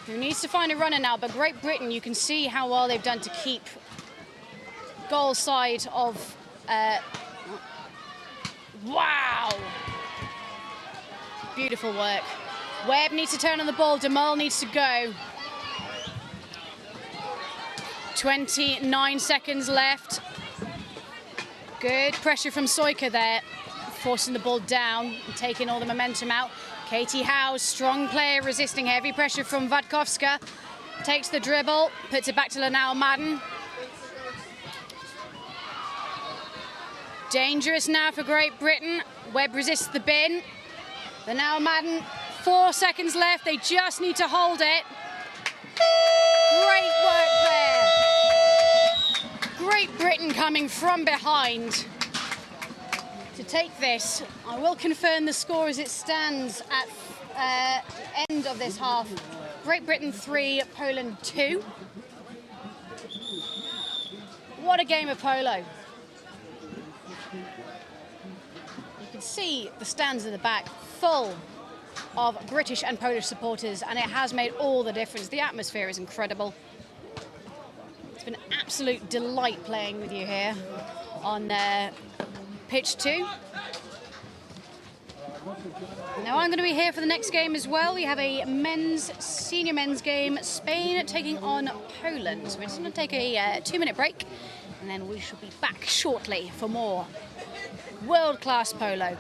J: who needs to find a runner now, but Great Britain, you can see how well they've done to keep goal side of... wow! Beautiful work. Webb needs to turn on the ball, Demol needs to go. 29 seconds left. Good pressure from Soika there. forcing the ball down and taking all the momentum out. Katie Howe, strong player, resisting heavy pressure from Wadkowska. Takes the dribble, puts it back to Lanao Madden. Dangerous now for Great Britain. Webb resists the bin. Lanao Madden, 4 seconds left. They just need to hold it. Great work there. Great Britain coming from behind to take this. I will confirm the score as it stands at end of this half. Great Britain 3, Poland 2. What a game of polo. You can see the stands in the back full of British and Polish supporters, and it has made all the difference. The atmosphere is incredible. It's been an absolute delight playing with you here on pitch 2. Now I'm going to be here for the next game as well. We have a senior men's game, Spain taking on Poland. So we're just going to take a 2-minute break, and then we should be back shortly for more world-class polo.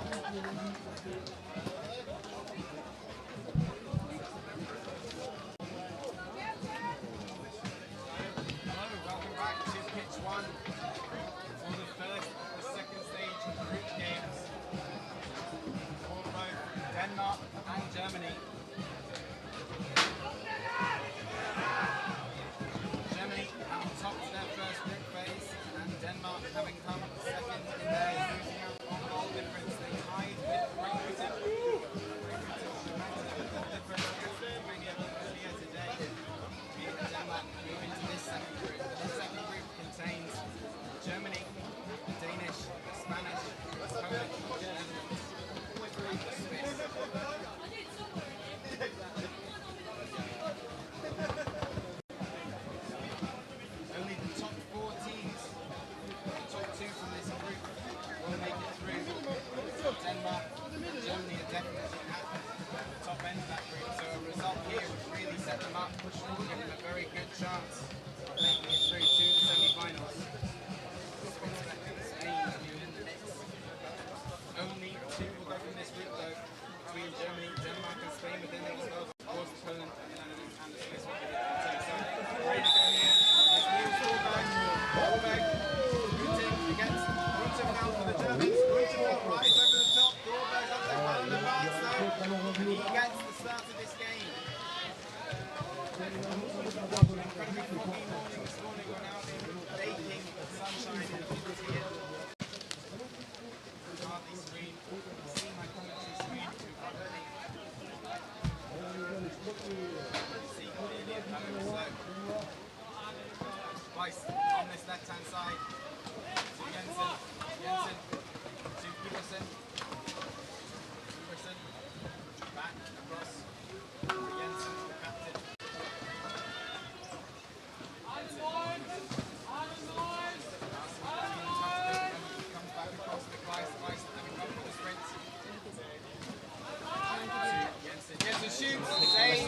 G: On this left-hand side, to Jensen, to Peterson, back across, to Jensen, the captain. Comes back across the Gleis, having gone for the sprint. Jensen shoots, saves.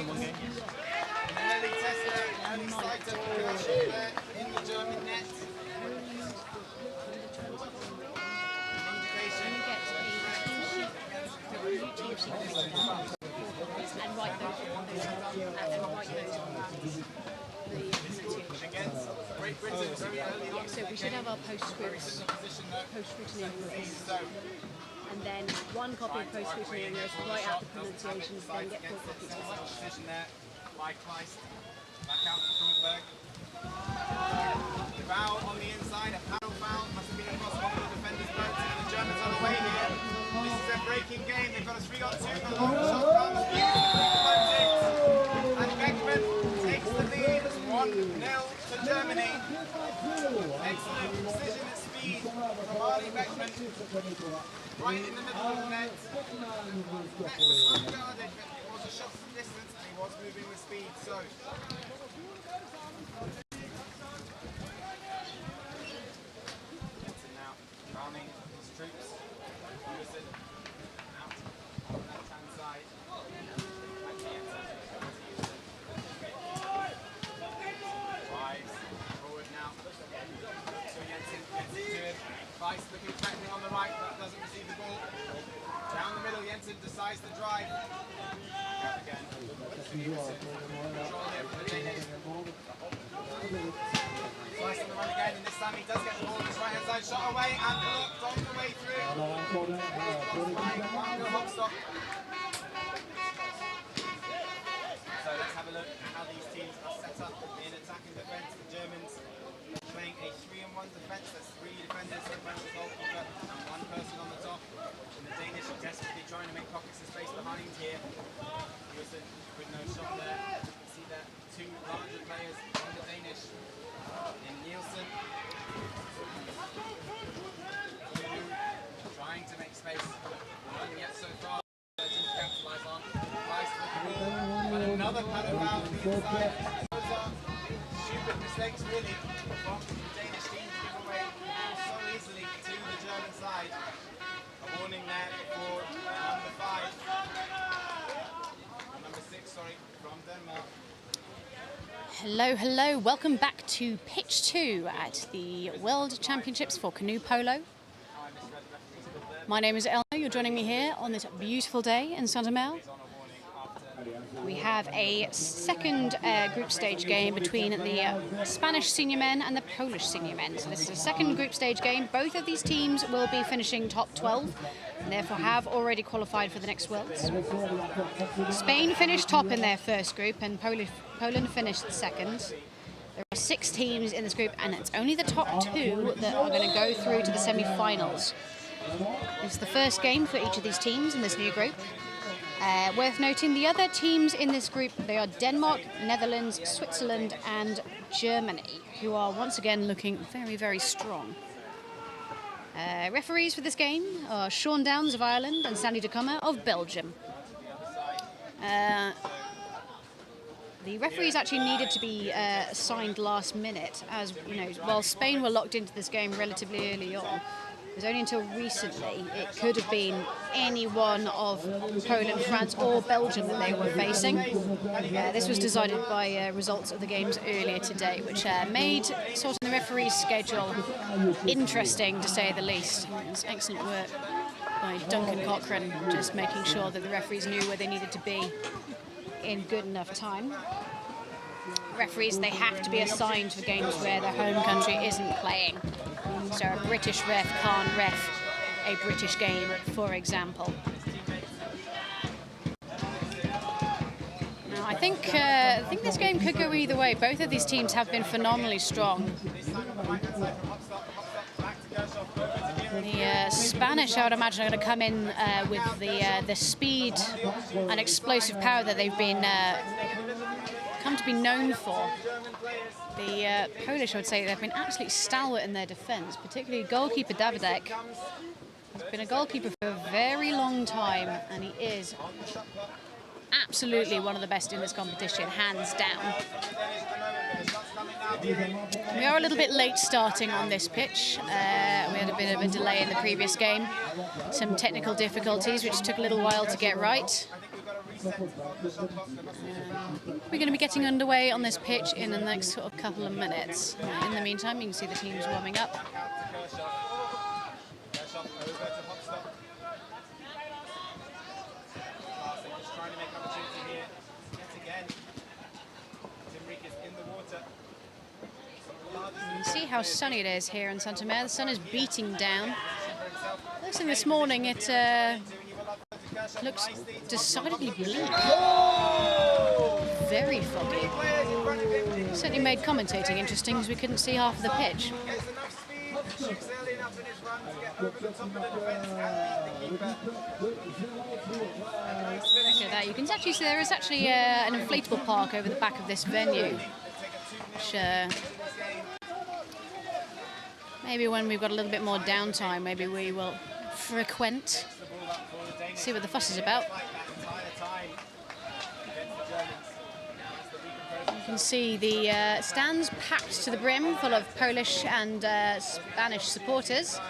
G: Early tester, early sighter for Kashuk there in the German net. Indication.
J: And write those
G: Against Great Britain very early on.
J: so we should have our postscripts in English. And then one copy of postscript in English, write out the pronunciations, then get 4 copies of
G: position there by Kleist. Back out to Thornberg. Foul on the inside, a paddle foul. Must have been across one of the defenders' boats. And the Germans on the way here. This is a breaking game. They've got a 3-on-2. The long shot comes beautifully floated. And Beckman takes the lead. 1-0 to Germany. Excellent precision at speed from Marley Beckman. Right in the middle of the net. Net was unguarded, but it was a shot from distance and he was moving with speed. So now arming his troops. Anderson out on the left-hand side. Drives forward now. So Jensen gets it to him. Weiss looking threatening on the right, but doesn't receive the ball. Down the middle, Jensen decides to drive. Back up again. Control here for the Danish. Weiss on the run again, and this time he does get the ball on his right-hand side. Shot away and blocked on the way through. Hop stop. So let's have a look at how these teams are set up in attack and defence. The Germans playing a 3-on-1 defence. There's 3 defenders in front of the goalkeeper and 1 person on the top. And the Danish are desperately trying to make pockets of space behind here. Wilson with no shot there. You can see there 2 larger players on the Danish. In Nielsen. Trying to make space. None yet so far. To capitalise on. Weiss with the ball. But another paddle foul on the inside. Those are stupid mistakes really from the Danish team to give away so easily to the German side. A warning there for number 5. Number 6, sorry, from Denmark.
J: Hello, hello. Welcome back to pitch 2 at the World Championships for Canoe Polo. My name is Elna. You're joining me here on this beautiful day in Saint-Omer. We have a second group stage game between the Spanish senior men and the Polish senior men. So this is a second group stage game. Both of these teams will be finishing top 12 and therefore have already qualified for the next Worlds. Spain finished top in their first group and Poland finished second. There are 6 teams in this group and it's only the top 2 that are going to go through to the semi-finals. It's the first game for each of these teams in this new group. Worth noting, the other teams in this group, they are Denmark, Netherlands, Switzerland and Germany, who are once again looking very, very strong. Referees for this game are Sean Downs of Ireland and Sandy de Kommer of Belgium. The referees actually needed to be assigned last minute, as you know, while Spain were locked into this game relatively early on. It was only until recently it could have been any one of Poland, France or Belgium that they were facing. This was decided by results of the games earlier today, which made sort of the referee's schedule interesting to say the least. It was excellent work by Duncan Cochrane, just making sure that the referees knew where they needed to be in good enough time. Referees, they have to be assigned for games where their home country isn't playing. So a British ref can't ref a British game, for example. Now, I think this game could go either way. Both of these teams have been phenomenally strong. The Spanish, I would imagine, are going to come in with the speed and explosive power that they've been come to be known for. The Polish, I would say, they've been absolutely stalwart in their defence, particularly goalkeeper Davidek. He's been a goalkeeper for a very long time, and he is absolutely one of the best in this competition, hands down. We are a little bit late starting on this pitch. We had a bit of a delay in the previous game, some technical difficulties, which took a little while to get right. We're going to be getting underway on this pitch in the next sort of couple of minutes. In the meantime, you can see the teams warming up. You can see how sunny it is here in Saint-Omer. The sun is beating down. Looks like this morning it looks decidedly bleak. Very foggy. Certainly made commentating interesting because we couldn't see half of the pitch. Look at that. You can actually see there is actually an inflatable park over the back of this venue, which maybe when we've got a little bit more downtime, maybe we will frequent, see what the fuss is about. You can see the stands packed to the brim, full of Polish and Spanish supporters.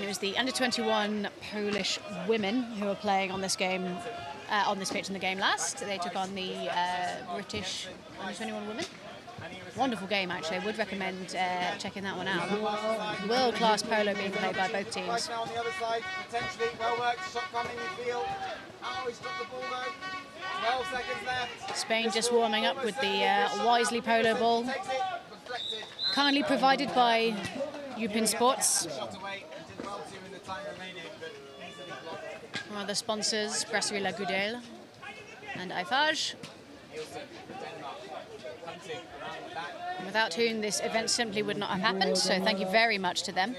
J: It was the under-21 Polish women who were playing on this game, on this pitch in the game last. They took on the British under-21 women. Wonderful game, actually. I would recommend checking that one out. World-class polo being played by both teams.
G: Now on the other side, potentially well worked, shot coming in field. Oh, he's dropped the ball though. 12 seconds left.
J: Spain just warming up with the Wisely polo ball. Kindly provided by Upin Sports. One of the sponsors, Brasserie La Goudelle and Eiffage. Without whom this event simply would not have happened, so thank you very much to them.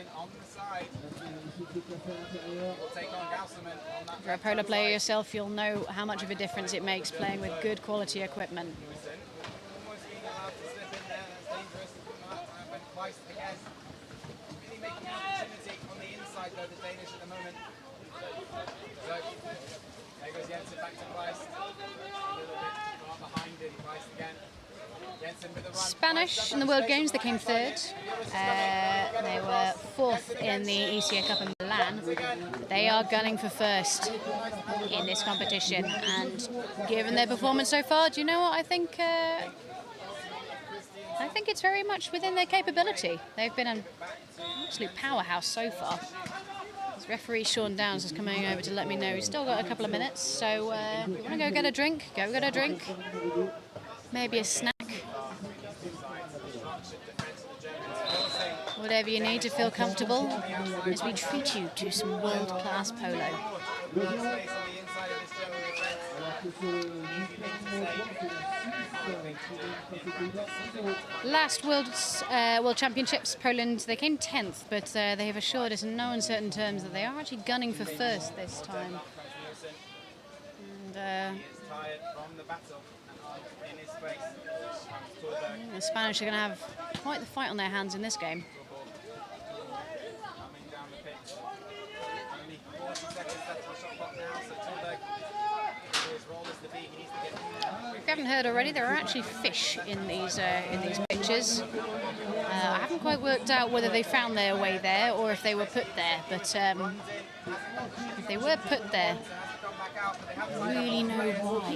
J: If you're a polo player yourself, you'll know how much of a difference it makes playing with good quality equipment. Spanish in the World Games, they came third. They were fourth in the ECA Cup in Milan. They are gunning for first in this competition, and given their performance so far, do you know what I think? I think it's very much within their capability. They've been an absolute powerhouse so far. As referee Sean Downs is coming over to let me know he's still got a couple of minutes, so if you want to go get a drink, go get a drink. Maybe a snack. Whatever you need to feel comfortable as we treat you to some world-class polo. Last World Championships, Poland, they came 10th, but they have assured us in no uncertain terms that they are actually gunning for first this time. And the Spanish are going to have quite the fight on their hands in this game. If you haven't heard already, there are actually fish in these pictures. I haven't quite worked out whether they found their way there or if they were put there, but if they were put there, I really know why.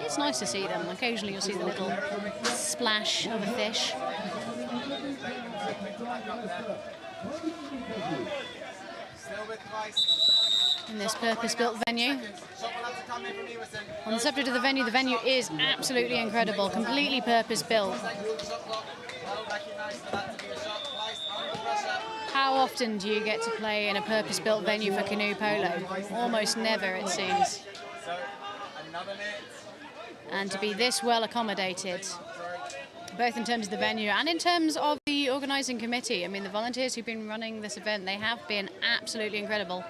J: It's nice to see them. Occasionally you'll see the little splash of a fish. In this purpose-built venue. On the subject of the venue is absolutely incredible, completely purpose-built. How often do you get to play in a purpose-built venue for canoe polo? Almost never, it seems. And to be this well accommodated, both in terms of the venue and in terms of the organising committee. I mean, the volunteers who've been running this event, they have been absolutely incredible.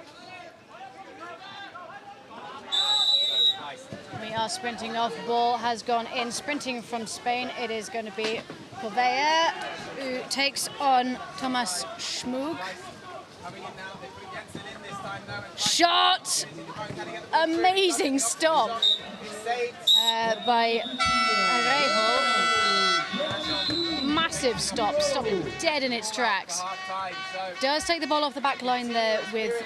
J: We are sprinting off. Ball has gone in. Sprinting from Spain, it is going to be Corvea, who takes on Thomas Schmug. Shot! Amazing stop by Arejo. Massive stop, stopping dead in its tracks. Does take the ball off the back line there with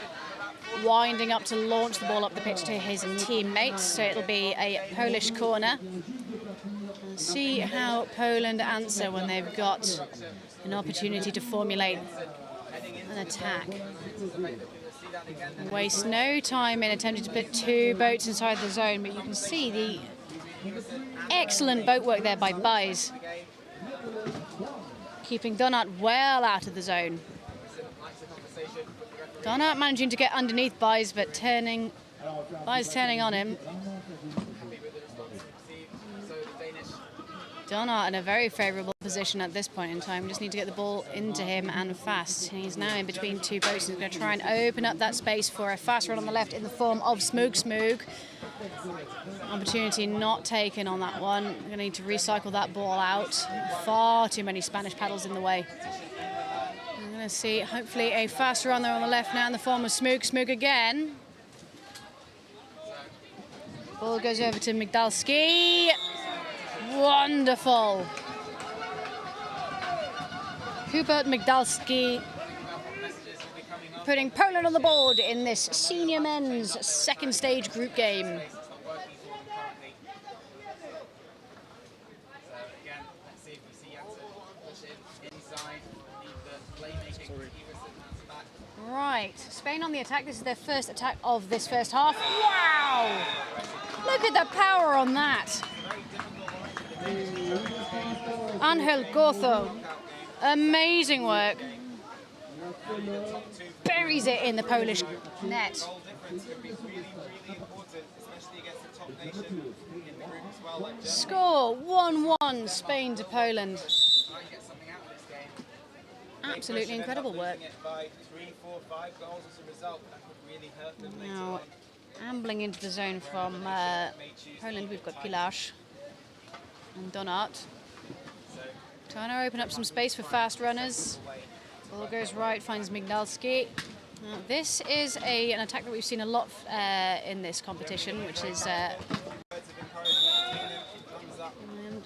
J: winding up to launch the ball up the pitch to his teammates, so it'll be a Polish corner. And see how Poland answer when they've got an opportunity to formulate an attack. Waste no time in attempting to put two boats inside the zone, but you can see the excellent boat work there by Buys, keeping Donat well out of the zone. Donat managing to get underneath Buys, but Buys turning on him. Donat in a very favourable position at this point in time. Just need to get the ball into him and fast. He's now in between two boats. He's going to try and open up that space for a fast run on the left in the form of Schmug. Opportunity not taken on that one. We're going to need to recycle that ball out. Far too many Spanish paddles in the way. I'm going to see hopefully a fast run there on the left now in the form of Schmug again. Ball goes over to Migdalski. Wonderful. Hubert Migdalski putting Poland on the board in this senior men's second stage group game. Right, Spain on the attack. This is their first attack of this first half. Wow! Look at the power on that. Angel Gozo. Amazing work. Buries it in the Polish net. Score 1-1, Spain to Poland. Absolutely incredible work. Now, ambling into the zone from Poland, we've got Pilarz and Donat. Trying to open up some space for fast runners. Ball goes right, finds Migdalski. Now, this is an attack that we've seen a lot in this competition, which is, and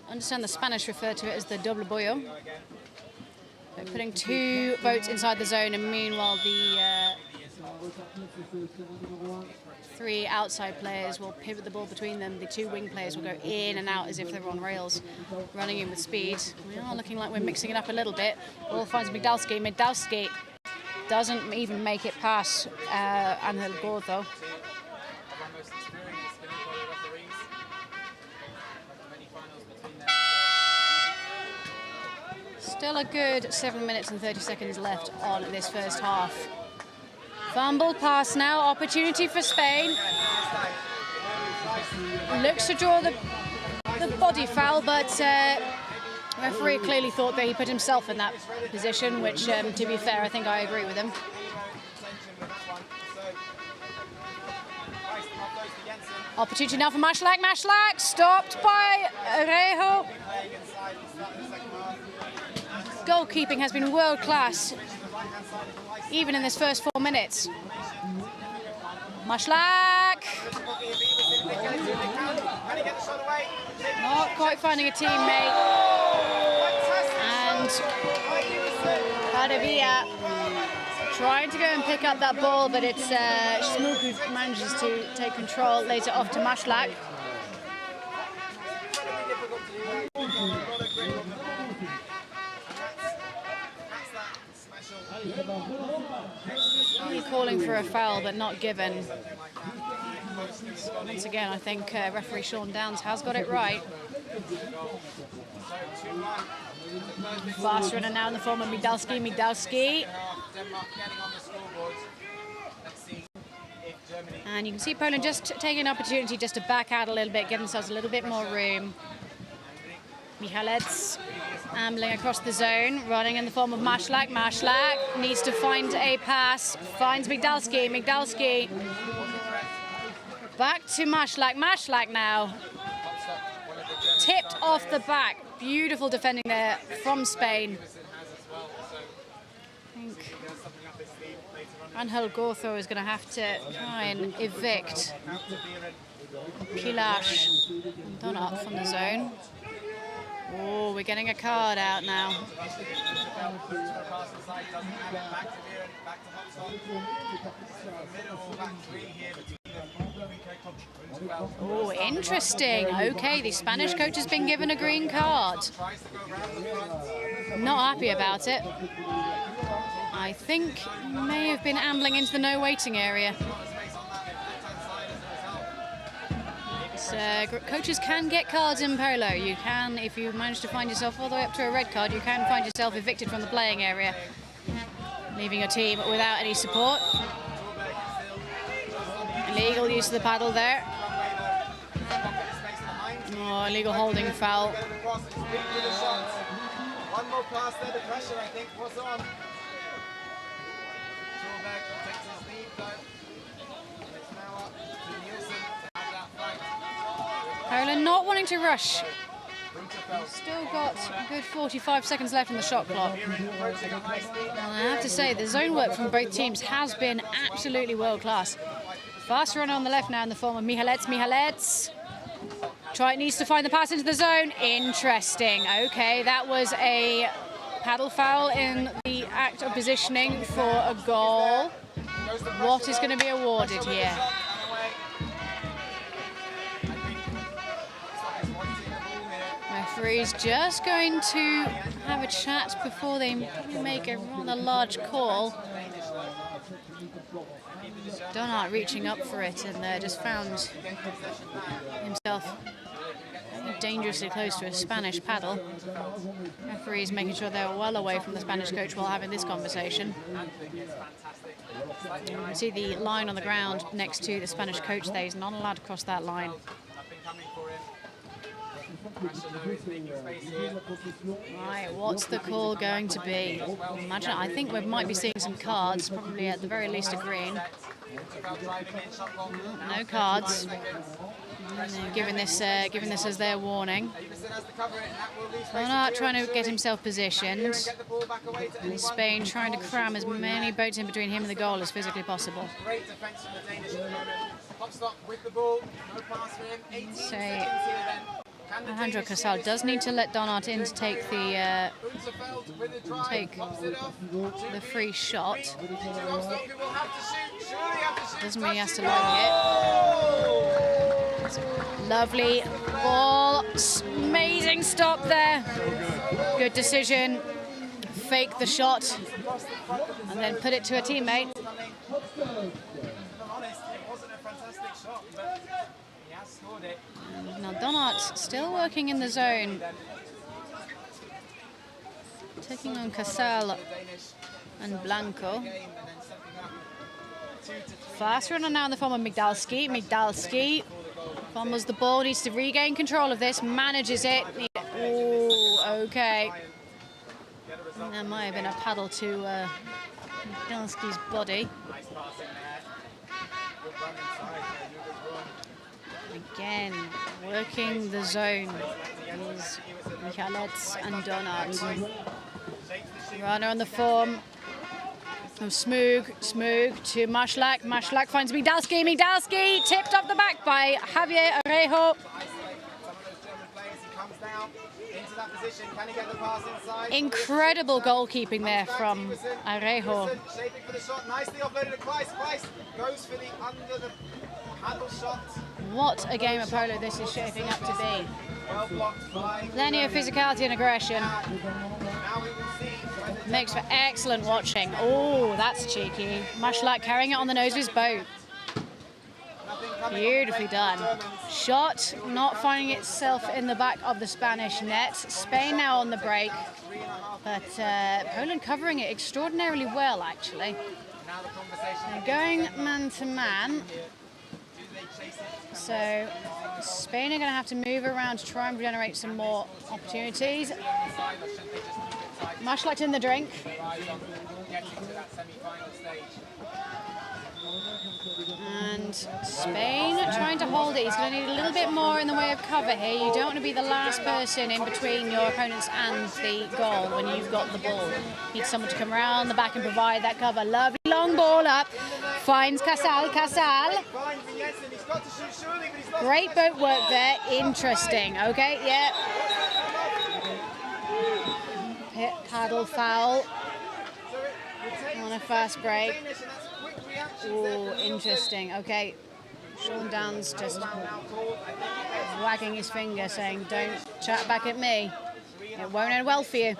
J: I understand the Spanish refer to it as the doble bollo. They're putting two boats inside the zone, and meanwhile the three outside players will pivot the ball between them. The two wing players will go in and out as if they were on rails, running in with speed. We are looking like we're mixing it up a little bit. Ball finds Migdalski. Migdalski doesn't even make it past Angel Gozo. Still a good 7 minutes and 30 seconds left on this first half. Fumbled pass now, opportunity for Spain. Looks to draw the body foul, but referee clearly thought that he put himself in that position, which, to be fair, I think I agree with him. Opportunity now for Maslak. Maslak stopped by Rejo. Goalkeeping has been world class, even in this first 4 minutes. Maslak. Not quite finding a teammate. And Padavia trying to go and pick up that ball, but it's Smuk who manages to take control, lays it off to Maslak. Calling for a foul, but not given. Once again, I think referee Sean Downs has got it right. Fast runner now in the form of Migdalski. Migdalski. And you can see Poland just taking an opportunity just to back out a little bit, give themselves a little bit more room. Michalec ambling across the zone, running in the form of Maslak. Maslak needs to find a pass, finds Migdalski. Migdalski back to Maslak. Maslak now tipped off the back. Beautiful defending there from Spain. I think Angel Gozo is going to have to try and evict Pilarz and Donat from the zone. Oh, we're getting a card out now. Oh, interesting. Okay, the Spanish coach has been given a green card. Not happy about it. I think he may have been ambling into the no waiting area. Coaches can get cards in polo. You can, if you manage to find yourself all the way up to a red card, you can find yourself evicted from the playing area, leaving your team without any support. Illegal use of the paddle there. Oh, illegal holding foul.
G: One more pass there, the pressure I think was on. Takes his lead though. It's now up to Nielsen to have that fight.
J: Poland not wanting to rush. Still got a good 45 seconds left on the shot clock. And I have to say, the zone work from both teams has been absolutely world class. Fast runner on the left now in the form of Michalec. Michalec needs to find the pass into the zone. Interesting. Okay, that was a paddle foul in the act of positioning for a goal. What is going to be awarded here? referee's just going to have a chat before they make a rather large call. Donat reaching up for it and just found himself dangerously close to a Spanish paddle. Referees making sure they're well away from the Spanish coach while having this conversation. You can see the line on the ground next to the Spanish coach there. He's not allowed to cross that line. Right, what's the call going to be? Imagine, I think we might be seeing some cards, probably at the very least a green. No cards. Giving this as their warning. Donat trying to get himself positioned. And Spain trying to cram as many boats in between him and the goal as physically possible.
G: Great defense from the Danish at the moment. Hopstock with the ball, no pass for him. 18 seconds here then.
J: Alejandro Casal does need to let Donat in to take the free shot. Doesn't mean he has to long it. Lovely ball, amazing stop there. Good decision. Fake the shot and then put it to a teammate. Now Donat still working in the zone. Taking on Casal and Blanco. Fast runner now in the form of Migdalski. Migdalski fumbles the ball, needs to regain control of this, manages it. Ooh, okay. There might have been a paddle to Migdalski's body. Again, working the zone is Michalets and Donat. Runner on the form of Smoog to Mashlak. Mashlak finds Migdalski. Migdalski tipped off the back by Javier Arejo. Incredible goalkeeping there from Arejo. What a game of polo this is shaping up to be. Plenty of physicality and aggression. Makes for excellent watching. Oh, that's cheeky. Mashlak carrying it on the nose of his boat. Beautifully done. Shot not finding itself in the back of the Spanish net. Spain now on the break, but Poland covering it extraordinarily well, actually. They're going man to man. So Spain are going to have to move around to try and generate some more opportunities. Mashlak in the drink. And Spain trying to hold it. He's going to need a little bit more in the way of cover here. You don't want to be the last person in between your opponents and the goal when you've got the ball. You need someone to come around the back and provide that cover. Lovely long ball up. Finds Casal. Casal. Great boat work there. Interesting. Okay, yeah. Pit paddle foul on a fast break. Oh, interesting. Okay, Sean Downs just wagging his finger saying, don't chat back at me. It won't end well for you.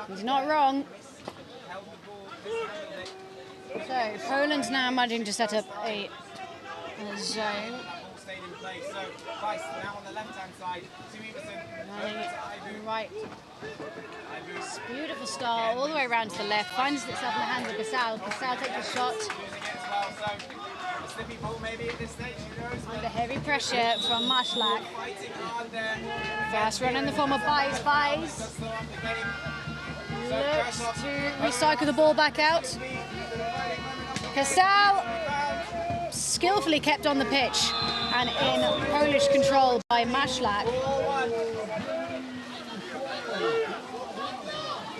J: He's not wrong. So, Poland's now managing to set up a zone. Running it right. It's beautiful start all the way around to the left. Finds itself in the hands of Casal. Casal takes a shot. Under heavy pressure from Mashlak. Fast run in the form of Bies. Bies looks to recycle the ball back out. Casal skillfully kept on the pitch and in Polish control by Mashlak.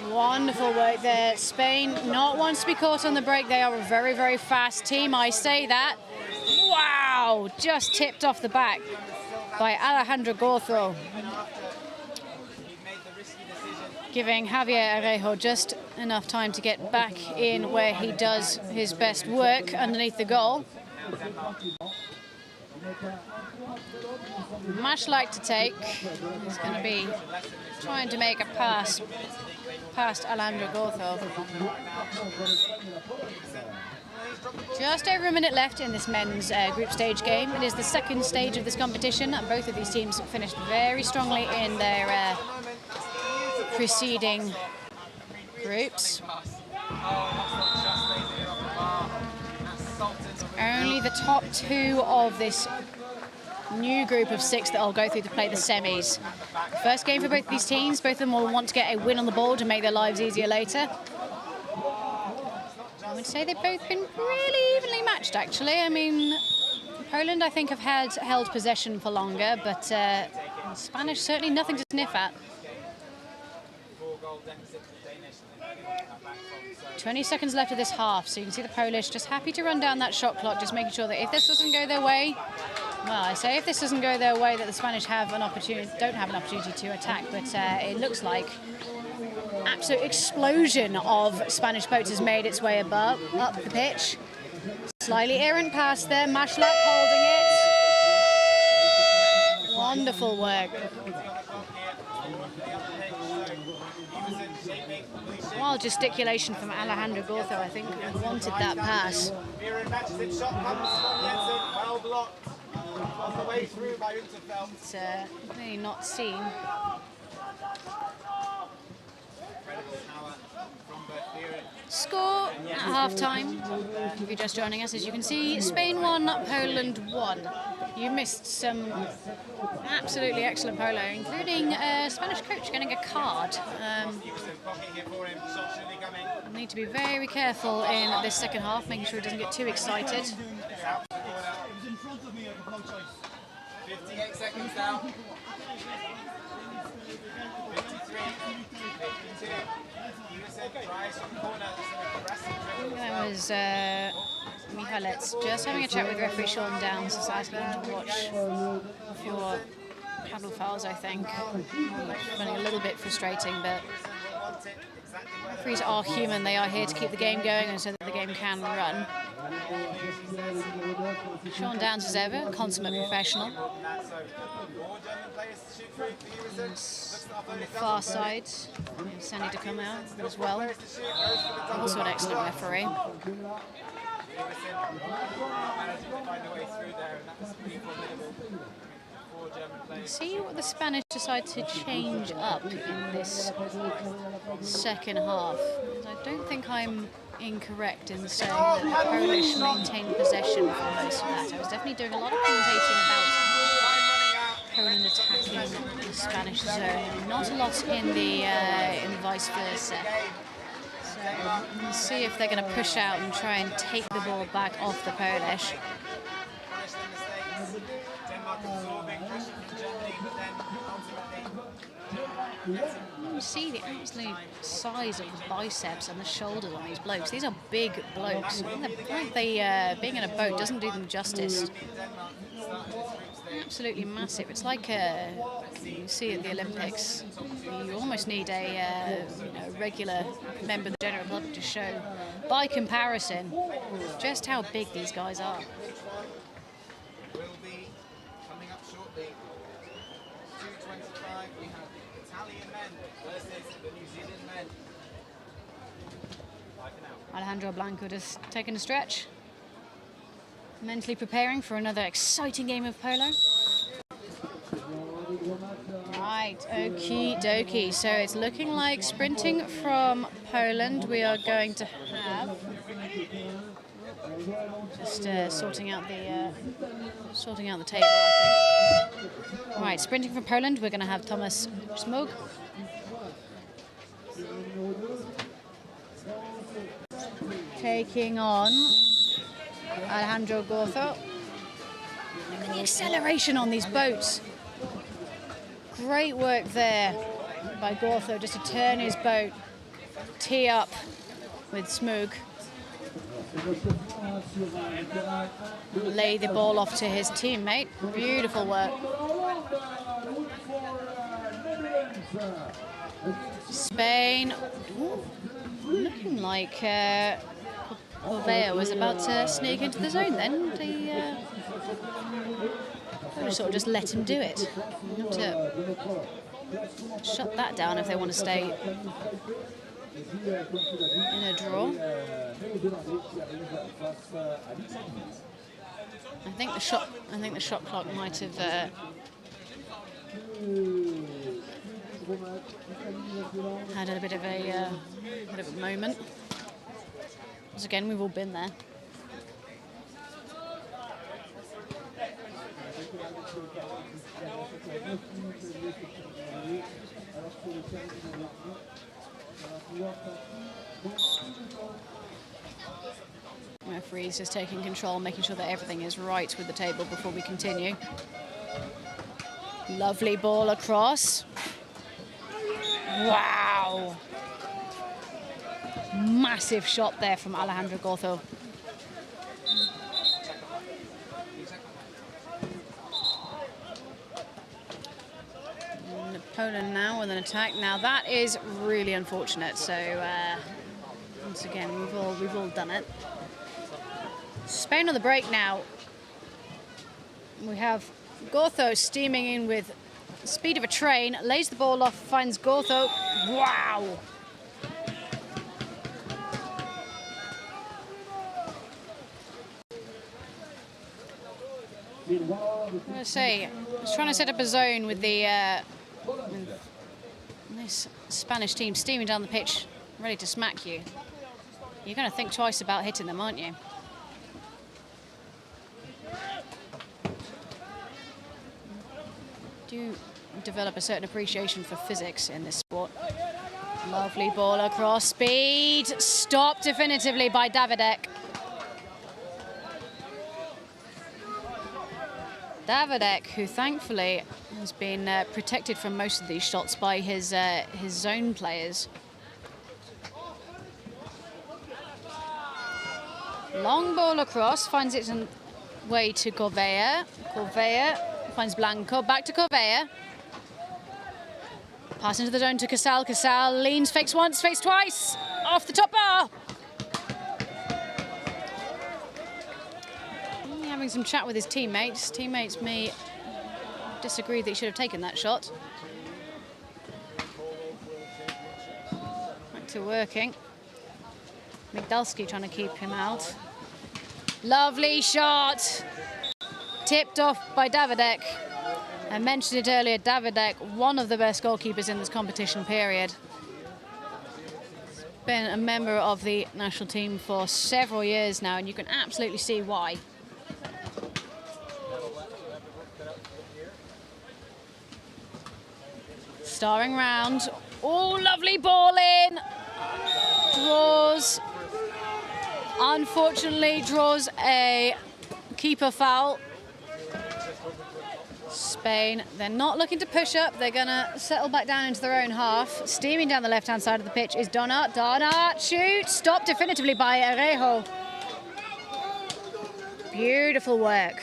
J: Wonderful work there. Spain not wants to be caught on the break. They are a very, very fast team, I say that. Wow, just tipped off the back by Alejandro Gortho. Giving Javier Arejo just enough time to get back in where he does his best work underneath the goal. Much like to take. He's going to be trying to make a pass past Alejandro Gorzo. Just over a minute left in this men's group stage game. It is the second stage of this competition. Both of these teams finished very strongly in their preceding groups. Only the top two of this new group of 6 that will go through to play the semis. First game for both of these teams. Both of them will want to get a win on the board to make their lives easier later. I would say they've both been really evenly matched, actually. I mean, Poland, I think, have held possession for longer, but Spanish, certainly nothing to sniff at. 20 seconds left of this half, so you can see the Polish just happy to run down that shot clock, just making sure that if this doesn't go their way, well, I say if this doesn't go their way, that the Spanish have an opportunity, don't have an opportunity to attack, but it looks like absolute explosion of Spanish boats has made its way up the pitch. Slightly errant pass there, Mashlak holding it. Wonderful work. Wild gesticulation from Alejandro Gorzo, I think, wanted that pass. It's really not seen. Score at half-time, if you're just joining us, as you can see, Spain 1, Poland 1. You missed some absolutely excellent polo, including a Spanish coach getting a card. Need to be very careful in this second half, making sure he doesn't get too excited.
G: 58 seconds now. 53, 52.
J: That was Michalec just having a chat with referee Sean Downs, so asking him to watch for paddle fouls, I think. Running a little bit frustrating, but referees are human. They are here to keep the game going and so that the game can run. Sean Downs, as ever, consummate professional. On the far side, Sandy to come out as well. Also an excellent referee. See what the Spanish decide to change up in this second half. I don't think I'm incorrect in saying that the Polish maintained possession for most of that. I was definitely doing a lot of commentating about Poland attacking the Spanish zone, not a lot in the vice versa. So we'll see if they're going to push out and try and take the ball back off the Polish. You see the absolute size of the biceps and the shoulders on these blokes. These are big blokes. I think being in a boat doesn't do them justice. Absolutely massive. It's like you see at the Olympics. You almost need a regular member of the general public to show, by comparison, just how big these guys are.
G: Will be coming up shortly. 2:25. We have Italian men versus the New Zealand men.
J: Alejandro Blanco just taking a stretch. Mentally preparing for another exciting game of polo. Right, okie dokie. So it's looking like sprinting from Poland. We are going to have just sorting out the table, I think. Right, sprinting from Poland. We're going to have Thomas Smug. Taking on Alejandro Gorzo. Look at the acceleration on these boats. Great work there by Gorzo just to turn his boat, tee up with Smug. Lay the ball off to his teammate. Beautiful work. Spain, looking like Ovea was about to sneak into the zone then. Sort of just let him do it. You have to shut that down if they want to stay in a draw. I think the shot clock might have had a bit of a moment. Because again, we've all been there. Referee's just taking control, making sure that everything is right with the table before we continue. Lovely ball across. Wow! Massive shot there from Alejandro Gortho. Poland now with an attack. Now that is really unfortunate. So once again, we've all done it. Spain on the break now. We have Gortho steaming in with the speed of a train, lays the ball off, finds Gortho. Wow! I'm going to say, I was trying to set up a zone with the with this Spanish team steaming down the pitch, ready to smack you. You're going to think twice about hitting them, aren't you? Do develop a certain appreciation for physics in this sport. Lovely ball across, speed, stopped definitively by Davidek. Davidek, who thankfully has been protected from most of these shots by his zone players. Long ball across, finds its way to Corvea. Corvea finds Blanco, back to Corvea. Pass into the zone to Casal. Casal leans, fakes once, fakes twice. Off the top bar. Having some chat with his teammates. Teammates may disagree that he should have taken that shot. Back to working. Migdalski trying to keep him out. Lovely shot. Tipped off by Davidek. I mentioned it earlier, Davidek, one of the best goalkeepers in this competition period. Been a member of the national team for several years now, and you can absolutely see why. Starring round. Oh, lovely ball in. Draws. Unfortunately, draws a keeper foul. Spain, they're not looking to push up. They're going to settle back down into their own half. Steaming down the left-hand side of the pitch is Donat. Donat, shoot. Stopped definitively by Arejo. Beautiful work.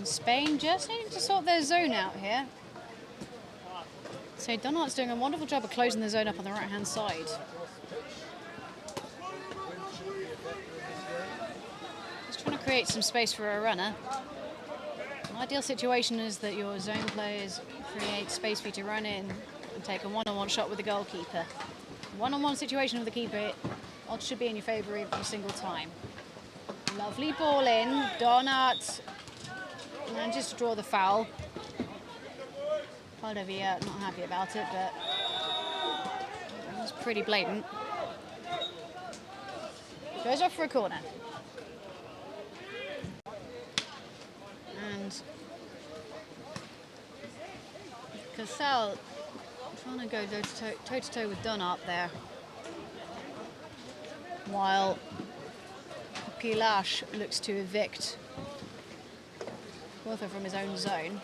J: Spain just needing to sort their zone out here. So Donat's doing a wonderful job of closing the zone up on the right-hand side. Just trying to create some space for a runner. An ideal situation is that your zone players create space for you to run in and take a one-on-one shot with the goalkeeper. One-on-one situation with the keeper, odds should be in your favour every single time. Lovely ball in, Donat. And just to draw the foul. Valdivia not happy about it, but it was pretty blatant. Goes off for a corner. And Casal trying to go toe-to-toe with Donat there. While Pilash looks to evict Gortho from his own zone.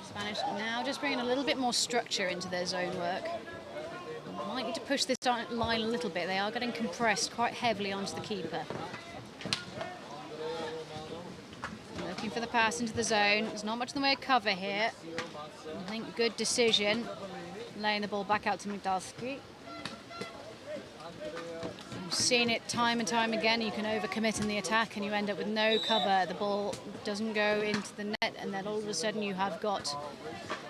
J: Spanish now just bringing a little bit more structure into their zone work. Might need to push this line a little bit. They are getting compressed quite heavily onto the keeper. Looking for the pass into the zone. There's not much in the way of cover here. I think good decision. laying the ball back out to Migdalski. We've seen it time and time again. You can overcommit in the attack and you end up with no cover. The ball doesn't go into the net, and then all of a sudden you have got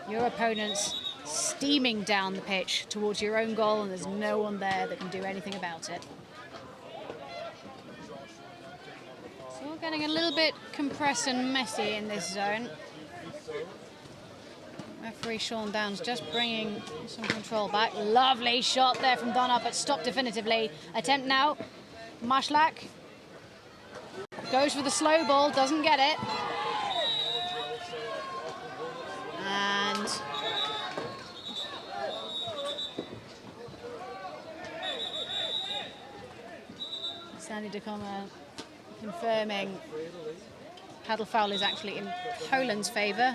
J: your opponents steaming down the pitch towards your own goal, and there's no one there that can do anything about it. So we're getting a little bit compressed and messy in this zone. Referee Sean Downs just bringing some control back. Lovely shot there from Donat, but stopped definitively. Attempt now. Mashlak goes for the slow ball, doesn't get it. And Sandy Dacoma confirming paddle foul is actually in Poland's favour.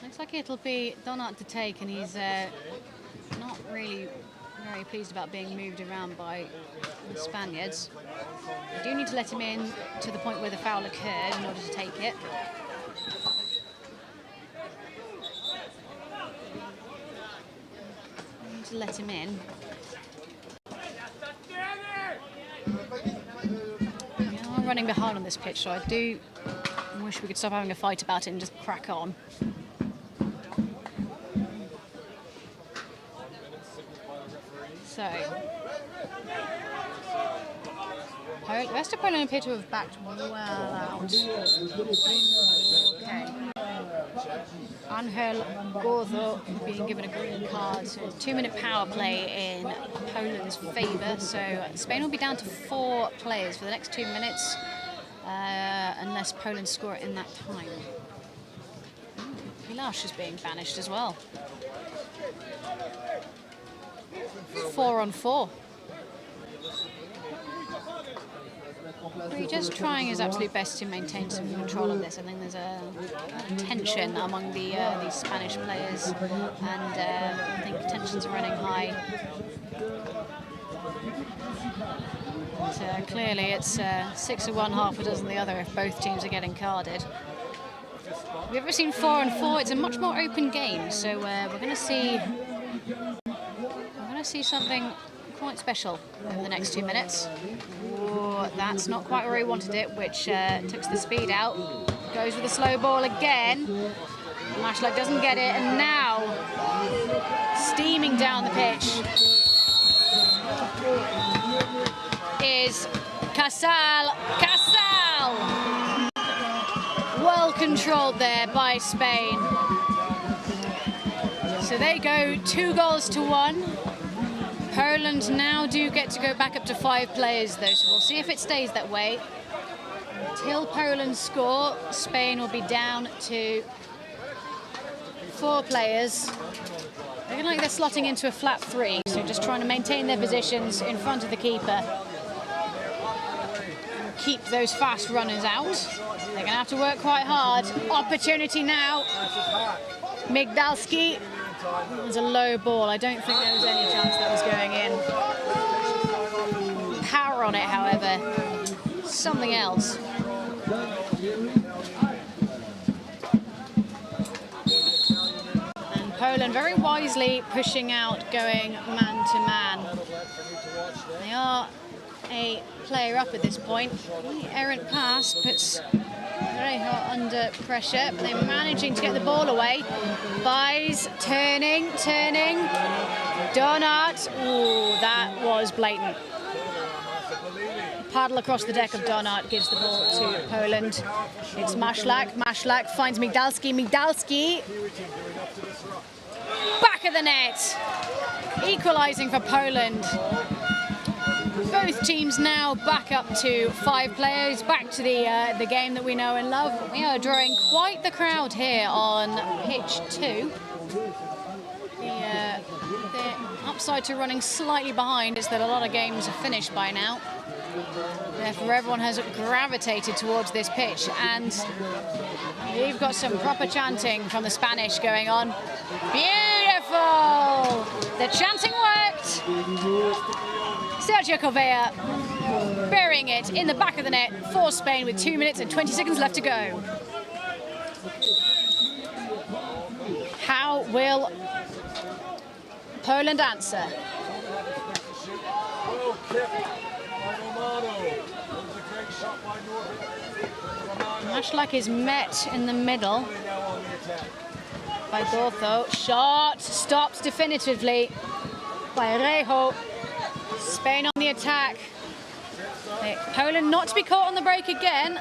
J: Looks like it'll be Donat to take, and he's not really very pleased about being moved around by the Spaniards. You do need to let him in to the point where the foul occurred in order to take it. You need to let him in. We are running behind on this pitch, so I do wish we could stop having a fight about it and just crack on. So, the rest of Poland appear to have backed well out. Okay. Angel Gordo being given a green card, so 2-minute power play in Poland's favour. So Spain will be down to 4 players for the next 2 minutes, unless Poland score in that time. Pilash is being banished as well. 4 on 4. He's just trying his absolute best to maintain some control of this. I think there's a tension among the these Spanish players, and I think tensions are running high. But, clearly it's 6 of one, half a dozen the other if both teams are getting carded. We've ever seen 4 on 4. It's a much more open game, so we're going to see something quite special in the next 2 minutes. Ooh, that's not quite where he wanted it, which took the speed out. Goes with the slow ball again. Mashlak doesn't get it, and now steaming down the pitch is Casal. Casal! Well controlled there by Spain. So they go 2-1. Poland now do get to go back up to 5 players though, so we'll see if it stays that way. Until Poland score, Spain will be down to 4 players. Looking like they're slotting into a flat 3, so just trying to maintain their positions in front of the keeper. Keep those fast runners out. They're going to have to work quite hard. Opportunity now. Migdalski. It was a low ball. I don't think there was any chance that was going in. Power on it, however. Something else. And Poland very wisely pushing out, going man to man. They are a player up at this point. The errant pass puts Rejo under pressure, but they're managing to get the ball away. Buys, turning. Donat. Ooh, that was blatant. Paddle across the deck of Donat gives the ball to Poland. It's Mashlak. Mashlak finds Migdalski. Migdalski. Back of the net. Equalising for Poland. Both teams now back up to 5 players, back to the game that we know and love. We are drawing quite the crowd here on pitch 2. The upside to running slightly behind is that a lot of games are finished by now. Therefore, everyone has gravitated towards this pitch, and we've got some proper chanting from the Spanish going on. Beautiful! The chanting worked. Sergio Corvea burying it in the back of the net for Spain with 2 minutes and 20 seconds left to go. will Poland answer? Maślak is met in the middle by Gortho. Shot stops definitively by Reho. Spain on the attack. Poland not to be caught on the break again.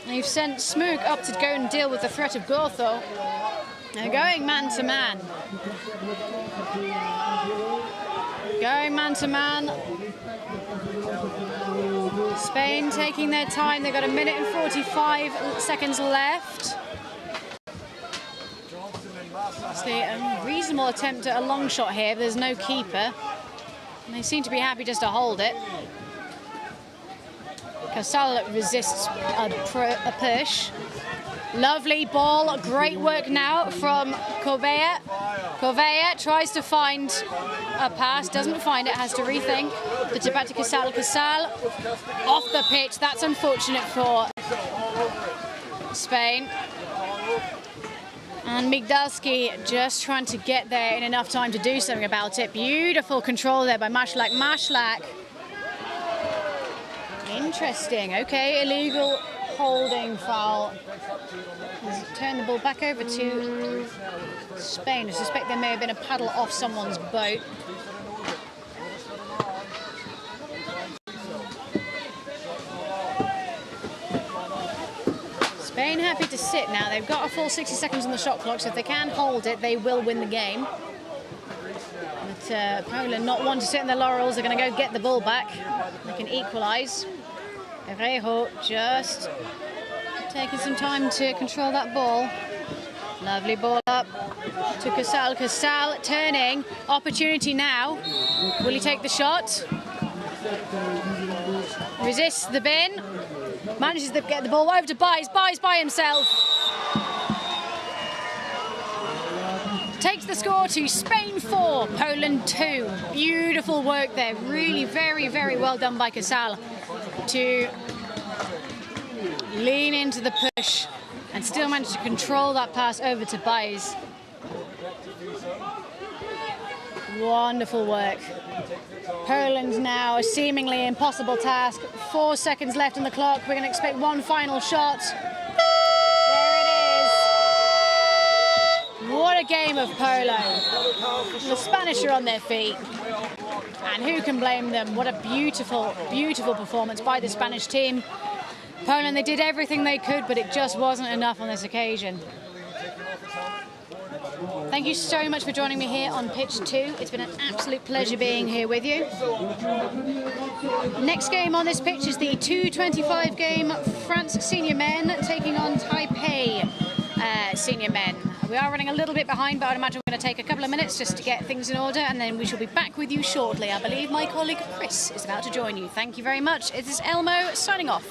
J: They've sent Smook up to go and deal with the threat of Gortho. They're going man to man. Going man to man. Spain taking their time. They've got 1 minute and 45 seconds left. Obviously a reasonable attempt at a long shot here. There's no keeper. And they seem to be happy just to hold it. Casal resists a push. Lovely ball, great work now from Corbeia. Corbeia tries to find a pass, doesn't find it, has to rethink. It's back to Casal. Casal off the pitch, that's unfortunate for Spain. And Migdalski just trying to get there in enough time to do something about it. Beautiful control there by Maślak. Maślak. Interesting, okay, illegal holding foul. Turn the ball back over to Spain. I suspect there may have been a paddle off someone's boat. Spain happy to sit now. They've got a full 60 seconds on the shot clock, so if they can hold it, they will win the game. But Poland not one to sit in their laurels. They're going to go get the ball back. They can equalise. Reho just taking some time to control that ball. Lovely ball up to Casal. Casal turning. Opportunity now. Will he take the shot? Resists the bin. Manages to get the ball over to Baez. Baez by himself. Takes the score to Spain 4, Poland 2. Beautiful work there. Really very, very well done by Casal to lean into the push and still manage to control that pass over to Baez. Wonderful work. Poland now a seemingly impossible task. 4 seconds left on the clock. We're going to expect one final shot. There it is. What a game of polo. The Spanish are on their feet. And who can blame them? What a beautiful, beautiful performance by the Spanish team. Poland, they did everything they could, but it just wasn't enough on this occasion. Thank you so much for joining me here on Pitch 2. It's been an absolute pleasure being here with you. Next game on this pitch is the 2:25 game, France senior men taking on Taipei senior men. We are running a little bit behind, but I would imagine we're going to take a couple of minutes just to get things in order, and then we shall be back with you shortly. I believe my colleague Chris is about to join you. Thank you very much. It is Elmo signing off.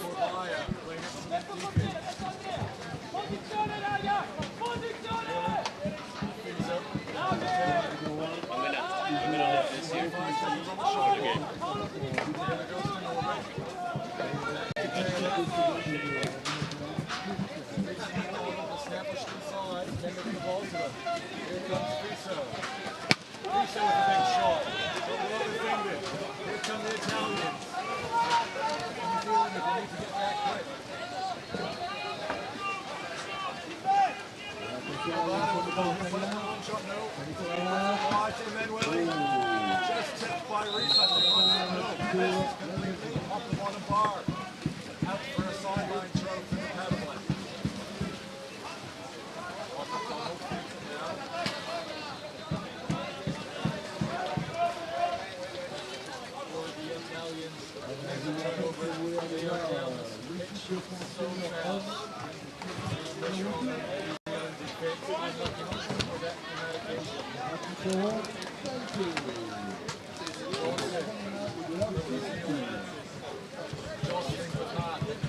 E: Just tipped by reflexing off the bottom bar. Out for a sideline throw for the paddling. For the Italians, there's a turnover. They are down. So fast.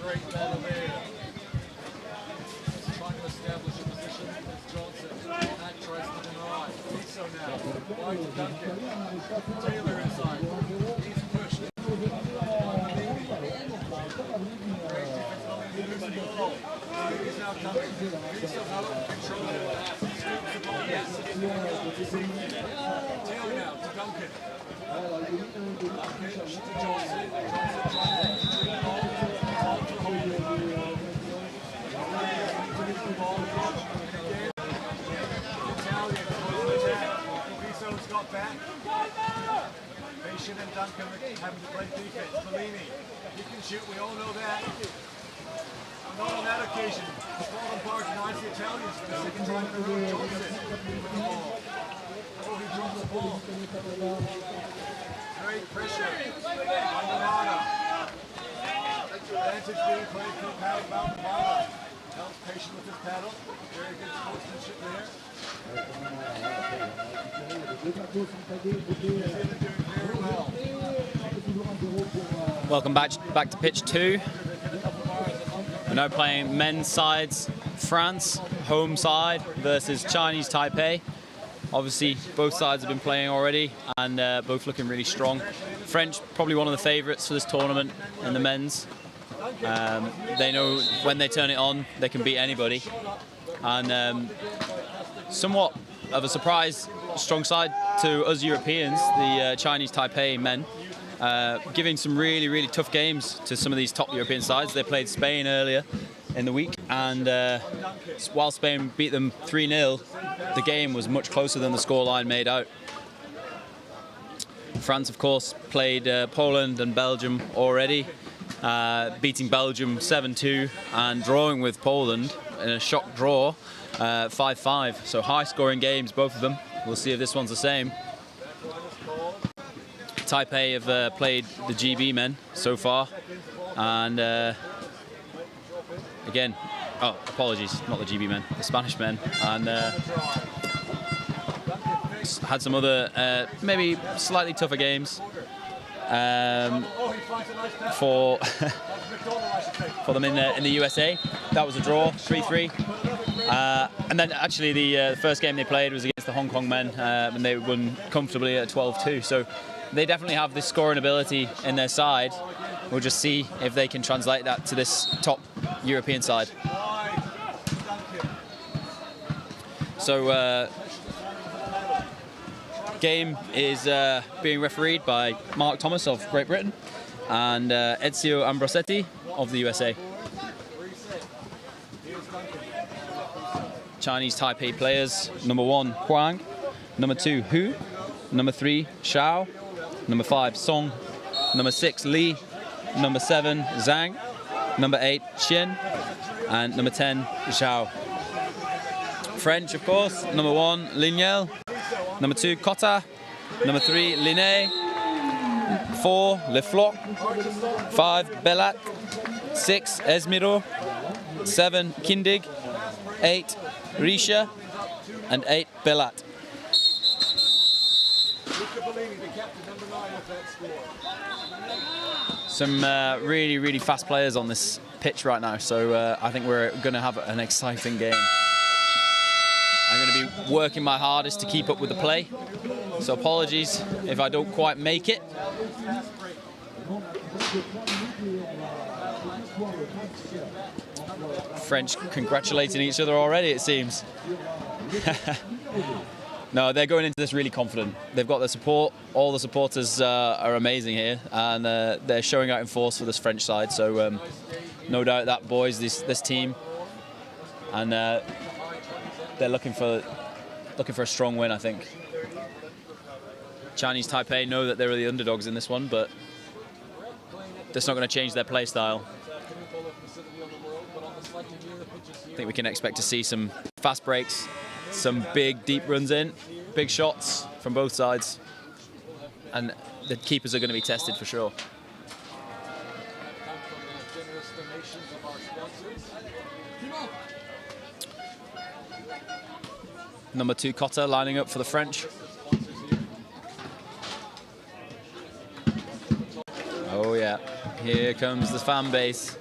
E: Great ball there. Trying to establish a position as Johnson. That tries to deny. So now, wide to Duncan. Taylor inside. He's pushed. Great defense on the ball. He's now coming. He's still out of control. Scoops the ball. Got back. Patient and Duncan having to play defense. Bellini, he can shoot, we all know that. Not on that occasion. The bottom bar denies the Italians for the second time in a row. Johnson with the ball. Oh, he drops the ball. Great pressure. Mandomada. Advantage being played for Mandomada. Helps Patient with his paddle. Very good sportsmanship there.
H: Welcome back to pitch 2. We're now playing men's sides. France, home side versus Chinese Taipei. Obviously, both sides have been playing already and both looking really strong. French, probably one of the favourites for this tournament in the men's. They know when they turn it on, they can beat anybody. And somewhat of a surprise, strong side to us Europeans, the Chinese Taipei men, giving some really tough games to some of these top European sides. They played Spain earlier in the week, and while Spain beat them 3-0, the game was much closer than the scoreline made out. France, of course, played Poland and Belgium already, beating Belgium 7-2 and drawing with Poland in a shock draw, 5-5. So high-scoring games, both of them. We'll see if this one's the same. Taipei have played the GB men so far, and again, oh, apologies, not the GB men, the Spanish men, and had some other maybe slightly tougher games for for them in the USA. That was a draw, 3-3. And then actually the first game they played was against the Hong Kong men, and they won comfortably at 12-2. So they definitely have this scoring ability in their side. We'll just see if they can translate that to this top European side. So game is being refereed by Mark Thomas of Great Britain and Ezio Ambrosetti of the USA. Chinese Taipei players: number 1, Huang; number 2, Hu; number 3, Xiao; number 5, Song; number 6, Li; number 7, Zhang; number 8, Qian; and number 10, Zhao. French, of course: number 1, Lignel; number 2, Cotta; number 3, Linné; 4, Le Floch; 5, Bellat; 6, Esmiro; 7, Kindig; 8, Risha; and 8, Bellat. Some really fast players on this pitch right now, so I think we're going to have an exciting game. I'm going to be working my hardest to keep up with the play, so apologies if I don't quite make it. French congratulating each other already, it seems. No, they're going into this really confident. They've got their support. All the supporters are amazing here, and they're showing out in force for this French side. So no doubt that boys, this team, and they're looking for a strong win, I think. Chinese Taipei know that they're the underdogs in this one, but that's not going to change their play style. I think we can expect to see some fast breaks, some big deep runs in, big shots from both sides, and the keepers are going to be tested for sure. Number 2, Cotta, lining up for the French. Oh yeah, here comes the fan base.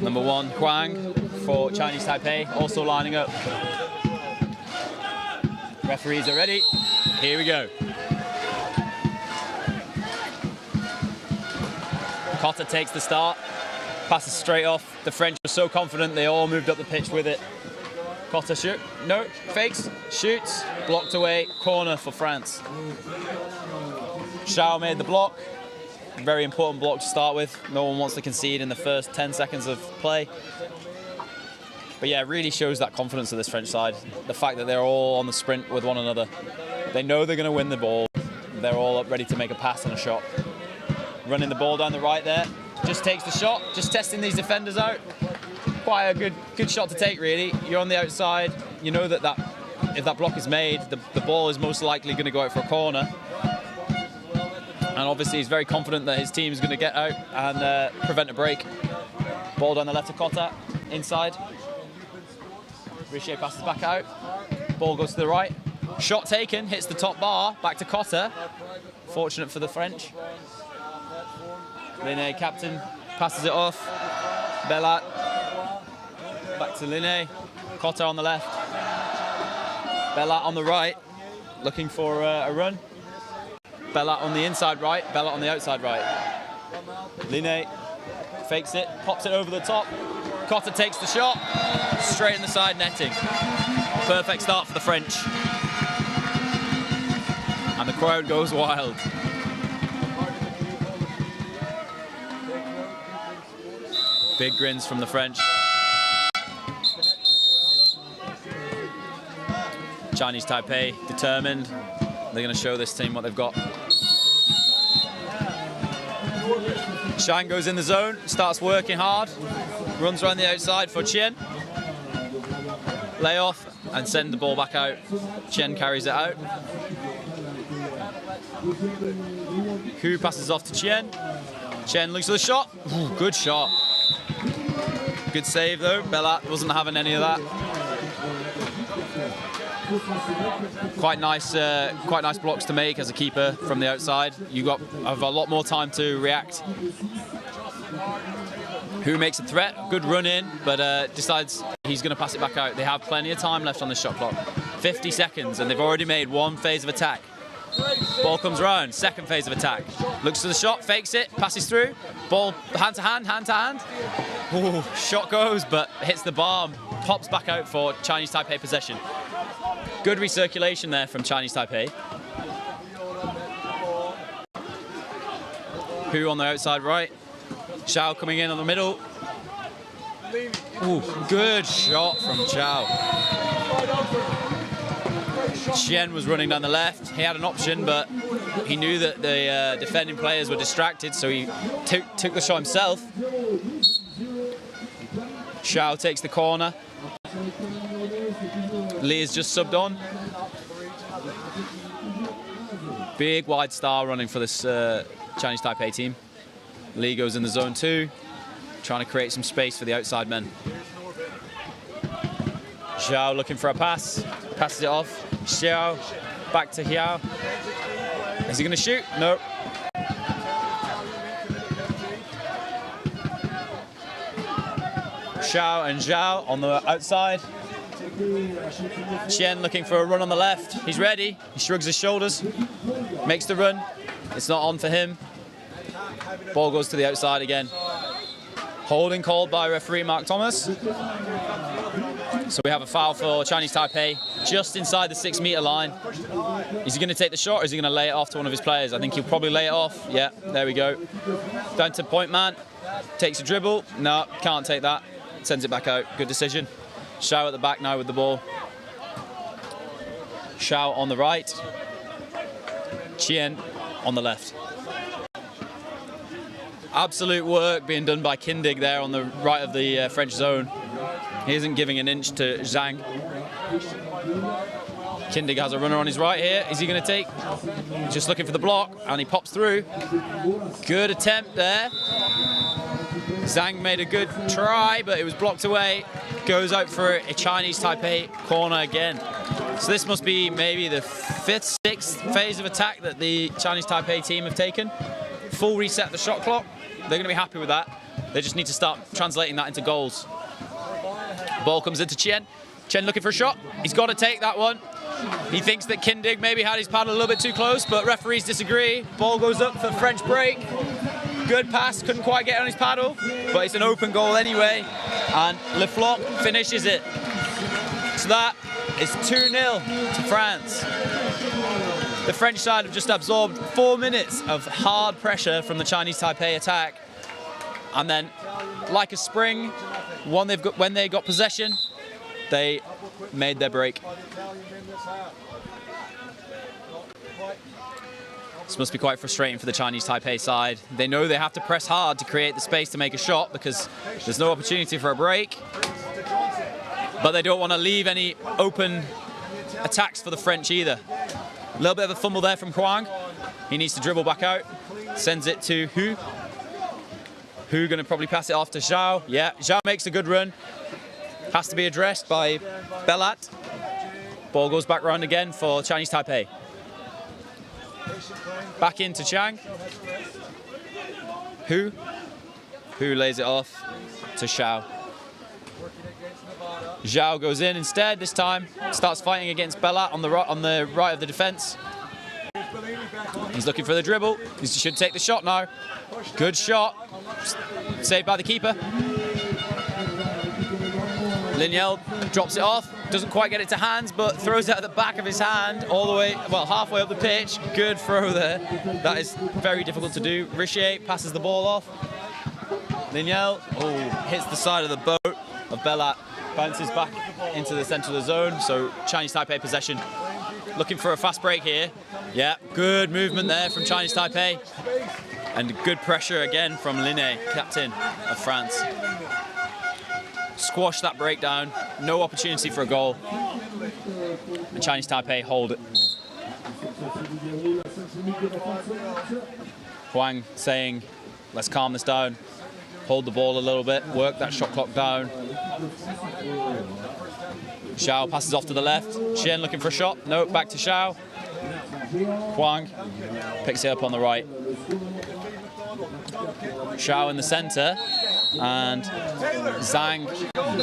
H: Number 1, Huang for Chinese Taipei, also lining up. Referees are ready. Here we go. Cotta takes the start. passes straight off. The French were so confident, they all moved up the pitch with it. Cotter shoot, no, fakes, shoots, blocked away, corner for France. Xiao made the block. Very important block to start with. No one wants to concede in the first 10 seconds of play. But yeah, it really shows that confidence of this French side. The fact that they're all on the sprint with one another. They know they're going to win the ball. They're all up ready to make a pass and a shot. Running the ball down the right there. Just takes the shot, just testing these defenders out. Quite a good shot to take, really. You're on the outside. You know that if that block is made, the ball is most likely going to go out for a corner. And obviously he's very confident that his team is going to get out and prevent a break. Ball down the left to Cotter, inside. Richer passes back out. Ball goes to the right. Shot taken, hits the top bar, back to Cotter. Fortunate for the French. Linné, captain, passes it off. Bellat. Back to Linné. Cotter on the left. Bellat on the right, looking for a run. Bellat on the inside right, Bellat on the outside right. Linné fakes it, pops it over the top. Cotter takes the shot, straight in the side netting. Perfect start for the French. And the crowd goes wild. Big grins from the French. Chinese Taipei, determined. They're going to show this team what they've got. Shang goes in the zone, starts working hard, runs around the outside for Qian. Lay off and send the ball back out. Qian carries it out. Hu passes off to Qian. Qian looks for the shot. Ooh, good shot. Good save though. Bellat wasn't having any of that. Quite nice blocks to make as a keeper from the outside. You have a lot more time to react. Hu makes a threat, good run in, but decides he's going to pass it back out. They have plenty of time left on the shot clock. 50 seconds, and they've already made one phase of attack. Ball comes round, second phase of attack. Looks to the shot, fakes it, passes through. Ball hand to hand, hand to hand. Ooh, shot goes, but hits the bar, pops back out for Chinese Taipei possession. Good recirculation there from Chinese Taipei. Hu on the outside right. Xiao coming in on the middle. Ooh, good shot from Xiao. Qian was running down the left. He had an option, but he knew that the defending players were distracted, so he took the shot himself. Xiao takes the corner. Li is just subbed on. Big wide star running for this Chinese Taipei team. Li goes in the zone too, trying to create some space for the outside men. Xiao looking for a pass, passes it off. Xiao, back to Hiao. Is he going to shoot? No. Xiao and Zhao on the outside. Qian looking for a run on the left. He's ready. He shrugs his shoulders, makes the run. It's not on for him. Ball goes to the outside again. Holding called by referee Mark Thomas. So we have a foul for Chinese Taipei just inside the 6 meter line. Is he going to take the shot or is he going to lay it off to one of his players? I think he'll probably lay it off. Yeah, there we go. Down to point man. Takes a dribble. No, can't take that. Sends it back out. Good decision. Xiao at the back now with the ball. Xiao on the right. Qian on the left. Absolute work being done by Kindig there on the right of the French zone. He isn't giving an inch to Zhang. Kindig has a runner on his right here. Is he going to take? Just looking for the block, and he pops through. Good attempt there. Zhang made a good try, but it was blocked away. Goes out for a Chinese Taipei corner again. So this must be maybe the 5th, 6th phase of attack that the Chinese Taipei team have taken. Full reset the shot clock. They're going to be happy with that. They just need to start translating that into goals. Ball comes into Qian. Qian looking for a shot. He's got to take that one. He thinks that Kindig maybe had his paddle a little bit too close, but referees disagree. Ball goes up for French break. Good pass, couldn't quite get on his paddle, but it's an open goal anyway. And Le Floch finishes it. So that is 2-0 to France. The French side have just absorbed 4 minutes of hard pressure from the Chinese Taipei attack. And then, like a spring, when they got possession, they made their break. This must be quite frustrating for the Chinese Taipei side. They know they have to press hard to create the space to make a shot because there's no opportunity for a break. But they don't want to leave any open attacks for the French either. A little bit of a fumble there from Huang. He needs to dribble back out. Sends it to Hu. Hu going to probably pass it off to Zhao. Yeah, Zhao makes a good run. Has to be addressed by Belat. Ball goes back round again for Chinese Taipei. Back into Chang. Hu lays it off to Zhao. Zhao goes in instead this time. Starts fighting against Belat on the right of the defence. He's looking for the dribble. He should take the shot now. Good shot. Saved by the keeper. Lignel drops it off. Doesn't quite get it to hands, but throws it at the back of his hand all the way, well, halfway up the pitch. Good throw there. That is very difficult to do. Richer passes the ball off. Lignel, hits the side of the boat of Belat. Bounces back into the centre of the zone. So Chinese Taipei possession. Looking for a fast break here. Yeah, good movement there from Chinese Taipei. And good pressure again from Linné, captain of France. Squash that breakdown. No opportunity for a goal. And Chinese Taipei hold it. Huang saying, let's calm this down. Hold the ball a little bit. Work that shot clock down. Zhao passes off to the left. Qian looking for a shot. No, back to Zhao. Huang picks it up on the right. Zhao in the centre. And Zhang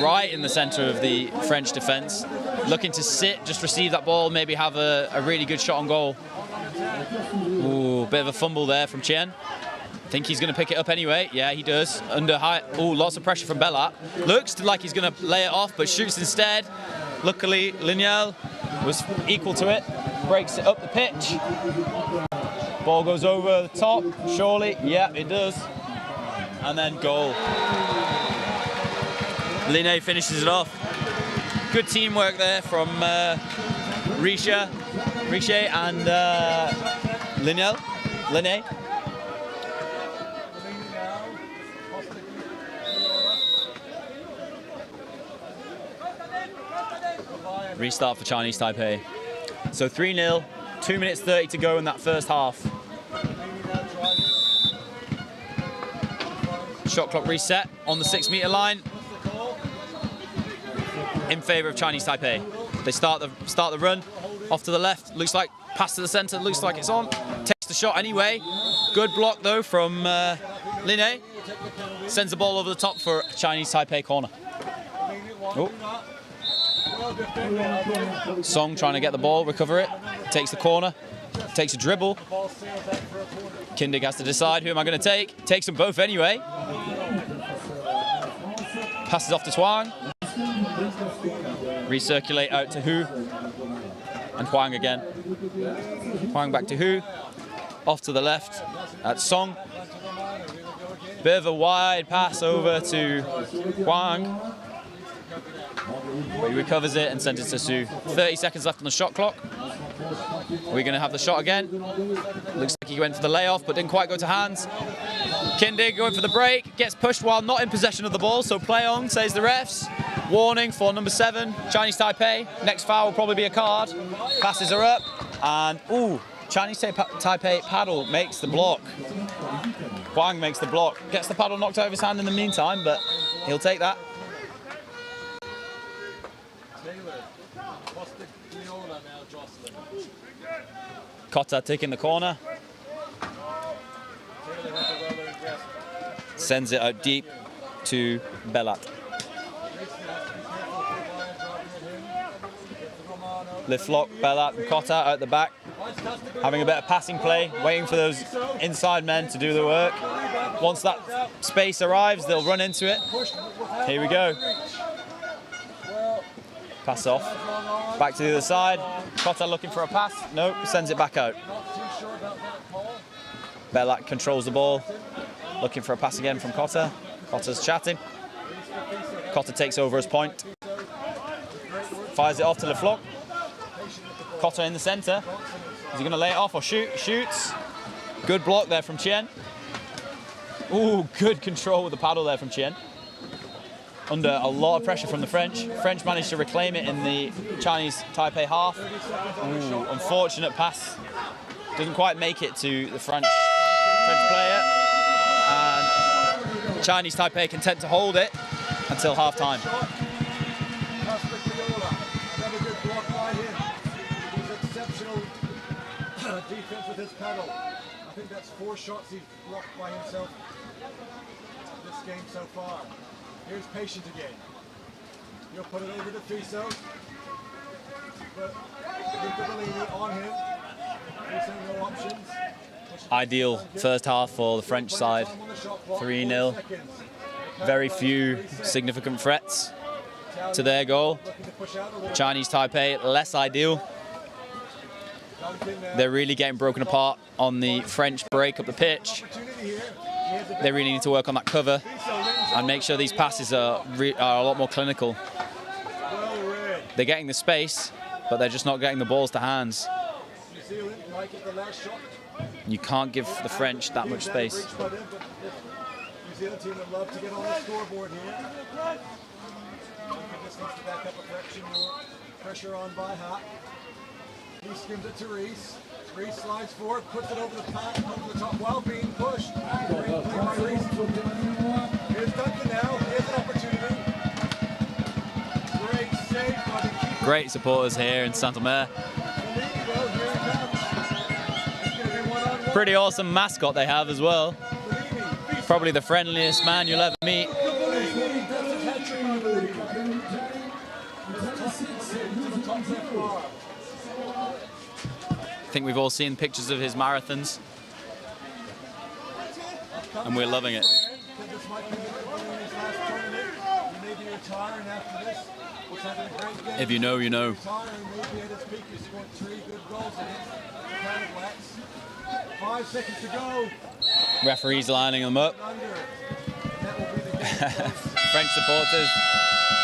H: right in the centre of the French defence. Looking to sit, just receive that ball, maybe have a really good shot on goal. Ooh, bit of a fumble there from Qian. Think he's going to pick it up anyway. Yeah, he does. Under high. Oh, lots of pressure from Belat. Looks like he's going to lay it off, but shoots instead. Luckily, Lignel was equal to it. Breaks it up the pitch. Ball goes over the top. Surely. Yeah, it does. And then goal. Linné finishes it off. Good teamwork there from Richer and Linné. Restart for Chinese Taipei. So 3-0, 2 minutes 30 to go in that first half. Shot clock reset on the 6 metre line in favour of Chinese Taipei. They start the run off to the left. Looks like pass to the centre. Looks like it's on. Takes the shot anyway. Good block though from Linné. Sends the ball over the top for Chinese Taipei corner. Oh. Song trying to get the ball, recover it. Takes the corner. Takes a dribble. Kindig has to decide, who am I going to take? Takes them both anyway. Passes off to Huang. Recirculate out to Hu. And Huang again. Huang back to Hu. Off to the left. That's Song. Bit of a wide pass over to Huang. He recovers it and sends it to Su. 30 seconds left on the shot clock. We're going to have the shot again. Looks like he went for the layoff, but didn't quite go to hands. Kindig going for the break. Gets pushed while not in possession of the ball, so play on, says the refs. Warning for number 7, Chinese Taipei. Next foul will probably be a card. Passes are up. And, Chinese Taipei paddle makes the block. Huang makes the block. Gets the paddle knocked out of his hand in the meantime, but he'll take that. Cotta taking the corner. Sends it out deep to Belat. Le Floch, Belat and Cotta out the back. Having a bit of passing play, waiting for those inside men to do the work. Once that space arrives, they'll run into it. Here we go. Pass off. Back to the other side. Cotter looking for a pass. Nope, sends it back out. Belak controls the ball. Looking for a pass again from Cotter. Cotter's chatting. Cotter takes over his point. Fires it off to LeFloc. Cotter in the centre. Is he going to lay it off or shoot? Shoots. Good block there from Chien. Ooh, good control with the paddle there from Chien. Under a lot of pressure from the French. French managed to reclaim it in the Chinese Taipei half. Ooh, unfortunate pass. Doesn't quite make it to the French player. And Chinese Taipei content to hold it until half time.
E: Another good block by him. He's exceptional defense with his paddle. I think that's 4 shots he's blocked by himself this game so far. Here's Patient again. He'll put it over to Fiso. But Bellini on him. Fiso no options.
H: Ideal first half for the French side. 3-0. Very few significant threats to their goal. Chinese Taipei, less ideal. They're really getting broken apart on the French break up the pitch. They really need to work on that cover and make sure these passes are a lot more clinical. They're getting the space, but they're just not getting the balls to hands. You can't give the French that much space.
E: New Zealand team would love to get on the scoreboard here. Just needs to back up a fraction more. Pressure on by Hot. He skims it to Reese. Reese slides forward, puts it over the top while being pushed. Great play by Reese. Here's Duncan now. He has an opportunity. Great save by the keeper.
H: Great supporters here in Saint-Omer. Pretty awesome mascot they have as well. Probably the friendliest man you'll ever meet. I think we've all seen pictures of his marathons, and we're loving it. If you know, you know.
E: 5 seconds to go.
H: Referees lining them up. French supporters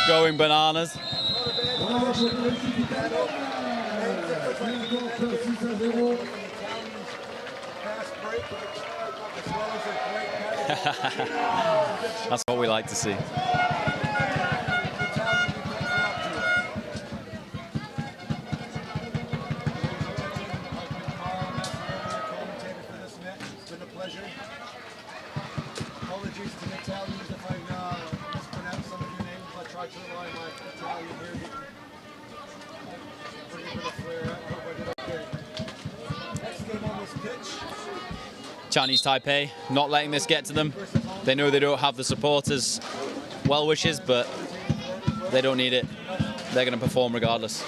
H: going bananas. That's what we like to see.
E: Apologies to the Italians if I mispronounced some of your names. I tried to rely on my Italian here. Bring a bit of flair out. Hope I did okay. Next game on this pitch.
H: Chinese Taipei not letting this get to them. They know they don't have the supporters' well wishes, but they don't need it. They're going to perform regardless.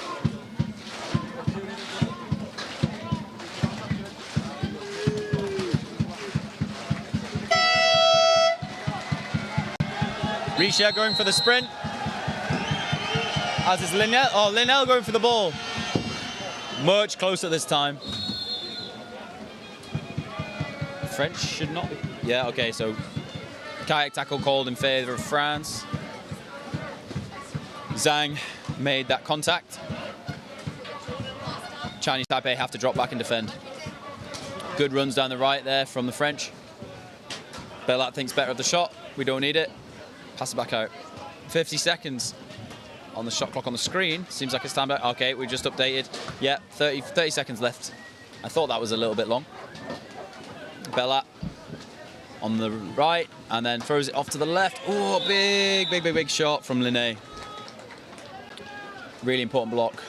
H: Risha going for the sprint. As is Linnell. Oh, Linnell going for the ball. Much closer this time. French should not be. Yeah, okay, so kayak tackle called in favour of France. Zhang made that contact. Chinese Taipei have to drop back and defend. Good runs down the right there from the French. Belat thinks better of the shot. We don't need it. Pass it back out. 50 seconds on the shot clock on the screen. Seems like it's time back. Okay, we just updated. Yeah, 30 seconds left. I thought that was a little bit long. Belat on the right and then throws it off to the left. Oh, big shot from Linné. Really important block,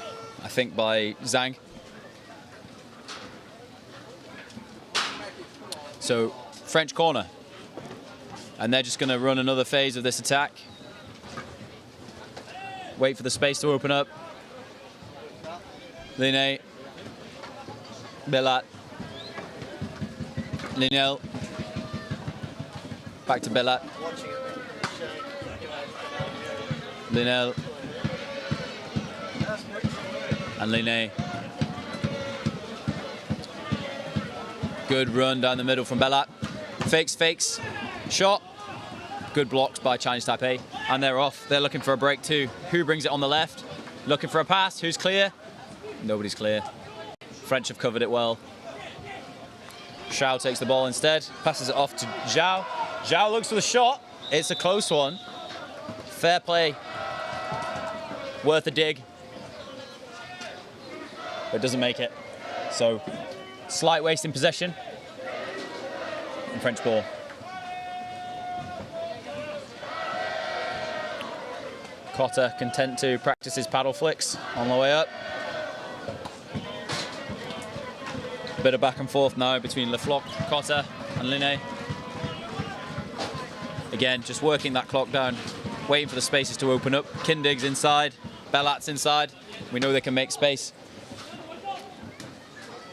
H: I think, by Zhang. So, French corner. And they're just going to run another phase of this attack. Wait for the space to open up. Linné. Belat. Linnell. Back to Bellat. Linel. And Linné. Good run down the middle from Bellat. Fakes. Shot. Good blocks by Chinese Taipei. And they're off. They're looking for a break too. Who brings it on the left? Looking for a pass. Who's clear? Nobody's clear. French have covered it well. Zhao takes the ball instead. Passes it off to Zhao. Zhao looks for the shot. It's a close one. Fair play. Worth a dig. But doesn't make it. So, slight waste in possession. And French ball. Cotter content to practice his paddle flicks on the way up. A bit of back and forth now between Lefloc, Cotter and Linné. Again, just working that clock down, waiting for the spaces to open up. Kindig's inside, Bellat's inside. We know they can make space.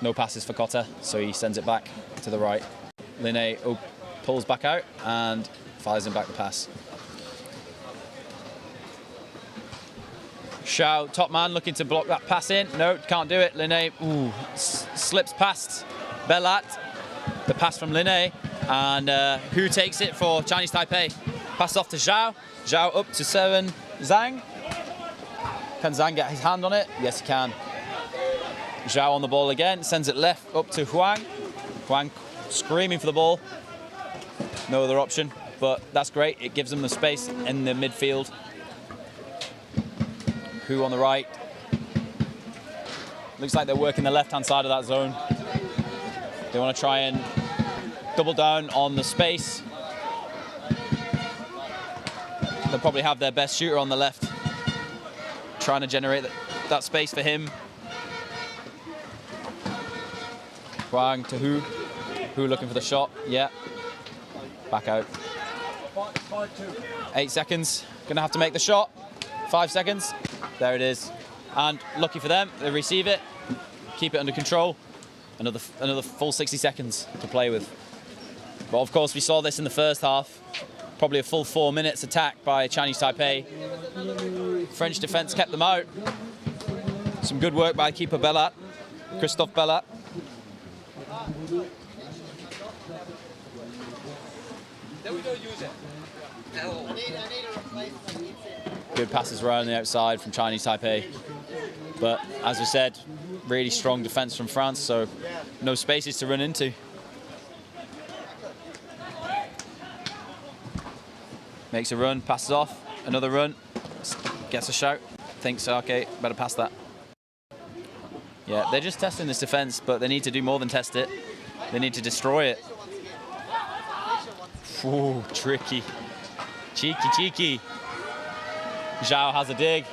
H: No passes for Cotter, so he sends it back to the right. Linné pulls back out and fires him back the pass. Zhao, top man, looking to block that pass in. No, can't do it. Linné slips past Bellat. The pass from Linné. And who takes it for Chinese Taipei? Pass off to Zhao. Zhao up to 7. Zhang. Can Zhang get his hand on it? Yes, he can. Zhao on the ball again. Sends it left up to Huang. Huang screaming for the ball. No other option, but that's great. It gives them the space in the midfield. Who on the right? Looks like they're working the left-hand side of that zone. They want to try and double down on the space. They'll probably have their best shooter on the left, trying to generate that space for him. Huang to Hu. Hu looking for the shot. Yeah. Back out. 8 seconds. Gonna have to make the shot. 5 seconds. There it is. And lucky for them, they receive it, keep it under control. Another full 60 seconds to play with. But of course, we saw this in the first half. Probably a full 4 minutes attack by Chinese Taipei. French defense kept them out. Some good work by keeper Bellat, Christophe Bellat. Good passes around the outside from Chinese Taipei. But as we said, really strong defense from France, so no spaces to run into. Makes a run, passes off, another run, gets a shout, thinks, okay, better pass that. Yeah, they're just testing this defense, but they need to do more than test it. They need to destroy it. Ooh, tricky. Cheeky. Zhao has a dig.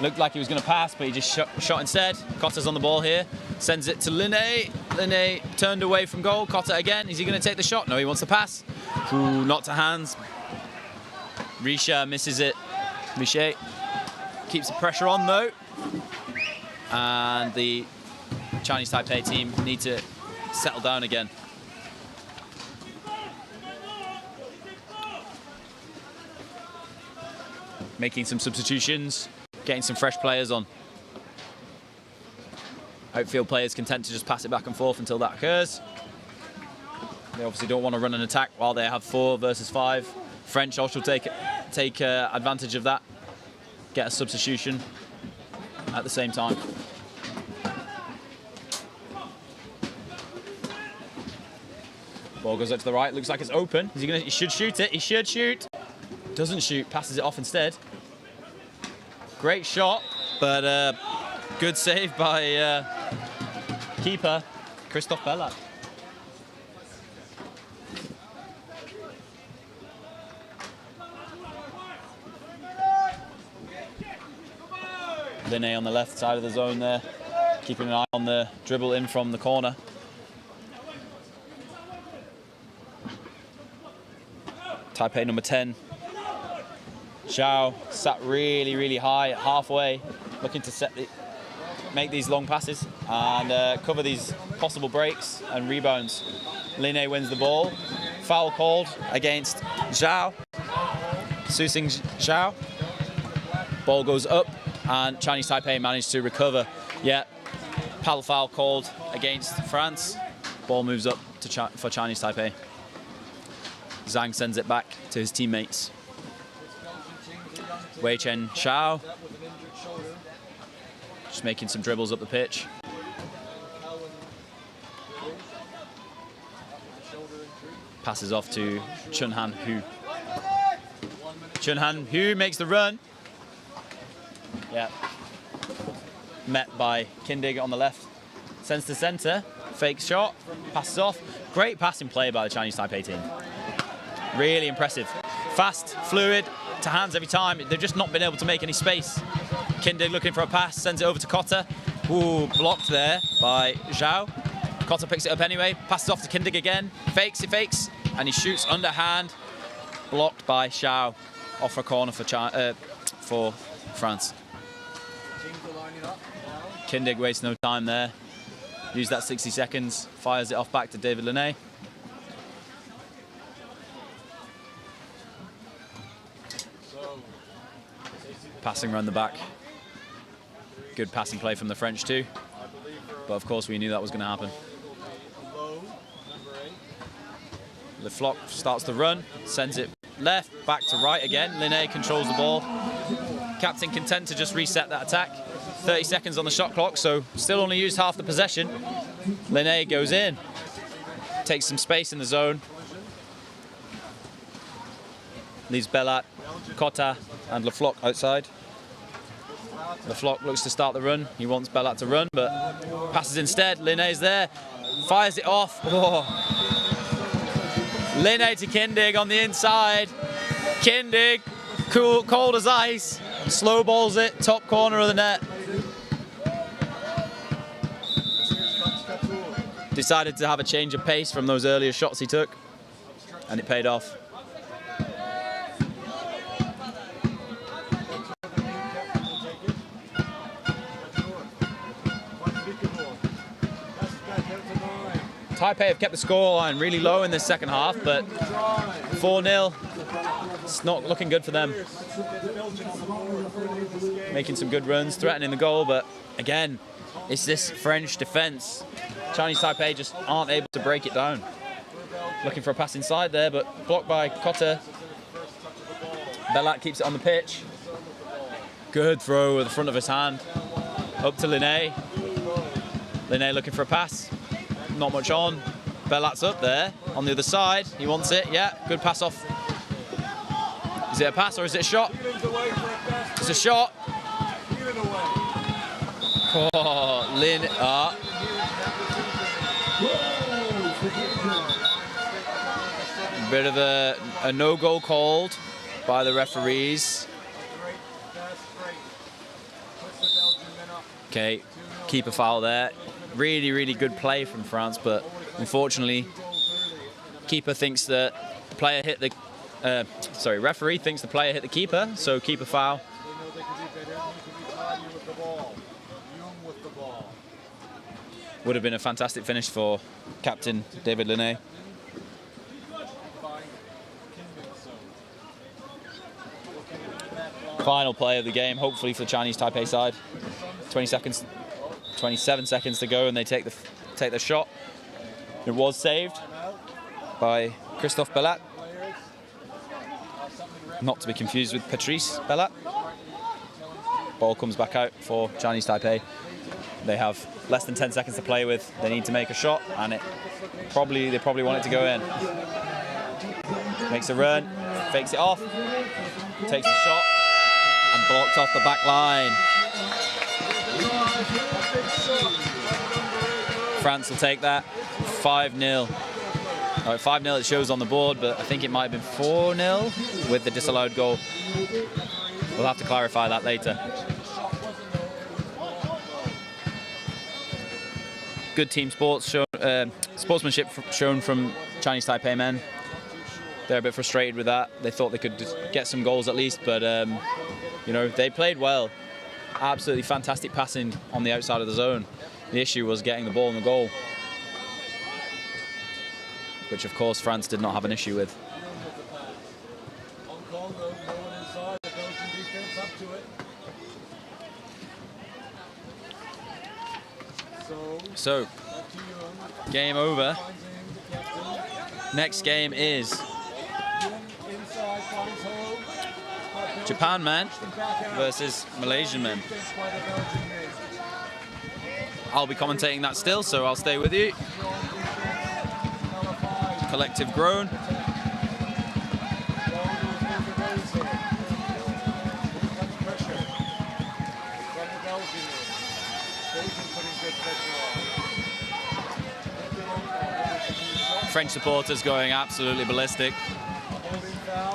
H: Looked like he was going to pass, but he just shot instead. Cotter's on the ball here. Sends it to Linné. Linné turned away from goal. Cotter again. Is he going to take the shot? No, he wants to pass. Ooh, not to hands. Risha misses it. Richer keeps the pressure on though. And the Chinese Taipei team need to settle down again. Making some substitutions, getting some fresh players on. Outfield players content to just pass it back and forth until that occurs. They obviously don't want to run an attack while they have 4 versus 5. French also take advantage of that, get a substitution at the same time. Ball goes up to the right, looks like it's open. Is he gonna? He should shoot it. He should shoot. Doesn't shoot, passes it off instead. Great shot, but good save by keeper Christophe Bellat. Linné on the left side of the zone there, keeping an eye on the dribble in from the corner. Taipei number 10. Zhao sat really high at halfway, looking to make these long passes and cover these possible breaks and rebounds. Linné wins the ball, foul called against Zhao. Susing Zhao. Ball goes up and Chinese Taipei managed to recover. Yeah, foul called against France. Ball moves up to for Chinese Taipei. Zhang sends it back to his teammates. Wei Chen Xiao just making some dribbles up the pitch. Passes off to Chun Han Hu. Chun Han Hu makes the run. Yeah. Met by Kindig on the left. Sends to centre. Fake shot. Passes off. Great passing play by the Chinese Taipei team. Really impressive. Fast, fluid, to hands every time. They've just not been able to make any space. Kindig looking for a pass. Sends it over to Cotter. Ooh, blocked there by Zhao. Cotter picks it up anyway. Passes off to Kindig again. Fakes, he fakes. And he shoots underhand. Blocked by Xiao. Off for a corner for France. Kindig wastes no time there. Use that 60 seconds. Fires it off back to David Linné. Passing around the back. Good passing play from the French too. But of course we knew that was going to happen. Le Floch starts the run, sends it left, back to right again. Linné controls the ball. Captain content to just reset that attack. 30 seconds on the shot clock, so still only used half the possession. Linné goes in, takes some space in the zone. Leaves Bellat, Cotta and Le Floch outside. Le Floch looks to start the run. He wants Bellat to run, but passes instead. Linné's there, fires it off. Oh. Linné to Kindig on the inside. Kindig, cool, cold as ice, slow balls it, top corner of the net. Decided to have a change of pace from those earlier shots he took, and it paid off. Taipei have kept the scoreline really low in this second half, but 4-0, it's not looking good for them. Making some good runs, threatening the goal, but again, it's this French defence. Chinese Taipei just aren't able to break it down. Looking for a pass inside there, but blocked by Cotter. Bellat keeps it on the pitch. Good throw with the front of his hand. Up to Linné. Linné looking for a pass. Not much on. Bellat's up there on the other side. He wants it. Yeah, good pass off. Is it a pass or is it a shot? It's a shot. Oh, Bit of a no-goal called by the referees. Okay, keeper foul there. Really, really good play from France, but unfortunately, keeper thinks that the player hit the. Referee thinks the player hit the keeper, so keeper foul. Would have been a fantastic finish for captain David Linné. Final play of the game, hopefully for the Chinese Taipei side. 27 seconds to go, and they take the shot. It was saved by Christophe Bellat, not to be confused with Patrice Bellat. Ball comes back out for Chinese Taipei. They have less than 10 seconds to play with. They need to make a shot, and they probably want it to go in. Makes a run, fakes it off, takes the shot, and blocked off the back line. France will take that. 5-0. 5-0 it shows on the board, but I think it might have been 4-0 with the disallowed goal. We'll have to clarify that later. Good team sportsmanship shown from Chinese Taipei men. They're a bit frustrated with that. They thought they could just get some goals at least, but they played well. Absolutely fantastic passing on the outside of the zone. The issue was getting the ball in the goal. which of course France did not have an issue with.
E: Hong Kong, though, no one inside. The Belgian defense up to it.
H: So, game over. Next game is Japan men versus Malaysian men. I'll be commentating that still, so I'll stay with you. Collective groan. French supporters going absolutely ballistic.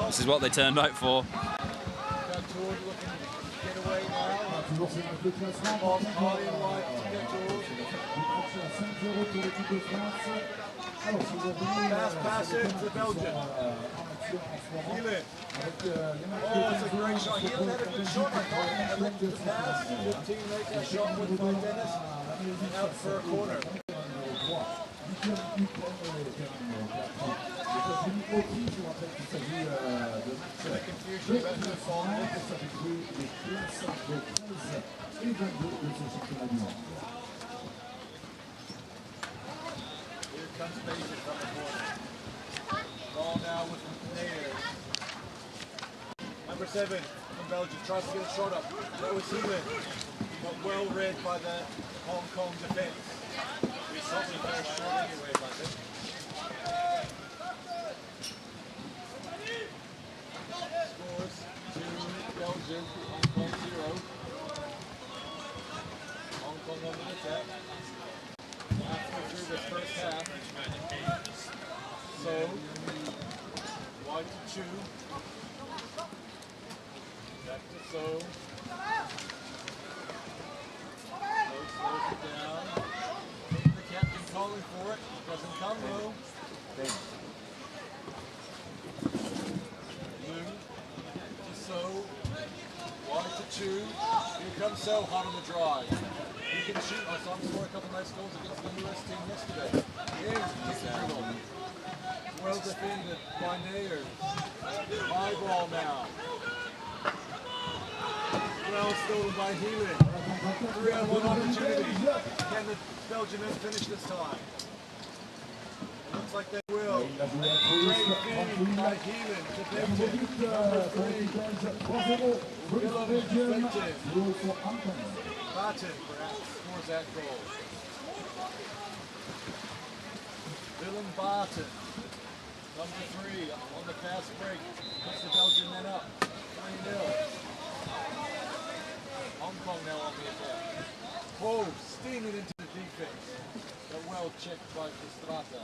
H: This is what they turned out for.
E: Pass it to the Belgian. Heelan. Oh, it's a great shot. Heelan had a good shot. I looked at the pass. Good teammate. That shot with by Dennis. Out for a corner. The confusion about who fallen. Here comes Basin from the corner. Ball now with Nair. Number 7 from Belgium tries to get a shot up. That was Heelan, but well read by the Hong Kong defense. We saw him very short anyway, I think. Scores to Belgium, Hong Kong 0. Hong Kong on the attack. Halfway through the first half. So, wide to 2. Back to So. Slows it down. The captain calling for it. Doesn't come though. Blue to So. Wide to 2. Here comes So hot on the drive. He can shoot. I saw him score a couple nice goals against the US team yesterday. Here's the dribble. Well defended by Nair. High ball now. Well stolen by Heelan. 3-on-1 opportunity. Can the Belgian men finish this time? Looks like they will. Great feed by Heelan to Benton. Number 3. Barton perhaps scores that goal. Willem Barton, number 3, on the fast break, puts the Belgian men up, 3-0. Hong Kong now on the attack. Oh, steaming into the defense. But well checked by Pistrata.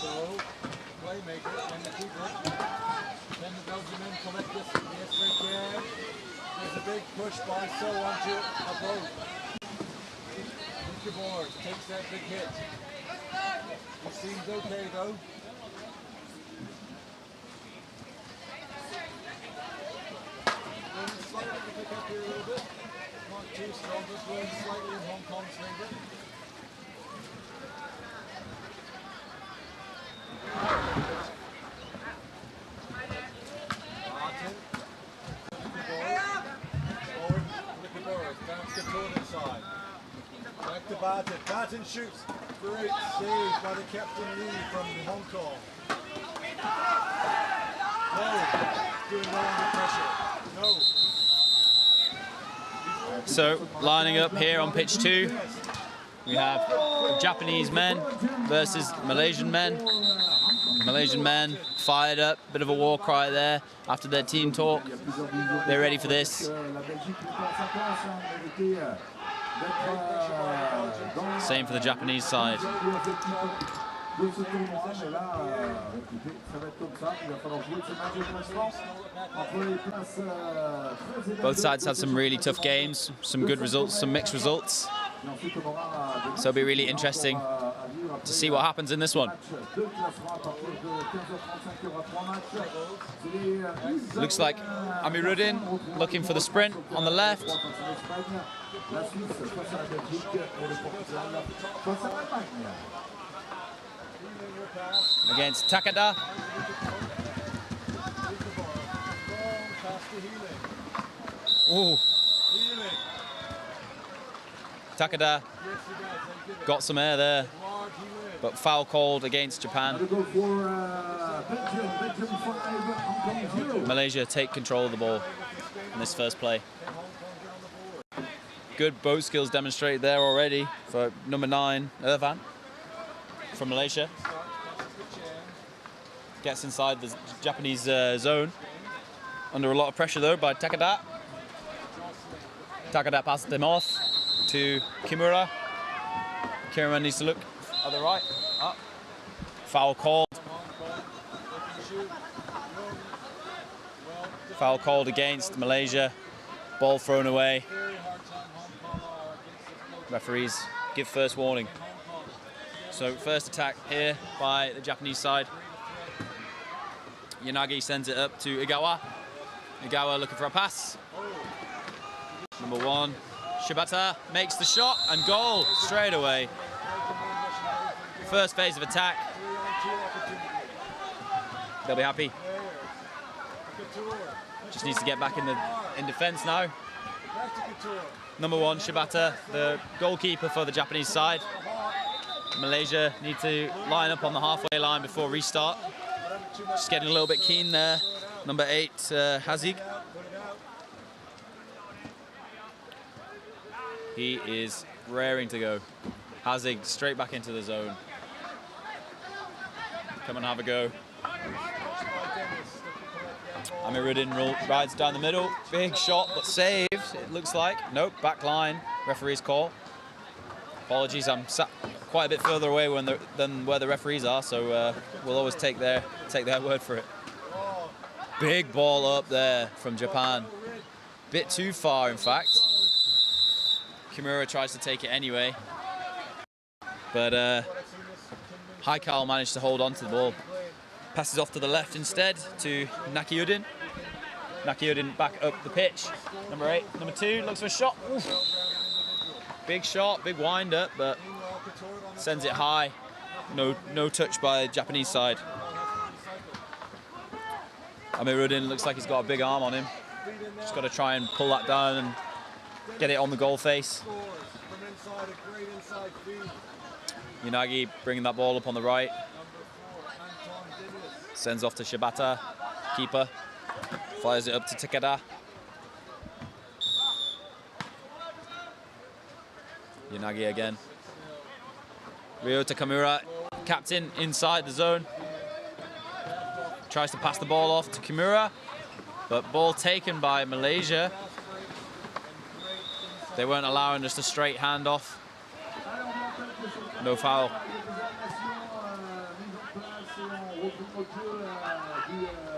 E: So, playmaker, and the keeper. Can the Belgian men collect this? Yes, they can. There's a big push by So onto a boat. Board takes that big hit. He seems okay though. Slightly to pick up here a little bit. Not too strong, just going slightly in Hong Kong's favor. Martin. Forward. Bounce the corner side. Back to Barton. Barton shoots. Great save by the Captain Lee from Hong Kong. No. Doing well under pressure. No.
H: So, lining up here on pitch 2, we have Japanese men versus Malaysian men. Malaysian men fired up, bit of a war cry there after their team talk. They're ready for this. Same for the Japanese side. Both sides had some really tough games, some good results, some mixed results. So it'll be really interesting to see what happens in this one. Looks like Amiruddin looking for the sprint on the left. Against Takada. Ooh. Takada got some air there, but foul called against Japan. Malaysia take control of the ball in this first play. Good boat skills demonstrated there already for number 9, Irfan from Malaysia. Gets inside the Japanese zone. Under a lot of pressure though by Takada. Takada passes them off to Kimura. Kimura needs to look at the right. Up. Foul called. Foul called against Malaysia. Ball thrown away. Referees give first warning. So first attack here by the Japanese side. Yanagi sends it up to Igawa. Igawa looking for a pass. Number 1, Shibata makes the shot and goal straight away. First phase of attack. They'll be happy. Just needs to get back in defence now. Number 1, Shibata, the goalkeeper for the Japanese side. Malaysia need to line up on the halfway line before restart. Just getting a little bit keen there. Number 8, Hazig. He is raring to go. Hazig straight back into the zone. Come and have a go. Amiruddin rides down the middle. Big shot, but saved, it looks like. Nope, back line. Referee's call. Apologies, I'm sat quite a bit further away than where the referees are, so we'll always take their word for it. Big ball up there from Japan. Bit too far, in fact. Kimura tries to take it anyway, but Haikal managed to hold on to the ball. Passes off to the left instead to Nakiuddin. Nakiuddin back up the pitch. Number 8, number 2 looks for a shot. Oof. Big shot, big wind up, but sends it high. No touch by the Japanese side. Amiruddin looks like he's got a big arm on him. Just got to try and pull that down and get it on the goal face. Yanagi bringing that ball up on the right. Sends off to Shibata, keeper. Fires it up to Takada. Yanagi again. Ryo Takamura, captain, inside the zone. Tries to pass the ball off to Kimura, but ball taken by Malaysia. They weren't allowing just a straight hand off. No foul.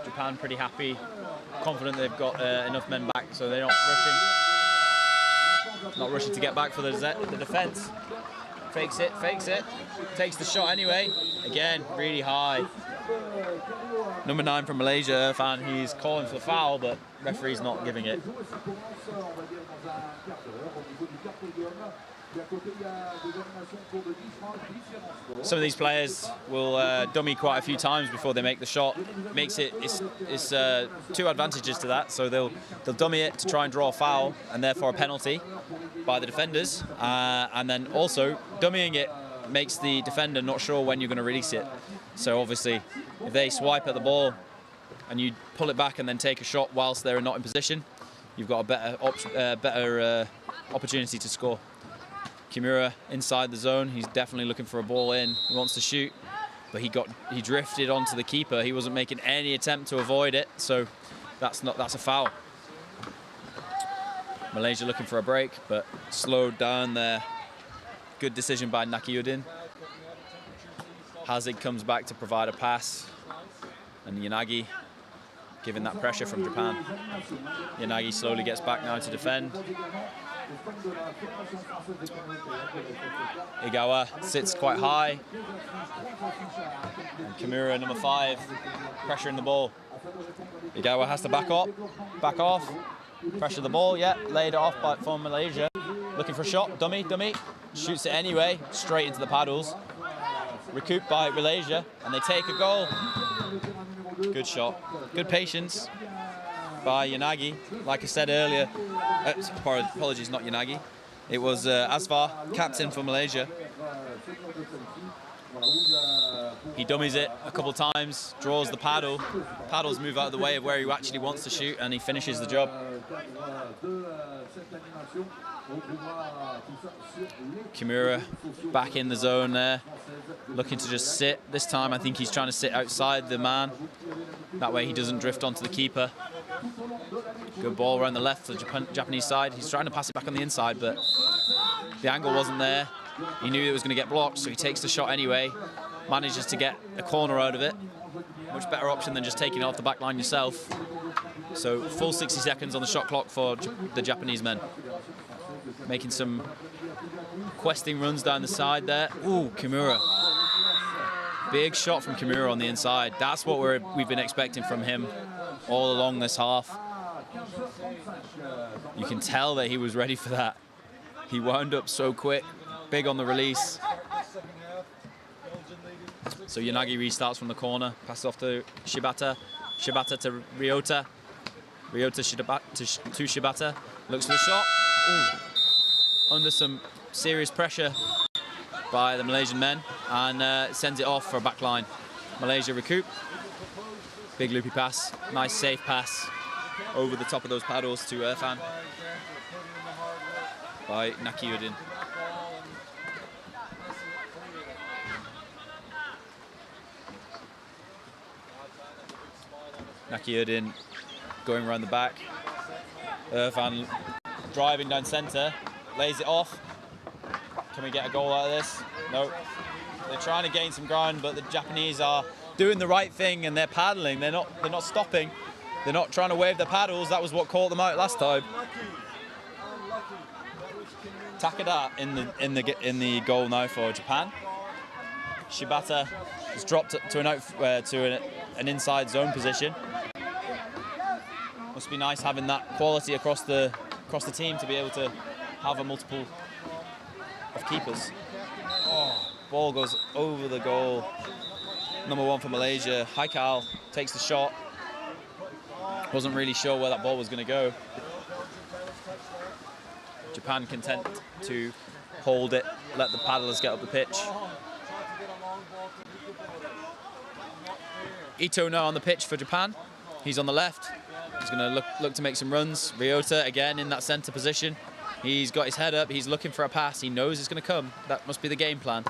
H: Japan pretty happy, confident they've got enough men back, so they're not rushing to get back for the defence. Fakes it, takes the shot anyway. Again, really high. Number 9 from Malaysia, Irfan, he's calling for the foul, but referee's not giving it. Some of these players will dummy quite a few times before they make the shot. It's 2 advantages to that. So they'll dummy it to try and draw a foul and therefore a penalty by the defenders. And then also dummying it makes the defender not sure when you're going to release it. So obviously, if they swipe at the ball and you pull it back and then take a shot whilst they're not in position, you've got a better opportunity to score. Kimura inside the zone. He's definitely looking for a ball in. He wants to shoot, but he drifted onto the keeper. He wasn't making any attempt to avoid it, so that's a foul. Malaysia looking for a break, but slowed down there. Good decision by Nakiuddin. Hazig comes back to provide a pass, and Yanagi giving that pressure from Japan. Yanagi slowly gets back now to defend. Igawa sits quite high. And Kimura, number 5, pressuring the ball. Igawa has to back off, pressure the ball, yeah, laid it off from Malaysia. Looking for a shot, dummy, shoots it anyway, straight into the paddles. Recouped by Malaysia, and they take a goal. Good shot, good patience by Yanagi. Like I said earlier, apologies, not Yanagi. It was Asfar, captain for Malaysia. He dummies it a couple times, draws the paddle. Paddles move out of the way of where he actually wants to shoot, and he finishes the job. Kimura back in the zone there, looking to just sit. This time I think he's trying to sit outside the man. That way he doesn't drift onto the keeper. Good ball around the left to the Japanese side. He's trying to pass it back on the inside, but the angle wasn't there. He knew it was going to get blocked, so he takes the shot anyway. Manages to get a corner out of it. Much better option than just taking it off the back line yourself. So full 60 seconds on the shot clock for the Japanese men. Making some questing runs down the side there. Ooh, Kimura. Big shot from Kimura on the inside. That's what we've been expecting from him all along this half. You can tell that he was ready for that. He wound up so quick. Big on the release. So Yanagi restarts from the corner, passes off to Shibata. Shibata to Ryota. Ryota to Shibata. Looks for the shot. Ooh. Under some serious pressure by the Malaysian men, and sends it off for a back line. Malaysia recoup. Big loopy pass. Nice safe pass over the top of those paddles to Irfan by Nakiuddin. Nakiuddin going around the back. Irfan driving down centre, lays it off. Can we get a goal out of this? No. They're trying to gain some ground, but the Japanese are doing the right thing and they're paddling. They're not stopping. They're not trying to wave their paddles. That was what caught them out last time. Takada in the goal now for Japan. Shibata has dropped to an inside zone position. Must be nice having that quality across the team to be able to have a multiple of keepers. Oh, ball goes over the goal. Number 1 for Malaysia. Haikal takes the shot. Wasn't really sure where that ball was going to go. Japan content to hold it, let the paddlers get up the pitch. Ito now on the pitch for Japan. He's on the left. He's going to look to make some runs. Ryota again in that centre position. He's got his head up. He's looking for a pass. He knows it's going to come. That must be the game plan.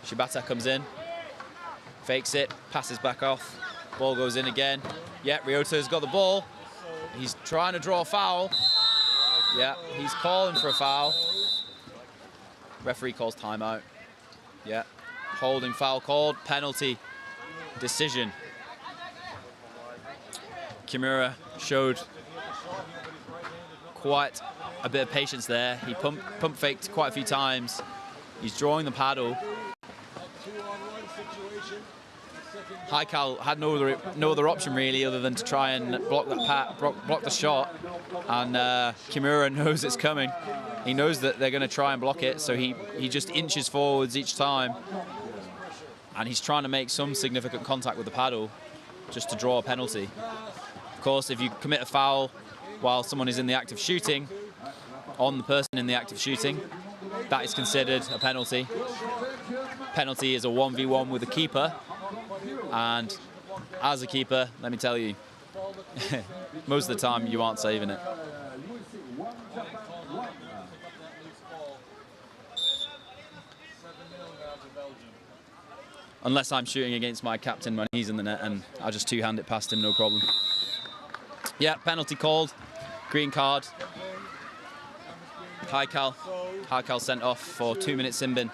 H: Shibata comes in, fakes it, passes back off. Ball goes in again. Yeah, Ryota's got the ball. He's trying to draw a foul. Yeah, he's calling for a foul. Referee calls timeout. Yeah, holding foul called, penalty, decision. Kimura showed quite a bit of patience there. He pump faked quite a few times. He's drawing the paddle. Haikal had no other option really other than to try and block the shot, and Kimura knows it's coming. He knows that they're going to try and block it, so he just inches forwards each time, and he's trying to make some significant contact with the paddle just to draw a penalty. Of course, if you commit a foul while someone is in the act of shooting, on the person in the act of shooting, that is considered a penalty. Penalty is a 1v1 with a keeper. And as a keeper, let me tell you, most of the time you aren't saving it. Unless I'm shooting against my captain when he's in the net and I just two-hand it past him, no problem. Yeah, penalty called, green card. Haikal sent off for 2 minutes sin bin.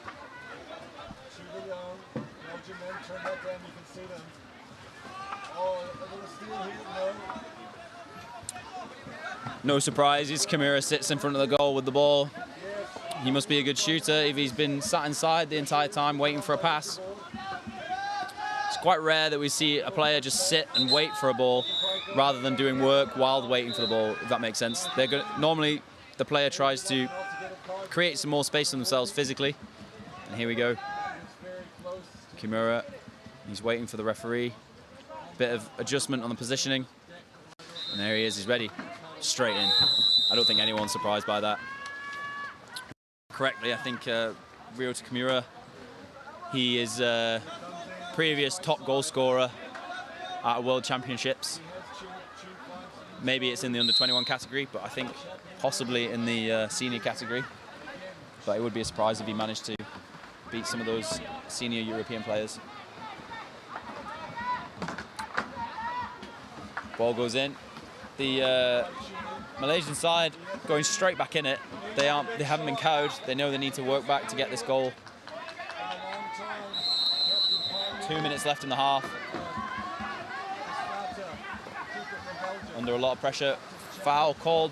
H: No surprises, Kimura sits in front of the goal with the ball. He must be a good shooter if he's been sat inside the entire time waiting for a pass. It's quite rare that we see a player just sit and wait for a ball rather than doing work while waiting for the ball, if that makes sense. Normally, the player tries to create some more space for themselves physically. And here we go. Kimura, he's waiting for the referee. Bit of adjustment on the positioning. And there he is, he's ready. Straight in. I don't think anyone's surprised by that. Correctly, I think Ryota Kimura, he is previous top goal scorer at World Championships. Maybe it's in the under-21 category, but I think possibly in the senior category. But it would be a surprise if he managed to beat some of those senior European players. Ball goes in. The Malaysian side going straight back in it. They haven't been cowed. They know they need to work back to get this goal. 2 minutes left in the half. Under a lot of pressure. Foul called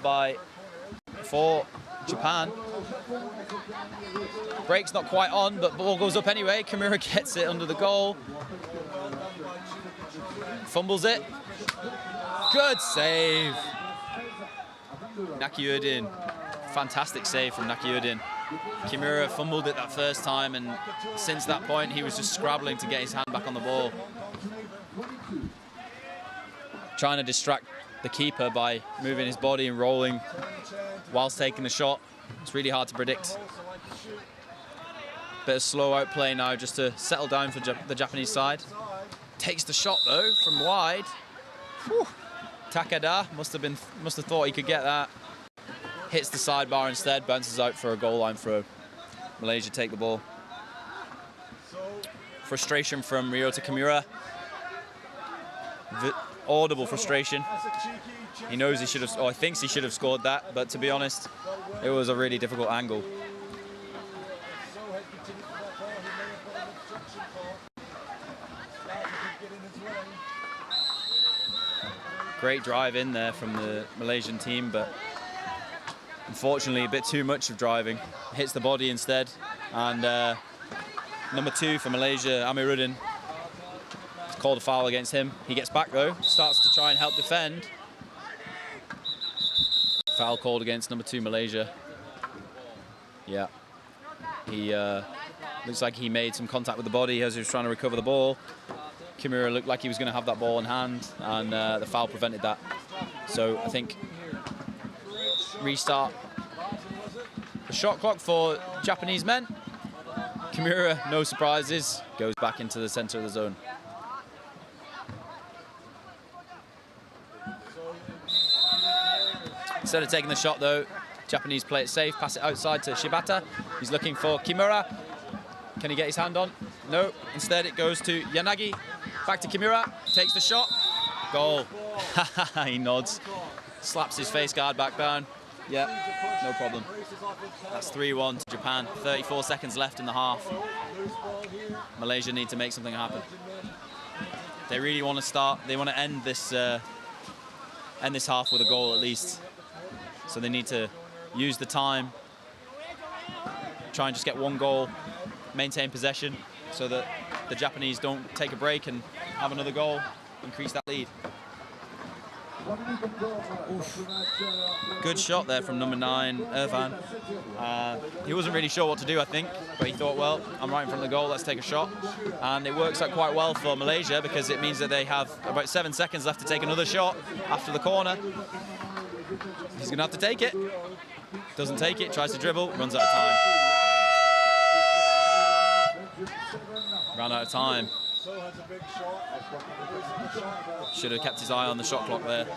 H: for Japan. Break's not quite on, but ball goes up anyway. Kimura gets it under the goal. Fumbles it. Good save. Nakiudin. Fantastic save from Nakiudin. Kimura fumbled it that first time, and since that point he was just scrabbling to get his hand back on the ball. Trying to distract the keeper by moving his body and rolling whilst taking the shot. It's really hard to predict. Bit of slow outplay now just to settle down for the Japanese side. Takes the shot though from wide. Whew. Takada must have thought he could get that. Hits the sidebar instead, bounces out for a goal line throw. Malaysia take the ball. Frustration from Ryota Kimura. Audible frustration. He knows he should have, or he thinks he should have scored that, but to be honest, it was a really difficult angle. Great drive in there from the Malaysian team, but unfortunately a bit too much of driving. Hits the body instead, and number 2 for Malaysia, Amiruddin, it's called a foul against him. He gets back though, starts to try and help defend. Foul called against number 2 Malaysia. Yeah, he looks like he made some contact with the body as he was trying to recover the ball. Kimura looked like he was going to have that ball in hand, and the foul prevented that. So I think restart the shot clock for Japanese men. Kimura, no surprises, goes back into the center of the zone. Instead of taking the shot though, Japanese play it safe, pass it outside to Shibata. He's looking for Kimura. Can he get his hand on? No, instead it goes to Yanagi. Back to Kimura, takes the shot. Goal. He nods, slaps his face guard back down. Yeah, no problem. That's 3-1 to Japan. 34 seconds left in the half. Malaysia need to make something happen. They really want to start, they want to end this half with a goal at least. So they need to use the time, try and just get one goal, maintain possession so that the Japanese don't take a break and have another goal, increase that lead. Oof. Good shot there from number 9, Irfan. He wasn't really sure what to do, I think, but he thought, well, I'm right in front of the goal, let's take a shot. And it works out quite well for Malaysia because it means that they have about 7 seconds left to take another shot after the corner. He's going to have to take it. Doesn't take it, tries to dribble, runs out of time. Ran out of time. Should have kept his eye on the shot clock there.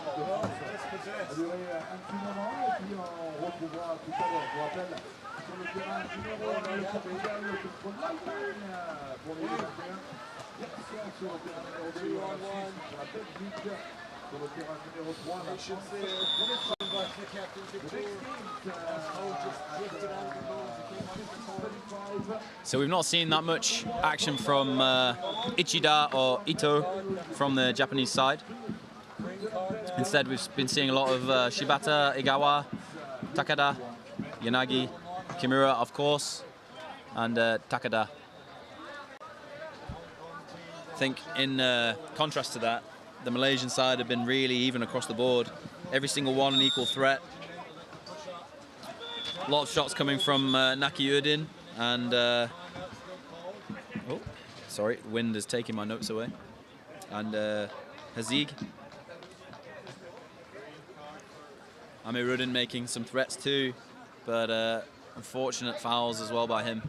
H: So we've not seen that much action from Ichida or Ito from the Japanese side. Instead, we've been seeing a lot of Shibata, Igawa, Takada, Yanagi, Kimura, of course, and Takada. I think in contrast to that, the Malaysian side have been really even across the board. Every single one an equal threat. A lot of shots coming from Nakiuddin and oh, sorry, the wind is taking my notes away. And Hazig. Amiruddin making some threats too, but unfortunate fouls as well by him.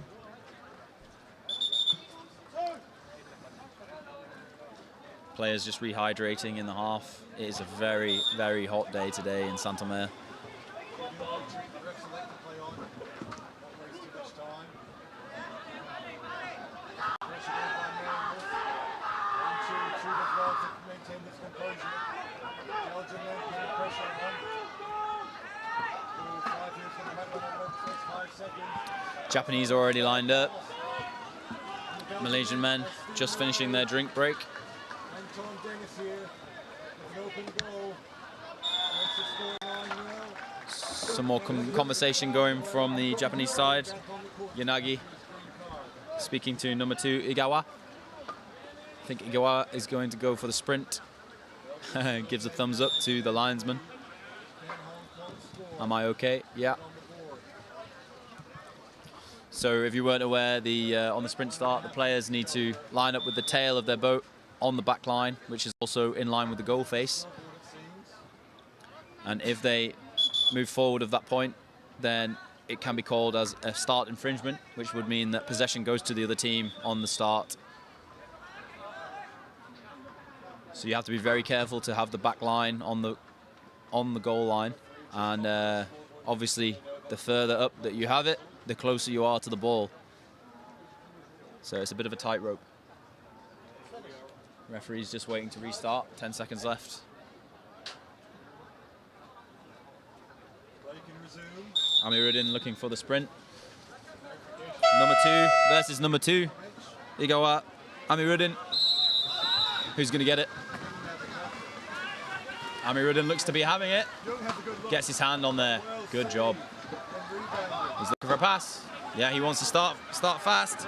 H: Players just rehydrating in the half. It is a very, very hot day today in Saint Omer. Japanese already lined up. Malaysian men just finishing their drink break. Some more conversation going from the Japanese side. Yanagi speaking to number 2, Igawa. I think Igawa is going to go for the sprint. Gives a thumbs up to the linesman. Am I okay? Yeah. So if you weren't aware, on the sprint start, the players need to line up with the tail of their boat on the back line, which is also in line with the goal face. And if they move forward of that point, then it can be called as a start infringement, which would mean that possession goes to the other team on the start. So you have to be very careful to have the back line on the goal line, and obviously the further up that you have it, the closer you are to the ball. So it's a bit of a tightrope. Referee's just waiting to restart. 10 seconds left. Amiruddin looking for the sprint. Number 2 versus number 2. Igawa, Amiruddin. Who's going to get it? Amiruddin looks to be having it. Gets his hand on there. Good job. He's looking for a pass. Yeah, he wants to start fast.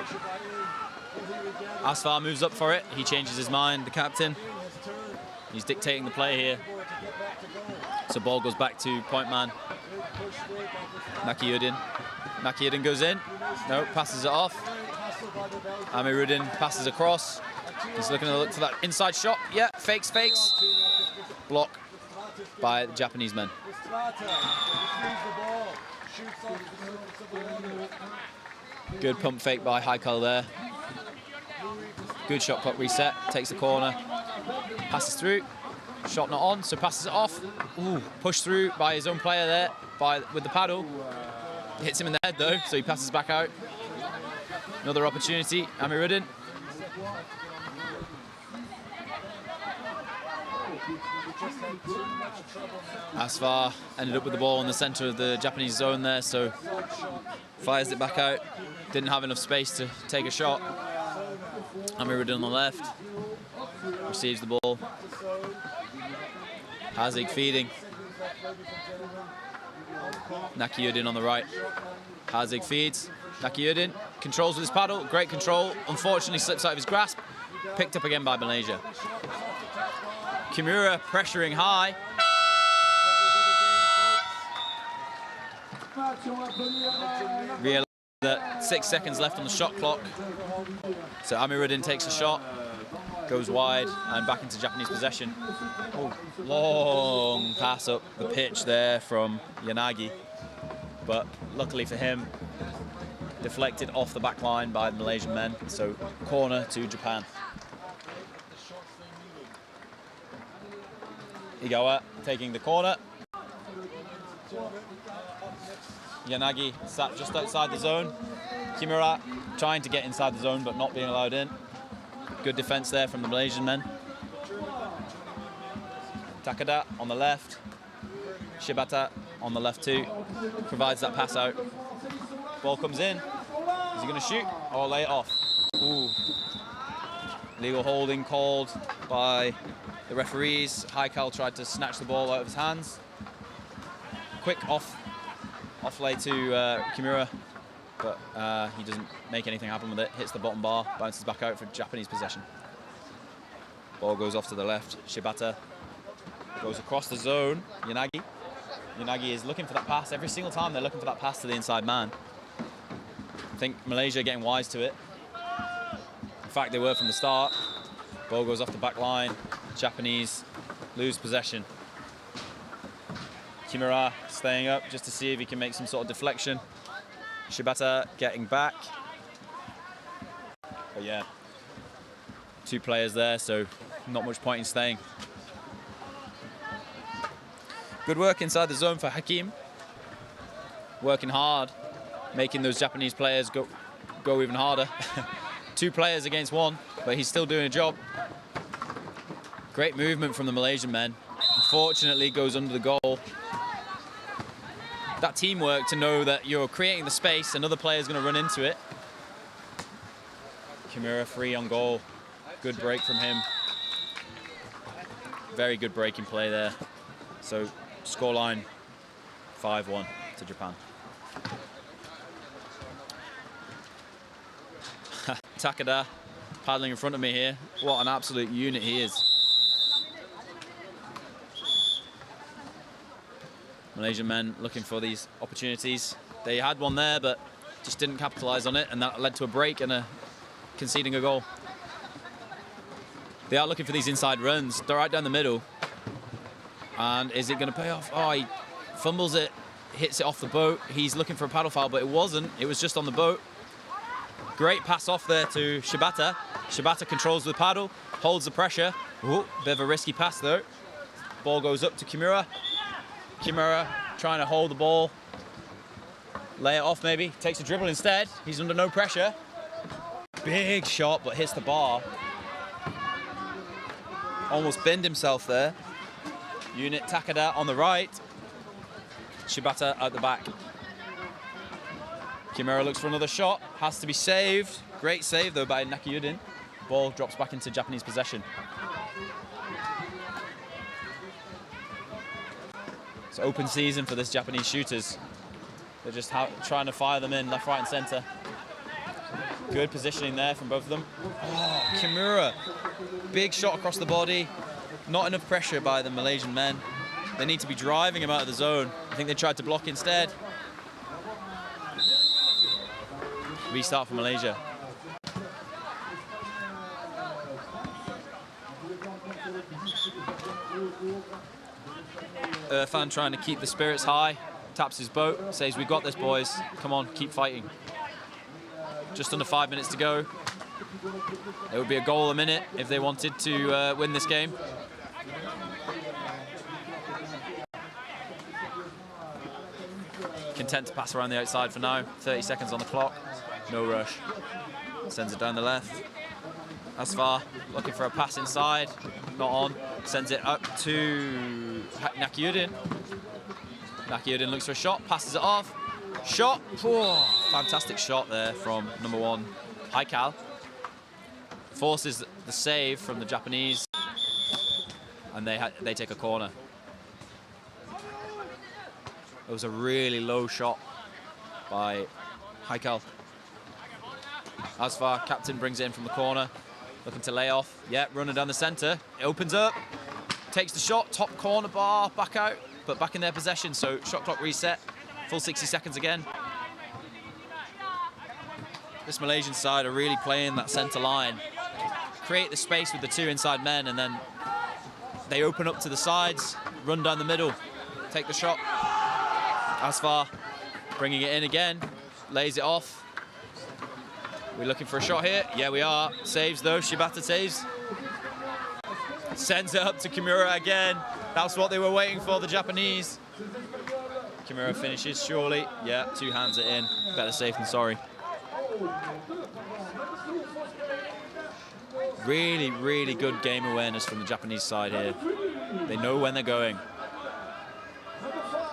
H: Asfar moves up for it. He changes his mind, the captain. He's dictating the play here. So ball goes back to point man. Nakiuddin. Nakiuddin goes in. No, passes it off. Amiruddin passes across. He's looking to look for that inside shot. Yeah, fakes. Block by the Japanese men. Good pump fake by Haikal there. Good shot clock reset. Takes the corner. Passes through. Shot not on, so passes it off. Ooh, pushed through by his own player there with the paddle. Hits him in the head though, so he passes back out. Another opportunity. Amiruddin. Asfar ended up with the ball in the centre of the Japanese zone there, so fires it back out. Didn't have enough space to take a shot. Amiruddin on the left. Receives the ball. Hazig feeding. Nakiuddin on the right. Hazig feeds. Nakiuddin controls with his paddle. Great control. Unfortunately slips out of his grasp. Picked up again by Malaysia. Kimura pressuring high. Realised that 6 seconds left on the shot clock. So Amiruddin takes a shot. Goes wide and back into Japanese possession. Oh, long pass up the pitch there from Yanagi. But luckily for him, deflected off the back line by the Malaysian men. So corner to Japan. Igawa taking the corner. Yanagi sat just outside the zone. Kimura trying to get inside the zone but not being allowed in. Good defense there from the Malaysian men. Takada on the left. Shibata on the left too. Provides that pass out. Ball comes in. Is he going to shoot or lay it off? Ooh. Legal holding called by the referees. Haikal tried to snatch the ball out of his hands. Quick off lay to Kimura, but he doesn't make anything happen with it. Hits the bottom bar, bounces back out for Japanese possession. Ball goes off to the left. Shibata goes across the zone. Yanagi is looking for that pass. Every single time they're looking for that pass to the inside man. I think Malaysia are getting wise to it. In fact, they were from the start. Ball goes off the back line. Japanese lose possession. Kimura staying up just to see if he can make some sort of deflection. Shibata getting back. But yeah, 2 players there, so not much point in staying. Good work inside the zone for Hakim. Working hard, making those Japanese players go even harder. 2 players against 1, but he's still doing a job. Great movement from the Malaysian men. Unfortunately, goes under the goal. That teamwork to know that you're creating the space, another player's going to run into it. Kimura free on goal. Good break from him. Very good breaking play there. So scoreline 5-1 to Japan. Takada paddling in front of me here. What an absolute unit he is. Malaysian men looking for these opportunities. They had one there, but just didn't capitalise on it, and that led to a break and conceding a goal. They are looking for these inside runs. They're right down the middle. And is it going to pay off? Oh, he fumbles it, hits it off the boat. He's looking for a paddle foul, but it wasn't. It was just on the boat. Great pass off there to Shibata. Shibata controls the paddle, holds the pressure. Ooh, bit of a risky pass though. Ball goes up to Kimura. Kimura trying to hold the ball. Lay it off maybe. Takes a dribble instead. He's under no pressure. Big shot, but hits the bar. Almost binned himself there. Unit Takada on the right. Shibata at the back. Kimura looks for another shot. Has to be saved. Great save though by Nakayudin. Ball drops back into Japanese possession. It's open season for this Japanese shooters. They're just trying to fire them in left, right and centre. Good positioning there from both of them. Oh, Kimura. Big shot across the body. Not enough pressure by the Malaysian men. They need to be driving him out of the zone. I think they tried to block instead. Restart for Malaysia. Irfan trying to keep the spirits high. Taps his boat, says, "We got this, boys. Come on, keep fighting." Just under 5 minutes to go. It would be a goal a minute if they wanted to win this game. Content to pass around the outside for now. 30 seconds on the clock. No rush. Sends it down the left. Asfar looking for a pass inside. Not on. Sends it up to Nakayudin. Nakayudin looks for a shot. Passes it off. Shot. Oh, fantastic shot there from number 1, Haikal. Forces the save from the Japanese. And they take a corner. It was a really low shot by Haikal. Asfar, captain, brings it in from the corner. Looking to lay off. Yeah, running down the centre. It opens up. Takes the shot. Top corner bar. Back out. But back in their possession. So shot clock reset. Full 60 seconds again. This Malaysian side are really playing that centre line. Create the space with the 2 inside men. And then they open up to the sides. Run down the middle. Take the shot. Asfar bringing it in again. Lays it off. We're looking for a shot here. Yeah, we are. Saves though. Shibata saves. Sends it up to Kimura again. That's what they were waiting for, the Japanese. Kimura finishes surely. Yeah, 2 hands it in. Better safe than sorry. Really, really good game awareness from the Japanese side here. They know when they're going.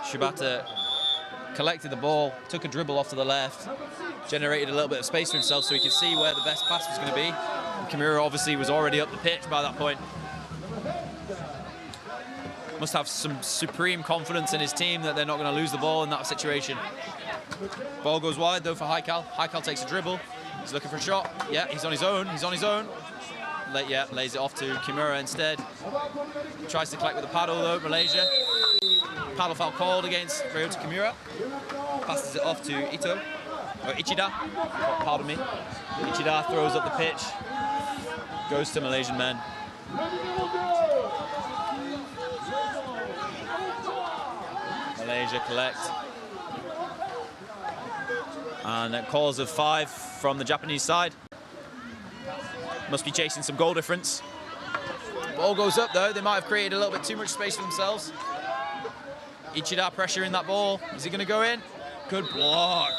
H: Shibata collected the ball, took a dribble off to the left, generated a little bit of space for himself so he could see where the best pass was going to be. And Kimura obviously was already up the pitch by that point. must have some supreme confidence in his team that they're not going to lose the ball in that situation. Ball goes wide though for Haikal. Haikal takes a dribble. He's looking for a shot. Yeah, he's on his own. He's on his own. Lays it off to Kimura instead. Tries to collect with the paddle though, Malaysia. Paddle foul called against Ryota Kimura. Passes it off to Ichida. Pardon me. Ichida throws up the pitch. Goes to Malaysian men. Malaysia collect. And it calls of 5 from the Japanese side. Must be chasing some goal difference. Ball goes up though. They might have created a little bit too much space for themselves. Ichida pressuring that ball. Is he going to go in? Good block.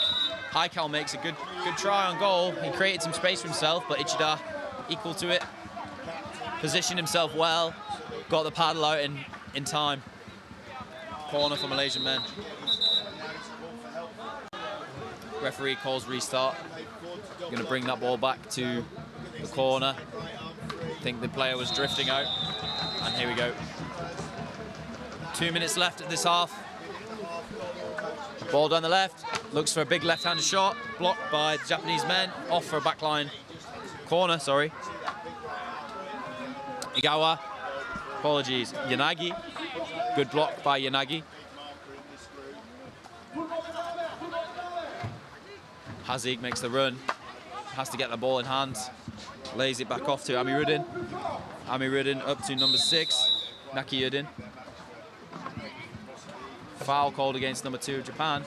H: Haikal makes a good try on goal. He created some space for himself, but Ichida equal to it. Positioned himself well. Got the paddle out in time. Corner for Malaysian men. Referee calls restart. Going to bring that ball back to the corner. I think the player was drifting out. And here we go. 2 minutes left at this half. Ball down the left. Looks for a big left-handed shot. Blocked by the Japanese men. Off for a backline corner, sorry. Igawa. Apologies. Yanagi. Good block by Yanagi. Hazig makes the run. Has to get the ball in hand. Lays it back off to Amiruddin. Amiruddin up to number 6, Nakiyuddin. Foul called against number 2 of Japan.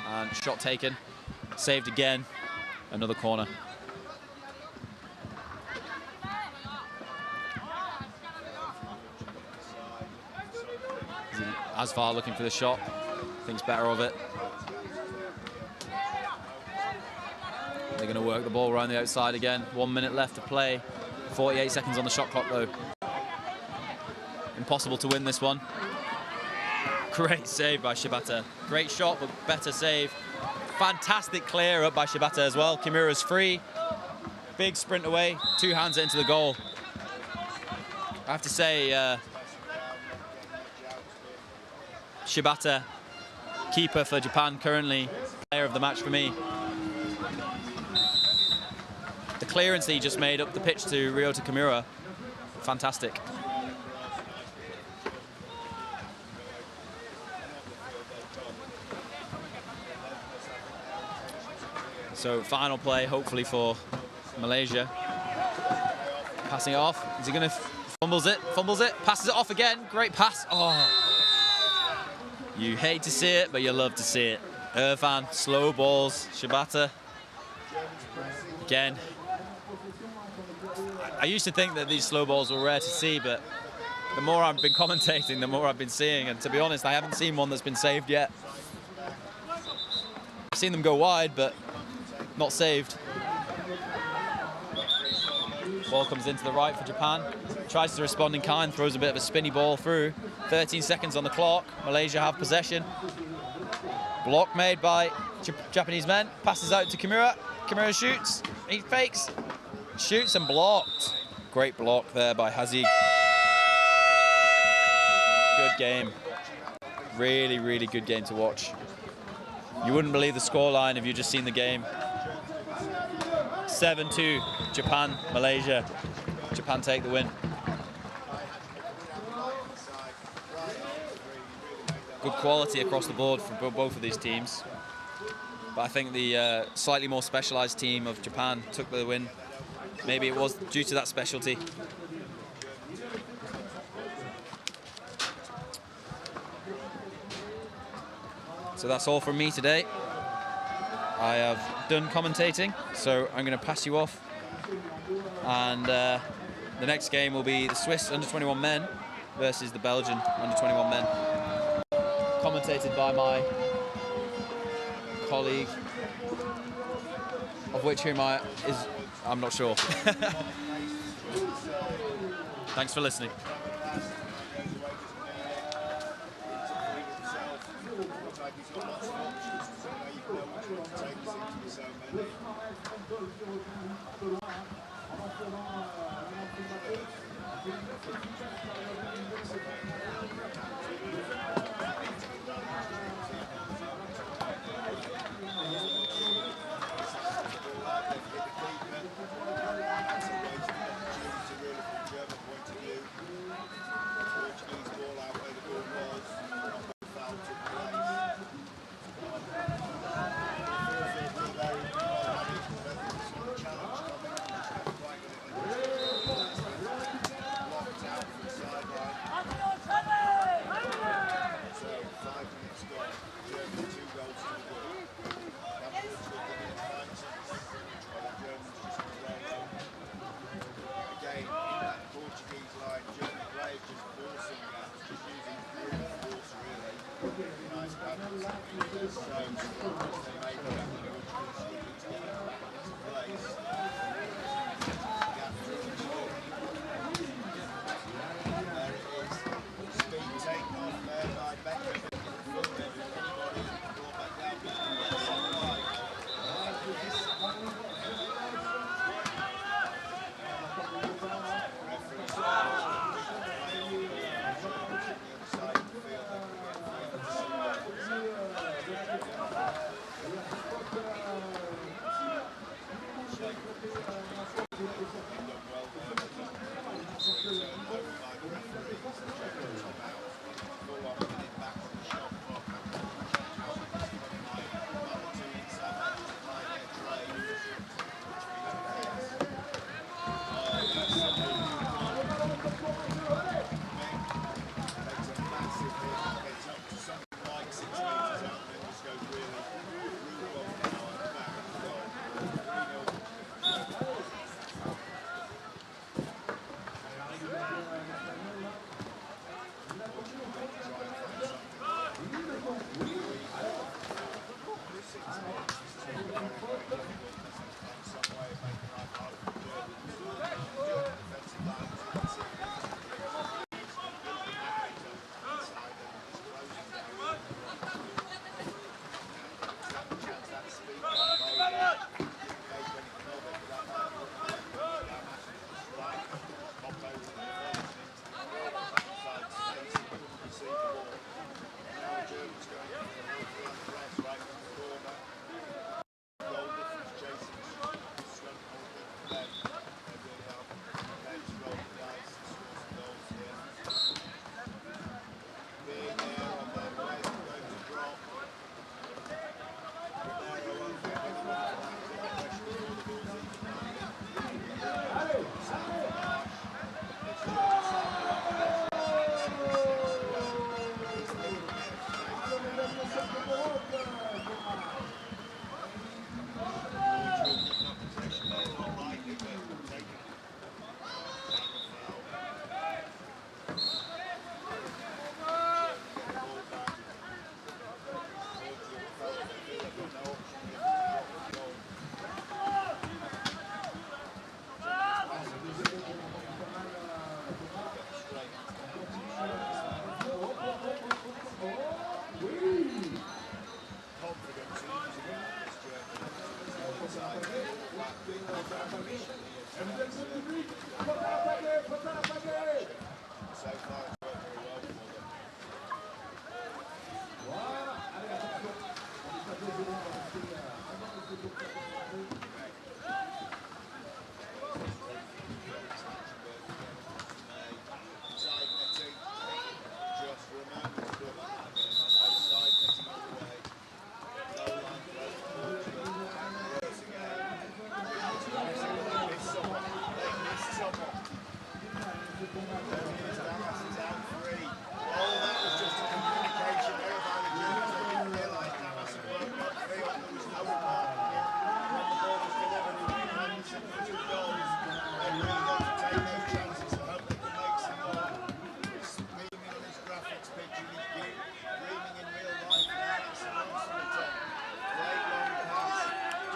H: And shot taken. Saved again. Another corner. Asfar looking for the shot. Thinks better of it. They're going to work the ball around the outside again. 1 minute left to play. 48 seconds on the shot clock though. Impossible to win this one. Great save by Shibata. Great shot, but better save. Fantastic clear up by Shibata as well. Kimura's free. Big sprint away. 2 hands into the goal. I have to say, Shibata, keeper for Japan currently, player of the match for me. The clearance that he just made up the pitch to Ryota Kimura, fantastic. So final play, hopefully for Malaysia. Passing it off. Is he going to fumbles it? Passes it off again. Great pass. Oh. You hate to see it, but you love to see it. Irfan, slow balls. Shibata. Again. I used to think that these slow balls were rare to see, but the more I've been commentating, the more I've been seeing. And to be honest, I haven't seen one that's been saved yet. I've seen them go wide, but not saved. Ball comes into the right for Japan. Tries to respond in kind, throws a bit of a spinny ball through. 13 seconds on the clock. Malaysia have possession. Block made by Japanese men. Passes out to Kimura. Kimura shoots. He fakes. Shoots and blocked. Great block there by Hazig. Good game. Really, really good game to watch. You wouldn't believe the scoreline if you'd just seen the game. 7-2, Japan, Malaysia. Japan take the win. Good quality across the board for both of these teams. But I think the slightly more specialised team of Japan took the win. Maybe it was due to that specialty. So that's all from me today. I have done commentating, so I'm going to pass you off. And the next game will be the Swiss under-21 men versus the Belgian under-21 men. Commentated by my colleague, of which I'm not sure. Thanks for listening.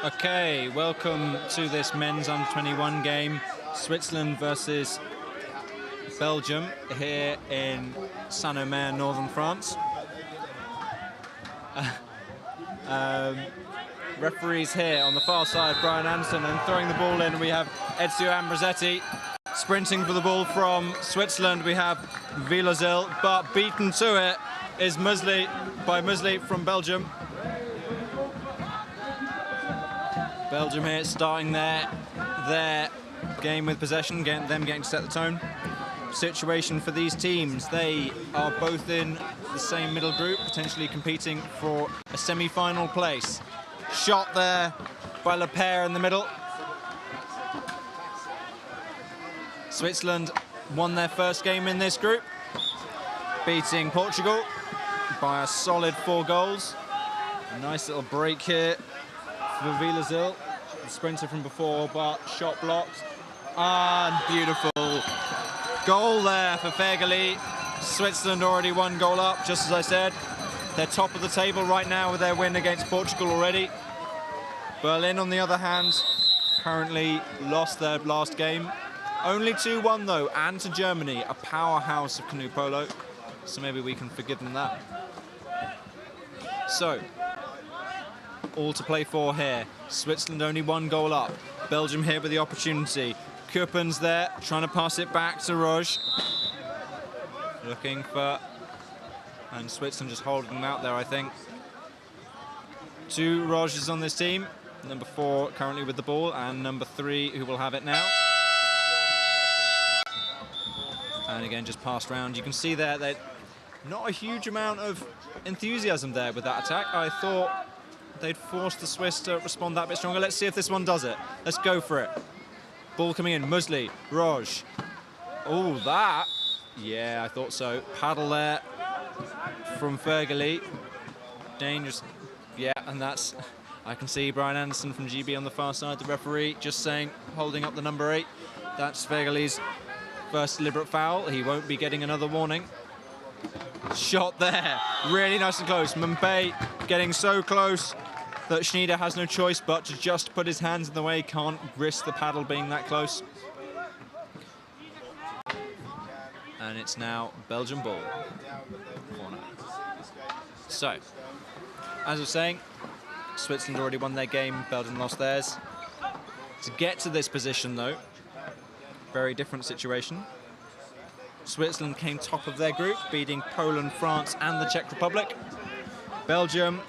K: Okay, welcome to this men's under-21 game, Switzerland versus Belgium, here in Saint-Omer, northern France. Referees here on the far side, Brian Anderson, and throwing the ball in we have Ezio Ambrosetti. sprinting for the ball from Switzerland. We have Vilazil, but beaten to it is Musley from Belgium. Belgium here starting their game with possession, getting to set the tone. Situation for these teams, they are both in the same middle group, potentially competing for a semi-final place. Shot there by Le Pair in the middle. Switzerland won their first game in this group, beating Portugal by a solid 4 goals. A nice little break here for Vilazil, the sprinter from before, but shot blocked. And beautiful goal there for Fergali. Switzerland already 1 goal up, just as I said. They're top of the table right now with their win against Portugal already. Berlin, on the other hand, currently lost their last game. Only 2-1 though, and to Germany, a powerhouse of canoe polo. So maybe we can forgive them that. So, all to play for here. Switzerland only 1 goal up. Belgium here with the opportunity. Kuppens there, trying to pass it back to Roche. Looking for... and Switzerland just holding them out there, I think. 2 Roches on this team. Number 4 currently with the ball, and number 3 who will have it now. And again, just passed round. You can see there that not a huge amount of enthusiasm there with that attack. I thought they'd force the Swiss to respond that bit stronger. Let's see if this one does it. Let's go for it. Ball coming in, Musley, Roche. Oh, that. Yeah, I thought so. Paddle there from Fergali. Dangerous. Yeah, and that's... I can see Brian Anderson from GB on the far side, the referee, just saying, holding up the number 8. That's Fergali's first deliberate foul. He won't be getting another warning. Shot there. Really nice and close. Mbappé getting so close that Schneider has no choice but to just put his hands in the way. Can't risk the paddle being that close. And it's now Belgian ball. Corner. So, as I was saying, Switzerland already won their game, Belgium lost theirs. To get to this position though, very different situation. Switzerland came top of their group, beating Poland, France and the Czech Republic. Belgium,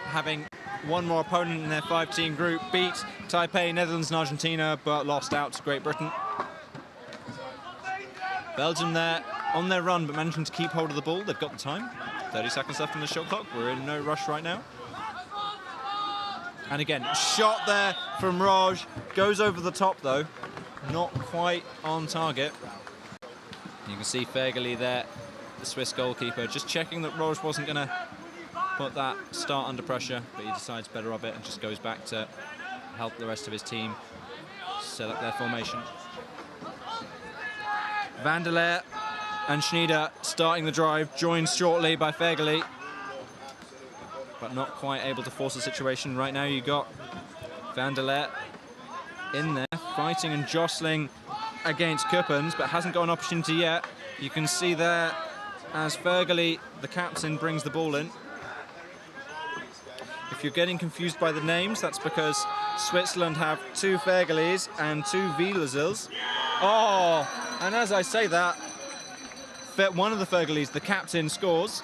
K: having 1 more opponent in their 5-team group, beat Taipei, Netherlands and Argentina, but lost out to Great Britain. Belgium there on their run, but managing to keep hold of the ball. They've got the time. 30 seconds left on the shot clock. We're in no rush right now. And again, shot there from Roj. Goes over the top though. Not quite on target. You can see Fergali there, the Swiss goalkeeper, just checking that Roj wasn't going to put that start under pressure, but he decides better of it and just goes back to help the rest of his team set up their formation. Van der Leer and Schneider starting the drive, joined shortly by Fergali, but not quite able to force the situation. Right now you got Van der Leer in there, fighting and jostling against Kuppens, but hasn't got an opportunity yet. You can see there as Fergali, the captain, brings the ball in. If you're getting confused by the names, that's because Switzerland have 2 Fergalis and 2 Vilazils. Oh, and as I say that, one of the Fergalis, the captain, scores.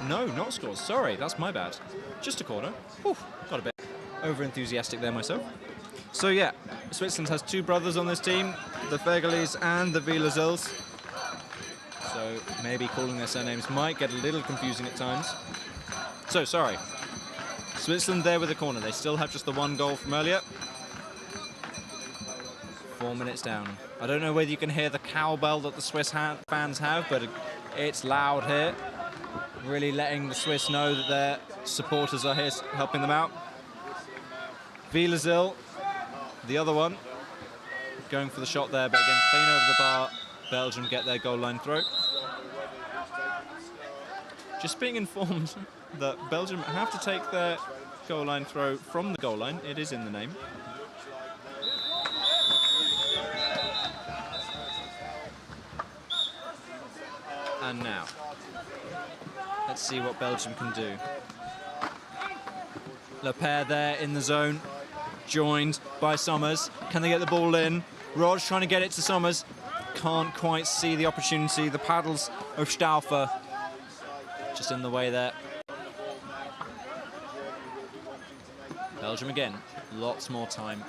K: No, not scores, sorry, that's my bad. Just a corner. Whew, got a bit over-enthusiastic there myself. So yeah, Switzerland has 2 brothers on this team, the Fergalis and the Vilazils. So maybe calling their surnames might get a little confusing at times. So, sorry. Switzerland there with the corner. They still have just the 1 goal from earlier. 4 minutes down. I don't know whether you can hear the cowbell that the Swiss fans have, but it's loud here. Really letting the Swiss know that their supporters are here helping them out. Vilazil, the other one, going for the shot there, but again, clean over the bar. Belgium get their goal line throw. Just being informed that Belgium have to take their goal line throw from the goal line. It is in the name. And now, let's see what Belgium can do. Le Pair there in the zone, joined by Sommers. Can they get the ball in? Roj trying to get it to Somers. Can't quite see the opportunity. The paddles of Stauffer just in the way there. Belgium again. Lots more time.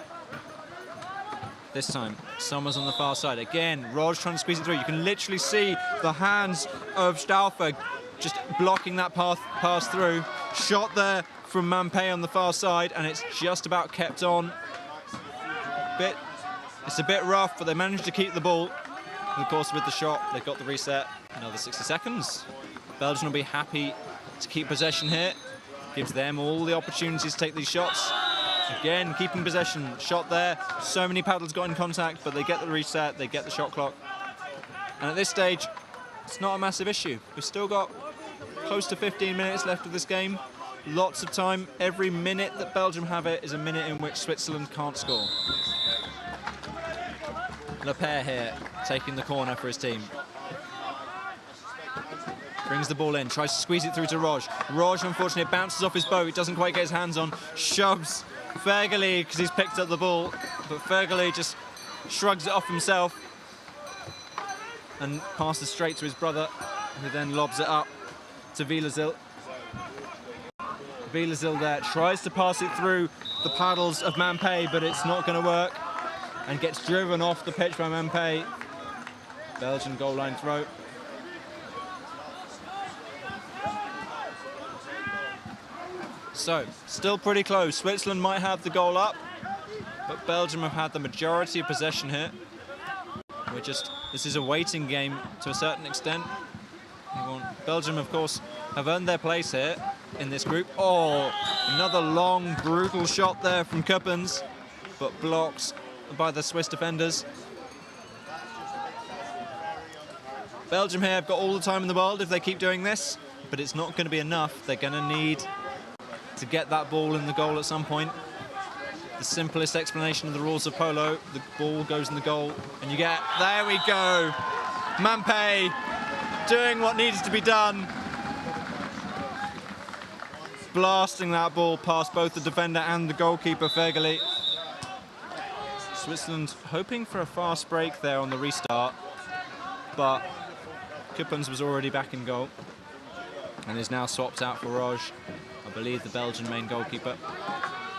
K: This time, Somers on the far side. Again, Roj trying to squeeze it through. You can literally see the hands of Stauffer just blocking that pass through. Shot there from Mampé on the far side, and it's just about kept on. It's a bit rough, but they managed to keep the ball. And of course, with the shot, they got the reset. Another 60 seconds. Belgium will be happy to keep possession here. Gives them all the opportunities to take these shots. Again, keeping possession. Shot there. So many paddles got in contact, but they get the reset, they get the shot clock. And at this stage, it's not a massive issue. We've still got close to 15 minutes left of this game. Lots of time. Every minute that Belgium have it is a minute in which Switzerland can't score. Lepere here, taking the corner for his team. Brings the ball in, tries to squeeze it through to Roj. Roj, unfortunately, bounces off his boat. Doesn't quite get his hands on. Shoves Fergali because he's picked up the ball. But Fergali just shrugs it off himself and passes straight to his brother, who then lobs it up to Wielerzyl. Wielerzyl there tries to pass it through the paddles of Mampé, but it's not going to work and gets driven off the pitch by Mampé. Belgian goal line throw. So, still pretty close. Switzerland might have the goal up, but Belgium have had the majority of possession here. This is a waiting game to a certain extent. Belgium, of course, have earned their place here in this group. Oh, another long, brutal shot there from Kuppens, but blocked by the Swiss defenders. Belgium here have got all the time in the world if they keep doing this, but it's not going to be enough. They're going to need to get that ball in the goal at some point. The simplest explanation of the rules of polo, the ball goes in the goal and you get, there we go, Mampé doing what needs to be done. Blasting that ball past both the defender and the goalkeeper, Fergali. Switzerland hoping for a fast break there on the restart, but Kuppens was already back in goal and is now swapped out for Roj, I believe the Belgian main goalkeeper.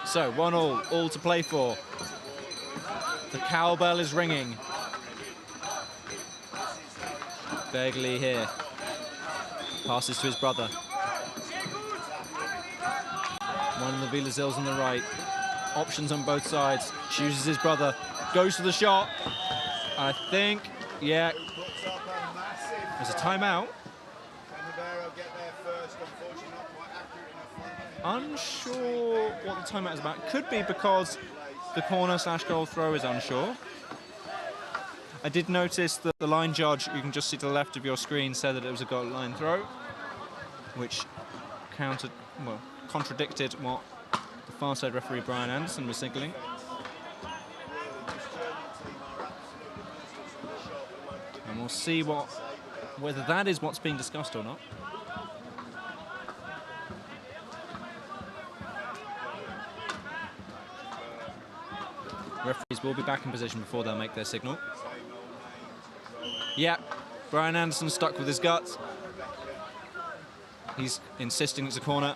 K: So, 1-1, all to play for. The cowbell is ringing. Fergali here. Passes to his brother. One of the Wielerzyls on the right. Options on both sides. Chooses his brother. Goes for the shot. I think, yeah. There's a timeout. Unsure what the timeout is about. Could be because the corner/goal throw is unsure. I did notice that the line judge, you can just see to the left of your screen, said that it was a goal line throw, which contradicted what the far side referee Brian Anderson was signalling. And we'll see whether that is what's being discussed or not. Referees will be back in position before they'll make their signal. Yeah, Brian Anderson stuck with his guts. He's insisting it's a corner.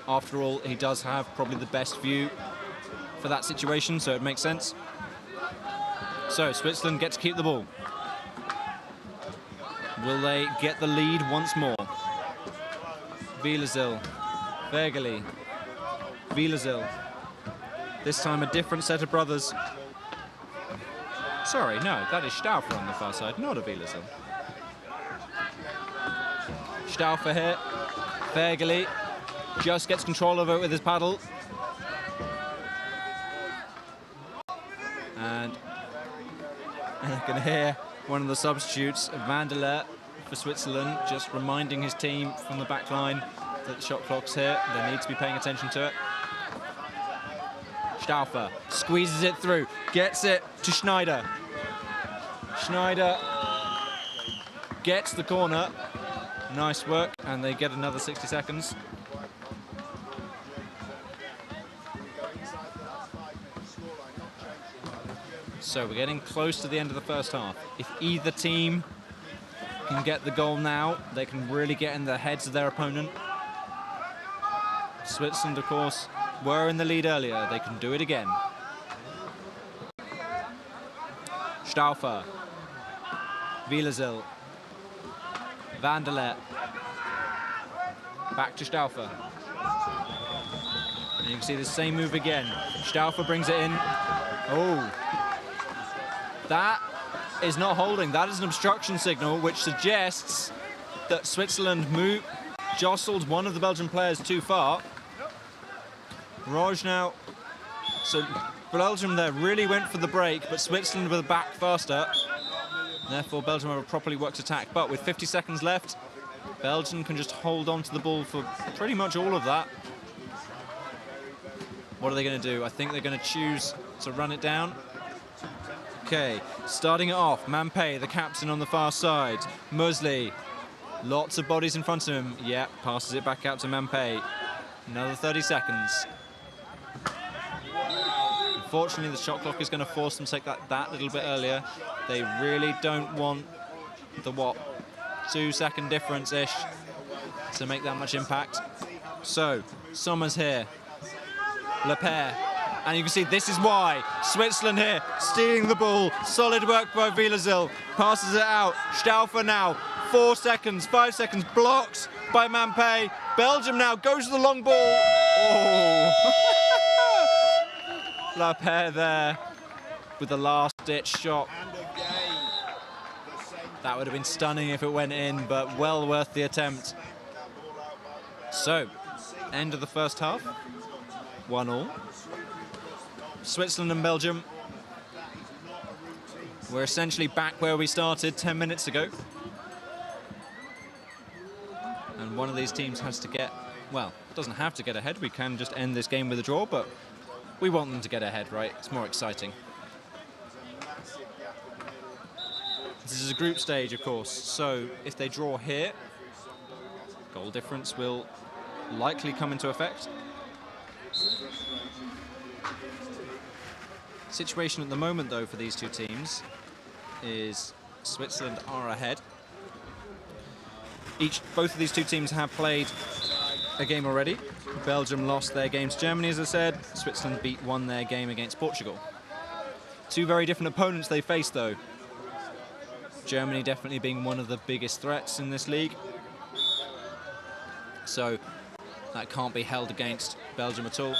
K: After all, he does have probably the best view for that situation, so it makes sense. So, Switzerland get to keep the ball. Will they get the lead once more? Wielerzyl, Fergali, Wielerzyl. This time a different set of brothers. Sorry, no, that is Stauffer on the far side, not a Wielerzyl. Stauffer here. Fergali just gets control of it with his paddle. And I can hear one of the substitutes, Vanderleer for Switzerland, just reminding his team from the back line that the shot clock's here. They need to be paying attention to it. Stauffer squeezes it through, gets it to Schneider. Schneider gets the corner. Nice work, and they get another 60 seconds. So we're getting close to the end of the first half. If either team can get the goal now, they can really get in the heads of their opponent. Switzerland, of course, were in the lead earlier. They can do it again. Stauffer, Wielersil, Van der Leer, back to Stauffer. And you can see the same move again. Stauffer brings it in. Oh, that is not holding. That is an obstruction signal, which suggests that Switzerland jostled one of the Belgian players too far. Roj now, so Belgium there really went for the break, but Switzerland were back faster. Therefore, Belgium have a properly worked attack. But with 50 seconds left, Belgium can just hold on to the ball for pretty much all of that. What are they going to do? I think they're going to choose to run it down. Okay, starting it off, Mampay, the captain on the far side. Musley, lots of bodies in front of him. Yeah, passes it back out to Mampay. Another 30 seconds. Unfortunately, the shot clock is going to force them to take that little bit earlier. They really don't want the, 2-second difference-ish to make that much impact. So, Sommer's here. Lepere. And you can see this is why. Switzerland here, stealing the ball. Solid work by Wielersil. Passes it out. Stauffer now. 4 seconds, 5 seconds. Blocked by Mampay. Belgium now goes to the long ball. Oh. Lepere there with the last-ditch shot. That would have been stunning if it went in, but well worth the attempt. So, end of the first half. 1-1. Switzerland and Belgium, we're essentially back where we started 10 minutes ago. And one of these teams has to get, well, doesn't have to get ahead. We can just end this game with a draw, but we want them to get ahead, right? It's more exciting. This is a group stage, of course, so if they draw here, goal difference will likely come into effect. Situation at the moment, though, for these two teams is Switzerland are ahead. Both of these two teams have played a game already. Belgium lost their game to Germany, as I said. Switzerland won their game against Portugal. Two very different opponents they faced, though. Germany definitely being one of the biggest threats in this league. So that can't be held against Belgium at all.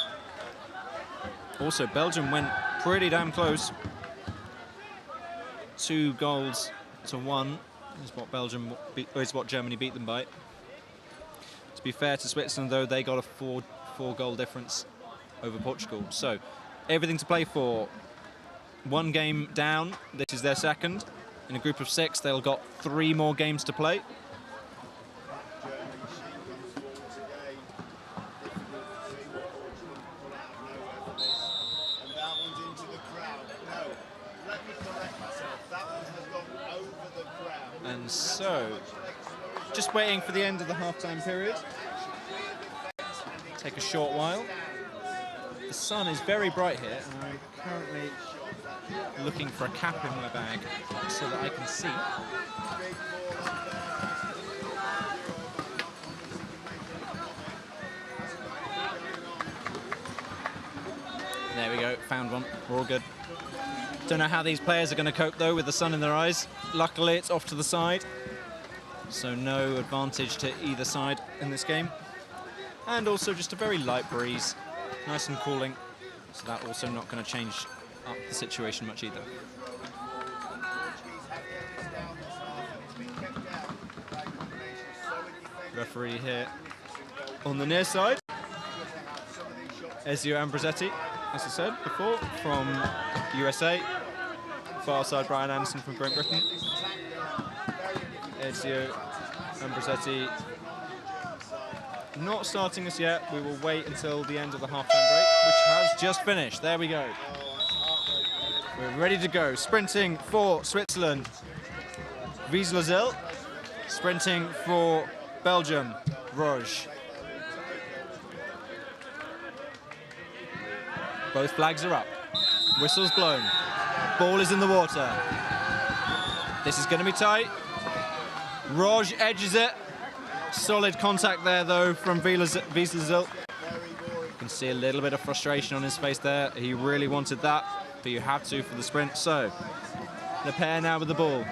K: Also, Belgium went pretty damn close. 2-1 is what Germany beat them by. To be fair to Switzerland, though, they got a four-goal difference over Portugal. So everything to play for. 1 game down. This is their second. In a group of 6, they'll got 3 more games to play. And so, just waiting for the end of the half-time period. Take a short while. The sun is very bright here, and I'm currently looking for a cap in my bag so that I can see. There we go, found one. We're all good. Don't know how these players are going to cope, though, with the sun in their eyes. Luckily, it's off to the side, so no advantage to either side in this game. And also just a very light breeze, nice and cooling, so that also not going to change up the situation much either. Referee here on the near side, Ezio Ambrosetti, as I said before, from USA. Far side, Brian Anderson from Great Britain. Ezio Ambrosetti not starting us yet. We will wait until the end of the half-time break, which has just finished. There we go. We're ready to go. Sprinting for Switzerland, Wielersil. Sprinting for Belgium, Roj. Both flags are up. Whistles blown. Ball is in the water. This is going to be tight. Roj edges it. Solid contact there, though, from Wieselzil. You can see a little bit of frustration on his face there. He really wanted that, but you have to for the sprint. So, the pair now with the ball.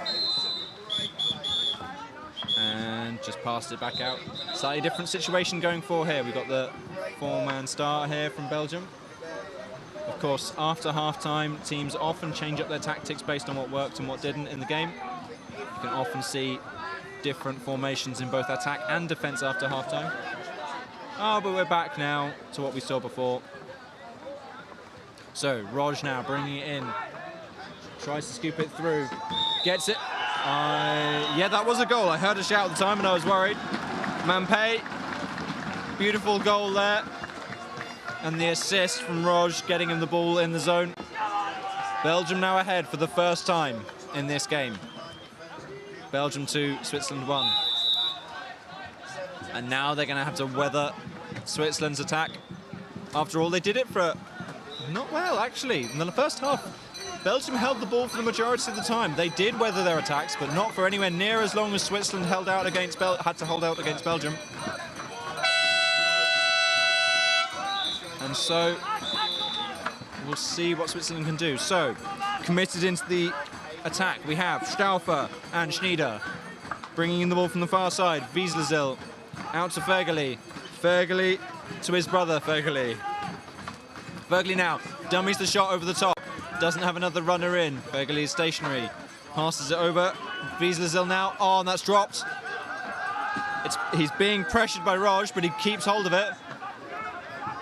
K: And just passed it back out. Slightly different situation going for here. We've got the 4-man start here from Belgium. Of course, after half-time, teams often change up their tactics based on what worked and what didn't in the game. You can often see different formations in both attack and defense after half-time. Oh, but we're back now to what we saw before. So, Roj now bringing it in. Tries to scoop it through. Gets it. Yeah, that was a goal. I heard a shout at the time and I was worried. Mampay, beautiful goal there. And the assist from Roj, getting him the ball in the zone. Belgium now ahead for the first time in this game. Belgium 2, Switzerland 1. And now they're going to have to weather Switzerland's attack. After all, they did it for not well, actually. In the first half, Belgium held the ball for the majority of the time. They did weather their attacks, but not for anywhere near as long as Switzerland held out against had to hold out against Belgium. And so we'll see what Switzerland can do. So, committed into the attack, we have Stauffer and Schneider. Bringing in the ball from the far side, Wieselzil out to Fergeli. Fergeli to his brother, Fergeli. Fergeli now dummies the shot over the top. Doesn't have another runner in. Fergeli is stationary. Passes it over. Wieselzil now. Oh, and that's dropped. He's being pressured by Roj, but he keeps hold of it.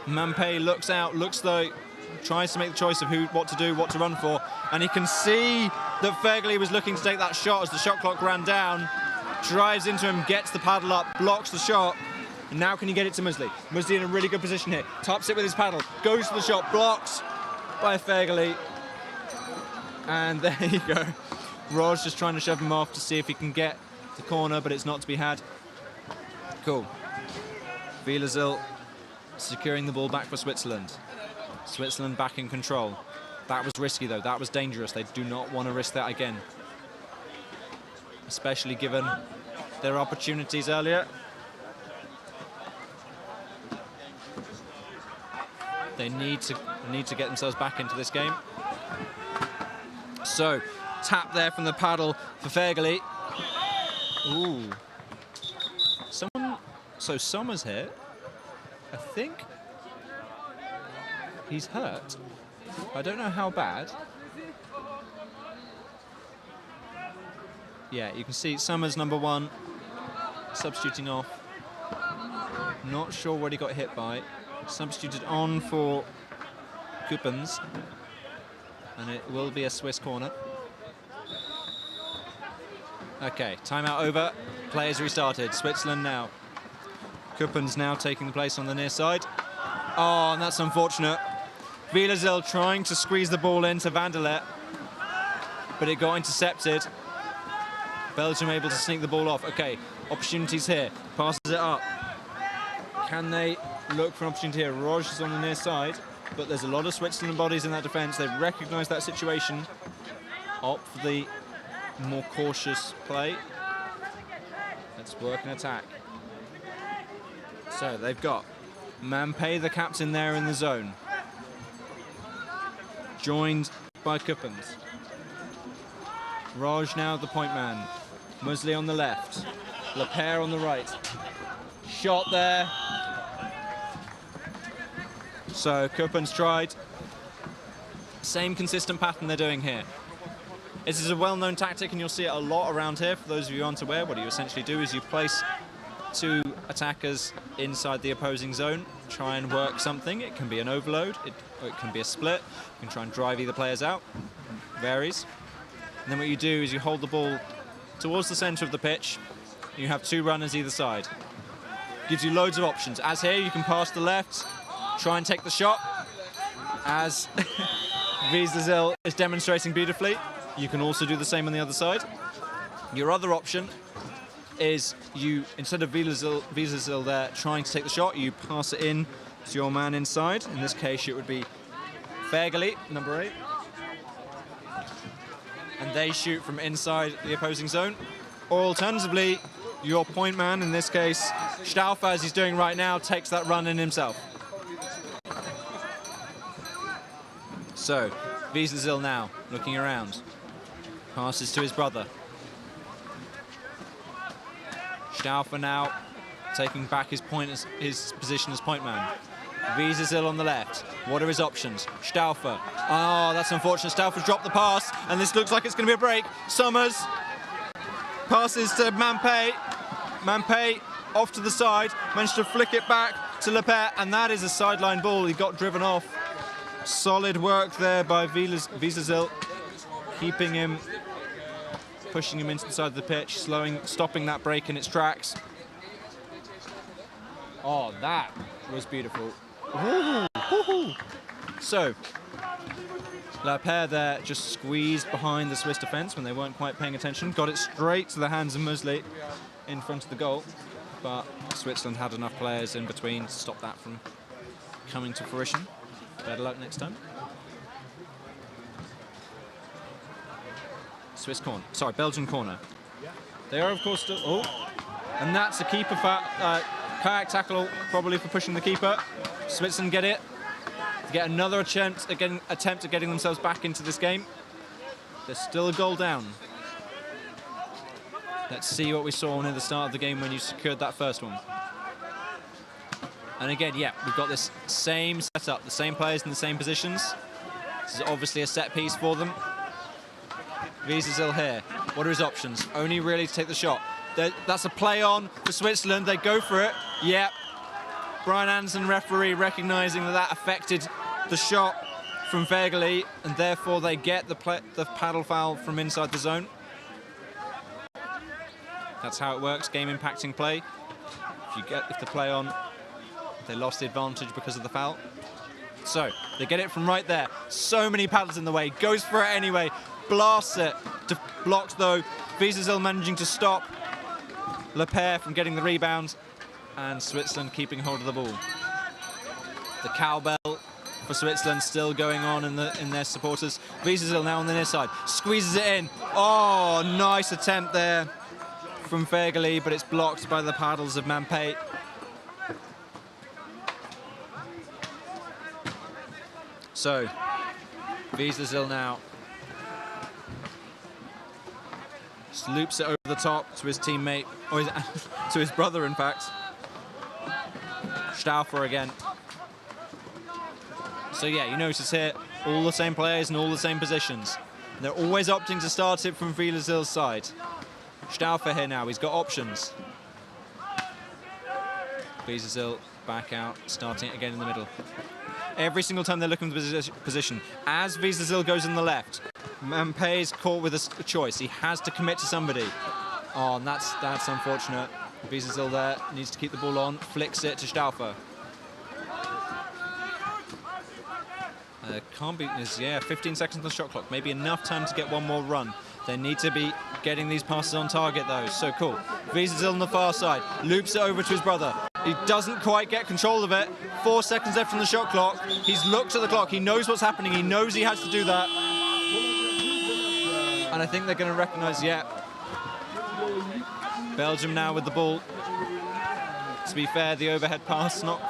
K: Mampay looks out, looks though, tries to make the choice of what to do, what to run for, and he can see that Fergeli was looking to take that shot as the shot clock ran down. Drives into him, gets the paddle up, blocks the shot, and now can he get it to Musley? Musley in a really good position here, taps it with his paddle, goes to the shot, blocks by Fergeli, and there you go. Roj just trying to shove him off to see if he can get the corner, but it's not to be had. Cool. Wieselzil securing the ball back for Switzerland. Switzerland back in control. That was risky though, that was dangerous. They do not want to risk that again. Especially given their opportunities earlier. They need to get themselves back into this game. So, tap there from the paddle for Fergeli. Ooh. So Sommer's here. I think he's hurt. I don't know how bad. Yeah, you can see Sommer's number 1 substituting off. Not sure what he got hit by. Substituted on for Kuppens. And it will be a Swiss corner. Okay, timeout over. Players restarted. Switzerland now. Kuppens now taking the place on the near side. Oh, and that's unfortunate. Wieselzil trying to squeeze the ball into Vanderlet, but it got intercepted. Belgium able to sneak the ball off. Okay, opportunities here. Passes it up. Can they look for an opportunity here? Roj is on the near side, but there's a lot of Switzerland bodies in that defence. They've recognised that situation. Opt for the more cautious play. Let's work an attack. So they've got Mampay, the captain, there in the zone. Joined by Kuppens. Roj now the point man. Musley on the left. Lepere on the right. Shot there. So Kuppens tried. Same consistent pattern they're doing here. This is a well-known tactic and you'll see it a lot around here. For those of you who aren't aware, what you essentially do is you place 2 attackers inside the opposing zone, try and work something. It can be an overload, or it can be a split. You can try and drive either players out, varies. And then what you do is you hold the ball towards the centre of the pitch. You have 2 runners either side. Gives you loads of options. As here, you can pass the left, try and take the shot. As Wieselzil is demonstrating beautifully, you can also do the same on the other side. Your other option is you, instead of Wieselzil there trying to take the shot, you pass it in to your man inside. In this case, it would be Fergeli, number 8. and they shoot from inside the opposing zone. Or alternatively, your point man, in this case, Stauffer, as he's doing right now, takes that run in himself. So, Wieselzil now, looking around. Passes to his brother. Stauffer now taking back his position as point man. Wieselzil on the left. What are his options? Stauffer. Oh, that's unfortunate. Stauffer's dropped the pass, and this looks like it's going to be a break. Summers passes to Mampay. Mampay off to the side, managed to flick it back to Lepet, and that is a sideline ball. He got driven off. Solid work there by Wieselzil, keeping him, pushing him into the side of the pitch, stopping that break in its tracks. Oh, that was beautiful. Ooh. So, La Paire there just squeezed behind the Swiss defence when they weren't quite paying attention. Got it straight to the hands of Musley in front of the goal. But Switzerland had enough players in between to stop that from coming to fruition. Better luck next time. Belgian corner. They are, of course, still... Oh, and that's a keeper kayak tackle, probably for pushing the keeper. Switzerland get it. Get another attempt at getting themselves back into this game. There's still a goal down. Let's see what we saw near the start of the game when you secured that first one. And again, yeah, we've got this same setup, the same players in the same positions. This is obviously a set piece for them. Wieselzil here. What are his options? Only really to take the shot. That's a play on for Switzerland. They go for it. Yep. Brian Anderson, referee, recognising that affected the shot from Vergely, and therefore they get the paddle foul from inside the zone. That's how it works, game impacting play. If the play on, they lost the advantage because of the foul. So, they get it from right there. So many paddles in the way, goes for it anyway, blasts it, blocked though. Wieselzil managing to stop Lepere from getting the rebound, and Switzerland keeping hold of the ball. The cowbell for Switzerland still going on in their supporters. Wieselzil now on the near side, squeezes it in. Oh, nice attempt there from Vergely, but it's blocked by the paddles of Mampay. So, Wieselzil now just loops it over the top to his teammate, or to his brother, in fact. Stauffer again. So yeah, you notice here, all the same players and all the same positions. They're always opting to start it from Wieselzil's side. Stauffer here now, he's got options. Wieselzil back out, starting it again in the middle. Every single time they're looking for the position. As Wieselzil goes in the left, Mampay's caught with a choice. He has to commit to somebody. Oh, and that's unfortunate. Wieselzil there needs to keep the ball on, flicks it to Stauffer. Can't be, yeah, 15 seconds on the shot clock. Maybe enough time to get one more run. They need to be getting these passes on target though, so cool. Wieselzil on the far side, loops it over to his brother. He doesn't quite get control of it. 4 seconds left on the shot clock. He's looked at the clock, he knows what's happening, he knows he has to do that. And I think they're going to recognise, yeah. Belgium now with the ball. To be fair, the overhead pass not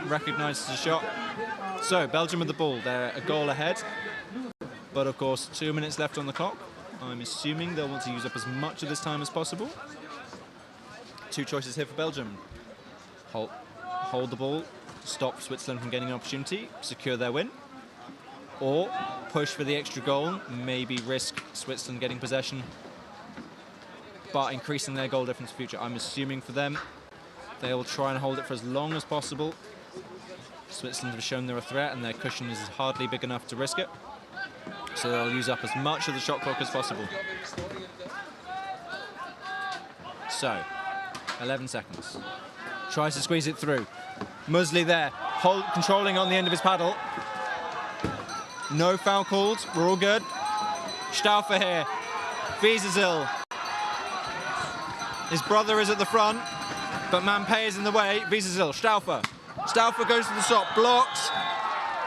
K: recognised as a shot. So, Belgium with the ball, they're a goal ahead. But of course, 2 minutes left on the clock. I'm assuming they'll want to use up as much of this time as possible. 2 choices here for Belgium. Hold the ball, stop Switzerland from getting an opportunity, secure their win. Or push for the extra goal, maybe risk Switzerland getting possession, but increasing their goal difference in the future. I'm assuming for them, they will try and hold it for as long as possible. Switzerland have shown they're a threat and their cushion is hardly big enough to risk it. So they'll use up as much of the shot clock as possible. So, 11 seconds. Tries to squeeze it through. Musley there, controlling on the end of his paddle. No foul called, we're all good. Stauffer here, Wieselzil. His brother is at the front, but Mampay is in the way. Wieselzil, Stauffer. Stauffer goes to the shot, blocked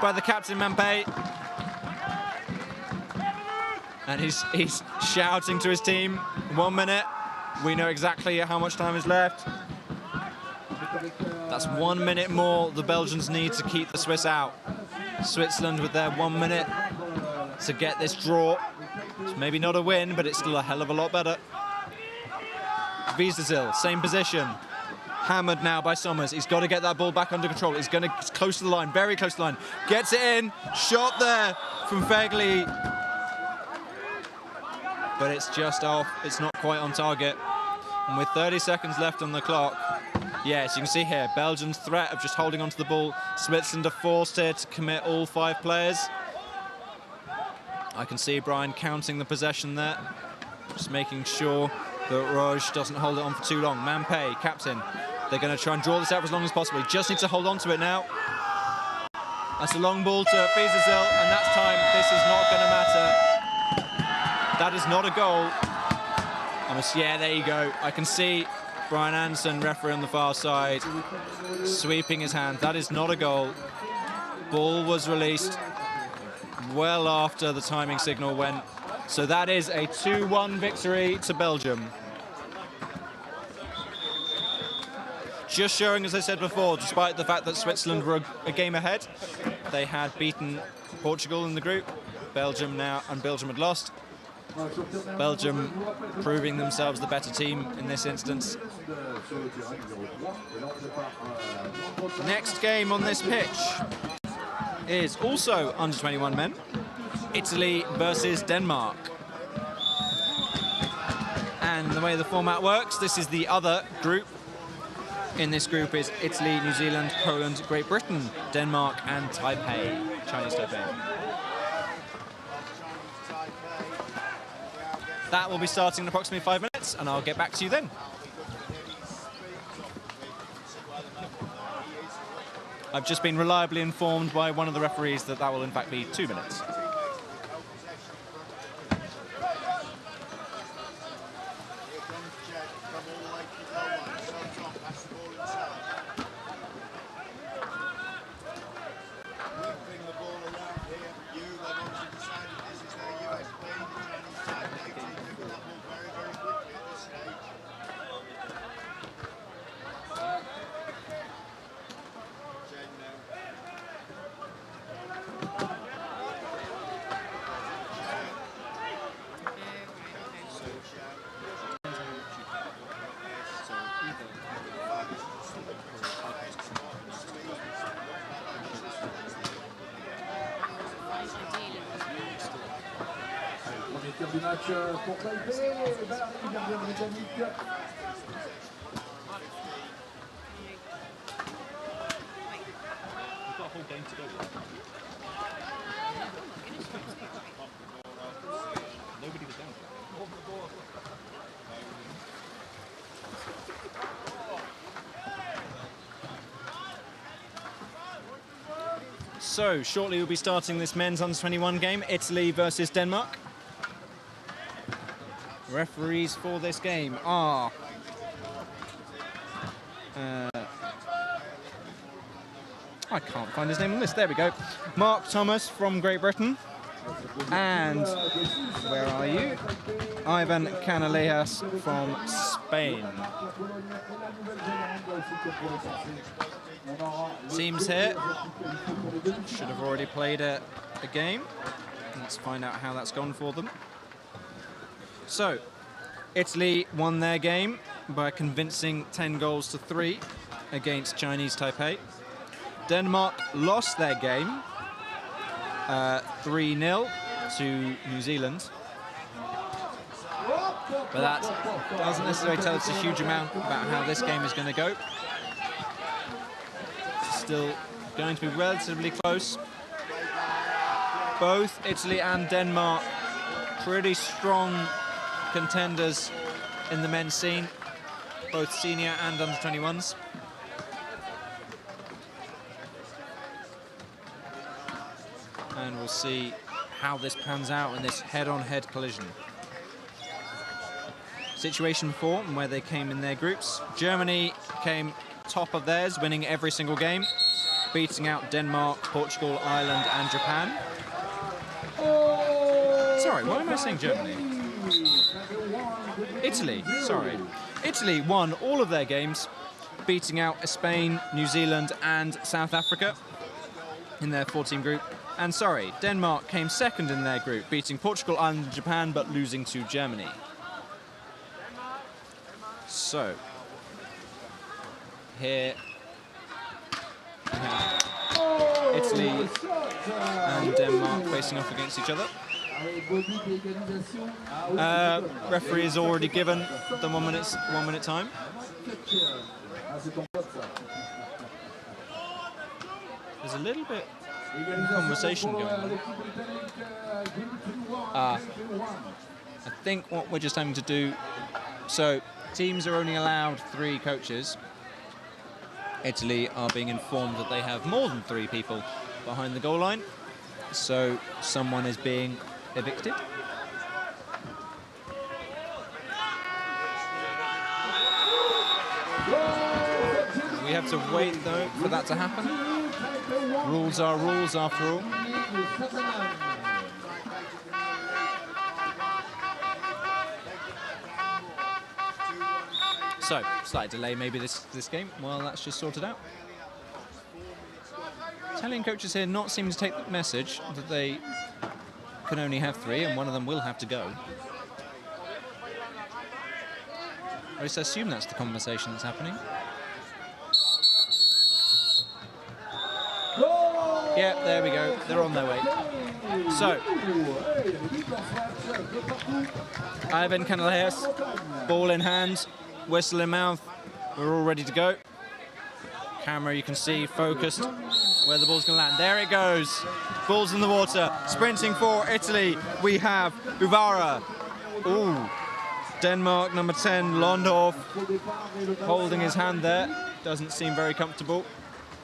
K: by the captain Mampay. And he's shouting to his team, 1 minute. We know exactly how much time is left. That's 1 minute more the Belgians need to keep the Swiss out. Switzerland with their 1 minute to get this draw. It's maybe not a win, but it's still a hell of a lot better. Wiesdazil, same position. Hammered now by Sommers. He's got to get that ball back under control. He's close to the line, very close to the line. Gets it in, shot there from Fegli. But it's just off, it's not quite on target. And with 30 seconds left on the clock, yes, you can see here, Belgium's threat of just holding onto the ball. Switzerland are forced here to commit all 5 players. I can see Brian counting the possession there, just making sure that Roche doesn't hold it on for too long. Mampay, captain, they're going to try and draw this out for as long as possible. He just needs to hold on to it now. That's a long ball to Wiesdazil, and that's time. This is not going to matter. That is not a goal. Yeah, there you go. I can see Brian Anderson, referee on the far side, sweeping his hand. That is not a goal. Ball was released well after the timing signal went. So that is a 2-1 victory to Belgium. Just showing, as I said before, despite the fact that Switzerland were a game ahead, they had beaten Portugal in the group. Belgium had lost. Belgium proving themselves the better team in this instance. Next game on this pitch is also under 21 men. Italy versus Denmark. And the way the format works, this is the other group. In this group is Italy, New Zealand, Poland, Great Britain, Denmark and Taipei, Chinese Taipei. That will be starting in approximately 5 minutes, and I'll get back to you then. I've just been reliably informed by one of the referees that that will in fact be 2 minutes.
B: Du match pour Taipei, gardien britannique.
K: We've got a whole game to go. Nobody was down. So, shortly we'll be starting this men's under-21 game, Italy versus Denmark. Referees for this game are I can't find his name on this. There we go. Mark Thomas from Great Britain. And where are you? Ivan Canalejas from Spain. Teams here should have already played a game. Let's find out how that's gone for them. So, Italy won their game by a convincing 10-3 against Chinese Taipei. Denmark lost their game 3-0 to New Zealand. But that doesn't necessarily tell us a huge amount about how this game is going to go. It's still going to be relatively close. Both Italy and Denmark pretty strong contenders in the men's scene, both senior and under-21s. And we'll see how this pans out in this head-on-head collision. Situation 4, and where they came in their groups. Germany came top of theirs, winning every single game, beating out Denmark, Portugal, Ireland and Japan. It's all sorry, why am I saying Germany? Italy, sorry. Italy won all of their games, beating out Spain, New Zealand and South Africa in their 4-team group. And sorry, Denmark came second in their group, beating Portugal, Ireland and Japan, but losing to Germany. So, here we have Italy and Denmark facing off against each other. Referee has already given the 1 minute time. There's a little bit of conversation going on. I think what we're just having to do, so teams are only allowed 3 coaches. Italy are being informed that they have more than 3 people behind the goal line, so someone is being evicted. We have to wait though for that to happen. Rules are rules after all. So, slight delay maybe this game while that's just sorted out. Italian coaches here not seeming to take the message that they can only have 3 and one of them will have to go. I just assume that's the conversation that's happening. Yeah, there we go. They're on their way. So, Ivan Canalejas, ball in hand, whistle in mouth. We're all ready to go. Camera, you can see, focused where the ball's going to land. There it goes. Ball's in the water. Sprinting for Italy, we have Uvara. Ooh. Denmark, number 10, Londorf, holding his hand there. Doesn't seem very comfortable.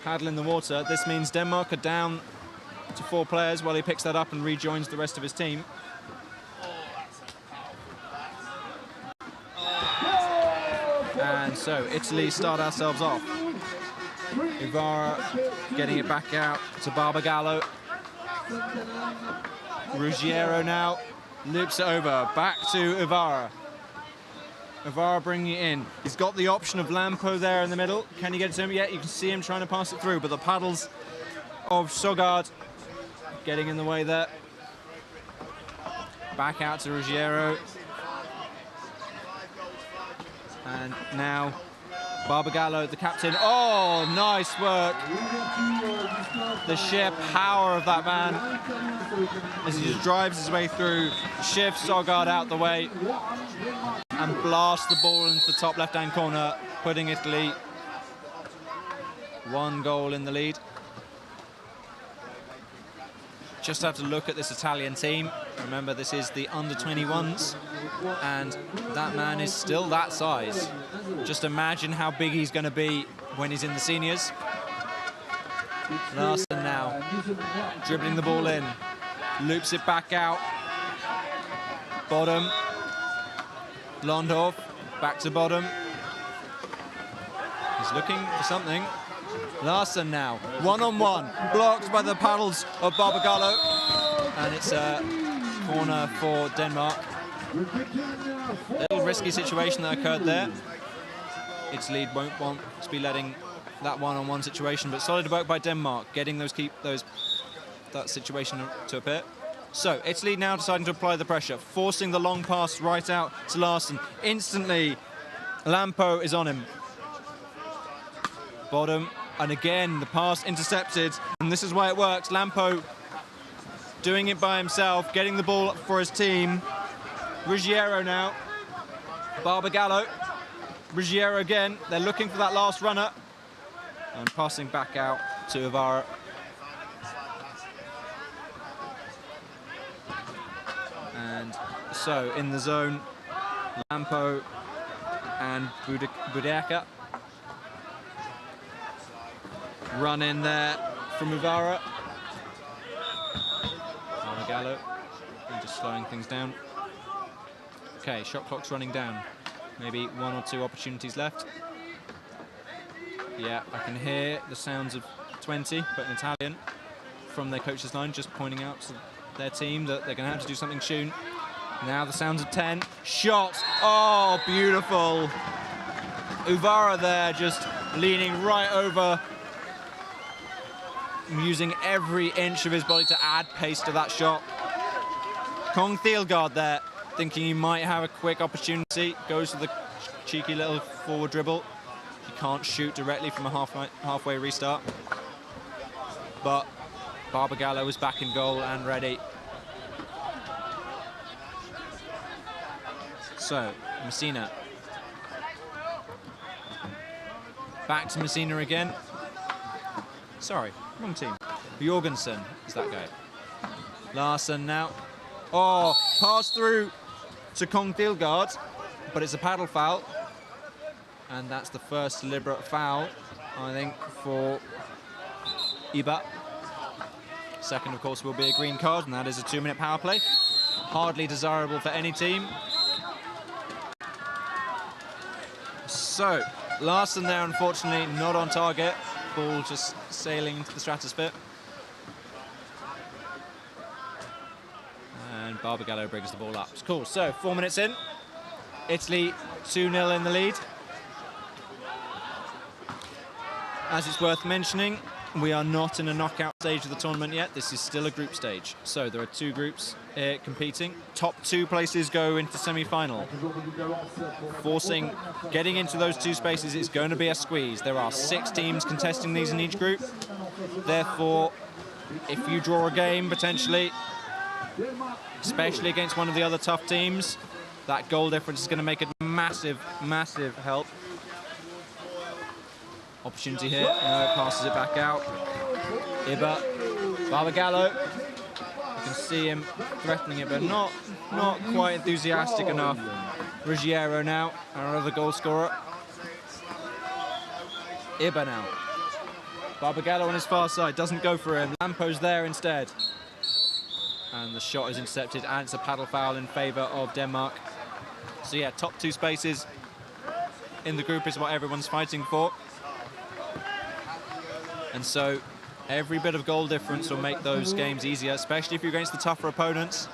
K: Paddle in the water. This means Denmark are down to 4 players while he picks that up and rejoins the rest of his team. And so Italy start ourselves off. Uvara getting it back out to Barbagallo. Ruggiero now loops it over, back to Uvara. Uvara bringing it in. He's got the option of Lampo there in the middle. Can he get it to him? Yeah, you can see him trying to pass it through, but the paddles of Sogard getting in the way there. Back out to Ruggiero. And now Barbagallo, the captain. Oh, nice work. The sheer power of that man as he just drives his way through, shifts Sogard out the way and blasts the ball into the top left-hand corner, putting Italy 1 goal in the lead. Just have to look at this Italian team. Remember, this is the under-21s, and that man is still that size. Just imagine how big he's going to be when he's in the seniors. Larsen now, dribbling the ball in, loops it back out. Bottom, Londorf, back to bottom. He's looking for something. Larsen now, one-on-one, blocked by the paddles of Barbagallo. And it's a corner for Denmark. A little risky situation that occurred there. Italy won't want to be letting that one-on-one situation, but solid work by Denmark, getting that situation to appear. So, Italy now deciding to apply the pressure, forcing the long pass right out to Larsen. Instantly, Lampo is on him. Bottom, and again, the pass intercepted, and this is why it works. Lampo doing it by himself, getting the ball for his team. Ruggiero now. Barbagallo. Ruggiero again. They're looking for that last runner. And passing back out to Uvara. And so, in the zone, Lampo and Budeka. Run in there from Uvara. Barbagallo, and just slowing things down. Okay, shot clock's running down. Maybe 1 or 2 opportunities left. Yeah, I can hear the sounds of 20, but in Italian, from their coach's line, just pointing out their team that they're going to have to do something soon. Now the sounds of 10. Shot. Oh, beautiful. Uvara there just leaning right over, using every inch of his body to add pace to that shot. Kong Thielgaard there, thinking he might have a quick opportunity. Goes for the cheeky little forward dribble. He can't shoot directly from a halfway restart. But Barbagallo is back in goal and ready. So, Messina. Back to Messina again. Sorry, wrong team. Jorgensen is that guy. Larsen now. Oh, pass through to Kong Thielgaard, but it's a paddle foul. And that's the first deliberate foul, I think, for Iba. Second, of course, will be a green card, and that is a 2-minute power play. Hardly desirable for any team. So, Larsen there, unfortunately, not on target. Ball just sailing into the stratosphere. And Barbagallo brings the ball up. It's cool. So, 4 minutes in. Italy 2-0 in the lead. As it's worth mentioning, we are not in a knockout stage of the tournament yet. This is still a group stage. So there are 2 groups here competing. Top 2 places go into semi-final. Getting into those 2 spaces is going to be a squeeze. There are 6 teams contesting these in each group. Therefore, if you draw a game, potentially, especially against one of the other tough teams, that goal difference is going to make a massive, massive help. Opportunity here. No, passes it back out. Iba, Barbagallo. You can see him threatening it, but not quite enthusiastic enough. Ruggiero now, our other goal scorer. Iba now. Barbagallo on his far side, doesn't go for him. Lampo's there instead. And the shot is intercepted, and it's a paddle foul in favour of Denmark. So yeah, top 2 spaces in the group is what everyone's fighting for. And so every bit of goal difference will make those games easier, especially if you're against the tougher opponents.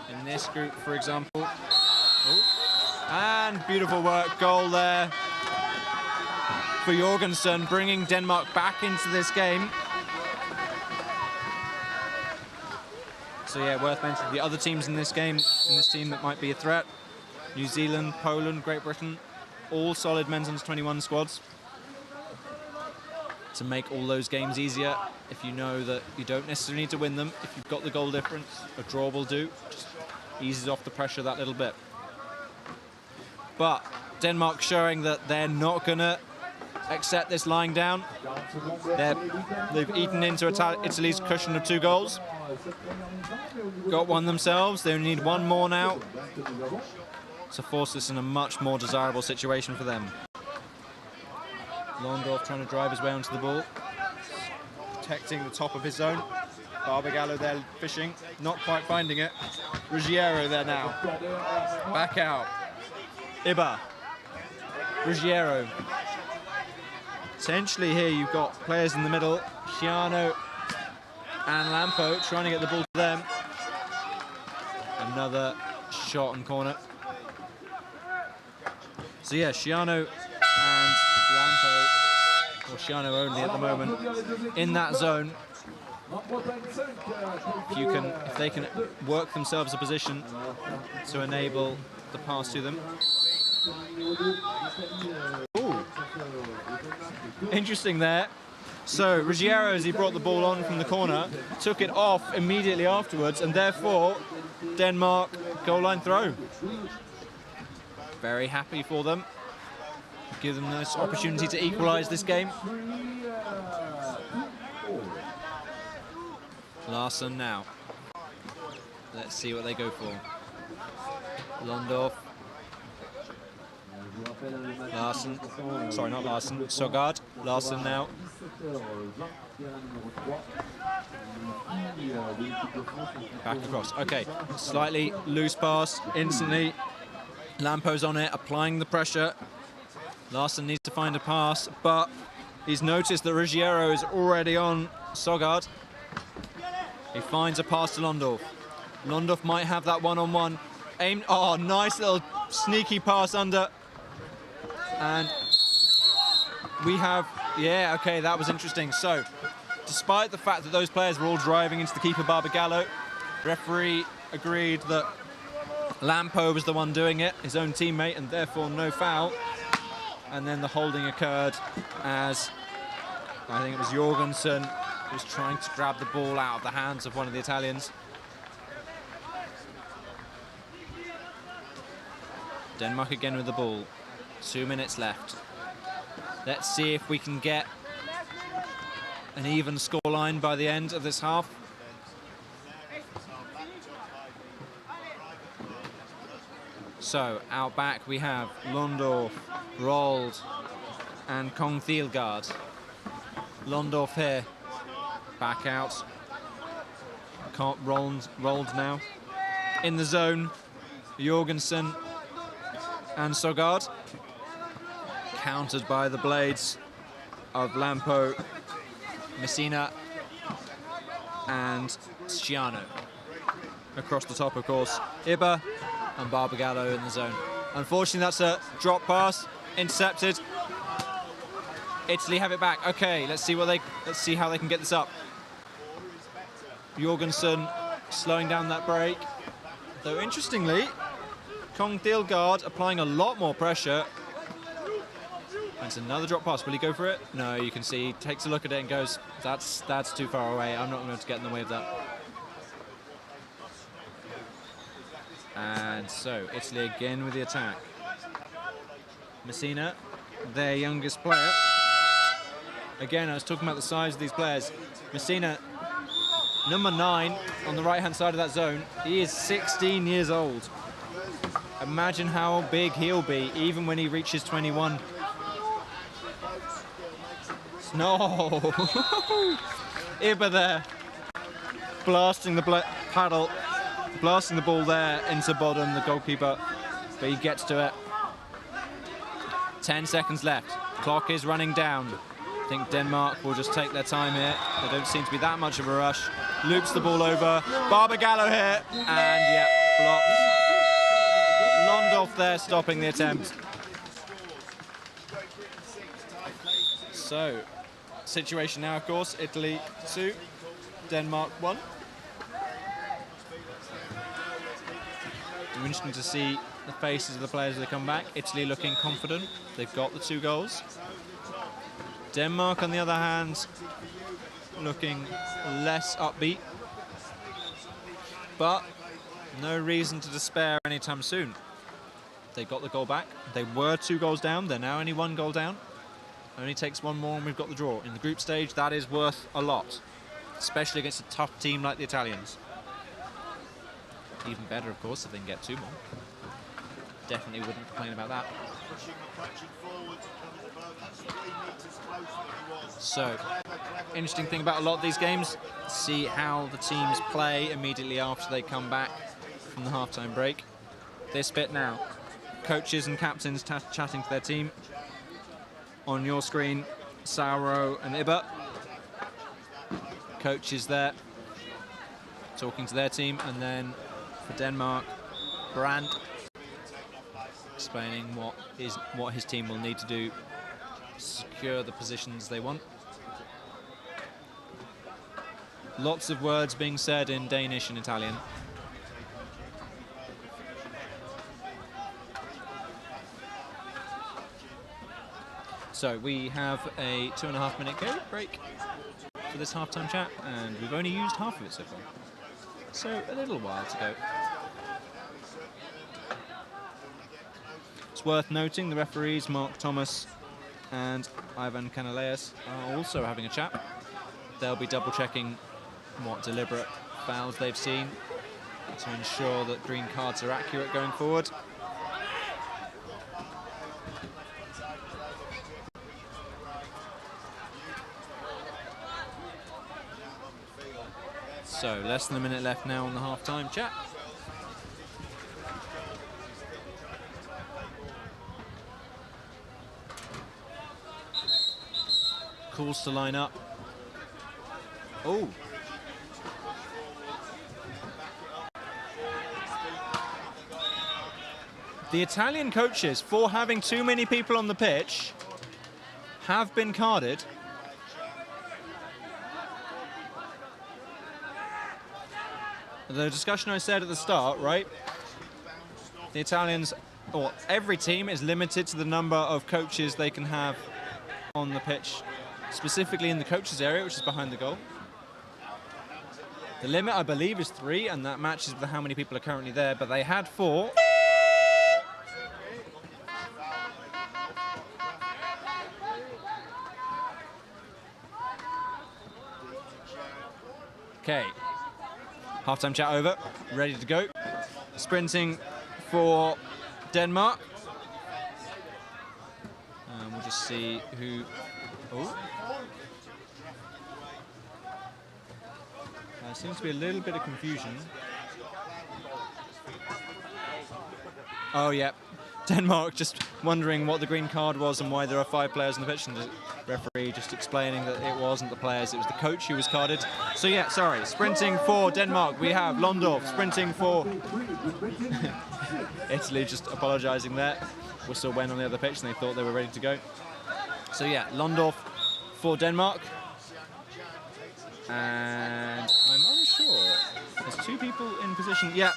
K: In this group, for example. Oh. And beautiful work, goal there for Jorgensen, bringing Denmark back into this game. So yeah, worth mentioning the other teams in this game, in this team that might be a threat. New Zealand, Poland, Great Britain, all solid men's under 21 squads. To make all those games easier, if you know that you don't necessarily need to win them, if you've got the goal difference, a draw will do. Just eases off the pressure that little bit. But Denmark showing that they're not going to accept this lying down. They've eaten into Italy's cushion of 2 goals. Got one themselves. They only need 1 more now to force this in a much more desirable situation for them. Londorf trying to drive his way onto the ball, protecting the top of his zone. Barbagallo there fishing, not quite finding it. Ruggiero there now, back out. Iba, Ruggiero. Potentially here you've got players in the middle, Sciano and Lampo trying to get the ball to them. Another shot on corner. So yeah, Sciano and Lampo, or Sciano only at the moment, in that zone. If they can work themselves a position to enable the pass to them. Ooh. Interesting there. So Ruggiero, as he brought the ball on from the corner, took it off immediately afterwards, and therefore Denmark goal line throw. Very happy for them. Give them this opportunity to equalise this game. Larsen now. Let's see what they go for. Londorf. Larsen. Sorry, not Larsen. Sogard. Larsen now. Back across. Okay, slightly loose pass. Instantly, Lampo's on it, applying the pressure. Larsen needs to find a pass, but he's noticed that Ruggiero is already on Sogard. He finds a pass to Londorf. Londorf might have that one-on-one. Aimed. Oh, nice little sneaky pass under. And we have, yeah, okay, that was interesting. So, despite the fact that those players were all driving into the keeper, Barbagallo, referee agreed that Lampo was the one doing it, his own teammate, and therefore no foul. And then the holding occurred as, I think it was Jorgensen, who was trying to grab the ball out of the hands of one of the Italians. Denmark again with the ball. 2 minutes left. Let's see if we can get an even scoreline by the end of this half. So, out back we have Londorf, Rold, and Kong Thielgaard. Londorf here, back out. Rold now. In the zone, Jorgensen and Sogard. Countered by the blades of Lampo, Messina, and Sciano. Across the top, of course, Iba and Barbagallo in the zone. Unfortunately, that's a drop pass, intercepted. Italy have it back. Okay, let's see how they can get this up. Jorgensen slowing down that break. Though interestingly, Kong Thielgaard applying a lot more pressure. That's another drop pass. Will he go for it? No, you can see he takes a look at it and goes, that's too far away. I'm not going to get in the way of that. And so, Italy again with the attack. Messina, their youngest player. Again, I was talking about the size of these players. Messina, number 9 on the right-hand side of that zone. He is 16 years old. Imagine how big he'll be, even when he reaches 21. No! Iba there, blasting the paddle, blasting the ball there into Bodden, the goalkeeper, but he gets to it. 10 seconds left. Clock is running down. I think Denmark will just take their time here. There don't seem to be that much of a rush. Loops the ball over. Barbagallo here, and yeah, blocked. Londorf there, stopping the attempt. So, situation now, of course, Italy 2, Denmark 1. It'll be interesting to see the faces of the players as they come back. Italy looking confident. They've got the 2 goals. Denmark, on the other hand, looking less upbeat. But no reason to despair anytime soon. They got the goal back. They were 2 goals down. They're now only 1 goal down. Only takes 1 more and we've got the draw. In the group stage, that is worth a lot, especially against a tough team like the Italians. Even better, of course, if they can get 2 more. Definitely wouldn't complain about that. So, interesting thing about a lot of these games, see how the teams play immediately after they come back from the halftime break. This bit now, coaches and captains chatting to their team. On your screen, Sauro and Iba. Coaches there, talking to their team, and then for Denmark, Brandt explaining what his team will need to do to secure the positions they want. Lots of words being said in Danish and Italian. So we have a 2.5 minute break for this halftime chat, and we've only used half of it so far. So a little while to go. It's worth noting the referees, Mark Thomas and Ivan Canaleas, are also having a chat. They'll be double checking what deliberate fouls they've seen to ensure that green cards are accurate going forward. So, less than a minute left now on the half-time chat. Calls to line up. Oh! The Italian coaches, for having too many people on the pitch, have been carded. The discussion I said at the start, right? The Italians, or every team is limited to the number of coaches they can have on the pitch, specifically in the coaches area, which is behind the goal. The limit, I believe, is 3, and that matches with how many people are currently there, but they had 4. Okay, half-time chat over, ready to go. Sprinting for Denmark. And we'll just see who... Oh. There seems to be a little bit of confusion. Oh, yeah. Denmark just wondering what the green card was and why there are 5 players on the pitch, and the referee just explaining that it wasn't the players, it was the coach who was carded. So yeah, sorry, sprinting for Denmark, we have Londorf. Sprinting for Italy, just apologising there. Whistle went on the other pitch and they thought they were ready to go. So yeah, Londorf for Denmark. And I'm unsure. There's 2 people in position. Yeah,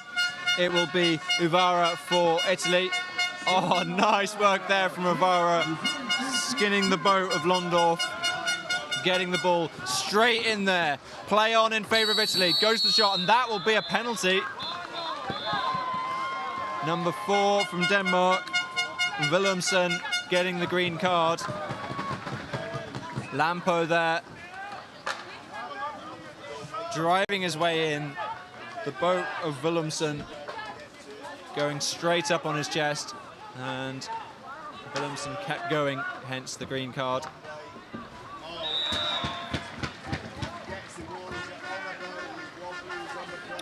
K: it will be Uvara for Italy. Oh, nice work there from Uvara, skinning the boat of Londorf, getting the ball straight in there. Play on in favour of Italy, goes to the shot, and that will be a penalty. Number 4 from Denmark, Willumsen getting the green card. Lampo there, driving his way in. The boat of Willumsen going straight up on his chest. And Willumsen kept going, hence the green card.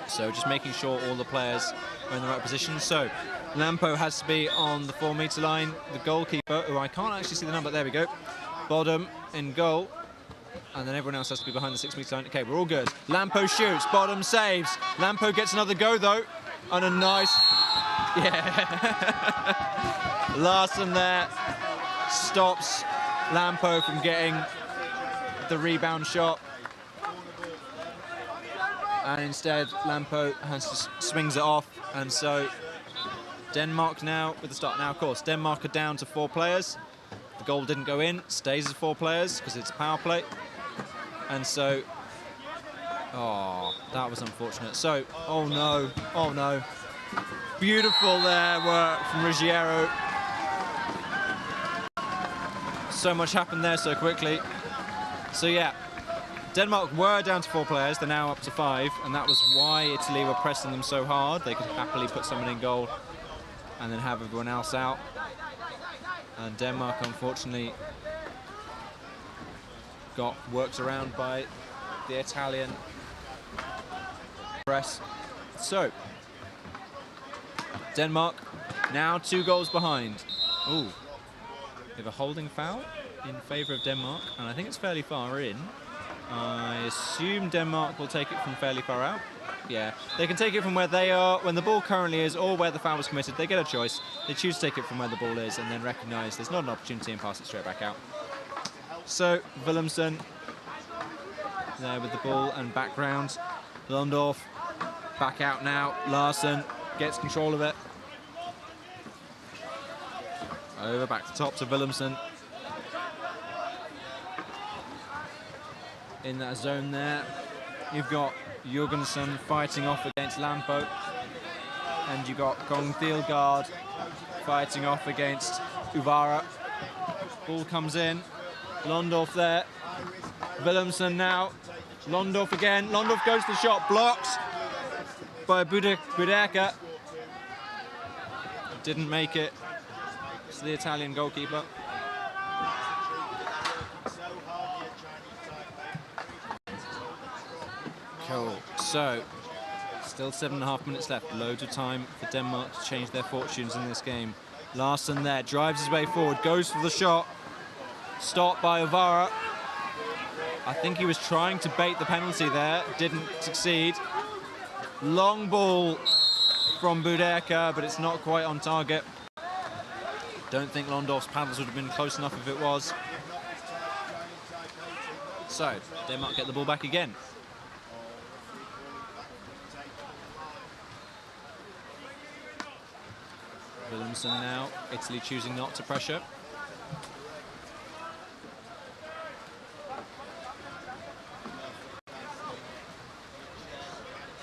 K: So just making sure all the players are in the right position. So Lampo has to be on the 4-metre line. The goalkeeper, who I can't actually see the number, there we go. Bodum in goal. And then everyone else has to be behind the 6-metre line. Okay, we're all good. Lampo shoots, Bodum saves. Lampo gets another go though. And a nice... Yeah. Larson there stops Lampo from getting the rebound shot. And instead, Lampo swings it off. And so Denmark now with the start. Now, of course, Denmark are down to 4 players. The goal didn't go in, stays as 4 players because it's a power play. And so, oh, that was unfortunate. So, oh no, oh no. Beautiful there work from Ruggiero. So much happened there so quickly. So yeah, Denmark were down to 4 players, they're now up to 5, and that was why Italy were pressing them so hard. They could happily put someone in goal and then have everyone else out. And Denmark, unfortunately, got worked around by the Italian press. So, Denmark now 2 goals behind. Ooh, we have a holding foul in favour of Denmark, and I think it's fairly far in. I assume Denmark will take it from fairly far out. Yeah, they can take it from where they are, when the ball currently is, or where the foul was committed. They get a choice. They choose to take it from where the ball is and then recognise there's not an opportunity and pass it straight back out. So, Willumsen there with the ball and background. Londorf back out now. Larson gets control of it. Over back to top to Willumsen. In that zone there, you've got Jorgensen fighting off against Lampo. And you've got Kong Thielgaard fighting off against Uvara. Ball comes in. Londorf there. Willumsen now. Londorf again. Londorf goes to the shot. Blocked by Budeka. Didn't make it. It's the Italian goalkeeper. Cool. So, still 7.5 minutes left. Loads of time for Denmark to change their fortunes in this game. Larson there, drives his way forward, goes for the shot. Stopped by Uvara. I think he was trying to bait the penalty there, didn't succeed. Long ball from Budeka, but it's not quite on target. Don't think Londorf's paddles would have been close enough if it was. So, Denmark get the ball back again. Williamson now, Italy choosing not to pressure.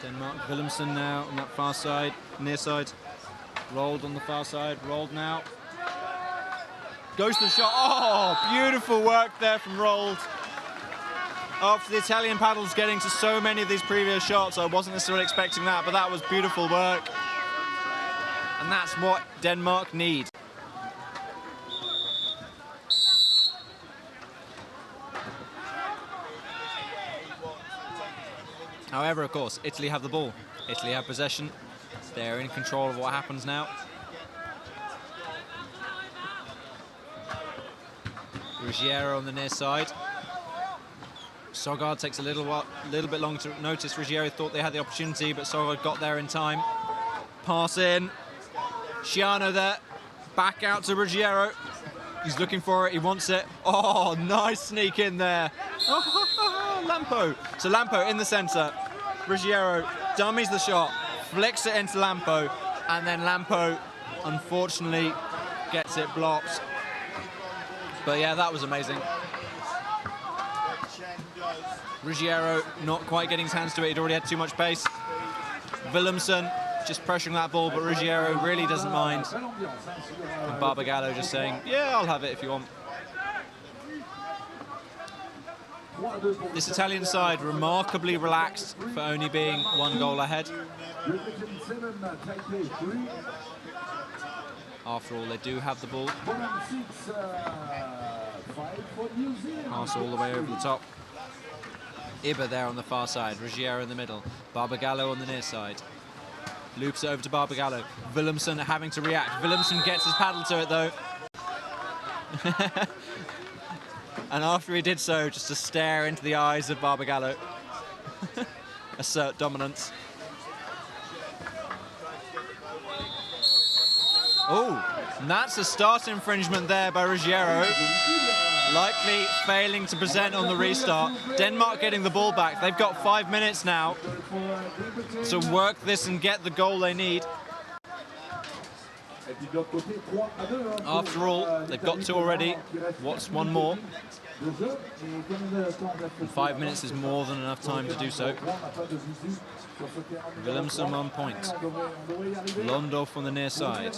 K: Denmark, Williamson now on that far side, near side. Rolled on the far side, rolled now. Goes to the shot, oh, beautiful work there from Rolled. After the Italian paddles getting to so many of these previous shots, I wasn't necessarily expecting that, but that was beautiful work. And that's what Denmark need. However, of course, Italy have the ball. Italy have possession. They're in control of what happens now. Ruggiero on the near side. Sogard takes a little bit long to notice. Ruggiero thought they had the opportunity, but Sogard got there in time. Pass in. Sciano there. Back out to Ruggiero. He's looking for it. He wants it. Oh, nice sneak in there. Lampo. So Lampo in the centre. Ruggiero dummies the shot, flicks it into Lampo, and then Lampo, unfortunately, gets it blocked. But yeah, that was amazing. Ruggiero not quite getting his hands to it. He'd already had too much pace. Williamson just pressuring that ball, but Ruggiero really doesn't mind. And Barbagallo just saying, yeah, I'll have it if you want. This Italian side remarkably relaxed for only being 1 goal ahead. After all, they do have the ball. Pass all the way over the top. Iba there on the far side, Ruggiero in the middle, Barbagallo on the near side. Loops it over to Barbagallo. Williamson having to react. Williamson gets his paddle to it though. And after he did so, just to stare into the eyes of Barbagallo. Assert dominance. Oh, and that's a start infringement there by Ruggiero. Likely failing to present on the restart. Denmark getting the ball back. They've got 5 minutes now to work this and get the goal they need. After all, they've got 2 already. What's 1 more? And 5 minutes is more than enough time to do so. Williamson 1 point. Londorf on the near side.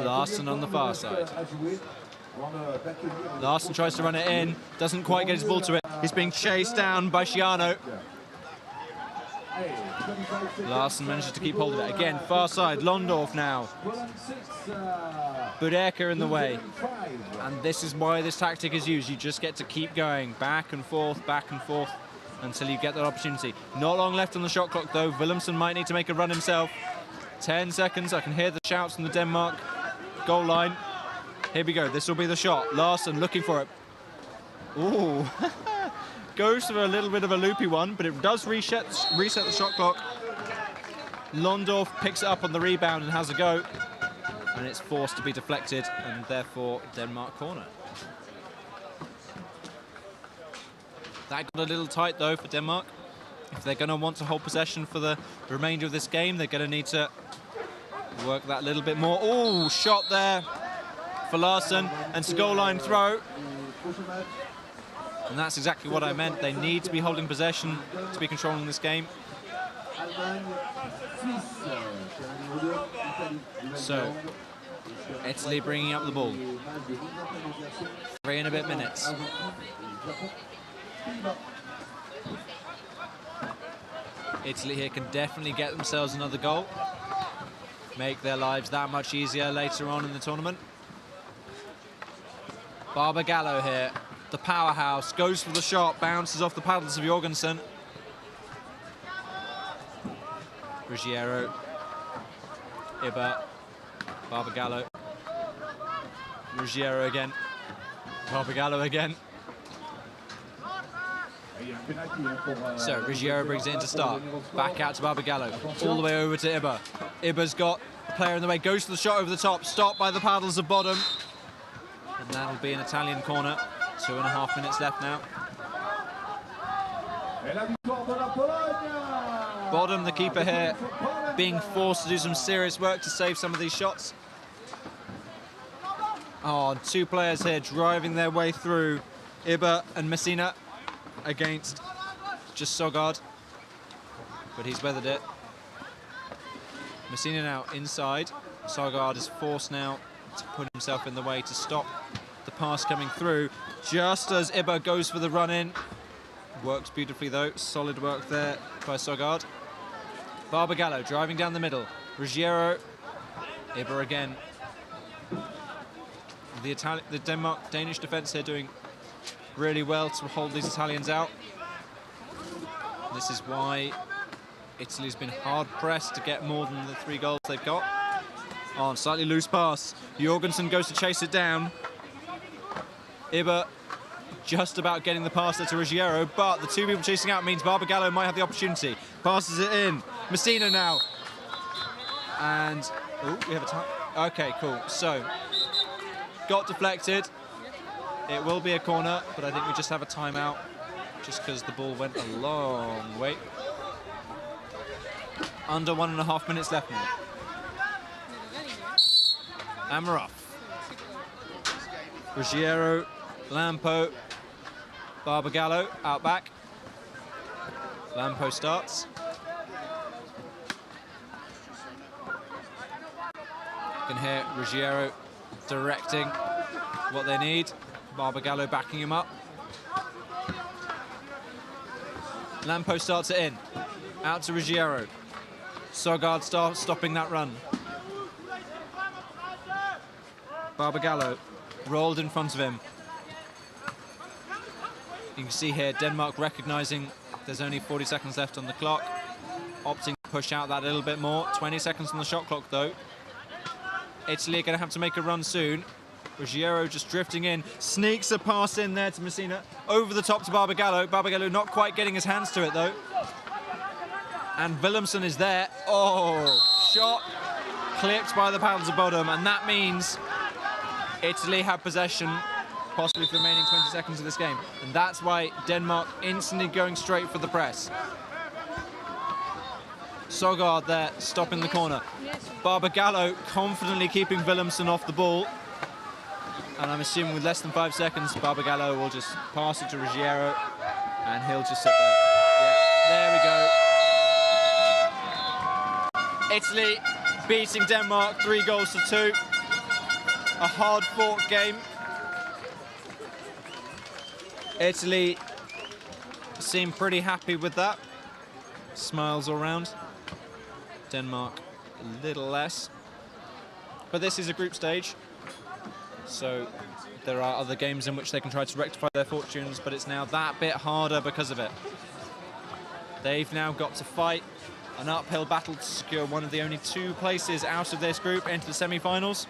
K: Larsen on the far side. Larsen tries to run it in, doesn't quite get his ball to it. He's being chased down by Sciano. Larsen manages to keep hold of it. Again, far side, Londorf now. Budeka in the way. And this is why this tactic is used. You just get to keep going back and forth, until you get that opportunity. Not long left on the shot clock though. Williamson might need to make a run himself. 10 seconds, I can hear the shouts from the Denmark goal line. Here we go, this will be the shot. Larsen looking for it. Ooh. Goes for a little bit of a loopy one, but it does reset the shot clock. Londorf picks it up on the rebound and has a go. And it's forced to be deflected, and therefore Denmark corner. That got a little tight though for Denmark. If they're going to want to hold possession for the remainder of this game, they're going to need to work that a little bit more. Oh, shot there for Larsen, and it's a goal line throw. And that's exactly what I meant. They need to be holding possession to be controlling this game. So, Italy bringing up the ball. 3 and a bit minutes. Italy here can definitely get themselves another goal. Make their lives that much easier later on in the tournament. Barbagallo here. The powerhouse, goes for the shot, bounces off the paddles of Jorgensen. Ruggiero, Iba, Barbagallo, Ruggiero again, Barbagallo again. So Ruggiero brings it in to start. Back out to Barbagallo. All the way over to Iba. Iba's got a player in the way. Goes for the shot over the top. Stopped by the paddles of Bottom. And that'll be an Italian corner. 2.5 minutes left now. Bottom, the keeper here, being forced to do some serious work to save some of these shots. Oh, 2 players here driving their way through. Iba and Messina against just Sogard. But he's weathered it. Messina now inside. Sogard is forced now to put himself in the way to stop the pass coming through. Just as Iba goes for the run-in. Works beautifully though. Solid work there by Sogard. Barbagallo driving down the middle. Ruggiero. Iba again. The Danish defence here doing really well to hold these Italians out. This is why Italy's been hard pressed to get more than the 3 goals they've got. Oh, slightly loose pass. Jorgensen goes to chase it down. Iba just about getting the pass there to Ruggiero, but the 2 people chasing out means Barbagallo might have the opportunity. Passes it in. Messina now. And, oh, we have a time. Okay, cool. So, got deflected. It will be a corner, but I think we just have a timeout just because the ball went a long way. Under 1.5 minutes left now. And we're off. Ruggiero, Lampo, Barbagallo out back. Lampo starts. You can hear Ruggiero directing what they need. Barbagallo backing him up. Lampo starts it in. Out to Ruggiero. Sogard starts stopping that run. Barbagallo rolled in front of him. You can see here Denmark recognising there's only 40 seconds left on the clock. Opting to push out that a little bit more. 20 seconds on the shot clock though. Italy are going to have to make a run soon. Ruggiero just drifting in, sneaks a pass in there to Messina, over the top to Barbagallo. Barbagallo not quite getting his hands to it though. And Willemsen is there. Oh, shot clipped by the paddles of Bottom, and that means Italy have possession, possibly for the remaining 20 seconds of this game. And that's why Denmark instantly going straight for the press. Sogard there, stopping the corner. Barbagallo confidently keeping Willemsen off the ball. And I'm assuming with less than 5 seconds, Barbagallo will just pass it to Ruggiero, and he'll just sit there. Yeah, there we go. Italy beating Denmark 3-2. A hard-fought game. Italy seem pretty happy with that. Smiles all round. Denmark a little less. But this is a group stage. So there are other games in which they can try to rectify their fortunes, but it's now that bit harder because of it. They've now got to fight an uphill battle to secure one of the only 2 places out of this group into the semi-finals.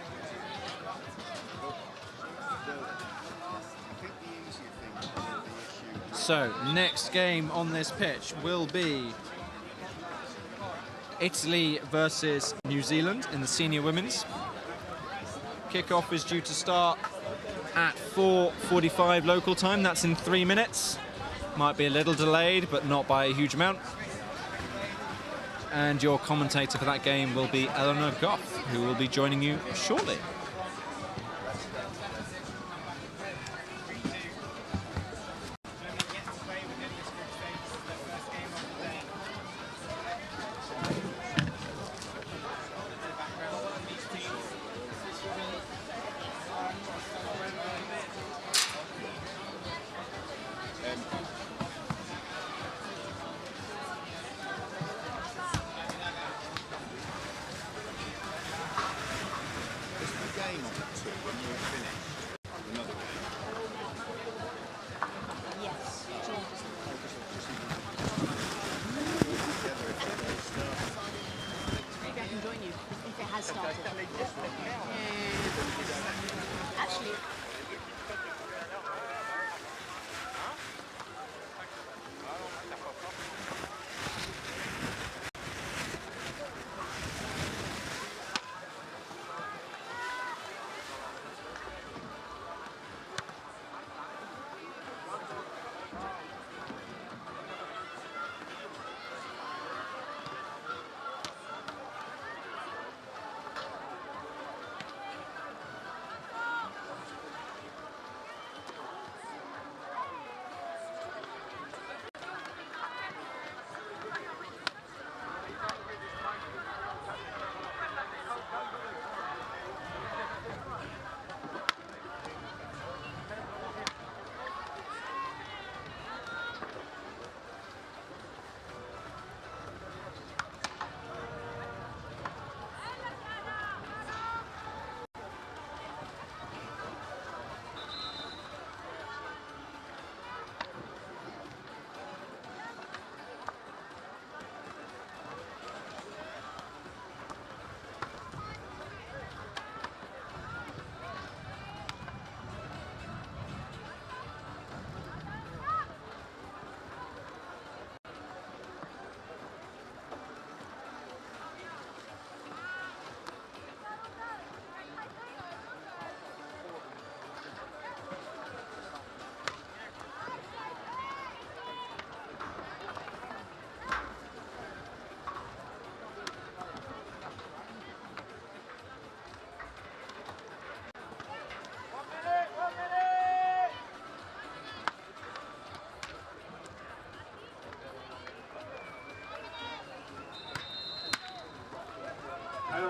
K: So, next game on this pitch will be Italy versus New Zealand in the senior women's. Kickoff is due to start at 4:45 local time. That's in 3 minutes. Might be a little delayed, but not by a huge amount. And your commentator for that game will be Eleanor Goff, who will be joining you shortly.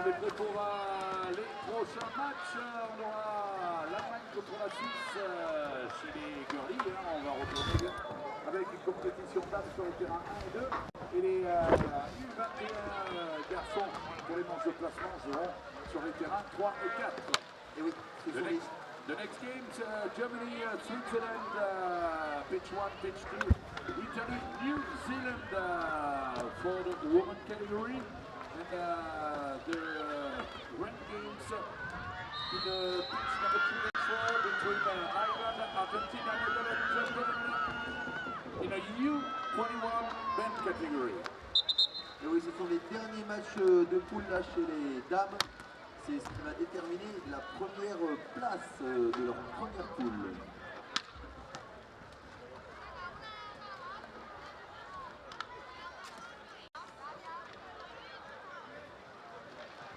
B: on est prêt pour les prochains matchs. On aura l'Allemagne contre la Suisse chez les girlies. On va retourner avec une compétition d'âge sur les terrains 1 et 2. Et les U21 garçons pour les manches de placement seront sur les terrains 3 et 4. Et oui, the next games, Germany, Switzerland, pitch 1, pitch 2, Italy, New Zealand for the women category. And the ranked games in the pitch number 3 and 4 between Ireland, Argentina, Netherlands, and in a U21 men category.
D: Et oui, ce sont les derniers matchs de poule là chez les dames. C'est ce qui va déterminer la première place de leur première poule.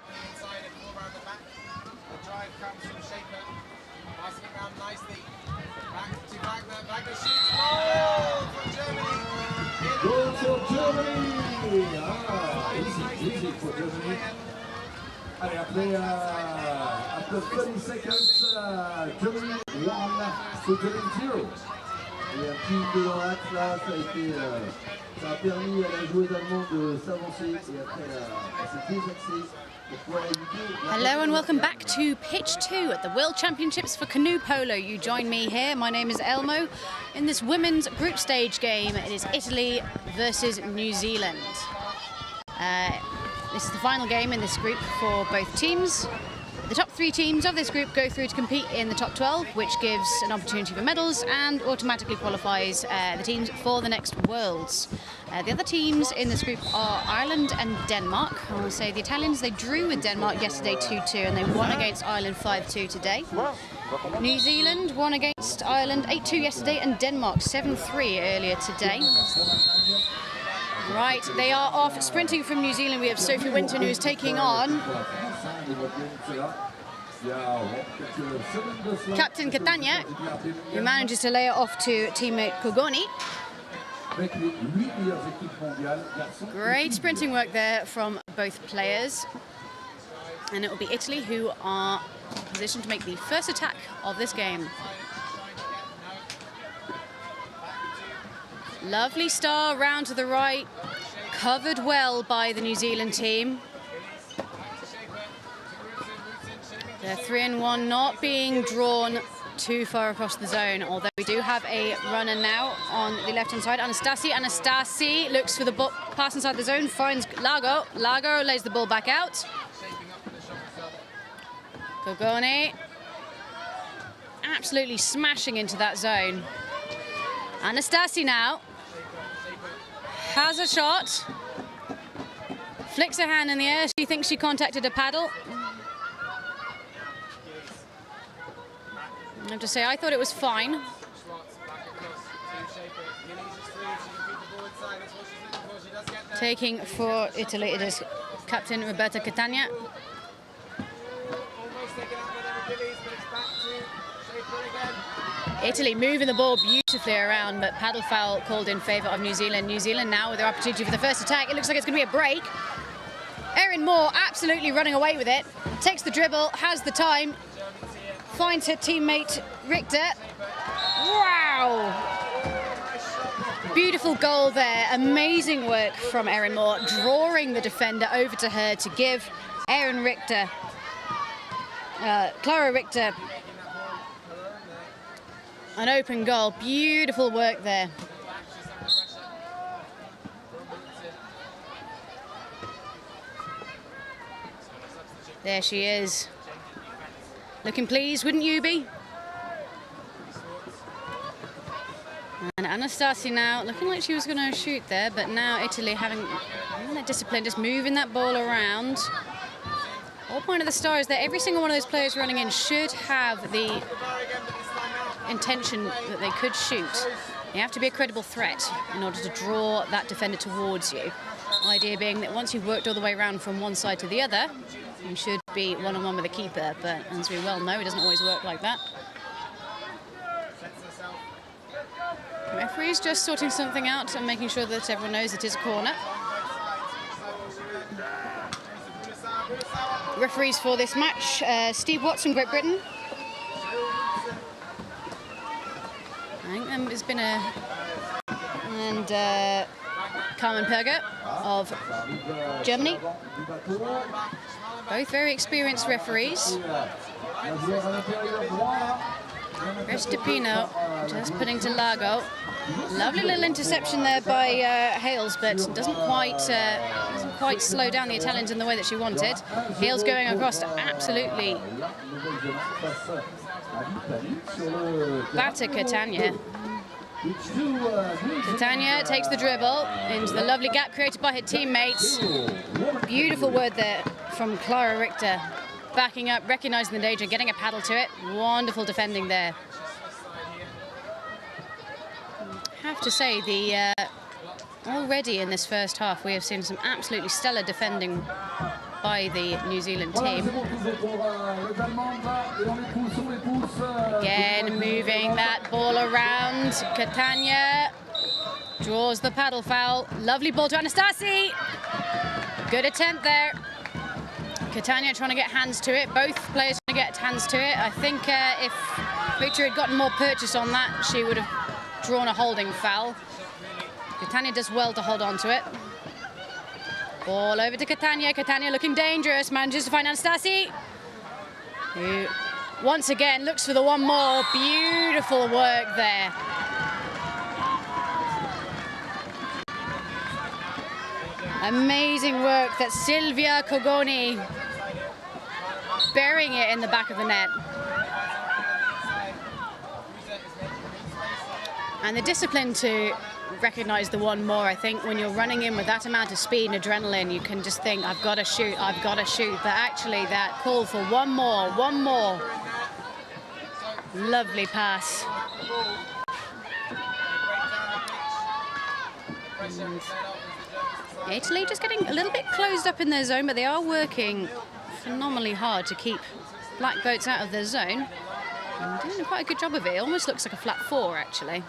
G: Inside and more around the back. The drive comes from Shaper. Passing it around nicely. Back to Wagner. Wagner shoots. Oh, for Germany.
B: Goal for Germany! Easy for Germany. Allez, après 30 seconds, Germany 1, Switzerland 0.
D: Et un petit peu dans l'axe là, ça a permis à la joueuse allemande de s'avancer et après elle s'est désaxée.
J: Hello and welcome back to Pitch 2 at the World Championships for Canoe Polo. You join me here, my name is Elmo. In this women's group stage game, it is Italy versus New Zealand. This is the final game in this group for both teams. The top 3 teams of this group go through to compete in the top 12, which gives an opportunity for medals and automatically qualifies the teams for the next Worlds. The other teams in this group are Ireland and Denmark. I will say the Italians, they drew with Denmark yesterday 2-2 and they won against Ireland 5-2 today. New Zealand won against Ireland 8-2 yesterday and Denmark 7-3 earlier today. Right, they are off sprinting from New Zealand. We have Sophie Winton who is taking on Captain Catania, who manages to lay it off to teammate Kogoni. Great sprinting work there from both players. And it will be Italy who are positioned to make the first attack of this game. Lovely star round to the right, covered well by the New Zealand team. The 3-1 not being drawn too far across the zone, although we do have a runner now on the left-hand side. Anastasi looks for the pass inside the zone, finds Lago. Lago lays the ball back out. Kogoni absolutely smashing into that zone. Anastasi now has a shot. Flicks her hand in the air. She thinks she contacted a paddle. I have to say, I thought it was fine. Taking for Italy, it is Captain Roberta Catania. Italy moving the ball beautifully around, but paddle foul called in favour of New Zealand. New Zealand now with their opportunity for the first attack. It looks like it's going to be a break. Erin Moore absolutely running away with it. Takes the dribble, has the time, finds her teammate Richter. Wow! Beautiful goal there. Amazing work from Erin Moore, drawing the defender over to her to give Erin Richter, Clara Richter, an open goal. Beautiful work there. There she is. Looking pleased, wouldn't you be? And Anastasi now looking like she was going to shoot there, but now Italy having that discipline, just moving that ball around. The whole point of the star is that every single one of those players running in should have the intention that they could shoot. You have to be a credible threat in order to draw that defender towards you. The idea being that once you've worked all the way around from one side to the other, you should be one-on-one with the keeper, but as we well know, it doesn't always work like that. The referee's just sorting something out and making sure that everyone knows it is a corner. referees for this match, Steve Watts from Great Britain. I think there's been and Carmen Perger of Germany. Both very experienced referees. Restipino just putting to Lago. Lovely little interception there by Hales, but doesn't quite slow down the Italians in the way that she wanted. Hales going across to absolutely batter Catania. Catania takes the dribble into the lovely gap created by her teammates. Beautiful word there from Clara Richter. Backing up, recognising the danger, getting a paddle to it. Wonderful defending there. I have to say, already in this first half, we have seen some absolutely stellar defending by the New Zealand team. Again, moving that ball around. Catania draws the paddle foul. Lovely ball to Anastasi. Good attempt there. Catania trying to get hands to it. Both players trying to get hands to it. I think if Victor had gotten more purchase on that, she would have drawn a holding foul. Catania does well to hold on to it. Ball over to Catania. Catania looking dangerous. Manages to find Anastasi, who once again looks for the one more. Beautiful work there. Amazing work that Silvia Cogoni burying it in the back of the net. And the discipline to recognise the one more. I think when you're running in with that amount of speed and adrenaline, you can just think, I've got to shoot, I've got to shoot. But actually that call for one more. Lovely pass. And Italy just getting a little bit closed up in their zone, but they are working phenomenally hard to keep black boats out of their zone. And doing quite a good job of it. It almost looks like a flat four, actually.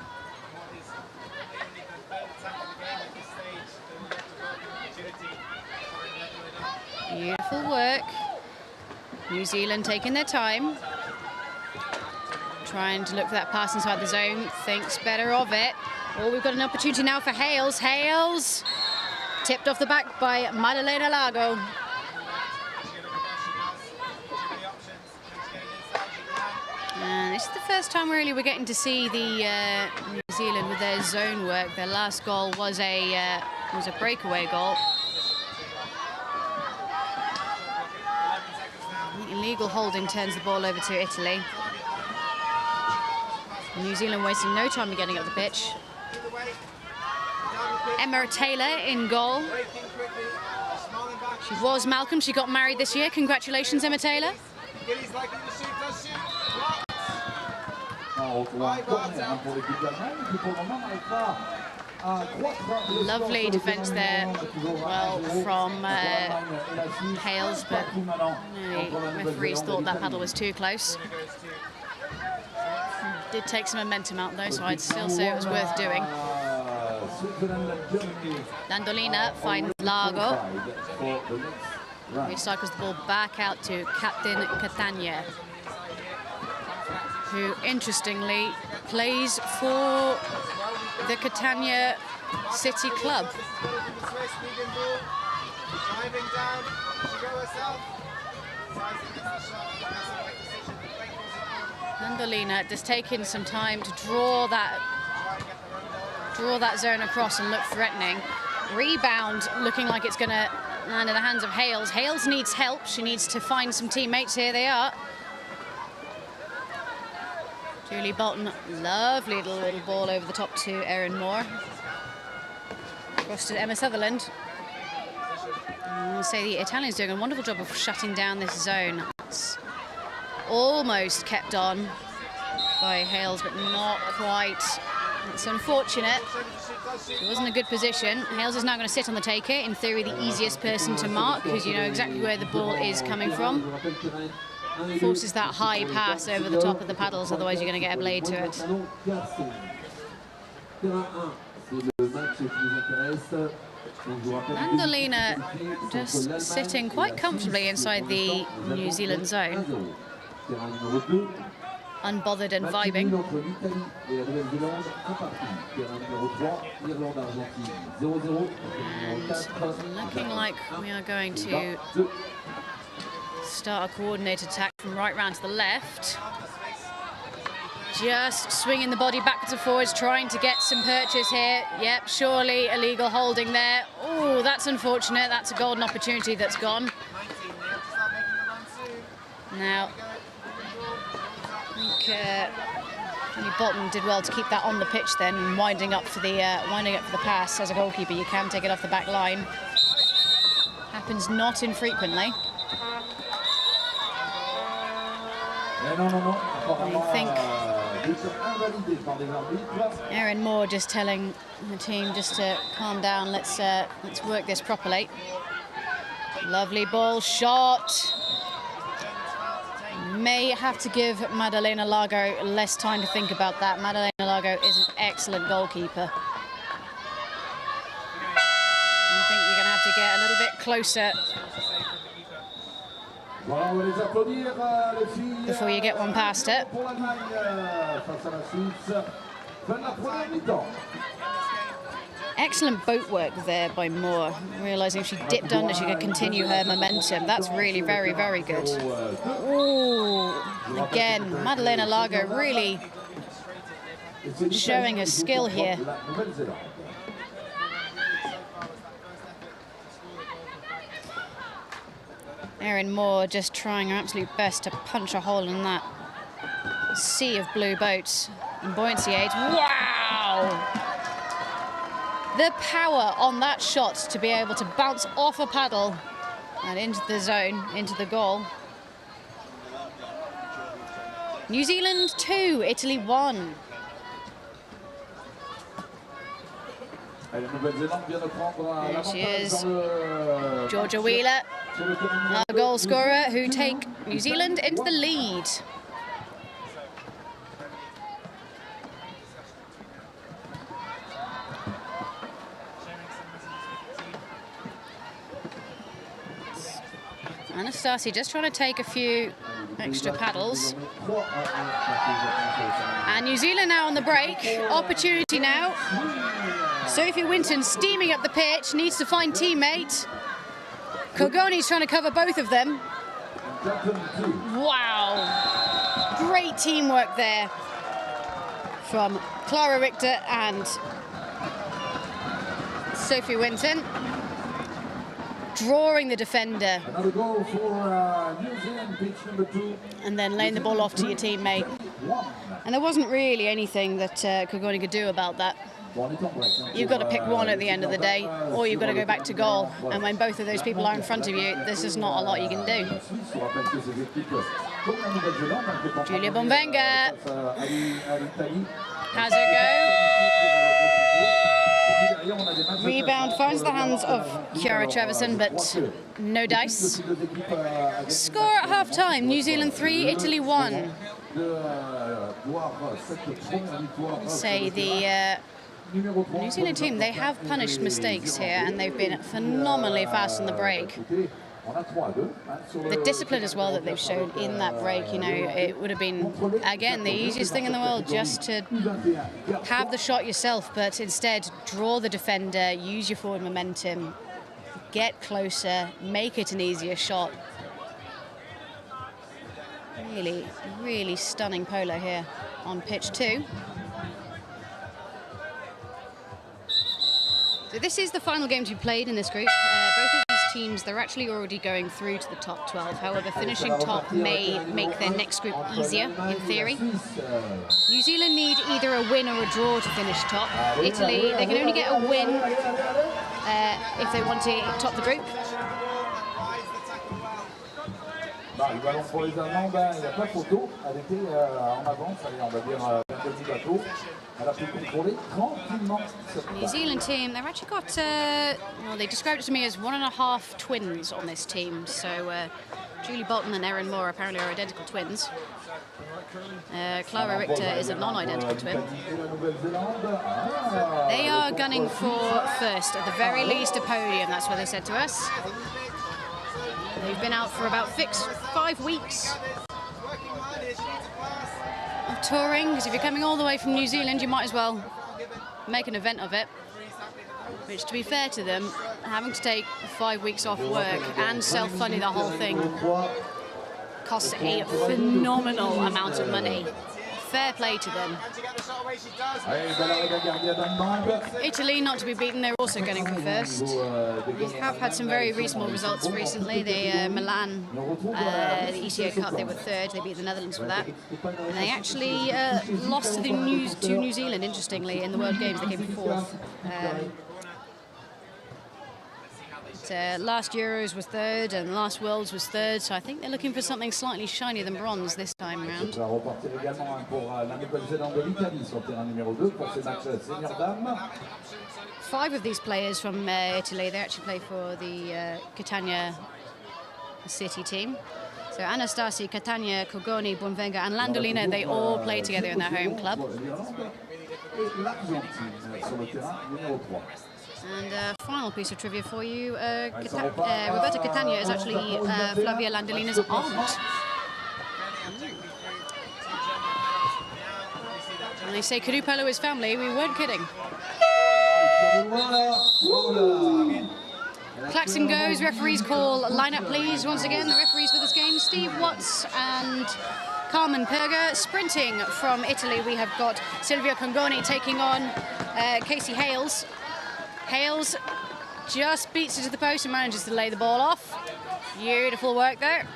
J: Beautiful work. New Zealand taking their time. Trying to look for that pass inside the zone. Thinks better of it. Oh, we've got an opportunity now for Hales. Hales tipped off the back by Maddalena Lago. And this is the first time really we're getting to see the New Zealand with their zone work. Their last goal was a breakaway goal. Illegal holding turns the ball over to Italy. New Zealand wasting no time in getting up the pitch. Emma Taylor in goal. She was Malcolm. She got married this year. Congratulations, Emma Taylor. Lovely defence there, well, from Hales, but the referees thought that paddle was too close. Did take some momentum out though, so I'd still say it was worth doing. Landolina finds Lago. Recycles the ball back out to Captain Catania, who interestingly plays for the Catania City Club. Landolina just taking some time to draw that zone across and look threatening. Rebound looking like it's going to land in the hands of Hales. Hales needs help. She needs to find some teammates. Here they are. Julie Bolton, lovely little ball over the top to Erin Moore. Across to Emma Sutherland. I'll say the Italians doing a wonderful job of shutting down this zone. It's almost kept on by Hales, but not quite. It's unfortunate. She wasn't in a good position. Hales is now going to sit on the taker. In theory, the easiest person to mark, because you know exactly where the ball is coming from. Forces that high pass over the top of the paddles, otherwise you're going to get a blade to it. Madalena just sitting quite comfortably inside the New Zealand zone, unbothered and vibing. And looking like we are going to start a coordinated attack from right round to the left. Just swinging the body backwards and forwards, trying to get some purchase here. Yep, surely illegal holding there. Oh, that's unfortunate. That's a golden opportunity that's gone. Now, I think Tony Bolton did well to keep that on the pitch then, winding up for the pass. As a goalkeeper, you can take it off the back line. Happens not infrequently. I think Aaron Moore just telling the team just to calm down. Let's work this properly. Lovely ball shot. May have to give Madalena Lago less time to think about that. Madalena Lago is an excellent goalkeeper. I think you're going to have to get a little bit closer before you get one past it. Excellent boat work there by Moore, realising if she dipped under she could continue her momentum. That's really very, very good. Ooh, again, Madalena Lago really showing her skill here. Erin Moore just trying her absolute best to punch a hole in that sea of blue boats and buoyancy aids. Wow! The power on that shot to be able to bounce off a paddle and into the zone, into the goal. New Zealand 2, Italy 1. There she is, Georgia Wheeler, our goal scorer, who take New Zealand into the lead. Anastasi just trying to take a few extra paddles. And New Zealand now on the break. Opportunity now. Sophie Winton steaming up the pitch, needs to find teammate. Kogoni's trying to cover both of them. Wow. Great teamwork there from Clara Richter and Sophie Winton. Drawing the defender.
B: Another goal for New Zealand, pitch number 2.
J: And then laying the ball off to your teammate. And there wasn't really anything that Kogoni could do about that. You've got to pick one at the end of the day, or you've got to go back to goal. And when both of those people are in front of you, there's just not a lot you can do. Julia Bonvenga has a go. Rebound finds the hands of Kiara Trevisan, but no dice. Score at half-time, New Zealand 3, Italy 1. Say the New Zealand team, they have punished mistakes here, and they've been phenomenally fast on the break. The discipline as well that they've shown in that break, you know, it would have been, again, the easiest thing in the world just to have the shot yourself, but instead draw the defender, use your forward momentum, get closer, make it an easier shot. Really, really stunning polo here on pitch 2. So this is the final game to be played in this group. Both of these teams, they're actually already going through to the top 12. However, finishing top may make their next group easier, in theory. New Zealand need either a win or a draw to finish top. Italy, they can only get a win if they want to top the group.
B: Le ballon pour les Allemands, il n'y a pas photo. Elle était en avance, allez, on va dire 22 bateaux.
I: Elle a pu contrôler tranquillement cette
J: New Zealand team, they've actually got, well, they described it to me as 1.5 twins on this team. So Julie Bolton and Erin Moore apparently are identical twins. Clara Richter is a non-identical twin. They are gunning for first, at the very least a podium, that's what they said to us. They've been out for about 5 weeks of touring, because if you're coming all the way from New Zealand, you might as well make an event of it. Which, to be fair to them, having to take 5 weeks off work and self-funding the whole thing costs a phenomenal amount of money. Fair play to them. Italy, not to be beaten, they're also gunning for first. They have had some very reasonable results recently. They, Milan, the ECA Cup, they were third. They beat the Netherlands for that. And they actually lost to New Zealand, interestingly, in the World Games. They came fourth. Last Euros was third and last Worlds was third, so I think they're looking for something slightly shinier than bronze this time around. 5 of these players from Italy, they actually play for the Catania City team. So Anastasi, Catania, Cogoni, Bonvenga and Landolina, they all play together in their home club. And final piece of trivia for you, Roberta Catania is actually Flavia Landolina's aunt. When they say Canoe Polo is family, we weren't kidding. Klaxon goes, referees call line-up please. Once again, the referees for this game, Steve Watts and Carmen Perga. Sprinting from Italy, we have got Silvia Congoni taking on Casey Hales. Hales just beats it to the post and manages to lay the ball off. Beautiful work there.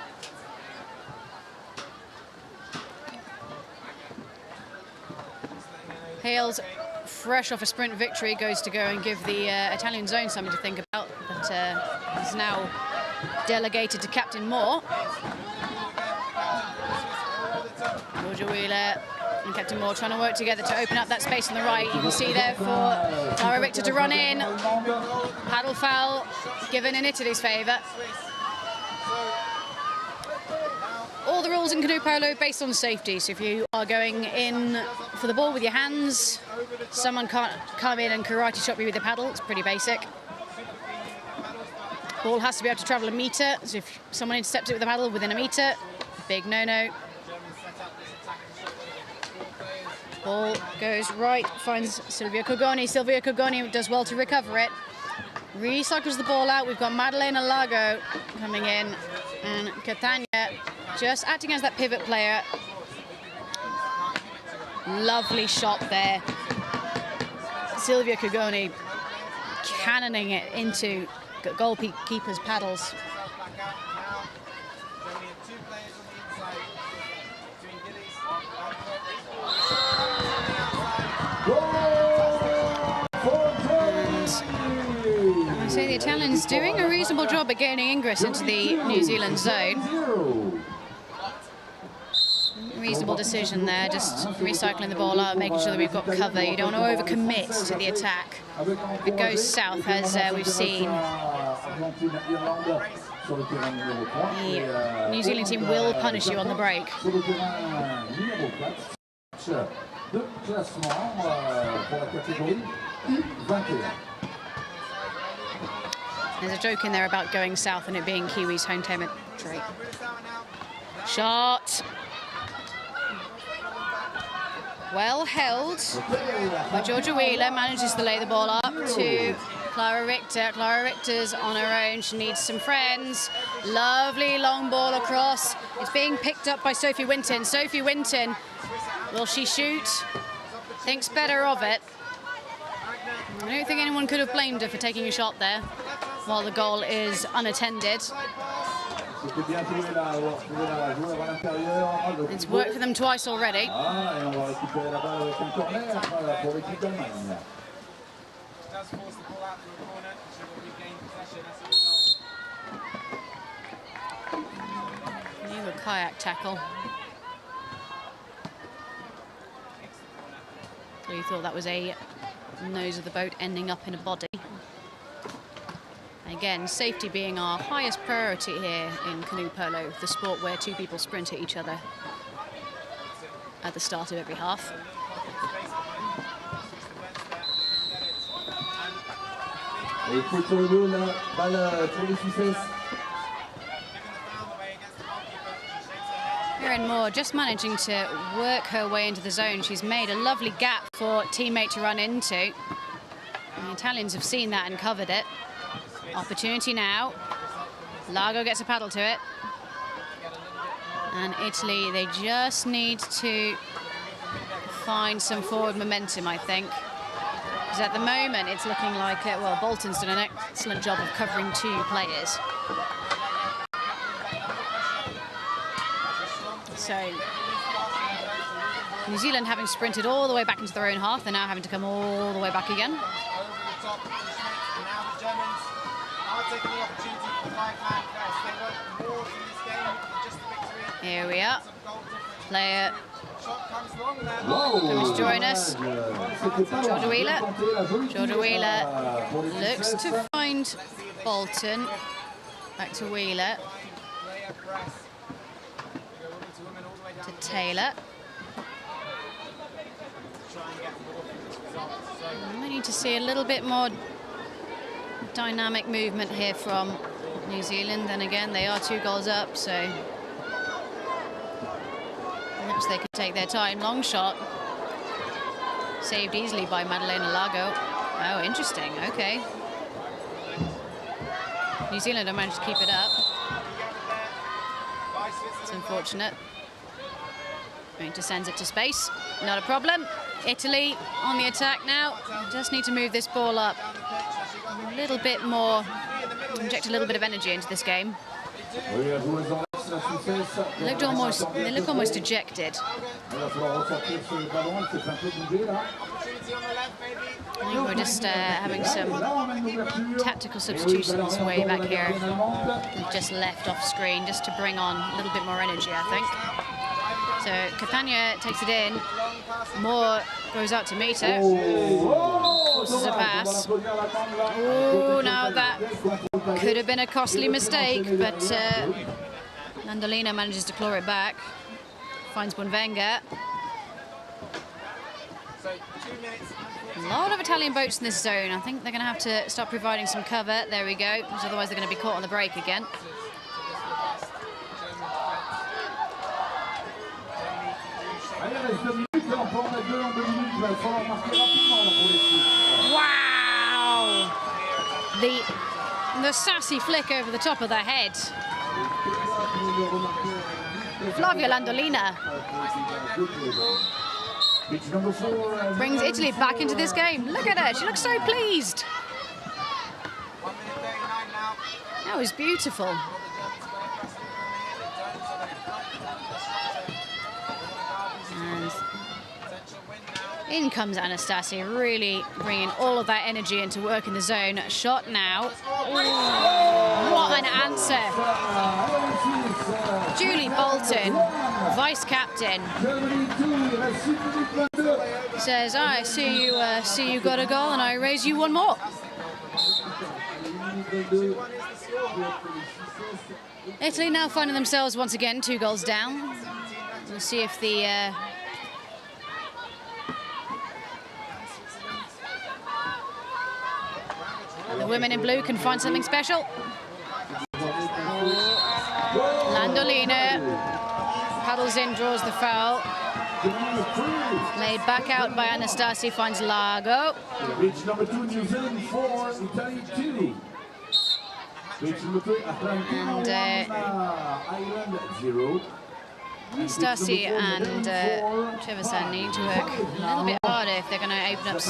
J: Hales, fresh off a sprint victory, goes to go and give the Italian zone something to think about, but is now delegated to Captain Moore. Georgia Wheeler and Captain Moore trying to work together to open up that space on the right. You can see there for Clara Richter to run in. Paddle foul given in Italy's favour. All the rules in canoe polo based on safety. So if you are going in for the ball with your hands, someone can't come in and karate chop you with a paddle. It's pretty basic. Ball has to be able to travel a metre. So if someone intercepts it with a paddle within a metre, big no-no. Ball goes right, finds Silvia Cogoni. Silvia Cogoni does well to recover it. Recycles the ball out. We've got Maddalena Lago coming in. And Catania just acting as that pivot player. Lovely shot there. Silvia Cogoni cannoning it into goalkeeper's paddles. I say the Italians doing a reasonable job at gaining ingress into the New Zealand zone. Reasonable decision there, just recycling the ball out, making sure that we've got cover. You don't want to overcommit to the attack. It goes south, as we've seen. The New Zealand team will punish you on the break. There's a joke in there about going south and it being Kiwi's home territory. Shot. Well held. But Georgia Wheeler manages to lay the ball up to Clara Richter. Clara Richter's on her own. She needs some friends. Lovely long ball across. It's being picked up by Sophie Winton. Sophie Winton, will she shoot? Thinks better of it. I don't think anyone could have blamed her for taking a shot there while the goal is unattended. It's worked for them twice already. New kayak tackle. Clearly thought that was a nose of the boat ending up in a body. Again, safety being our highest priority here in canoe polo, the sport where two people sprint at each other at the start of every half. Erin Moore just managing to work her way into the zone. She's made a lovely gap for teammate to run into. And the Italians have seen that and covered it. Opportunity now. Lago gets a paddle to it. And Italy, they just need to find some forward momentum, I think. Because at the moment, it's looking like, well, Bolton's done an excellent job of covering two players. So, New Zealand having sprinted all the way back into their own half, they're now having to come all the way back again. Here we are. Player comes to join us. Georgia Wheeler. Georgia Wheeler looks to find Bolton. Back to Wheeler. To Taylor. We need to see a little bit more dynamic movement here from New Zealand. Then again, they are 2 goals up, so perhaps they could take their time. Long shot. Saved easily by Madalena Lago. Oh, interesting. Okay. New Zealand have managed to keep it up. It's unfortunate. Going to send it to space. Not a problem. Italy on the attack now. Just need to move this ball up a little bit more. Inject a little bit of energy into this game. They look almost dejected. I think we're just having some tactical substitutions way back here. We've just left off screen just to bring on a little bit more energy, I think. So Catania takes it in. Moore goes out to meet her. Forces a pass. Oh, now that could have been a costly mistake, but Landolina manages to claw it back. Finds Bonvenga. A lot of Italian boats in this zone. I think they're going to have to start providing some cover. There we go, because otherwise they're going to be caught on the break again. Wow! The sassy flick over the top of the head. Flavia Landolina brings Italy back into this game. Look at her, she looks so pleased. That was beautiful. And in comes Anastasi, really bringing all of that energy into work in the zone. Shot now. Ooh, what an answer. Julie Bolton, vice captain, says, I see you got a goal and I raise you one more. Italy now finding themselves once again 2 goals down. We'll see if the women in blue can find something special. Landolina paddles in, draws the foul. Laid back out by Anastasi, finds Lago.
I: Pitch number 2, New Zealand 4, Italy 2. Pitch number 3, Atlantic 1, Ireland 0.
J: Anastasi and Trevisan need to work a little bit harder if they're going to open up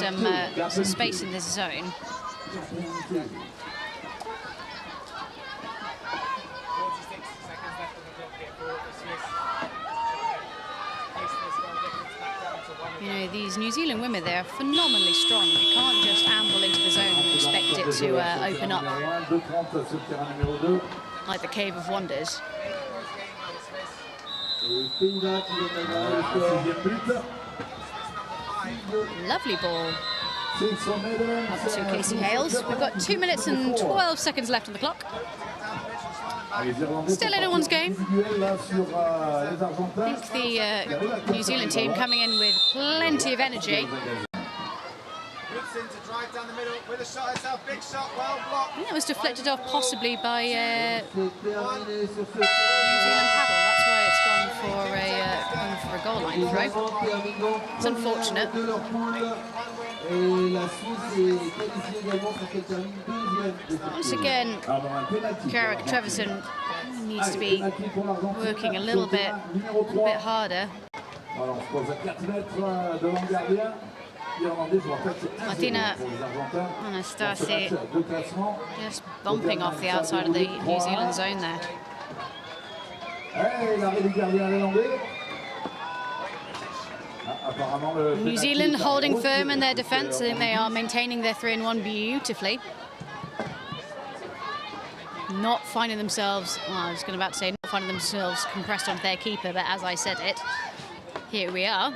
J: some space in this zone. You know, these New Zealand women, they're phenomenally strong. You can't just amble into the zone and expect it to open up like the Cave of Wonders. Lovely ball up to Casey Hales. We've got 2 minutes and 12 seconds left on the clock. Still anyone's game. I think the New Zealand team coming in with plenty of energy.
G: To drive down the middle with a shot itself, big shot, well blocked.
J: I think that was deflected off possibly by New Zealand paddle. That's why it's gone for a goal line throw. It's unfortunate. Once again, Carrick Trevisan needs to be working a little bit harder. Martina Anastasi just bumping off the outside of the New Zealand zone there. New Zealand holding firm in their defence. I think they are maintaining their 3-in-1 beautifully. Not finding themselves, well, I was about to say, not finding themselves compressed onto their keeper, but as I said it, here we are.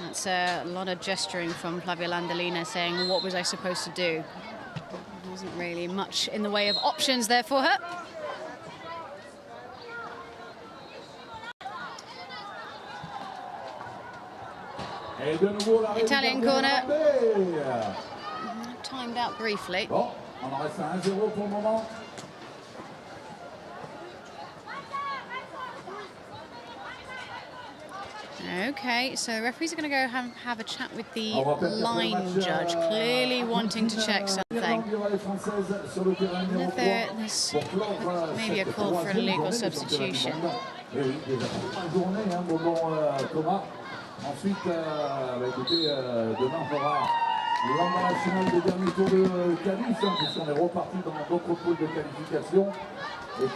J: That's a lot of gesturing from Flavia Landolina saying, what was I supposed to do? There wasn't really much in the way of options there for her. Italian corner. Timed out briefly. Okay, so referees are going to go have a chat with the line judge, clearly wanting to check something. If there's maybe a call for an illegal substitution.
B: Ensuite, écoutez, demain on fera l'emballement national des derniers tours de qualif, puisqu'on est reparti dans d'autres poules de qualification.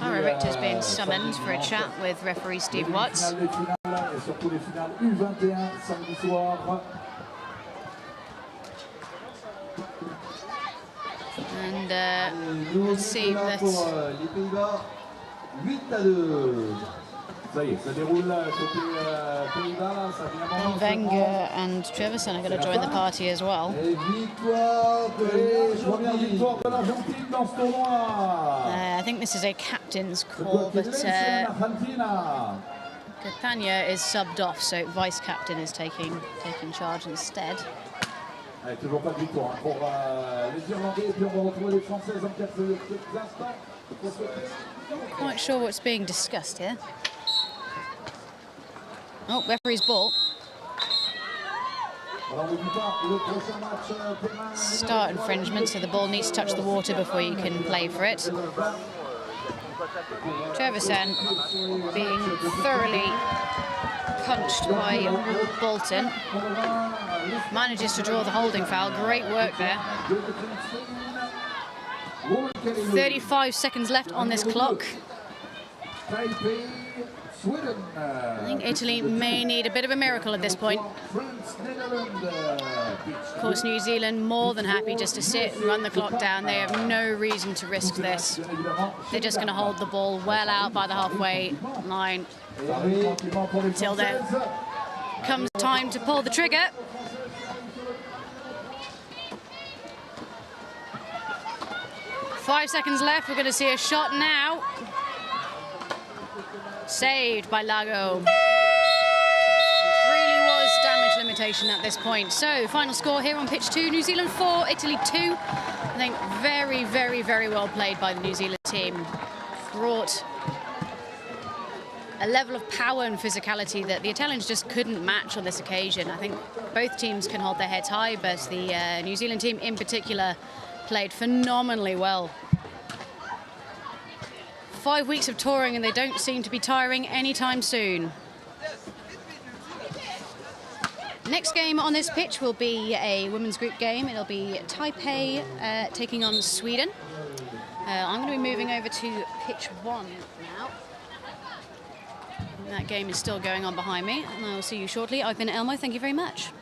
J: Ara Richter's been summoned for a chat with referee Steve Watts.
B: Et surtout les finales U21 samedi soir.
J: And we'll see that.
D: Les Pays-Bas, 8-2.
B: Ça y est, ça déroule côté Pays-Bas, ça vient
J: Wenger and Trevisan are going to join the party as well. I think this is a captain's call, but Catania is subbed off, so vice captain is taking charge instead.
B: Toujours pas de victoire pour les Irlandais, et puis on va retrouver les Françaises en quelques instants.
J: Not quite sure what's being discussed here. Oh, referee's ball. Start infringement, so the ball needs to touch the water before you can play for it. Trevisan being thoroughly punched by Bolton. Manages to draw the holding foul. Great work there. 35 seconds left on this clock. I think Italy may need a bit of a miracle at this point. Of course, New Zealand more than happy just to sit and run the clock down. They have no reason to risk this. They're just going to hold the ball well out by the halfway line until then comes time to pull the trigger. Five seconds left. We're going to see a shot now. Saved by Lago. Really was damage limitation at this point. So, final score here on pitch 2, New Zealand 4, Italy 2. I think very, very, very well played by the New Zealand team. Brought a level of power and physicality that the Italians just couldn't match on this occasion. I think both teams can hold their heads high, but the New Zealand team in particular played phenomenally well. 5 weeks of touring and they don't seem to be tiring anytime soon. Next game on this pitch will be a women's group game. It'll be Taipei taking on Sweden. I'm going to be moving over to pitch 1 now. And that game is still going on behind me, and I'll see you shortly. I've been Elmo, thank you very much.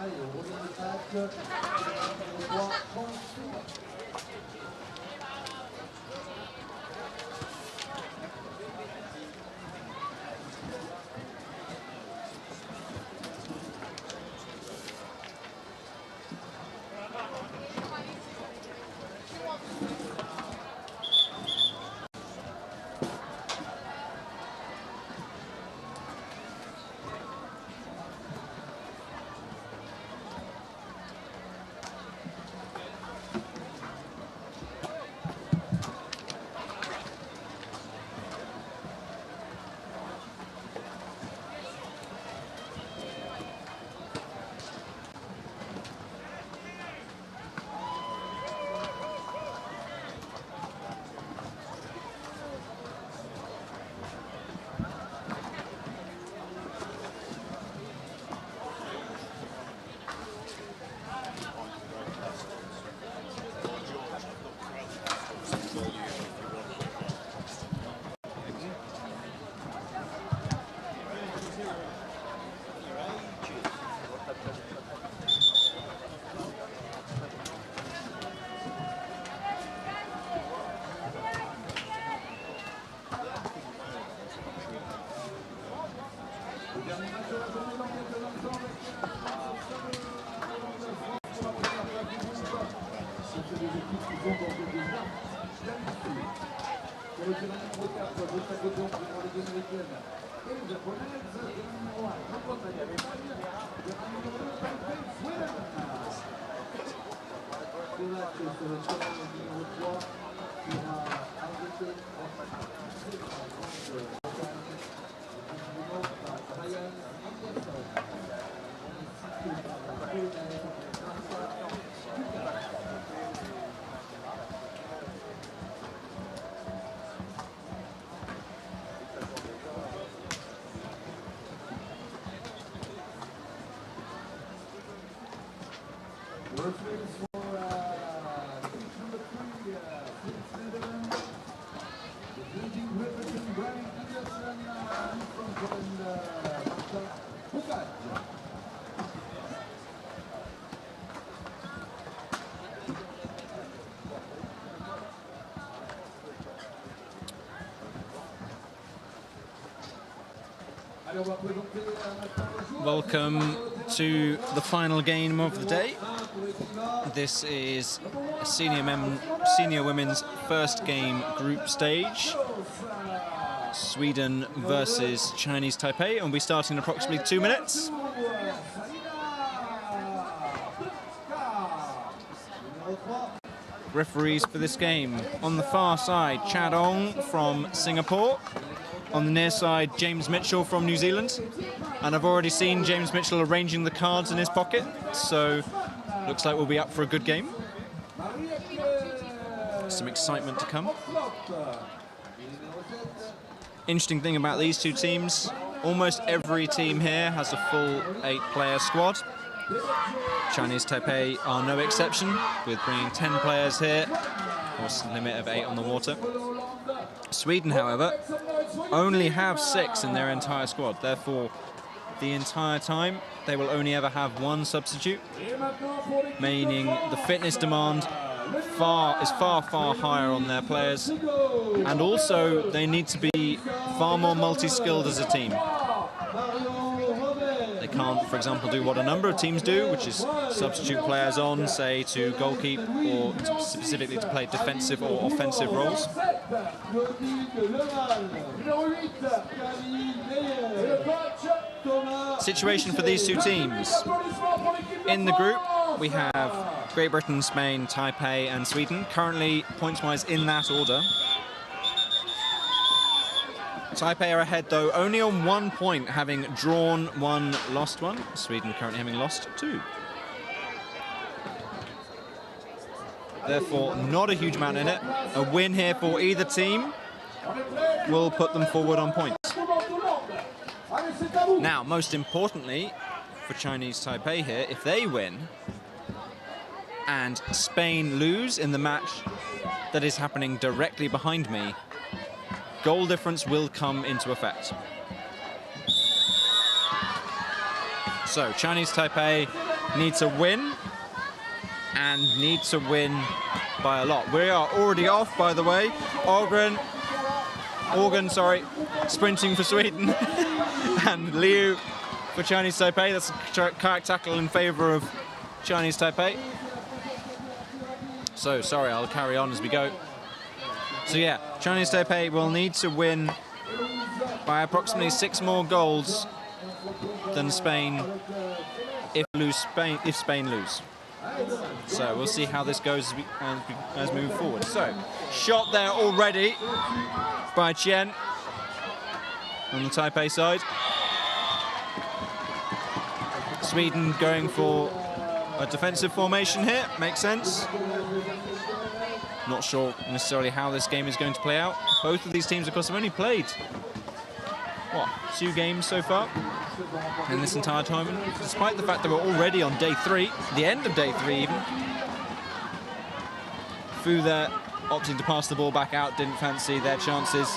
I: Allez, on revient à l'attaque. Numéro 3,
K: Welcome to the final game of the day. This is senior women's first game group stage. Sweden versus Chinese Taipei, and we'll be starting in approximately 2 minutes. Referees for this game: on the far side, Chad Ong from Singapore. On the near side, James Mitchell from New Zealand. And I've already seen James Mitchell arranging the cards in his pocket, so looks like we'll be up for a good game. Some excitement to come. Interesting thing about these two teams, almost every team here has a full 8-player squad. Chinese Taipei are no exception, with bringing 10 players here, of course, limit of 8 on the water. Sweden, however, only have 6 in their entire squad. Therefore, the entire time, they will only ever have 1 substitute, meaning the fitness demand is far higher on their players. And also, they need to be far more multi-skilled as a team. They can't, for example, do what a number of teams do, which is substitute players on, say, to goalkeep or specifically to play defensive or offensive roles. Situation for these two teams. In the group, we have Great Britain, Spain, Taipei and Sweden, currently points-wise in that order. Taipei are ahead, though, only on 1 point, having drawn 1, lost 1. Sweden currently having lost 2. Therefore, not a huge amount in it. A win here for either team will put them forward on points. Now, most importantly, for Chinese Taipei here, if they win and Spain lose in the match that is happening directly behind me, goal difference will come into effect. So Chinese Taipei need to win, and need to win by a lot. We are already off, by the way. Organ, sprinting for Sweden, and Liu for Chinese Taipei. That's a kayak tackle in favour of Chinese Taipei. So, sorry, I'll carry on as we go. So yeah, Chinese Taipei will need to win by approximately 6 more goals than Spain if Spain lose. So we'll see how this goes as we move forward. So, shot there already by Chen on the Taipei side. Sweden going for a defensive formation here, makes sense. Not sure necessarily how this game is going to play out. Both of these teams, of course, have only played, what, 2 games so far in this entire tournament, despite the fact that we're already on day 3, the end of day 3 even. Fu there opting to pass the ball back out, didn't fancy their chances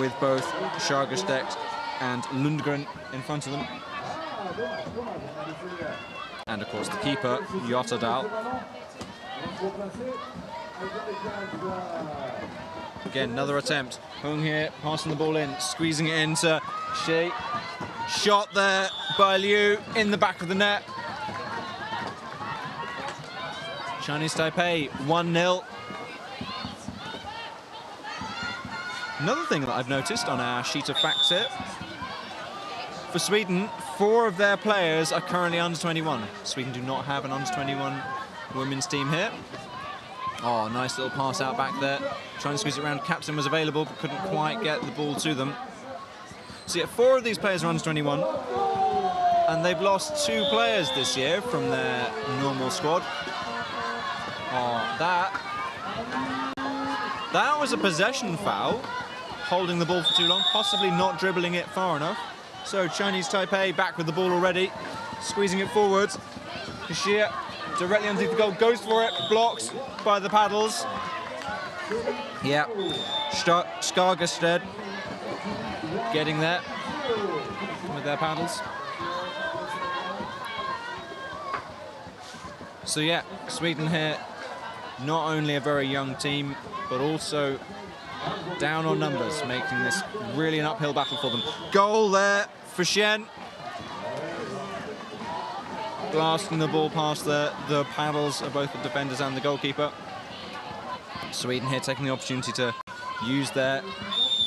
K: with both Sjargerstedt and Lundgren in front of them. And of course the keeper, Jotterdal. Again, another attempt. Hung here, passing the ball in, squeezing it into Shi. Shot there by Liu in the back of the net. Chinese Taipei 1-0. Another thing that I've noticed on our sheet of facts here, for Sweden, 4 of their players are currently under 21. Sweden do not have an under 21 women's team here. Oh, nice little pass out back there. Trying to squeeze it around. Captain was available, but couldn't quite get the ball to them. So yeah, 4 of these players are under 21. And they've lost 2 players this year from their normal squad. Oh, that was a possession foul. Holding the ball for too long, possibly not dribbling it far enough. So Chinese Taipei back with the ball already, squeezing it forwards. Kashir directly underneath the goal, goes for it, blocked by the paddles. Yeah, Sjargerstedt getting there with their paddles. So yeah, Sweden here, not only a very young team, but also down on numbers, making this really an uphill battle for them. Goal there for Shen. Blasting the ball past the paddles of both the defenders and the goalkeeper. Sweden here taking the opportunity to use their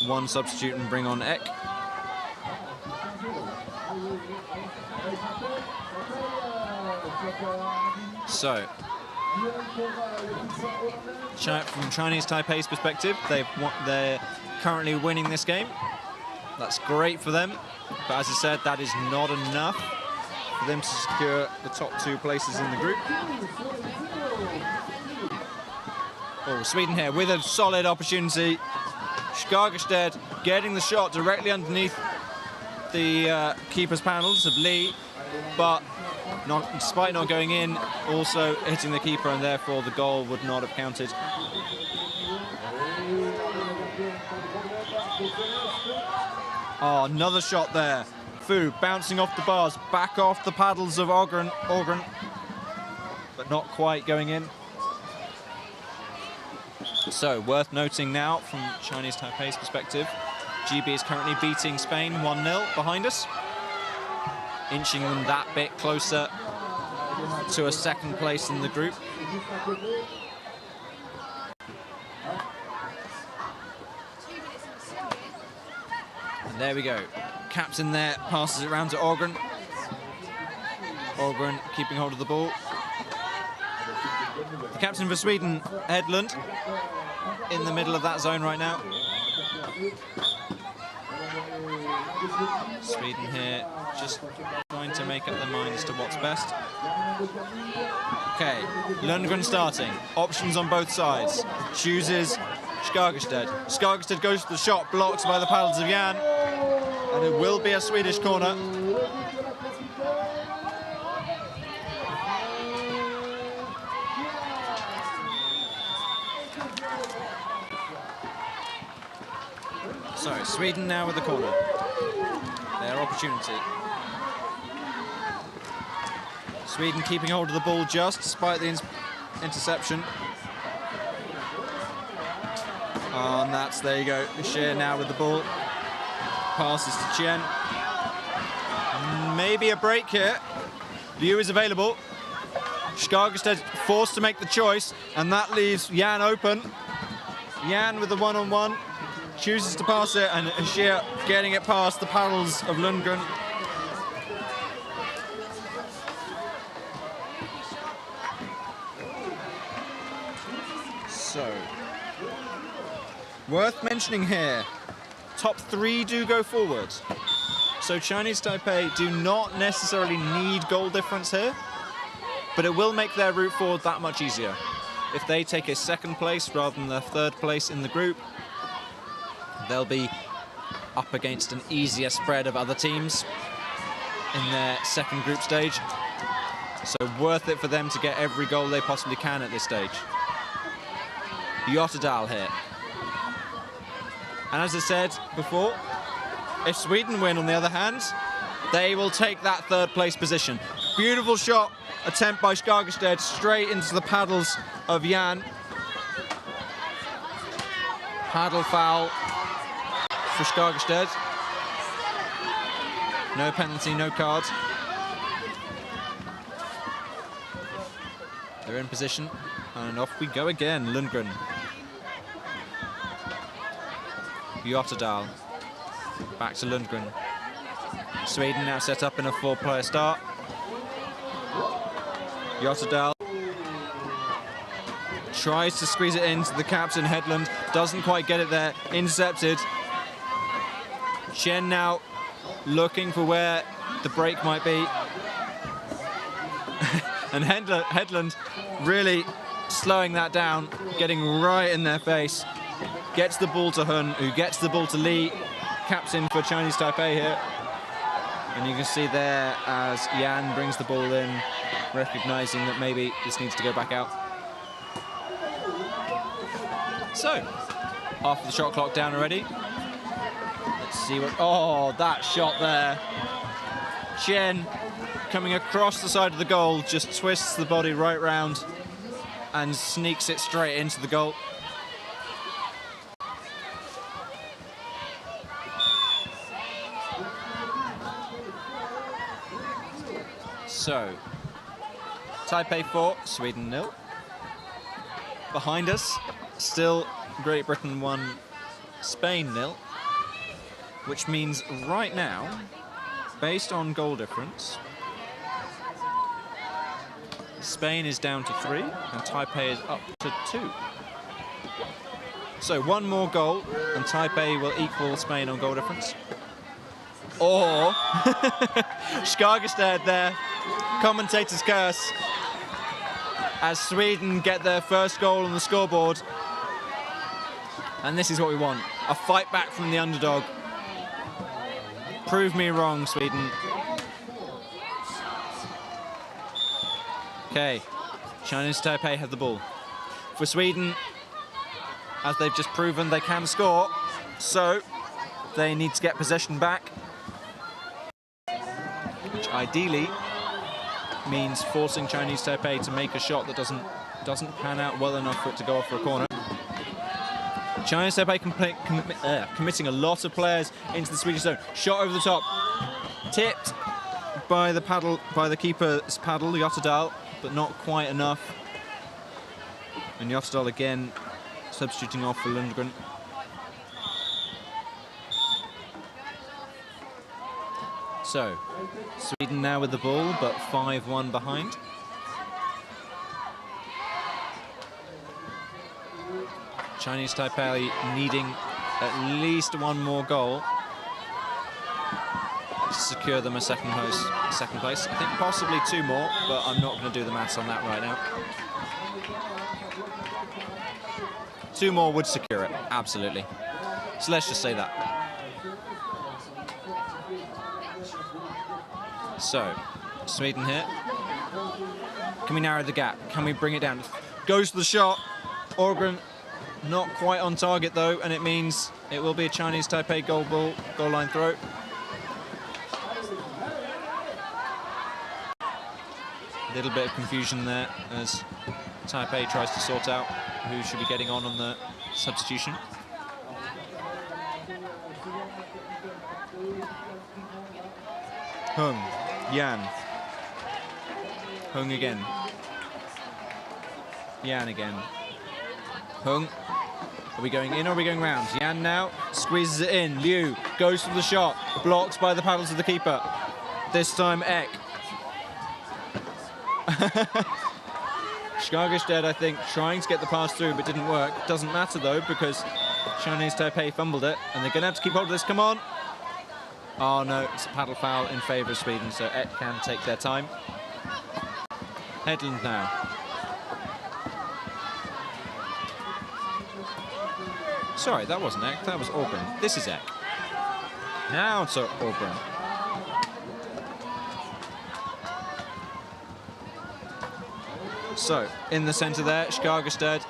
K: 1 substitute and bring on Ek. So, from Chinese Taipei's perspective, they're currently winning this game. That's great for them, but as I said, that is not enough for them to secure the top 2 places in the group. Oh, Sweden here with a solid opportunity. Sjargerstedt getting the shot directly underneath the keeper's panels of Lee, but despite not going in, also hitting the keeper, and therefore the goal would not have counted. Oh, another shot there. Fu bouncing off the bars, back off the paddles of Ogren, but not quite going in. So, worth noting now from Chinese Taipei's perspective, GB is currently beating Spain 1-0 behind us, inching them that bit closer to a 2nd place in the group. And there we go. Captain there passes it round to Ogren. Ogren keeping hold of the ball. The captain for Sweden, Hedlund, in the middle of that zone right now. Sweden here just trying to make up their mind as to what's best. Okay, Lundgren starting. Options on both sides. Chooses Sjargerstedt. Sjargerstedt goes for the shot, blocked by the paddles of Jan. And it will be a Swedish corner. So, Sweden now with the corner. Their opportunity. Sweden keeping hold of the ball just, despite the interception. And that's, there you go, Bashir now with the ball. Passes to Chen. Maybe a break here. Liu is available. Skagerstedt forced to make the choice, and that leaves Jan open. Jan with the one-on-one, chooses to pass it, and Bashir getting it past the paddles of Lundgren. So, worth mentioning here, top 3 do go forward. So Chinese Taipei do not necessarily need goal difference here, but it will make their route forward that much easier. If they take a second place rather than their third place in the group, they'll be up against an easier spread of other teams in their second group stage. So worth it for them to get every goal they possibly can at this stage. Jotterdal here. And as I said before, if Sweden win, on the other hand, they will take that third place position. Beautiful shot attempt by Skagerstedt straight into the paddles of Jan. Paddle foul for Skagerstedt. No penalty, no card. They're in position, and off we go again. Lundgren. Jotterdal. Back to Lundgren. Sweden now set up in a 4-player start. Jotterdal tries to squeeze it into the captain, Hedlund. Doesn't quite get it there. Intercepted. Chen now looking for where the break might be. And Hedlund really slowing that down, getting right in their face. Gets the ball to Hun, who gets the ball to Lee, captain for Chinese Taipei here. And you can see there as Jan brings the ball in, recognising that maybe this needs to go back out. So, half of the shot clock down already. Let's see what, oh, that shot there. Chen coming across the side of the goal, just twists the body right round and sneaks it straight into the goal. So, Taipei 4, Sweden 0. Behind us, still Great Britain 1, Spain 0. Which means right now, based on goal difference, Spain is down to 3 and Taipei is up to 2. So one more goal and Taipei will equal Spain on goal difference. Or Skagerstedt there, commentator's curse, as Sweden get their first goal on the scoreboard. And this is what we want, a fight back from the underdog. Prove me wrong, Sweden. Okay, Chinese Taipei have the ball. For Sweden, as they've just proven, they can score, so they need to get possession back, which ideally means forcing Chinese Taipei to make a shot that doesn't pan out well enough for it to go off for a corner. Chinese Taipei committing a lot of players into the Swedish zone. Shot over the top, tipped by the keeper's paddle, Jotterdal, but not quite enough. And Jotterdal again substituting off for Lundgren. So, Sweden now with the ball, but 5-1 behind. Chinese Taipei needing at least one more goal to secure them a second place. I think possibly 2 more, but I'm not going to do the maths on that right now. 2 more would secure it, absolutely. So let's just say that. So, Sweden here. Can we narrow the gap? Can we bring it down? Goes for the shot. Orgren Not quite on target though, and it means it will be a Chinese Taipei goal line throw. A little bit of confusion there as Taipei tries to sort out who should be getting on the substitution. Hung, Yan. Hung again. Yan again. Hung. Are we going in or are we going round? Yan now squeezes it in. Liu goes for the shot. Blocked by the paddles of the keeper. This time Ek. Skagerstedt, I think, trying to get the pass through but didn't work. Doesn't matter though because Chinese Taipei fumbled it and they're going to have to keep hold of this. Come on. Oh no, it's a paddle foul in favour of Sweden, so Ek can take their time. Hedlund now. Sorry, that wasn't Ek, that was Orban. This is Ek. Now it's Orban. So, in the centre there, Skagerstedt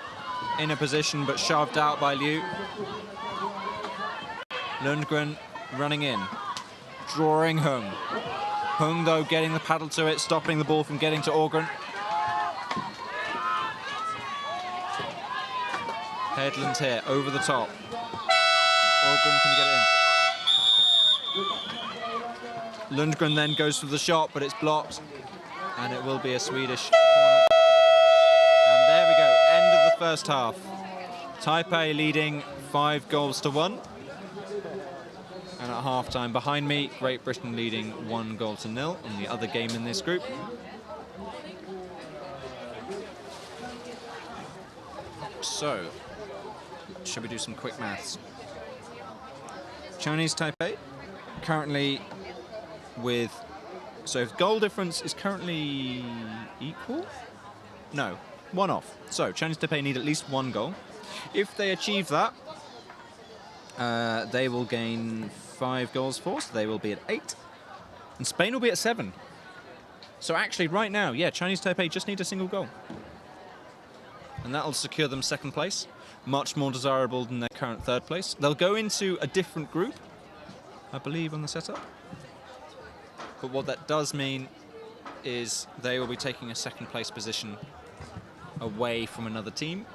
K: in a position but shoved out by Liu. Lundgren running in, drawing Hung. Hung, though, getting the paddle to it, stopping the ball from getting to Orgren. Hedlund here, over the top. Orgren can get it in. Lundgren then goes for the shot, but it's blocked. And it will be a Swedish corner. And there we go, end of the first half. Taipei leading 5-1. And at half-time behind me, Great Britain leading 1-0 on the other game in this group. So, should we do some quick maths? Chinese Taipei currently with... So if goal difference is currently equal? No, 1 off. So Chinese Taipei need at least 1 goal. If they achieve that, they will gain 5 goals for, so they will be at 8. And Spain will be at 7. So actually right now, yeah, Chinese Taipei just need a single goal. And that'll secure them 2nd place. Much more desirable than their current 3rd place. They'll go into a different group, I believe, on the setup. But what that does mean is they will be taking a 2nd place position away from another team.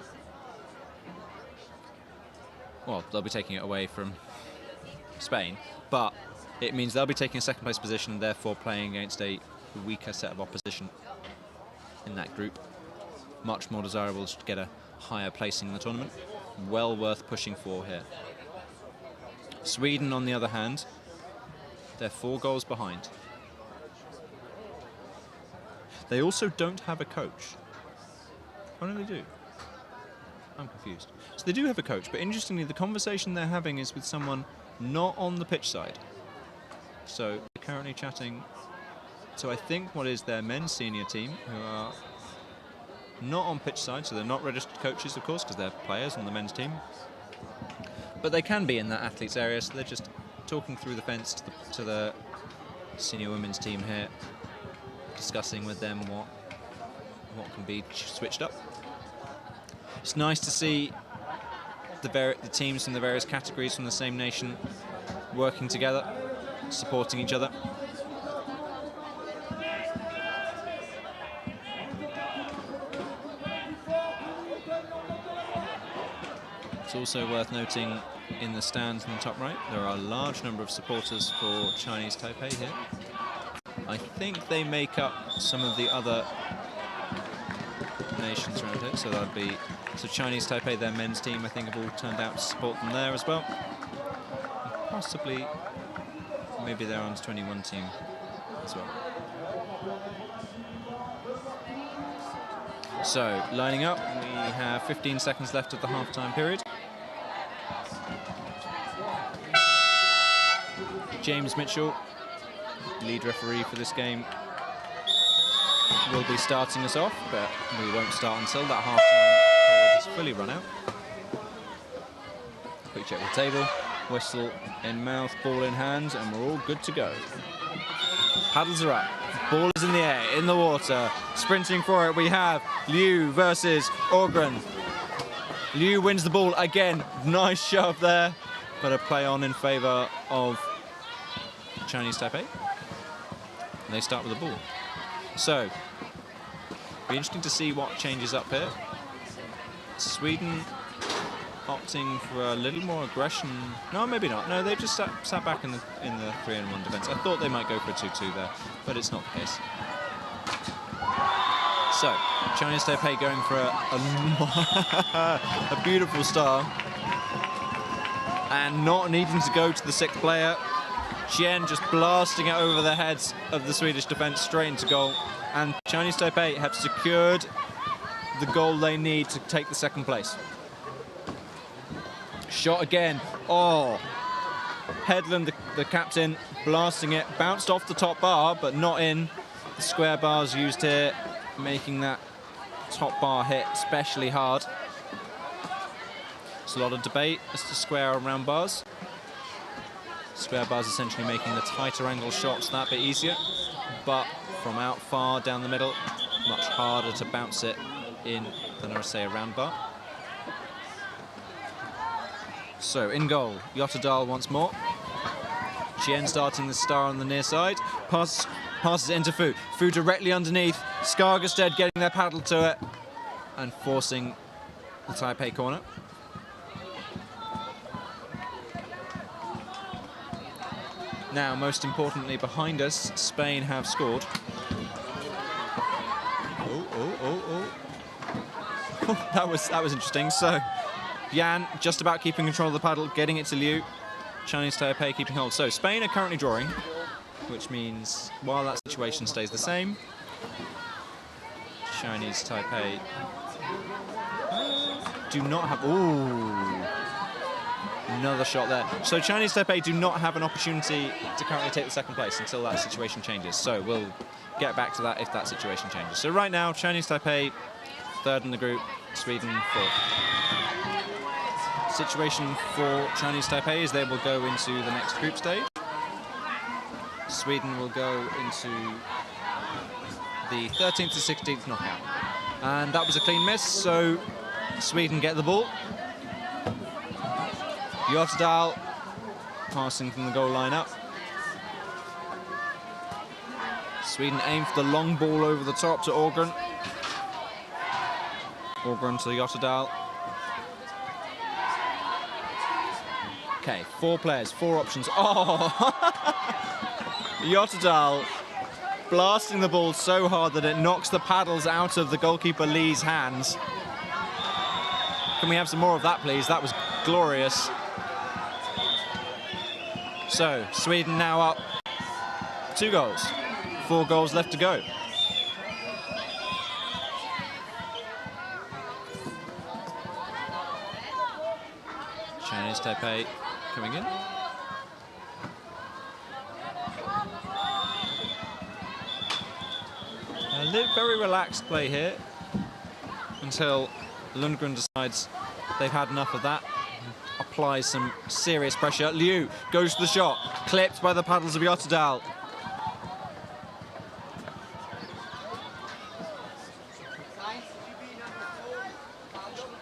K: Well, they'll be taking it away from Spain, but it means they'll be taking a 2nd place position, therefore playing against a weaker set of opposition in that group. Much more desirable to get a higher placing in the tournament. Well worth pushing for here. Sweden, on the other hand, they're 4 goals behind. They also don't have a coach. Oh no, they do. I'm confused. So they do have a coach, but interestingly, the conversation they're having is with someone not on the pitch side. So they're currently chatting to, I think, what is their men's senior team, who are not on pitch side, so they're not registered coaches, of course, because they're players on the men's team. But they can be in that athletes area, so they're just talking through the fence to the senior women's team here, discussing with them what can be switched up. It's nice to see the teams from the various categories from the same nation working together, supporting each other. It's also worth noting in the stands in the top right, there are a large number of supporters for Chinese Taipei here. I think they make up some of the other nations around here, so that'd be Chinese Taipei, their men's team, I think have all turned out to support them there as well. And possibly maybe their under-21 team as well. So, lining up, we have 15 seconds left of the half-time period. James Mitchell, lead referee for this game, will be starting us off, but we won't start until that half-time period is fully run out. Quick check the table, whistle in mouth, ball in hand, and we're all good to go. Paddles are up, ball is in the air, in the water, sprinting for it we have Liu versus Orgren. Liu wins the ball again. Nice shove there, but a play on in favor of Chinese Taipei. And they start with the ball. So, be interesting to see what changes up here. Sweden opting for a little more aggression. No, maybe not. No, they just sat back in the 3-1 defense. I thought they might go for a 2-2 there, but it's not the case. So, Chinese Taipei going for a beautiful start. And not needing to go to the 6th player. Qian just blasting it over the heads of the Swedish defense straight into goal. And Chinese Taipei have secured the goal they need to take the 2nd place. Shot again. Oh, Headland, the captain, blasting it. Bounced off the top bar, but not in. The square bars used here, making that top bar hit especially hard. There's a lot of debate as to square or round bars. Square bars essentially making the tighter angle shots that bit easier, but from out far down the middle, much harder to bounce it in than, I say, a round bar. So, in goal, Yotterdal once more. Qian starting the star on the near side. Passes it into Fu. Fu directly underneath. Skagerstedt getting their paddle to it and forcing the Taipei corner. Now, most importantly, behind us, Spain have scored. That was interesting. So, Yan just about keeping control of the paddle, getting it to Liu. Chinese Taipei keeping hold. So Spain are currently drawing, which means while that situation stays the same, Chinese Taipei do not have... Ooh, another shot there. So Chinese Taipei do not have an opportunity to currently take the 2nd place until that situation changes. So we'll get back to that if that situation changes. So right now, Chinese Taipei 3rd in the group, Sweden 4th. Situation for Chinese Taipei is they will go into the next group stage. Sweden will go into the 13th to 16th knockout. And that was a clean miss, so Sweden get the ball. Yotterdal passing from the goal line up. Sweden aim for the long ball over the top to Ågren. Ågren to Yotterdal. Okay, 4 players, 4 options. Oh! Yotterdal blasting the ball so hard that it knocks the paddles out of the goalkeeper Lee's hands. Can we have some more of that, please? That was glorious. So, Sweden now up 2 goals. 4 goals left to go. Chinese Taipei coming in. A very relaxed play here until Lundgren decides they've had enough of that. Applies some serious pressure. Liu goes to the shot, clipped by the paddles of Yotterdal.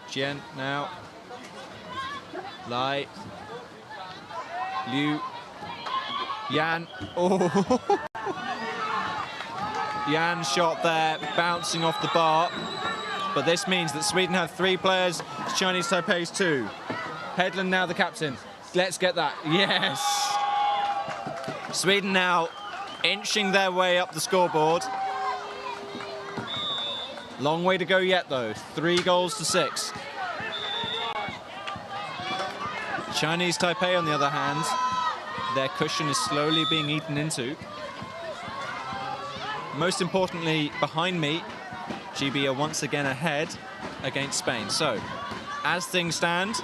K: Qian now. Lai. Liu. Yan. Oh. Yan shot there, bouncing off the bar. But this means that Sweden have 3 players, Chinese Taipei's 2. Headland now the captain. Let's get that. Yes! Sweden now inching their way up the scoreboard. Long way to go yet, though. 3 goals to 6. Chinese Taipei, on the other hand, their cushion is slowly being eaten into. Most importantly, behind me, GB are once again ahead against Spain. So, as things stand,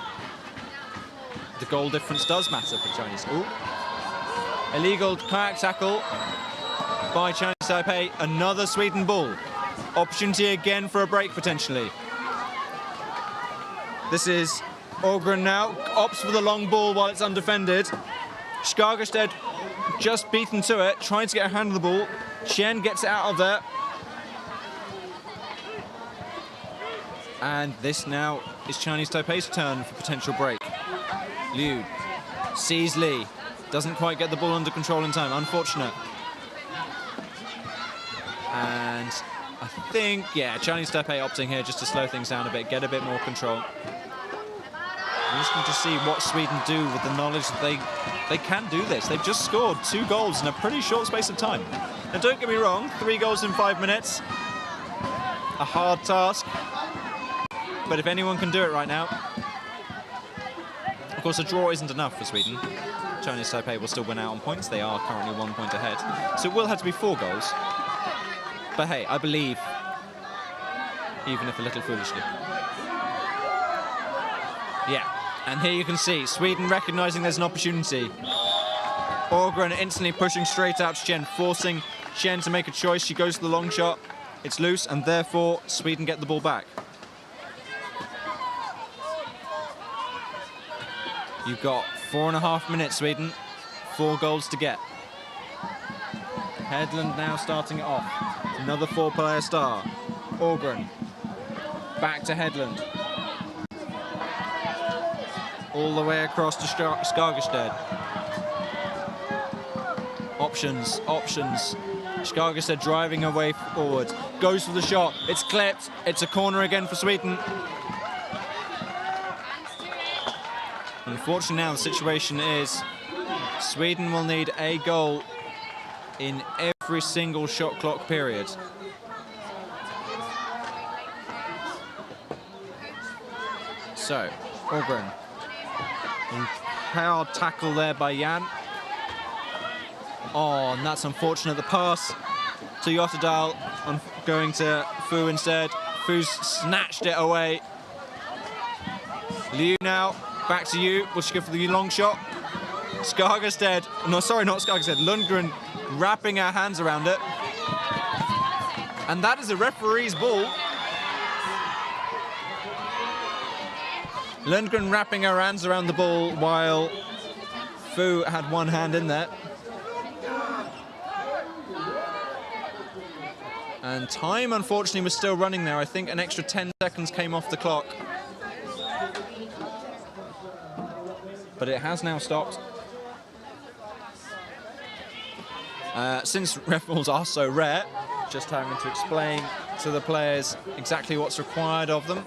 K: the goal difference does matter for Chinese. Ooh. Illegal kayak tackle by Chinese Taipei. Another Sweden ball. Opportunity again for a break, potentially. This is Ågren now. Opts for the long ball while it's undefended. Skagerstedt just beaten to it, trying to get a hand on the ball. Qian gets it out of there. And this now is Chinese Taipei's turn for potential break. Liu sees Lee. Doesn't quite get the ball under control in time. Unfortunate. And I think, yeah, Chinese Taipei opting here just to slow things down a bit, get a bit more control. We just need to see what Sweden do with the knowledge that they can do this. They've just scored 2 goals in a pretty short space of time. Now, don't get me wrong, 3 goals in 5 minutes. A hard task. But if anyone can do it right now... Of course, a draw isn't enough for Sweden. Chinese Taipei will still win out on points. They are currently 1 point ahead. So it will have to be 4 goals. But hey, I believe, even if a little foolishly. Yeah, and here you can see Sweden recognising there's an opportunity. Ågren instantly pushing straight out to Chen, forcing Chen to make a choice. She goes for the long shot. It's loose, and therefore Sweden get the ball back. You've got 4.5 minutes, Sweden. 4 goals to get. Hedlund now starting it off. Another 4-player star. Ågren. Back to Hedlund. All the way across to Skagerstedt. Options, options. Skagerstedt driving away forward. Goes for the shot. It's clipped. It's a corner again for Sweden. Unfortunately now the situation is Sweden will need a goal in every single shot clock period. So, Ågren. Hard tackle there by Jan. Oh, and that's unfortunate. The pass to Jotterdal going to Fu instead. Fu's snatched it away. Liu now, back to you. Will she go for the long shot? Skagerstedt, no, sorry, not Skagerstedt. Lundgren wrapping her hands around it. And that is a referee's ball. Lundgren wrapping her hands around the ball while Fu had one hand in there. And time, unfortunately, was still running there. I think an extra 10 seconds came off the clock. But it has now stopped. Since ref balls are so rare, just having to explain to the players exactly what's required of them.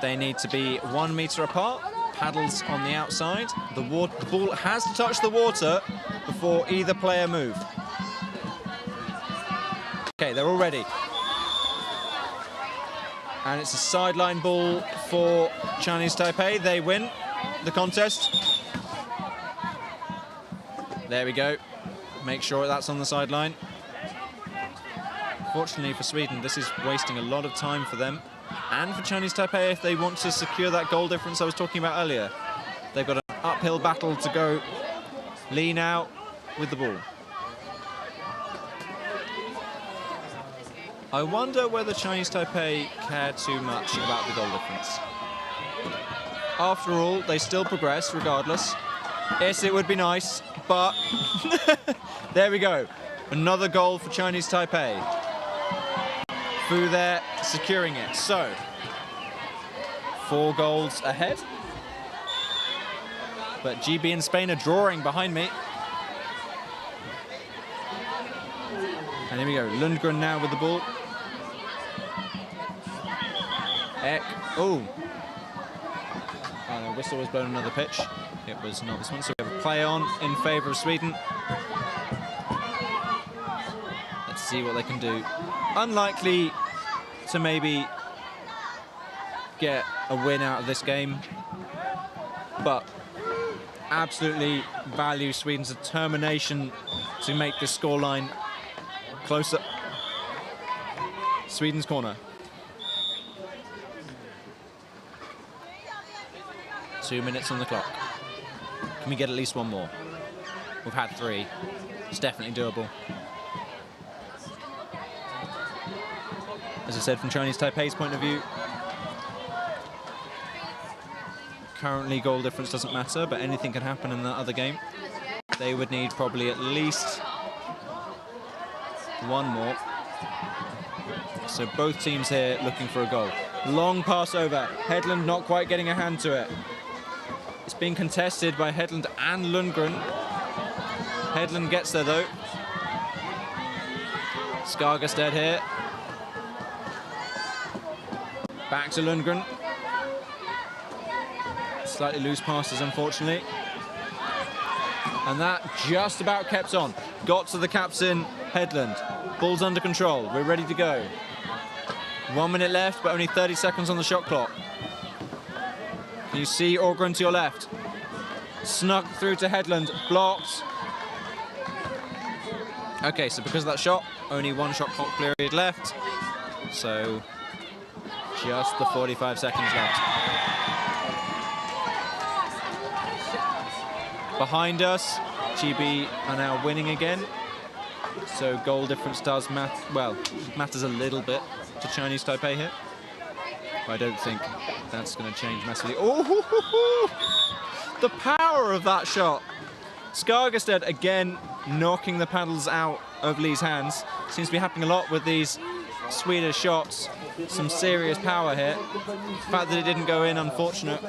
K: They need to be 1 meter apart, paddles on the outside. The ball has to touch the water before either player move. Okay, they're all ready. And it's a sideline ball for Chinese Taipei. They win the contest. There we go. Make sure that's on the sideline. Fortunately for Sweden, this is wasting a lot of time for them. And for Chinese Taipei, if they want to secure that goal difference I was talking about earlier. They've got an uphill battle to go. Lee now with the ball. I wonder whether Chinese Taipei care too much about the goal difference. After all, they still progress regardless. Yes, it would be nice, but there we go. Another goal for Chinese Taipei. Fu there, securing it. So, 4 goals ahead. But GB and Spain are drawing behind me. And here we go, Lundgren now with the ball. Eck, oh. The whistle was blown another pitch. It was not this one, so we have a play on in favour of Sweden. Let's see what they can do. Unlikely to maybe get a win out of this game, but absolutely value Sweden's determination to make this scoreline closer. Sweden's corner. 2 minutes on the clock. Can we get at least one more? We've had 3. It's definitely doable. As I said, from Chinese Taipei's point of view, currently goal difference doesn't matter, but anything can happen in that other game. They would need probably at least 1 more. So both teams here looking for a goal. Long pass over. Hedlund not quite getting a hand to it. It's being contested by Hedlund and Lundgren. Hedlund gets there though. Skargerstedt here. Back to Lundgren. Slightly loose passes, unfortunately. And that just about kept on. Got to the captain, Hedlund. Ball's under control. We're ready to go. 1 minute left, but only 30 seconds on the shot clock. Can you see Ågren to your left? Snuck through to Hedlund. Blocked. Okay, so because of that shot, only 1 shot clock period left. So just the 45 seconds left. Behind us, GB are now winning again. So goal difference does matters a little bit to Chinese Taipei here. But I don't think that's going to change massively. Oh, the power of that shot. Skargerstedt again knocking the paddles out of Lee's hands. Seems to be happening a lot with these Swedish shots. Some serious power here. The fact that it didn't go in, unfortunate.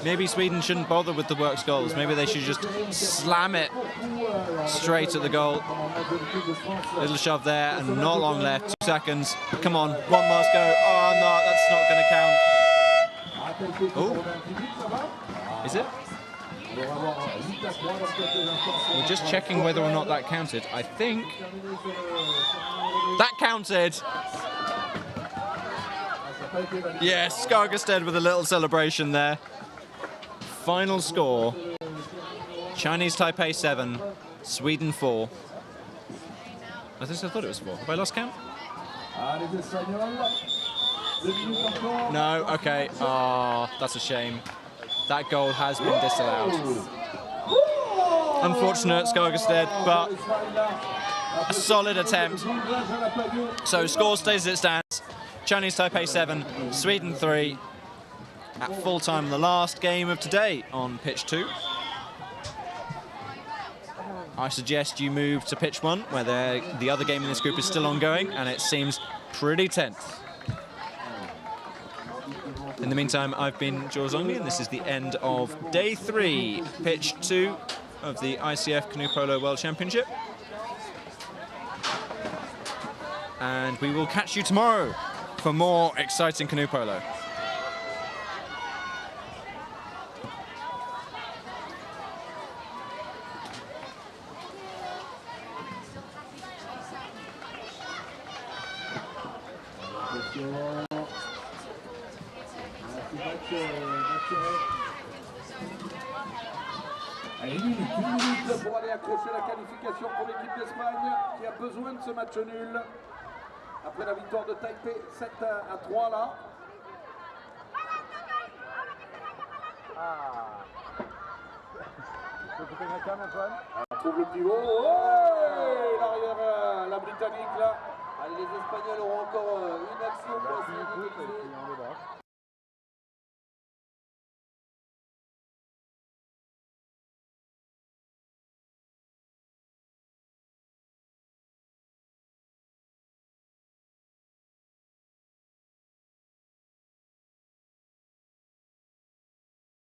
K: Maybe Sweden shouldn't bother with the works goals. Maybe they should just slam it straight at the goal. Little shove there and not long left. 2 seconds. Come on, 1 must go. Oh no, that's not going to count. Oh, is it? We're just checking whether or not that counted. I think that counted. Yes, Skargerstedt with a little celebration there. Final score, Chinese Taipei 7, Sweden 4. I thought it was 4. Have I lost count? No, okay. Oh, that's a shame. That goal has been disallowed. Unfortunate, Skargerstedt, but a solid attempt. So score stays as it stands. Chinese Taipei 7, Sweden 3. At full time, the last game of today on pitch 2. I suggest you move to pitch 1, where the other game in this group is still ongoing, and it seems pretty tense. In the meantime, I've been Jules Ongley, and this is the end of day 3, pitch 2 of the ICF Canoe-Polo World Championship. And we will catch you tomorrow for more exciting canoe polo.
B: Allez, une minute pour aller accrocher la qualification pour l'équipe d'Espagne qui a besoin de ce match nul après la victoire de Taipei 7-3 là. On trouve le pivot. Oh, l'arrière, la Britannique là.
D: Allez, les Espagnols auront encore une action pour essayer de